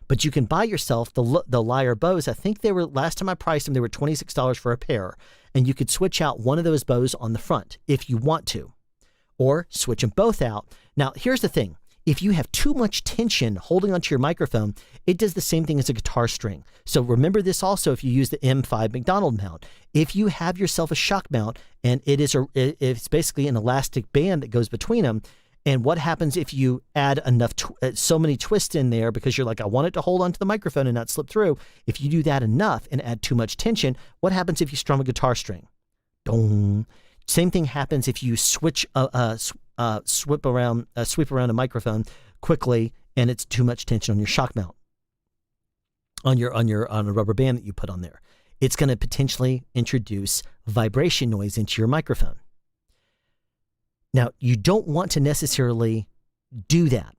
But you can buy yourself the lyre bows. I think they were, last time I priced them, they were $26 for a pair. And you could switch out one of those bows on the front if you want to, or switch them both out. Now, here's the thing. If you have too much tension holding onto your microphone, it does the same thing as a guitar string. So remember this also if you use the M5 McDonald mount. If you have yourself a shock mount and it's basically an elastic band that goes between them, and what happens if you add enough, so many twists in there because you're like, I want it to hold onto the microphone and not slip through. If you do that enough and add too much tension, what happens if you strum a guitar string? Dong. Same thing happens if you sweep around a microphone quickly and it's too much tension on your shock mount, on a rubber band that you put on there. It's going to potentially introduce vibration noise into your microphone. Now, you don't want to necessarily do that.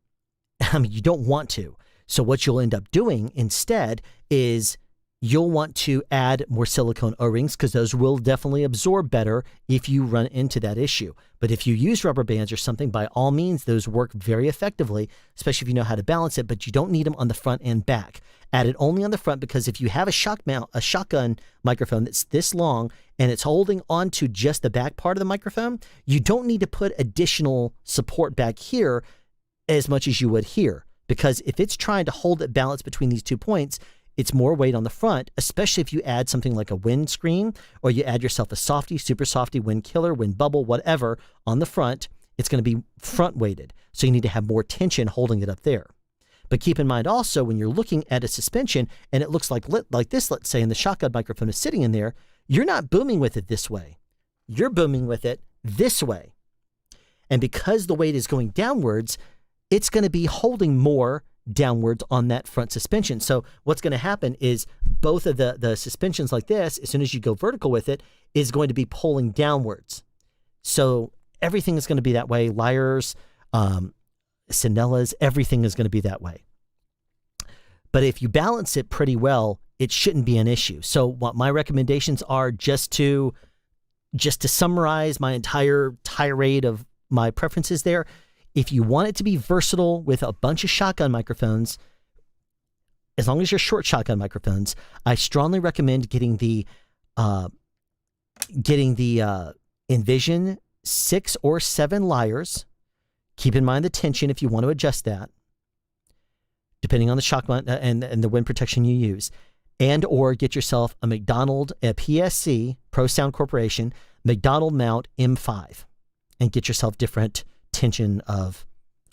I mean, you don't want to. So what you'll end up doing instead is you'll want to add more silicone O-rings, because those will definitely absorb better if you run into that issue. But if you use rubber bands or something, by all means, those work very effectively, especially if you know how to balance it, but you don't need them on the front and back. Add it only on the front, because if you have a shotgun microphone that's this long and it's holding on to just the back part of the microphone, you don't need to put additional support back here as much as you would here, because if it's trying to hold it balanced between these 2 points, it's more weight on the front, especially if you add something like a wind screen, or you add yourself a softy, super softy, wind killer, wind bubble, whatever on the front. It's going to be front weighted. So you need to have more tension holding it up there. But keep in mind also, when you're looking at a suspension and it looks like this, let's say, and the shotgun microphone is sitting in there, you're not booming with it this way. You're booming with it this way. And because the weight is going downwards, it's going to be holding more downwards on that front suspension. So what's going to happen is both of the suspensions like this, as soon as you go vertical with it, is going to be pulling downwards. So everything is going to be that way. Lyres, Sinellas, everything is going to be that way. But if you balance it pretty well, it shouldn't be an issue. So what my recommendations are, just to summarize my entire tirade of my preferences there, if you want it to be versatile with a bunch of shotgun microphones, as long as you're short shotgun microphones, I strongly recommend getting the Envision 6 or 7 Lyres. Keep in mind the tension if you want to adjust that, depending on the shotgun and the wind protection you use. And or get yourself a PSC, Pro Sound Corporation, McDonald mount M5, and get yourself different tension of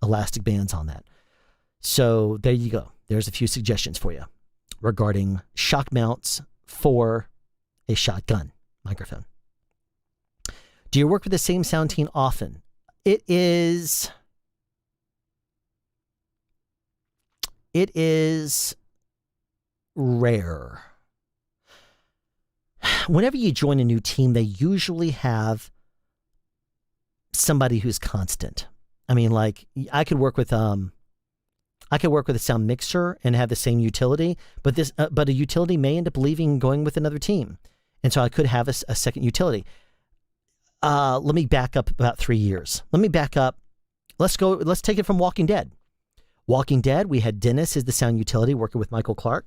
elastic bands on that. So there you go. There's a few suggestions for you regarding shock mounts for a shotgun microphone. Do you work with the same sound team often? It is rare. Whenever you join a new team, they usually have somebody who's constant. I mean, like, I could work with a sound mixer and have the same utility, but a utility may end up going with another team, and so I could have a second utility. Let me back up about 3 years. Let's take it from Walking Dead. Walking Dead, we had Dennis as the sound utility working with Michael Clark.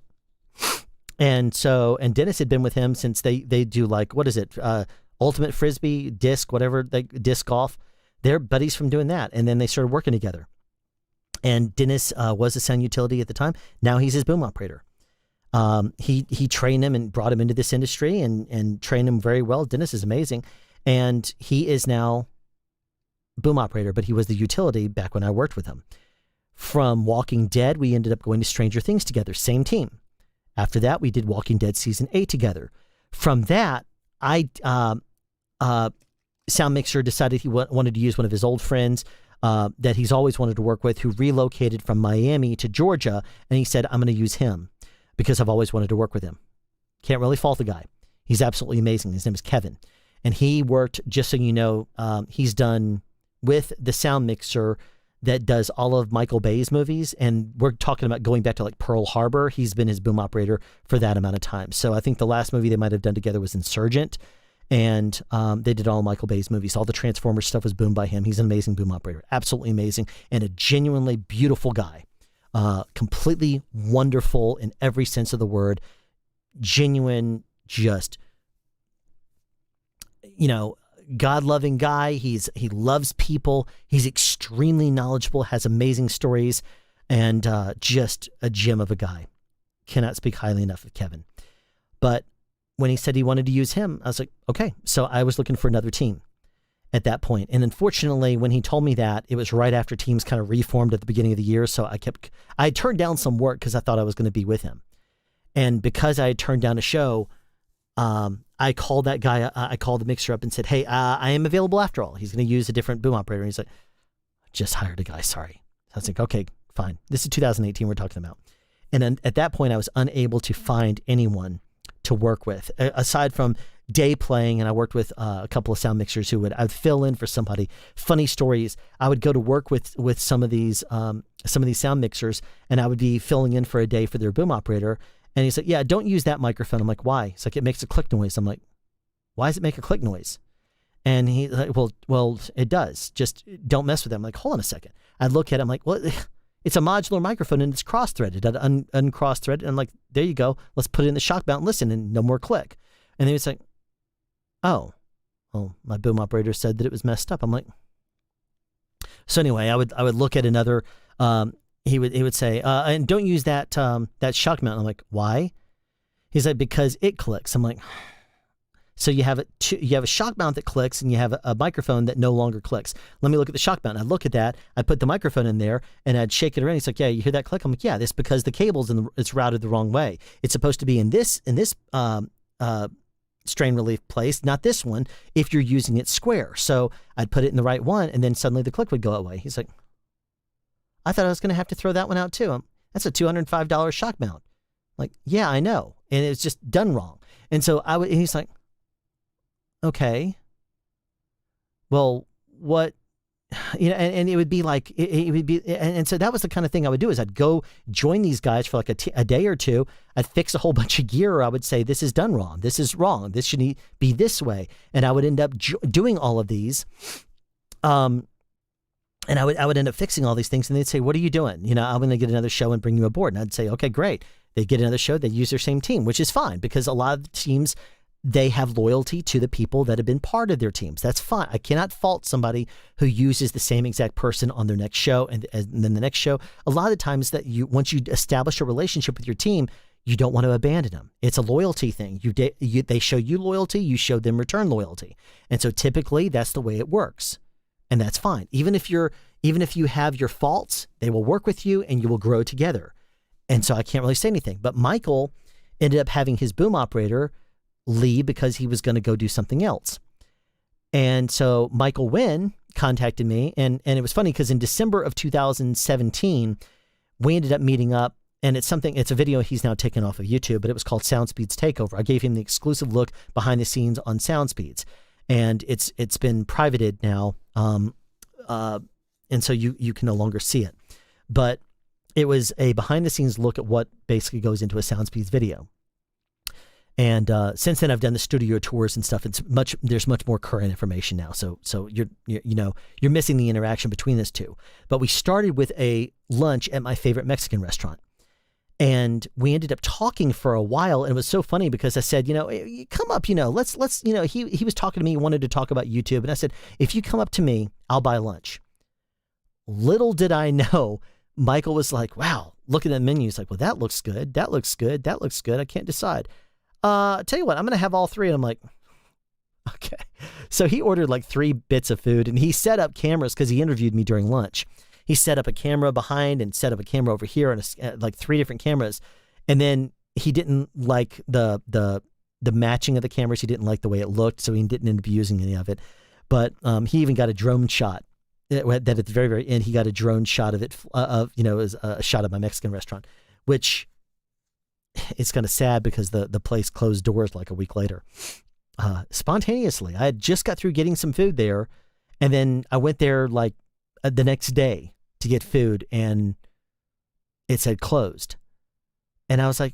And Dennis had been with him since they do, like, what is it? Ultimate Frisbee, disc, whatever, disc golf. They're buddies from doing that. And then they started working together. And Dennis was a sound utility at the time. Now he's his boom operator. He trained him and brought him into this industry and trained him very well. Dennis is amazing. And he is now boom operator, but he was the utility back when I worked with him. From Walking Dead, we ended up going to Stranger Things together, same team. After that, we did Walking Dead Season 8 together. From that, Sound Mixer decided he wanted to use one of his old friends that he's always wanted to work with, who relocated from Miami to Georgia, and he said, I'm going to use him because I've always wanted to work with him. Can't really fault the guy. He's absolutely amazing. His name is Kevin. And he worked, just so you know, he's done with the Sound Mixer that does all of Michael Bay's movies, and we're talking about going back to like Pearl Harbor. He's been his boom operator for that amount of time. So I think the last movie they might have done together was Insurgent, and they did all Michael Bay's movies. All the Transformers stuff was boomed by him. He's an amazing boom operator, absolutely amazing, and a genuinely beautiful guy. Completely wonderful in every sense of the word. Genuine, just, God-loving guy. He loves people. He's extremely knowledgeable, has amazing stories, and just a gem of a guy. Cannot speak highly enough of Kevin. But when he said he wanted to use him, I was like, okay. So I was looking for another team at that point. And unfortunately, when he told me that, it was right after teams kind of reformed at the beginning of the year. So I turned down some work because I thought I was going to be with him. And because I had turned down a show, I called that guy, I called the mixer up and said, hey, I am available after all. He's going to use a different boom operator. And he's like, just hired a guy, sorry. So I was like, okay, fine. This is 2018 we're talking about. And then at that point, I was unable to find anyone to work with, aside from day playing. And I worked with a couple of sound mixers I'd fill in for somebody. Funny stories. I would go to work with some of these sound mixers, and I would be filling in for a day for their boom operator. And he's like, yeah, don't use that microphone. I'm like, why? He's like, it makes a click noise. I'm like, why does it make a click noise? And he's like, well, it does. Just don't mess with it. I'm like, hold on a second. I look at it. I'm like, well, it's a modular microphone and it's cross-threaded. I uncross-threaded. And I'm like, there you go. Let's put it in the shock mount and listen, and no more click. And then he's like, oh, well, my boom operator said that it was messed up. I'm like, so anyway, I would look at another, he would say, and don't use that shock mount. I'm like, why? He's like, because it clicks. I'm like, So you have a shock mount that clicks, and you have a microphone that no longer clicks. Let me look at the shock mount. I look at that. I put the microphone in there, and I'd shake it around. He's like, "Yeah, you hear that click?" I'm like, "Yeah, that's because the cable's it's routed the wrong way. It's supposed to be in this strain relief place, not this one. If you're using it square." So I'd put it in the right one, and then suddenly the click would go away. He's like, "I thought I was going to have to throw that one out too. That's a $205 shock mount." Like, "Yeah, I know, and it's just done wrong." And so and he's like, "Okay, well, what?" And it would be like, it would be, and so that was the kind of thing I would do, is I'd go join these guys for like a day or two. I'd fix a whole bunch of gear, or I would say, "This is done wrong. This is wrong. This should be this way." And I would end up doing all of these. And I would end up fixing all these things, and they'd say, "What are you doing? I'm going to get another show and bring you aboard." And I'd say, "Okay, great." They'd get another show. They'd use their same team, which is fine, because a lot of the teams, they have loyalty to the people that have been part of their teams. That's fine. I cannot fault somebody who uses the same exact person on their next show and then the next show. A lot of the times that once you establish a relationship with your team, you don't want to abandon them. It's a loyalty thing. They show you loyalty, you show them return loyalty. And so typically that's the way it works. And that's fine. Even if you have your faults, they will work with you and you will grow together. And so I can't really say anything. But Michael ended up having his boom operator leave because he was going to go do something else. And so Michael Wynn contacted me, and it was funny because in December of 2017, we ended up meeting up, and it's a video he's now taken off of YouTube, but it was called SoundSpeed's Takeover. I gave him the exclusive look behind the scenes on SoundSpeeds, and it's been privated now, and so you can no longer see it. But it was a behind the scenes look at what basically goes into a SoundSpeeds video. And since then, I've done the studio tours and stuff. There's much more current information now. So you're missing the interaction between those two. But we started with a lunch at my favorite Mexican restaurant, and we ended up talking for a while. And it was so funny because I said, "Come up, let's he was talking to me, he wanted to talk about YouTube, and I said, if you come up to me, I'll buy lunch." Little did I know, Michael was like, "Wow, look at the menu." He's like, "Well, that looks good. That looks good. That looks good. I can't decide. Tell you what, I'm going to have all three." And I'm like, okay. So he ordered like 3 bits of food, and he set up cameras because he interviewed me during lunch. He set up a camera behind and set up a camera over here, and like 3 different cameras. And then he didn't like the matching of the cameras. He didn't like the way it looked, so he didn't end up using any of it. But he even got a drone shot. That at the very, very end, he got a drone shot of it, as a shot of my Mexican restaurant, which it's kind of sad because the place closed doors like a week later. Spontaneously, I had just got through getting some food there, and then I went there like the next day to get food, and it said closed. And I was like,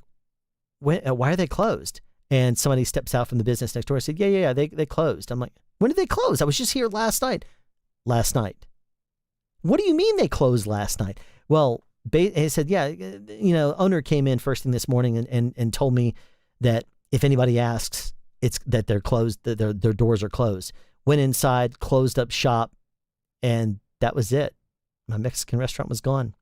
why are they closed? And somebody steps out from the business next door and said, yeah, they closed. I'm like, when did they close? I was just here last night. Last night. What do you mean they closed last night? Well, he said, yeah, owner came in first thing this morning and told me that if anybody asks, it's that they're closed, that their doors are closed. Went inside, closed up shop, and that was it. My Mexican restaurant was gone.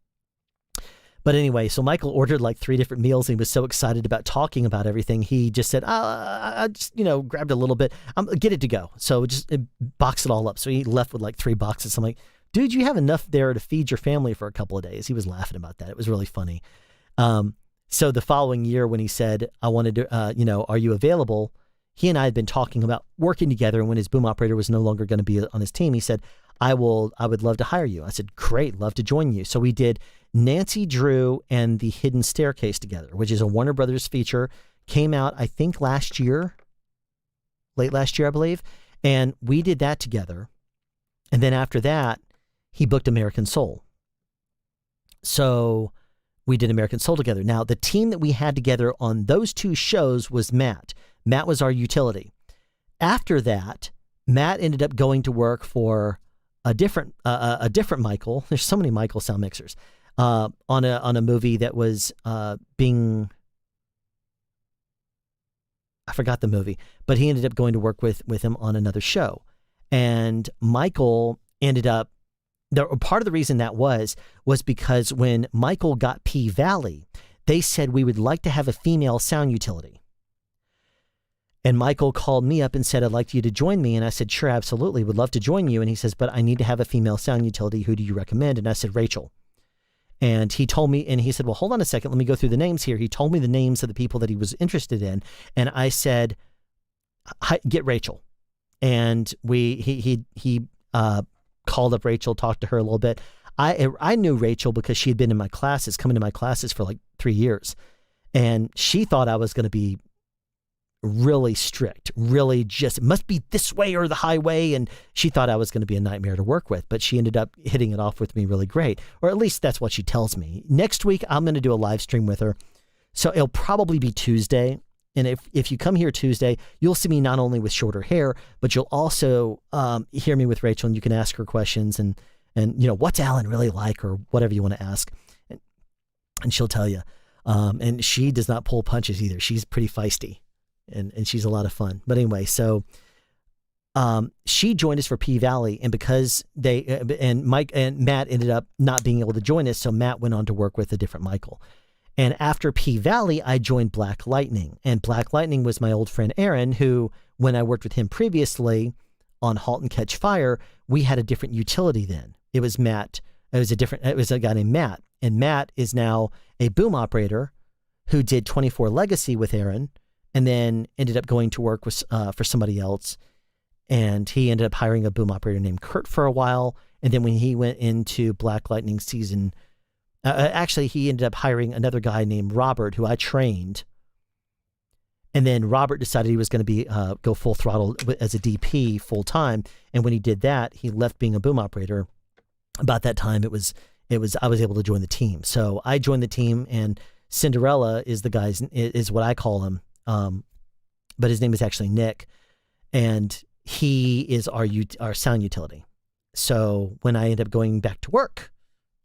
But anyway, so Michael ordered like 3 different meals, and he was so excited about talking about everything. He just said, I just, grabbed a little bit. Get it to go. So just box it all up. So he left with like 3 boxes. I'm like, dude, you have enough there to feed your family for a couple of days. He was laughing about that. It was really funny. So the following year when he said, I wanted to, are you available? He and I had been talking about working together. And when his boom operator was no longer going to be on his team, he said, I would love to hire you. I said, great, love to join you. So we did Nancy Drew and The Hidden Staircase together, which is a Warner Brothers feature. Came out, I think, late last year, I believe. And we did that together. And then after that, he booked American Soul. So we did American Soul together. Now, the team that we had together on those 2 shows was Matt. Matt was our utility. After that, Matt ended up going to work for a different Michael. There's so many Michael sound mixers on a movie that was being. I forgot the movie, but he ended up going to work with him on another show, and Michael ended up. Part of the reason that was because when Michael got P-Valley, they said we would like to have a female sound utility. And Michael called me up and said, I'd like you to join me. And I said, sure, absolutely. Would love to join you. And he says, but I need to have a female sound utility. Who do you recommend? And I said, Rachel. And he told me, and he said, well, hold on a second. Let me go through the names here. He told me the names of the people that he was interested in. And I said, get Rachel. And he called up Rachel, talked to her a little bit. I knew Rachel because she had been in my classes, coming to my classes for like 3 years. And she thought I was going to be really strict, really just, it must be this way or the highway. And she thought I was going to be a nightmare to work with, but she ended up hitting it off with me really great. Or at least that's what she tells me. Next week, I'm going to do a live stream with her. So it'll probably be Tuesday. And if you come here Tuesday, you'll see me not only with shorter hair, but you'll also hear me with Rachel, and you can ask her questions and what's Alan really like, or whatever you want to ask. And she'll tell you. And she does not pull punches either. She's pretty feisty. And she's a lot of fun. But anyway, so she joined us for P Valley, and because Mike and Matt ended up not being able to join us, so Matt went on to work with a different Michael. And after P Valley, I joined Black Lightning, and Black Lightning was my old friend Aaron, who, when I worked with him previously on Halt and Catch Fire, we had a different utility then. It was Matt. It was a guy named Matt, and Matt is now a boom operator who did 24 Legacy with Aaron, and then ended up going to work with for somebody else. And he ended up hiring a boom operator named Kurt for a while. And then when he went into Black Lightning season, actually, he ended up hiring another guy named Robert, who I trained. And then Robert decided he was going to be go full throttle as a DP full time. And when he did that, he left being a boom operator. About that time, I was able to join the team. So I joined the team, and Cinderella is is what I call him. But his name is actually Nick, and he is our sound utility. So when I end up going back to work,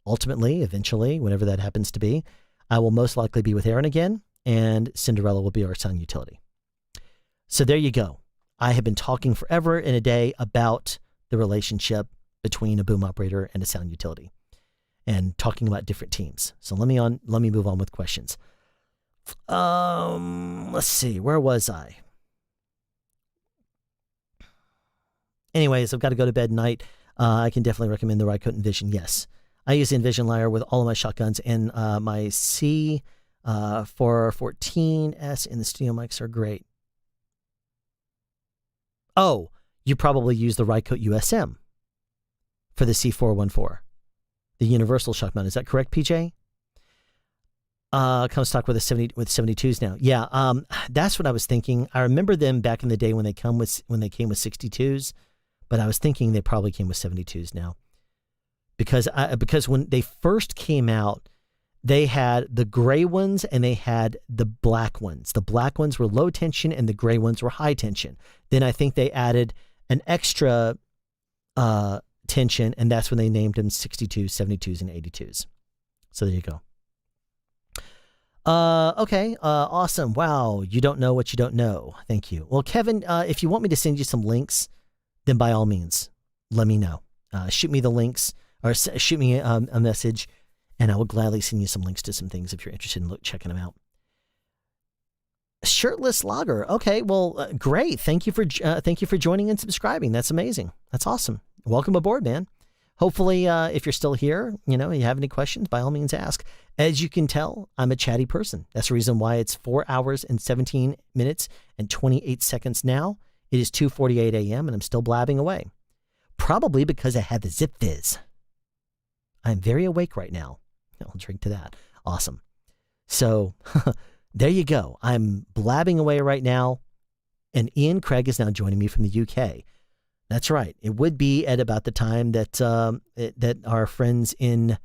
eventually, whenever that happens to be, I will most likely be with Aaron again, and Cinderella will be our sound utility. So there you go. I have been talking forever and a day about the relationship between a boom operator and a sound utility, and talking about different teams. So let me move on with questions. Let's see, where was I? Anyways, I've got to go to bed tonight. I can definitely recommend the Rycote Envision. Yes, I use the Envision Lyre with all of my shotguns, and my C414S in the studio mics are great. Oh, you probably use the Rycote USM for the C414, the universal shock mount. Is that correct, PJ? Comes stock with 72s now. Yeah, that's what I was thinking. I remember them back in the day when they came with 62s, but I was thinking they probably came with 72s now, because when they first came out, they had the gray ones and they had the black ones. The black ones were low tension and the gray ones were high tension. Then I think they added an extra tension, and that's when they named them 62s, 72s, and 82s. So there you go. Okay. Awesome. Wow. You don't know what you don't know. Thank you. Well, Kevin, if you want me to send you some links, then by all means, let me know. Shoot me the links, or shoot me a message, and I will gladly send you some links to some things if you're interested in checking them out. Shirtless Logger. Okay. Well, great. Thank you for joining and subscribing. That's amazing. That's awesome. Welcome aboard, man. Hopefully, if you're still here, you have any questions, by all means ask. As you can tell, I'm a chatty person. That's the reason why it's 4 hours and 17 minutes and 28 seconds now. It is 2:48 a.m. and I'm still blabbing away. Probably because I had the Zip Fizz. I'm very awake right now. I'll drink to that. Awesome. So there you go. I'm blabbing away right now, and Ian Craig is now joining me from the UK. That's right. It would be at about the time that that our friends in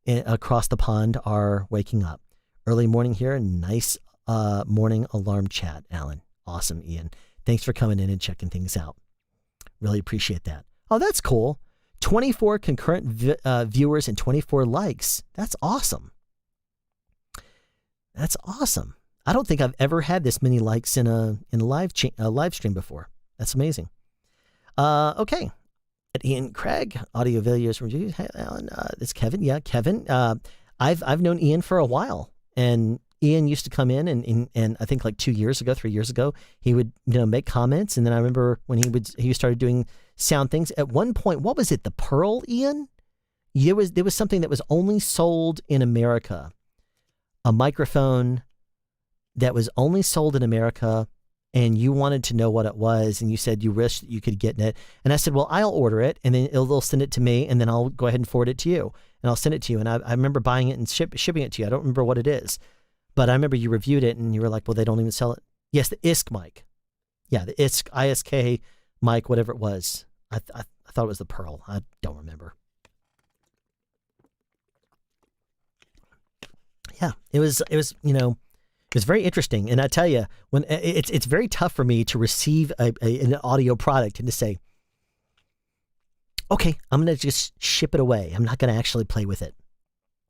across the pond are waking up. Early morning here. Nice morning alarm chat, Alan. Awesome, Ian. Thanks for coming in and checking things out. Really appreciate that. Oh, that's cool. 24 concurrent viewers and 24 likes. That's awesome. That's awesome. I don't think I've ever had this many likes in a live stream before. That's amazing. Okay. At Ian Craig, audio videos reviews. Hey, Alan, this is Kevin. Yeah, Kevin. I've known Ian for a while, and Ian used to come in and I think like 3 years ago, he would, make comments. And then I remember when he started doing sound things at one point. What was it? The Pearl, Ian? There was something that was only sold in America, a microphone that was only sold in America, and you wanted to know what it was, and you said you wished that you could get it. And I said, well, I'll order it, and then they'll send it to me, and then I'll go ahead and forward it to you, and I'll send it to you. And I remember buying it and shipping it to you. I don't remember what it is, but I remember you reviewed it, and you were like, well, they don't even sell it. Yes, the ISK mic. Yeah, the ISK mic, whatever it was. I thought it was the Pearl. I don't remember. Yeah, it was very interesting. And I tell you, when it's very tough for me to receive an audio product and to say, okay, I'm going to just ship it away. I'm not going to actually play with it.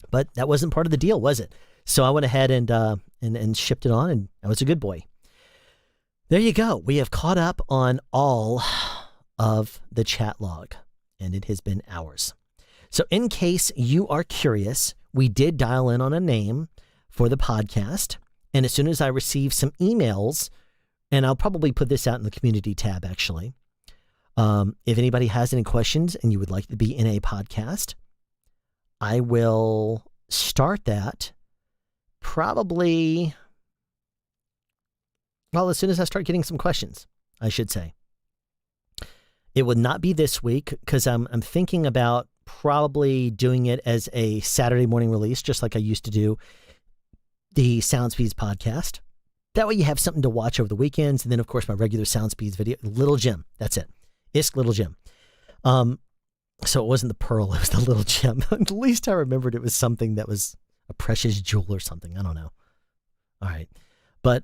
But that wasn't part of the deal, was it? So I went ahead and shipped it on, and I was a good boy. There you go. We have caught up on all of the chat log, and it has been hours. So in case you are curious, we did dial in on a name for the podcast. And as soon as I receive some emails, and I'll probably put this out in the community tab, actually. If anybody has any questions and you would like to be in a podcast, I will start that probably, well, as soon as I start getting some questions, I should say. It would not be this week because I'm thinking about probably doing it as a Saturday morning release, just like I used to do the Soundspeeds podcast. That way you have something to watch over the weekends. And then, of course, my regular Soundspeeds video, Little Jim. That's it. ISK Little Jim. So it wasn't the Pearl. It was the Little Jim. At least I remembered it was something that was a precious jewel or something. I don't know. All right. But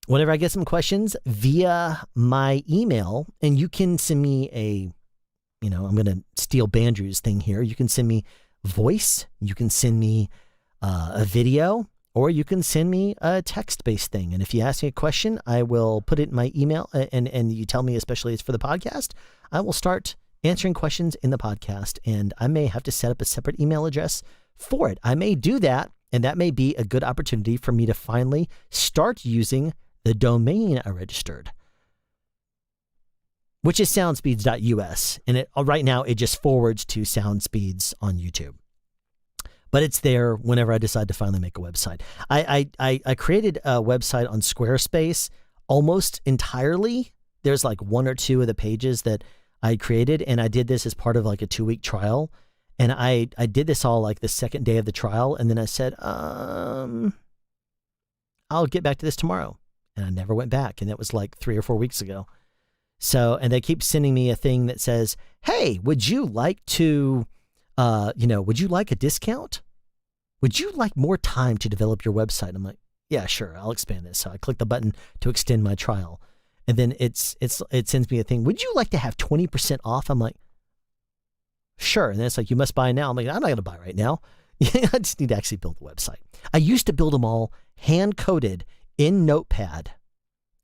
whenever I get some questions via my email, and you can send me I'm going to steal Bandrew's thing here. You can send me voice. You can send me a video. Or you can send me a text-based thing. And if you ask me a question, I will put it in my email. And you tell me, especially it's for the podcast, I will start answering questions in the podcast. And I may have to set up a separate email address for it. I may do that. And that may be a good opportunity for me to finally start using the domain I registered, which is soundspeeds.us. And right now, it just forwards to Soundspeeds on YouTube. But it's there whenever I decide to finally make a website. I created a website on Squarespace almost entirely. There's like one or two of the pages that I created, and I did this as part of like a 2-week trial. And I did this all like the second day of the trial, and then I said, I'll get back to this tomorrow. And I never went back, and that was like 3 or 4 weeks ago. So, and they keep sending me a thing that says, hey, would you like to, would you like a discount? Would you like more time to develop your website? I'm like, yeah, sure, I'll expand this. So I click the button to extend my trial. And then it sends me a thing. Would you like to have 20% off? I'm like, sure. And then it's like, you must buy now. I'm like, I'm not going to buy right now. I just need to actually build the website. I used to build them all hand-coded in Notepad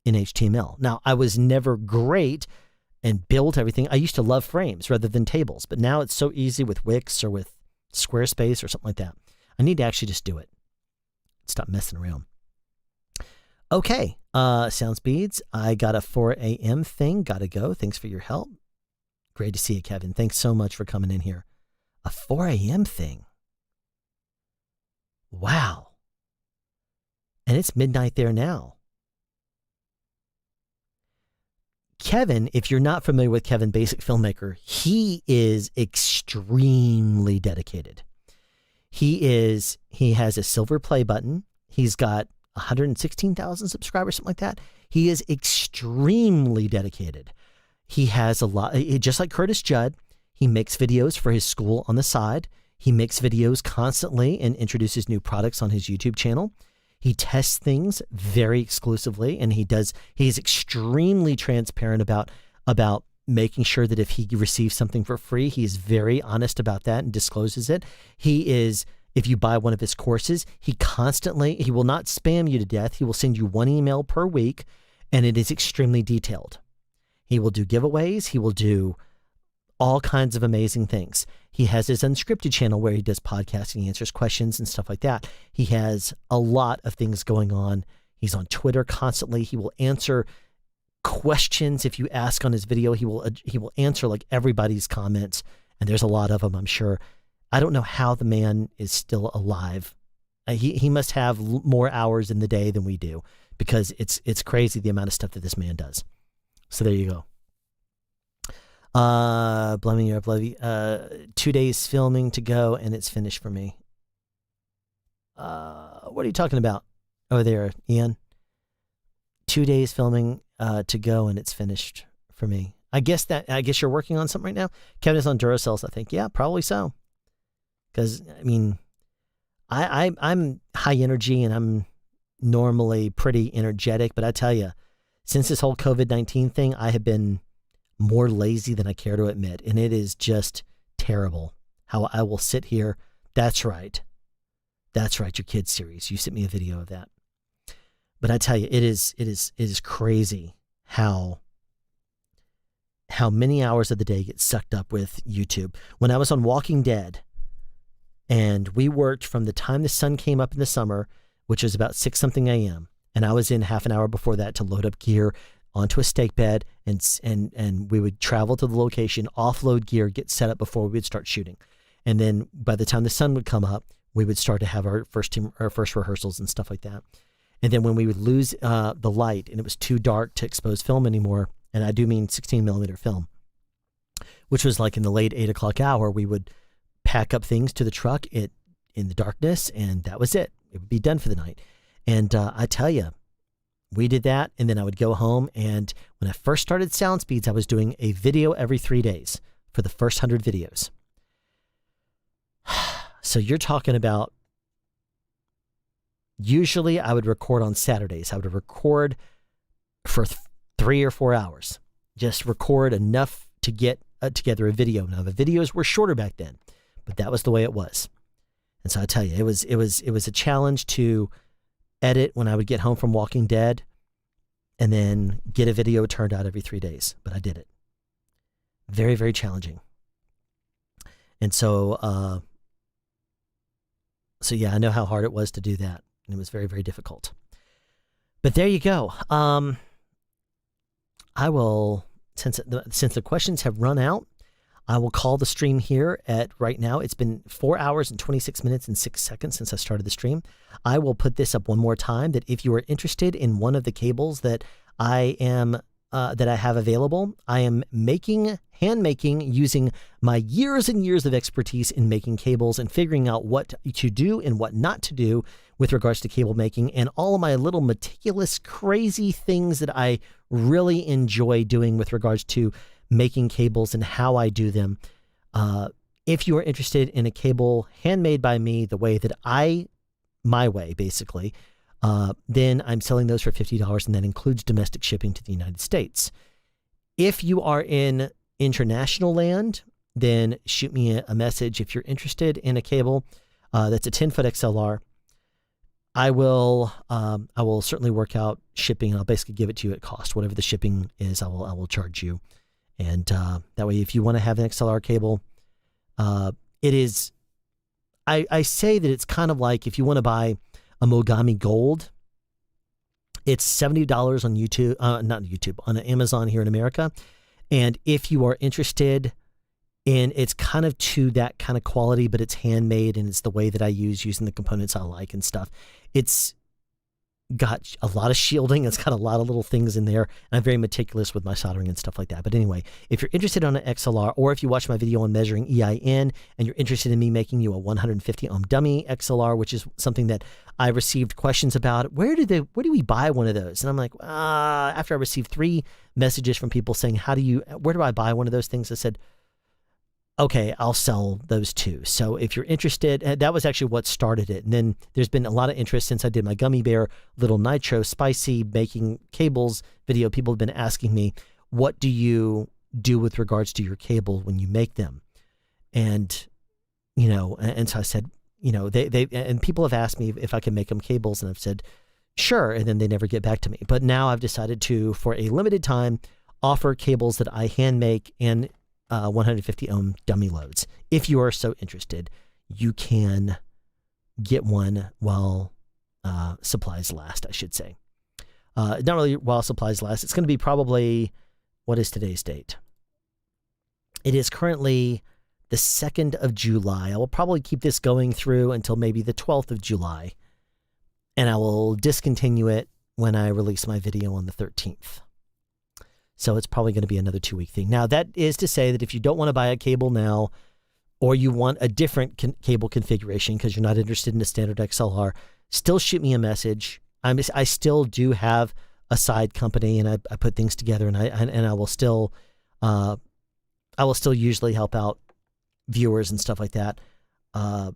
in HTML. Now, I was never great and built everything. I used to love frames rather than tables, but now it's so easy with Wix or with Squarespace or something like that. I need to actually just do it. Stop messing around. Okay, Soundspeeds. I got a 4 a.m. thing. Gotta go. Thanks for your help. Great to see you, Kevin. Thanks so much for coming in here. A 4 a.m. thing. Wow. And it's midnight there now. Kevin, if you're not familiar with Kevin, Basic Filmmaker, he is extremely dedicated. He has a silver play button. He's got 116,000 subscribers, something like that. He is extremely dedicated. He has a lot, just like Curtis Judd, he makes videos for his school on the side. He makes videos constantly and introduces new products on his YouTube channel. He tests things very exclusively, and he's extremely transparent about making sure that if he receives something for free, he's very honest about that and discloses it. If you buy one of his courses, he will not spam you to death. He will send you one email per week, and it is extremely detailed. He will do giveaways. He will do all kinds of amazing things. He has his unscripted channel where he does podcasting, he answers questions and stuff like that. He has a lot of things going on. He's on Twitter constantly. He will answer questions if you ask on his video. He will answer like everybody's comments, and there's a lot of them, I'm sure. I don't know how the man is still alive. He must have more hours in the day than we do, because it's crazy the amount of stuff that this man does. So there you go. Blaming Europe Levy. 2 days filming to go, and it's finished for me. What are you talking about? Oh, there, Ian. 2 days filming to go, and it's finished for me. I guess you're working on something right now. Kevin is on Duracells, I think. Yeah, probably so. Because I mean, I'm high energy and I'm normally pretty energetic, but I tell you, since this whole COVID-19 thing, I have been more lazy than I care to admit, and it is just terrible how I will sit here. That's right, your kids series. You sent me a video of that. But I tell you, it is crazy how many hours of the day get sucked up with YouTube. When I was on Walking Dead, and we worked from the time the sun came up in the summer, which was about 6-something a.m., and I was in half an hour before that to load up gear onto a stake bed, and we would travel to the location, offload gear, get set up before we would start shooting. And then by the time the sun would come up, we would start to have our first rehearsals and stuff like that. And then when we would lose the light and it was too dark to expose film anymore, and I do mean 16 millimeter film, which was like in the late 8 o'clock hour, we would pack up things to the truck in the darkness, and that was it. It would be done for the night. And I tell you, we did that, and then I would go home, and when I first started Sound Speeds, I was doing a video every 3 days for the first 100 videos. So you're talking about, usually I would record on Saturdays. I would record for 3 or 4 hours, just record enough to get together a video. Now the videos were shorter back then, but that was the way it was. And so I tell you, it was a challenge to edit when I would get home from Walking Dead and then get a video turned out every 3 days. But I did it. Very, very challenging. And so yeah, I know how hard it was to do that. And it was very, very difficult. But there you go. I will, since the questions have run out, I will call the stream here at right now. It's been 4 hours and 26 minutes and 6 seconds since I started the stream. I will put this up one more time, that if you are interested in one of the cables that I have available, I am hand making using my years and years of expertise in making cables and figuring out what to do and what not to do with regards to cable making, and all of my little meticulous, crazy things that I really enjoy doing with regards to making cables and how I do them. If you are interested in a cable handmade by me, the way that my way, basically, then I'm selling those for $50, and that includes domestic shipping to the United States. If you are in international land, then shoot me a message if you're interested in a cable that's a 10-foot XLR. I will certainly work out shipping. I'll basically give it to you at cost. Whatever the shipping is, I will charge you. And that way, if you want to have an XLR cable, it is, I say that it's kind of like if you want to buy a Mogami Gold, it's $70 on YouTube, not YouTube, on Amazon here in America. And if you are interested in, it's kind of to that kind of quality, but it's handmade and it's the way that I use, using the components I like and stuff. It's got a lot of shielding. It's got a lot of little things in there. And I'm very meticulous with my soldering and stuff like that. But anyway, if you're interested on an XLR, or if you watch my video on measuring EIN and you're interested in me making you a 150 ohm dummy XLR, which is something that I received questions about, where do we buy one of those? And I'm like, after I received 3 messages from people saying, where do I buy one of those things? I said, okay, I'll sell those too. So if you're interested, that was actually what started it. And then there's been a lot of interest since I did my Gummy Bear Little Nitro Spicy making cables video. People have been asking me, what do you do with regards to your cable when you make them? And, and so I said, and people have asked me if I can make them cables, and I've said, sure. And then they never get back to me. But now I've decided to, for a limited time, offer cables that I hand make and 150 ohm dummy loads. If you are so interested, you can get one while supplies last, I should say. Not really while supplies last. It's going to be probably, what is today's date? It is currently the 2nd of July. I will probably keep this going through until maybe the 12th of July. And I will discontinue it when I release my video on the 13th. So it's probably going to be another 2-week thing. Now, that is to say that if you don't want to buy a cable now, or you want a different cable configuration because you're not interested in a standard XLR, still shoot me a message. I still do have a side company, and I put things together, and I will still usually help out viewers and stuff like that. And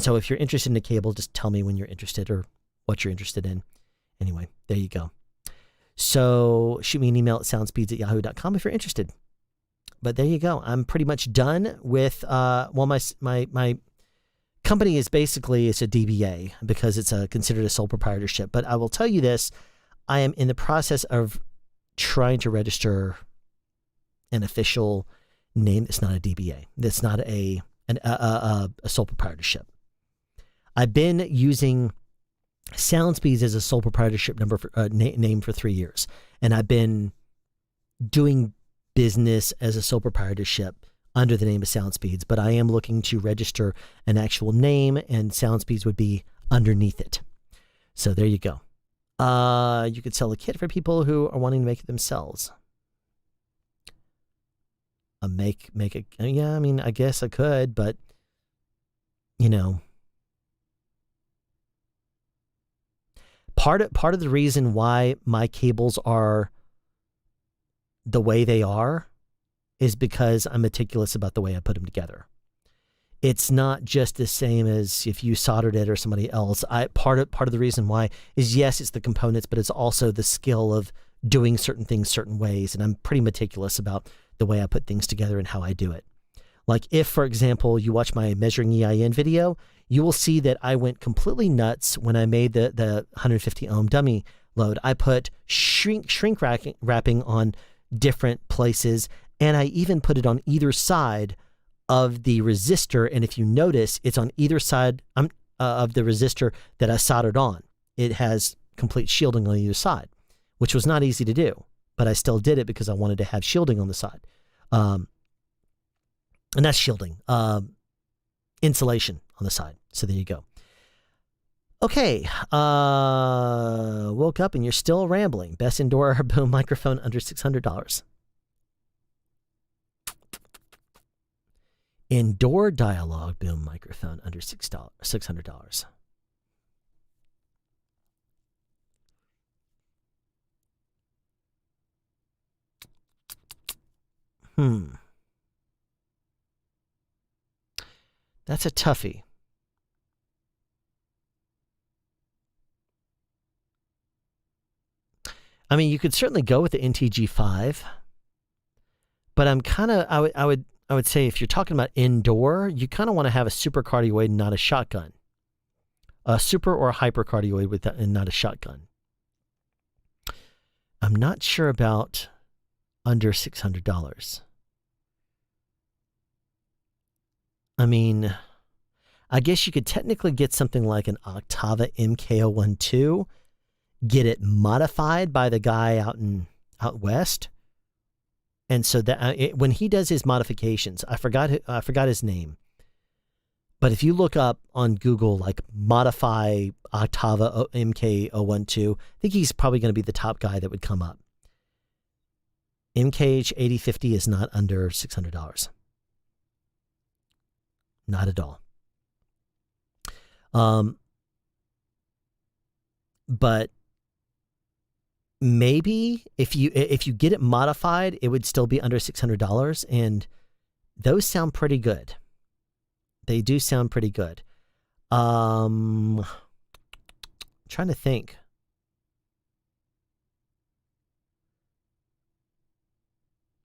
so if you're interested in a cable, just tell me when you're interested or what you're interested in. Anyway, there you go. So shoot me an email at soundspeeds@yahoo.com if you're interested. But there you go. I'm pretty much done with, my company is basically, it's a DBA because it's considered a sole proprietorship. But I will tell you this, I am in the process of trying to register an official name that's not a DBA. That's not a sole proprietorship. I've been using SoundSpeeds as a sole proprietorship name for 3 years. And I've been doing business as a sole proprietorship under the name of SoundSpeeds, but I am looking to register an actual name, and SoundSpeeds would be underneath it. So there you go. You could sell a kit for people who are wanting to make it themselves. Yeah, I mean, I guess I could, but you know, part of the reason why my cables are the way they are is because I'm meticulous about the way I put them together. It's not just the same as if you soldered it or somebody else. Part of the reason why is, yes, it's the components, but it's also the skill of doing certain things certain ways. And I'm pretty meticulous about the way I put things together and how I do it. Like if, for example, you watch my measuring EIN video, you will see that I went completely nuts when I made the 150 ohm dummy load. I put shrink wrapping on different places, and I even put it on either side of the resistor. And if you notice, it's on either side of the resistor that I soldered on. It has complete shielding on either side, which was not easy to do, but I still did it because I wanted to have shielding on the side. And that's shielding, insulation on the side. So there you go. Okay, woke up and you're still rambling. Best indoor boom microphone under $600. Indoor dialogue boom microphone under $600. That's a toughie. I mean, you could certainly go with the NTG5, but I would say if you're talking about indoor, you kind of want to have a supercardioid and not a shotgun. A super or a hypercardioid and not a shotgun. I'm not sure about under $600. I mean, I guess you could technically get something like an Octava MK012, get it modified by the guy out west. And so that when he does his modifications, I forgot his name. But if you look up on Google, like modify Octava MK012, I think he's probably going to be the top guy that would come up. MKH 8050 is not under $600. Not at all. But maybe if you get it modified, it would still be under $600, and those sound pretty good. They do sound pretty good. Trying to think.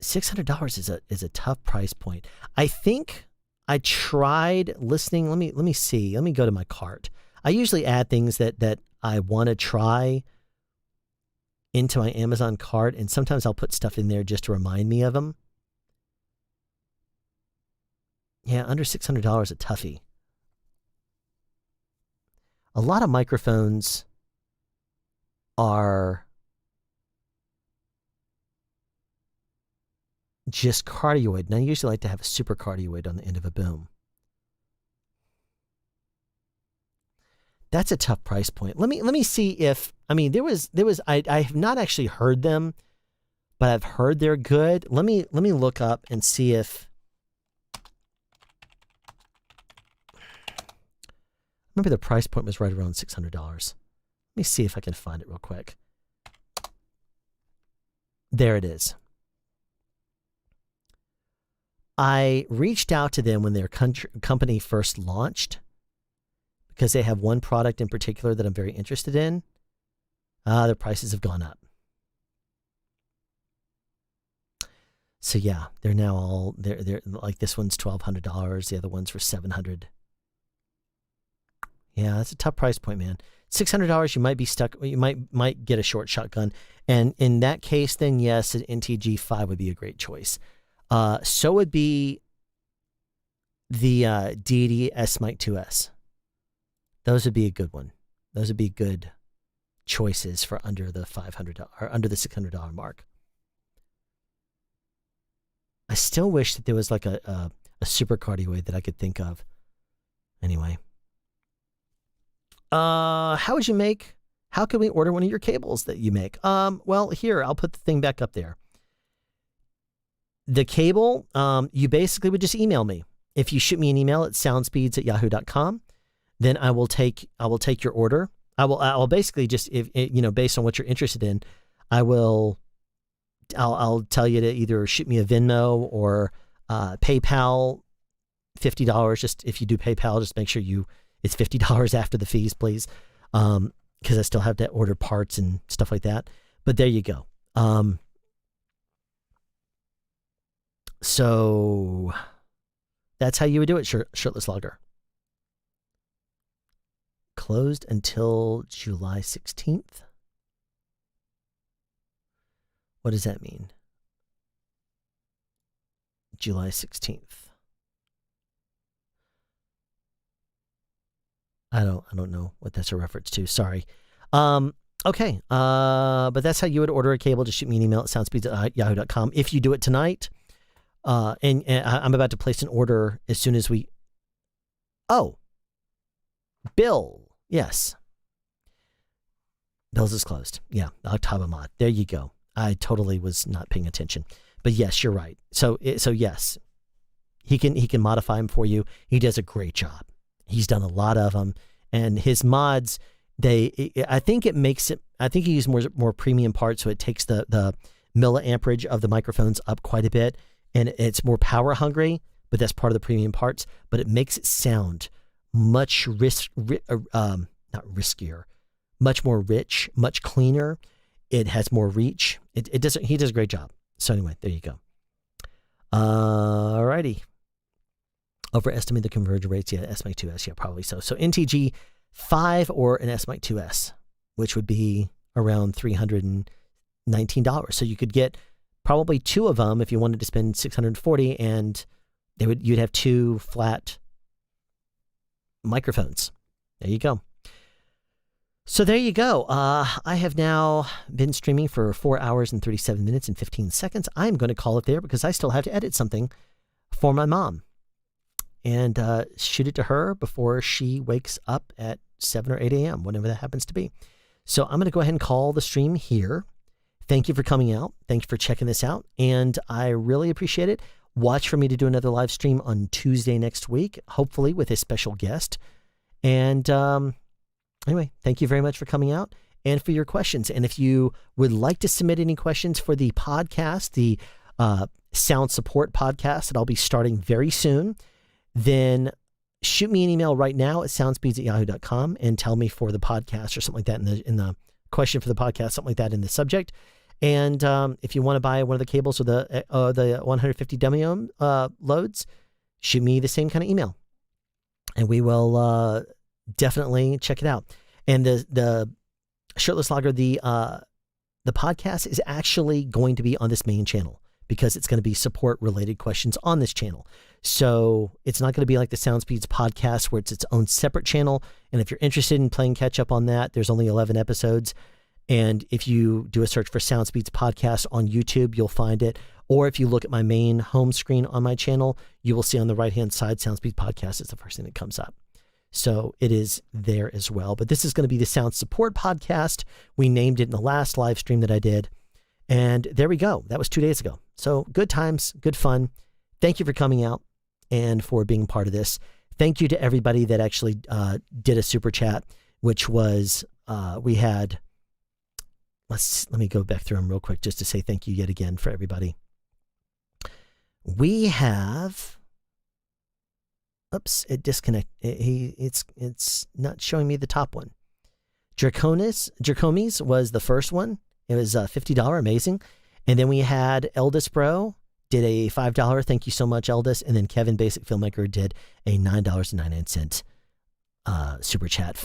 $600 is a tough price point. I think I tried listening. Let me see. Let me go to my cart. I usually add things that I want to try into my Amazon cart, and sometimes I'll put stuff in there just to remind me of them. Yeah, under $600 a toughie. A lot of microphones are just cardioid, and I usually like to have a super cardioid on the end of a boom. That's a tough price point. Let me see if, I mean, there was I have not actually heard them, but I've heard they're good. Let me look up and see if, remember the price point was right around $600. Let me see if I can find it real quick. There it is. I reached out to them when their company first launched because they have one product in particular that I'm very interested in. Their prices have gone up. So yeah, they're now all, they're like, this one's $1,200. The other ones were $700. Yeah, that's a tough price point, man. $600, you might be stuck. You might get a short shotgun, and in that case, then yes, an NTG 5 would be a great choice. So would be the Deity S-Mic 2S. Those would be a good one. Those would be good choices for under the $500 or under the $600 mark. I still wish that there was like a super cardioid that I could think of. Anyway. How can we order one of your cables that you make? Well, here, I'll put the thing back up there. The cable, you basically would just email me. If you shoot me an email at soundspeeds@yahoo.com, then I will take your order. I'll basically just, if based on what you're interested in, I'll tell you to either shoot me a Venmo or PayPal, $50. Just if you do PayPal, just make sure it's $50 after the fees, please. Because I still have to order parts and stuff like that. But there you go. So that's how you would do it, Shirtless Logger. Closed until July 16th. What does that mean? July 16th. I don't know what that's a reference to. Sorry. Okay. But that's how you would order a cable. Just shoot me an email at soundspeeds@yahoo.com. If you do it tonight, and I'm about to place an order as soon as we. Oh, Bill. Yes. Bill's is closed. Yeah, Octava Mod. There you go. I totally was not paying attention, but yes, you're right. So yes, he can modify them for you. He does a great job. He's done a lot of them, and his mods, I think he uses more premium parts, so it takes the milliamperage of the microphones up quite a bit, and it's more power hungry, but that's part of the premium parts, but it makes it sound much not riskier, much more rich, much cleaner. It has more reach. He does a great job. So anyway, there you go. Alrighty. Overestimate the conversion rates. Yeah, S-Mic 2S. Yeah, probably so. So NTG 5 or an S-Mic 2S, which would be around $319. So you could get probably two of them if you wanted to spend $640, and you'd have two flat microphones. There you go. So there you go. I have now been streaming for 4 hours and 37 minutes and 15 seconds. I'm going to call it there because I still have to edit something for my mom and shoot it to her before she wakes up at 7 or 8 a.m., whenever that happens to be. So I'm going to go ahead and call the stream here. Thank you for coming out. Thank you for checking this out. And I really appreciate it. Watch for me to do another live stream on Tuesday next week, hopefully with a special guest. And anyway, thank you very much for coming out and for your questions. And if you would like to submit any questions for the podcast, the Sound Support podcast that I'll be starting very soon, then shoot me an email right now at soundspeeds@yahoo.com and tell me for the podcast or something like that in the question for the podcast, something like that in the subject. And if you want to buy one of the cables or the 150 demo loads, shoot me the same kind of email, and we will definitely check it out. And the Shirtless Logger, the the podcast is actually going to be on this main channel because it's going to be support related questions on this channel. So it's not going to be like the SoundSpeeds podcast where it's its own separate channel. And if you're interested in playing catch up on that, there's only 11 episodes. And if you do a search for SoundSpeeds podcast on YouTube, you'll find it. Or if you look at my main home screen on my channel, you will see on the right-hand side, SoundSpeeds podcast is the first thing that comes up. So it is there as well. But this is going to be the Sound Support podcast. We named it in the last live stream that I did. And there we go. That was 2 days ago. So good times, good fun. Thank you for coming out and for being part of this. Thank you to everybody that actually did a super chat, which was, we had, let me go back through them real quick just to say thank you yet again for everybody. We have, oops, it disconnected. It's not showing me the top one. Dracomes was the first one. It was $50, amazing. And then we had Eldest Bro did a $5. Thank you so much, Eldest. And then Kevin Basic Filmmaker did a $9.99 super chat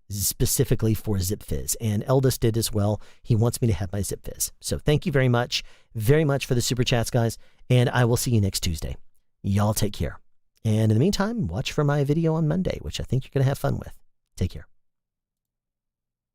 specifically for Zip Fizz. And Eldest did as well. He wants me to have my Zip Fizz. So thank you very much for the super chats, guys. And I will see you next Tuesday. Y'all take care. And in the meantime, watch for my video on Monday, which I think you're going to have fun with. Take care.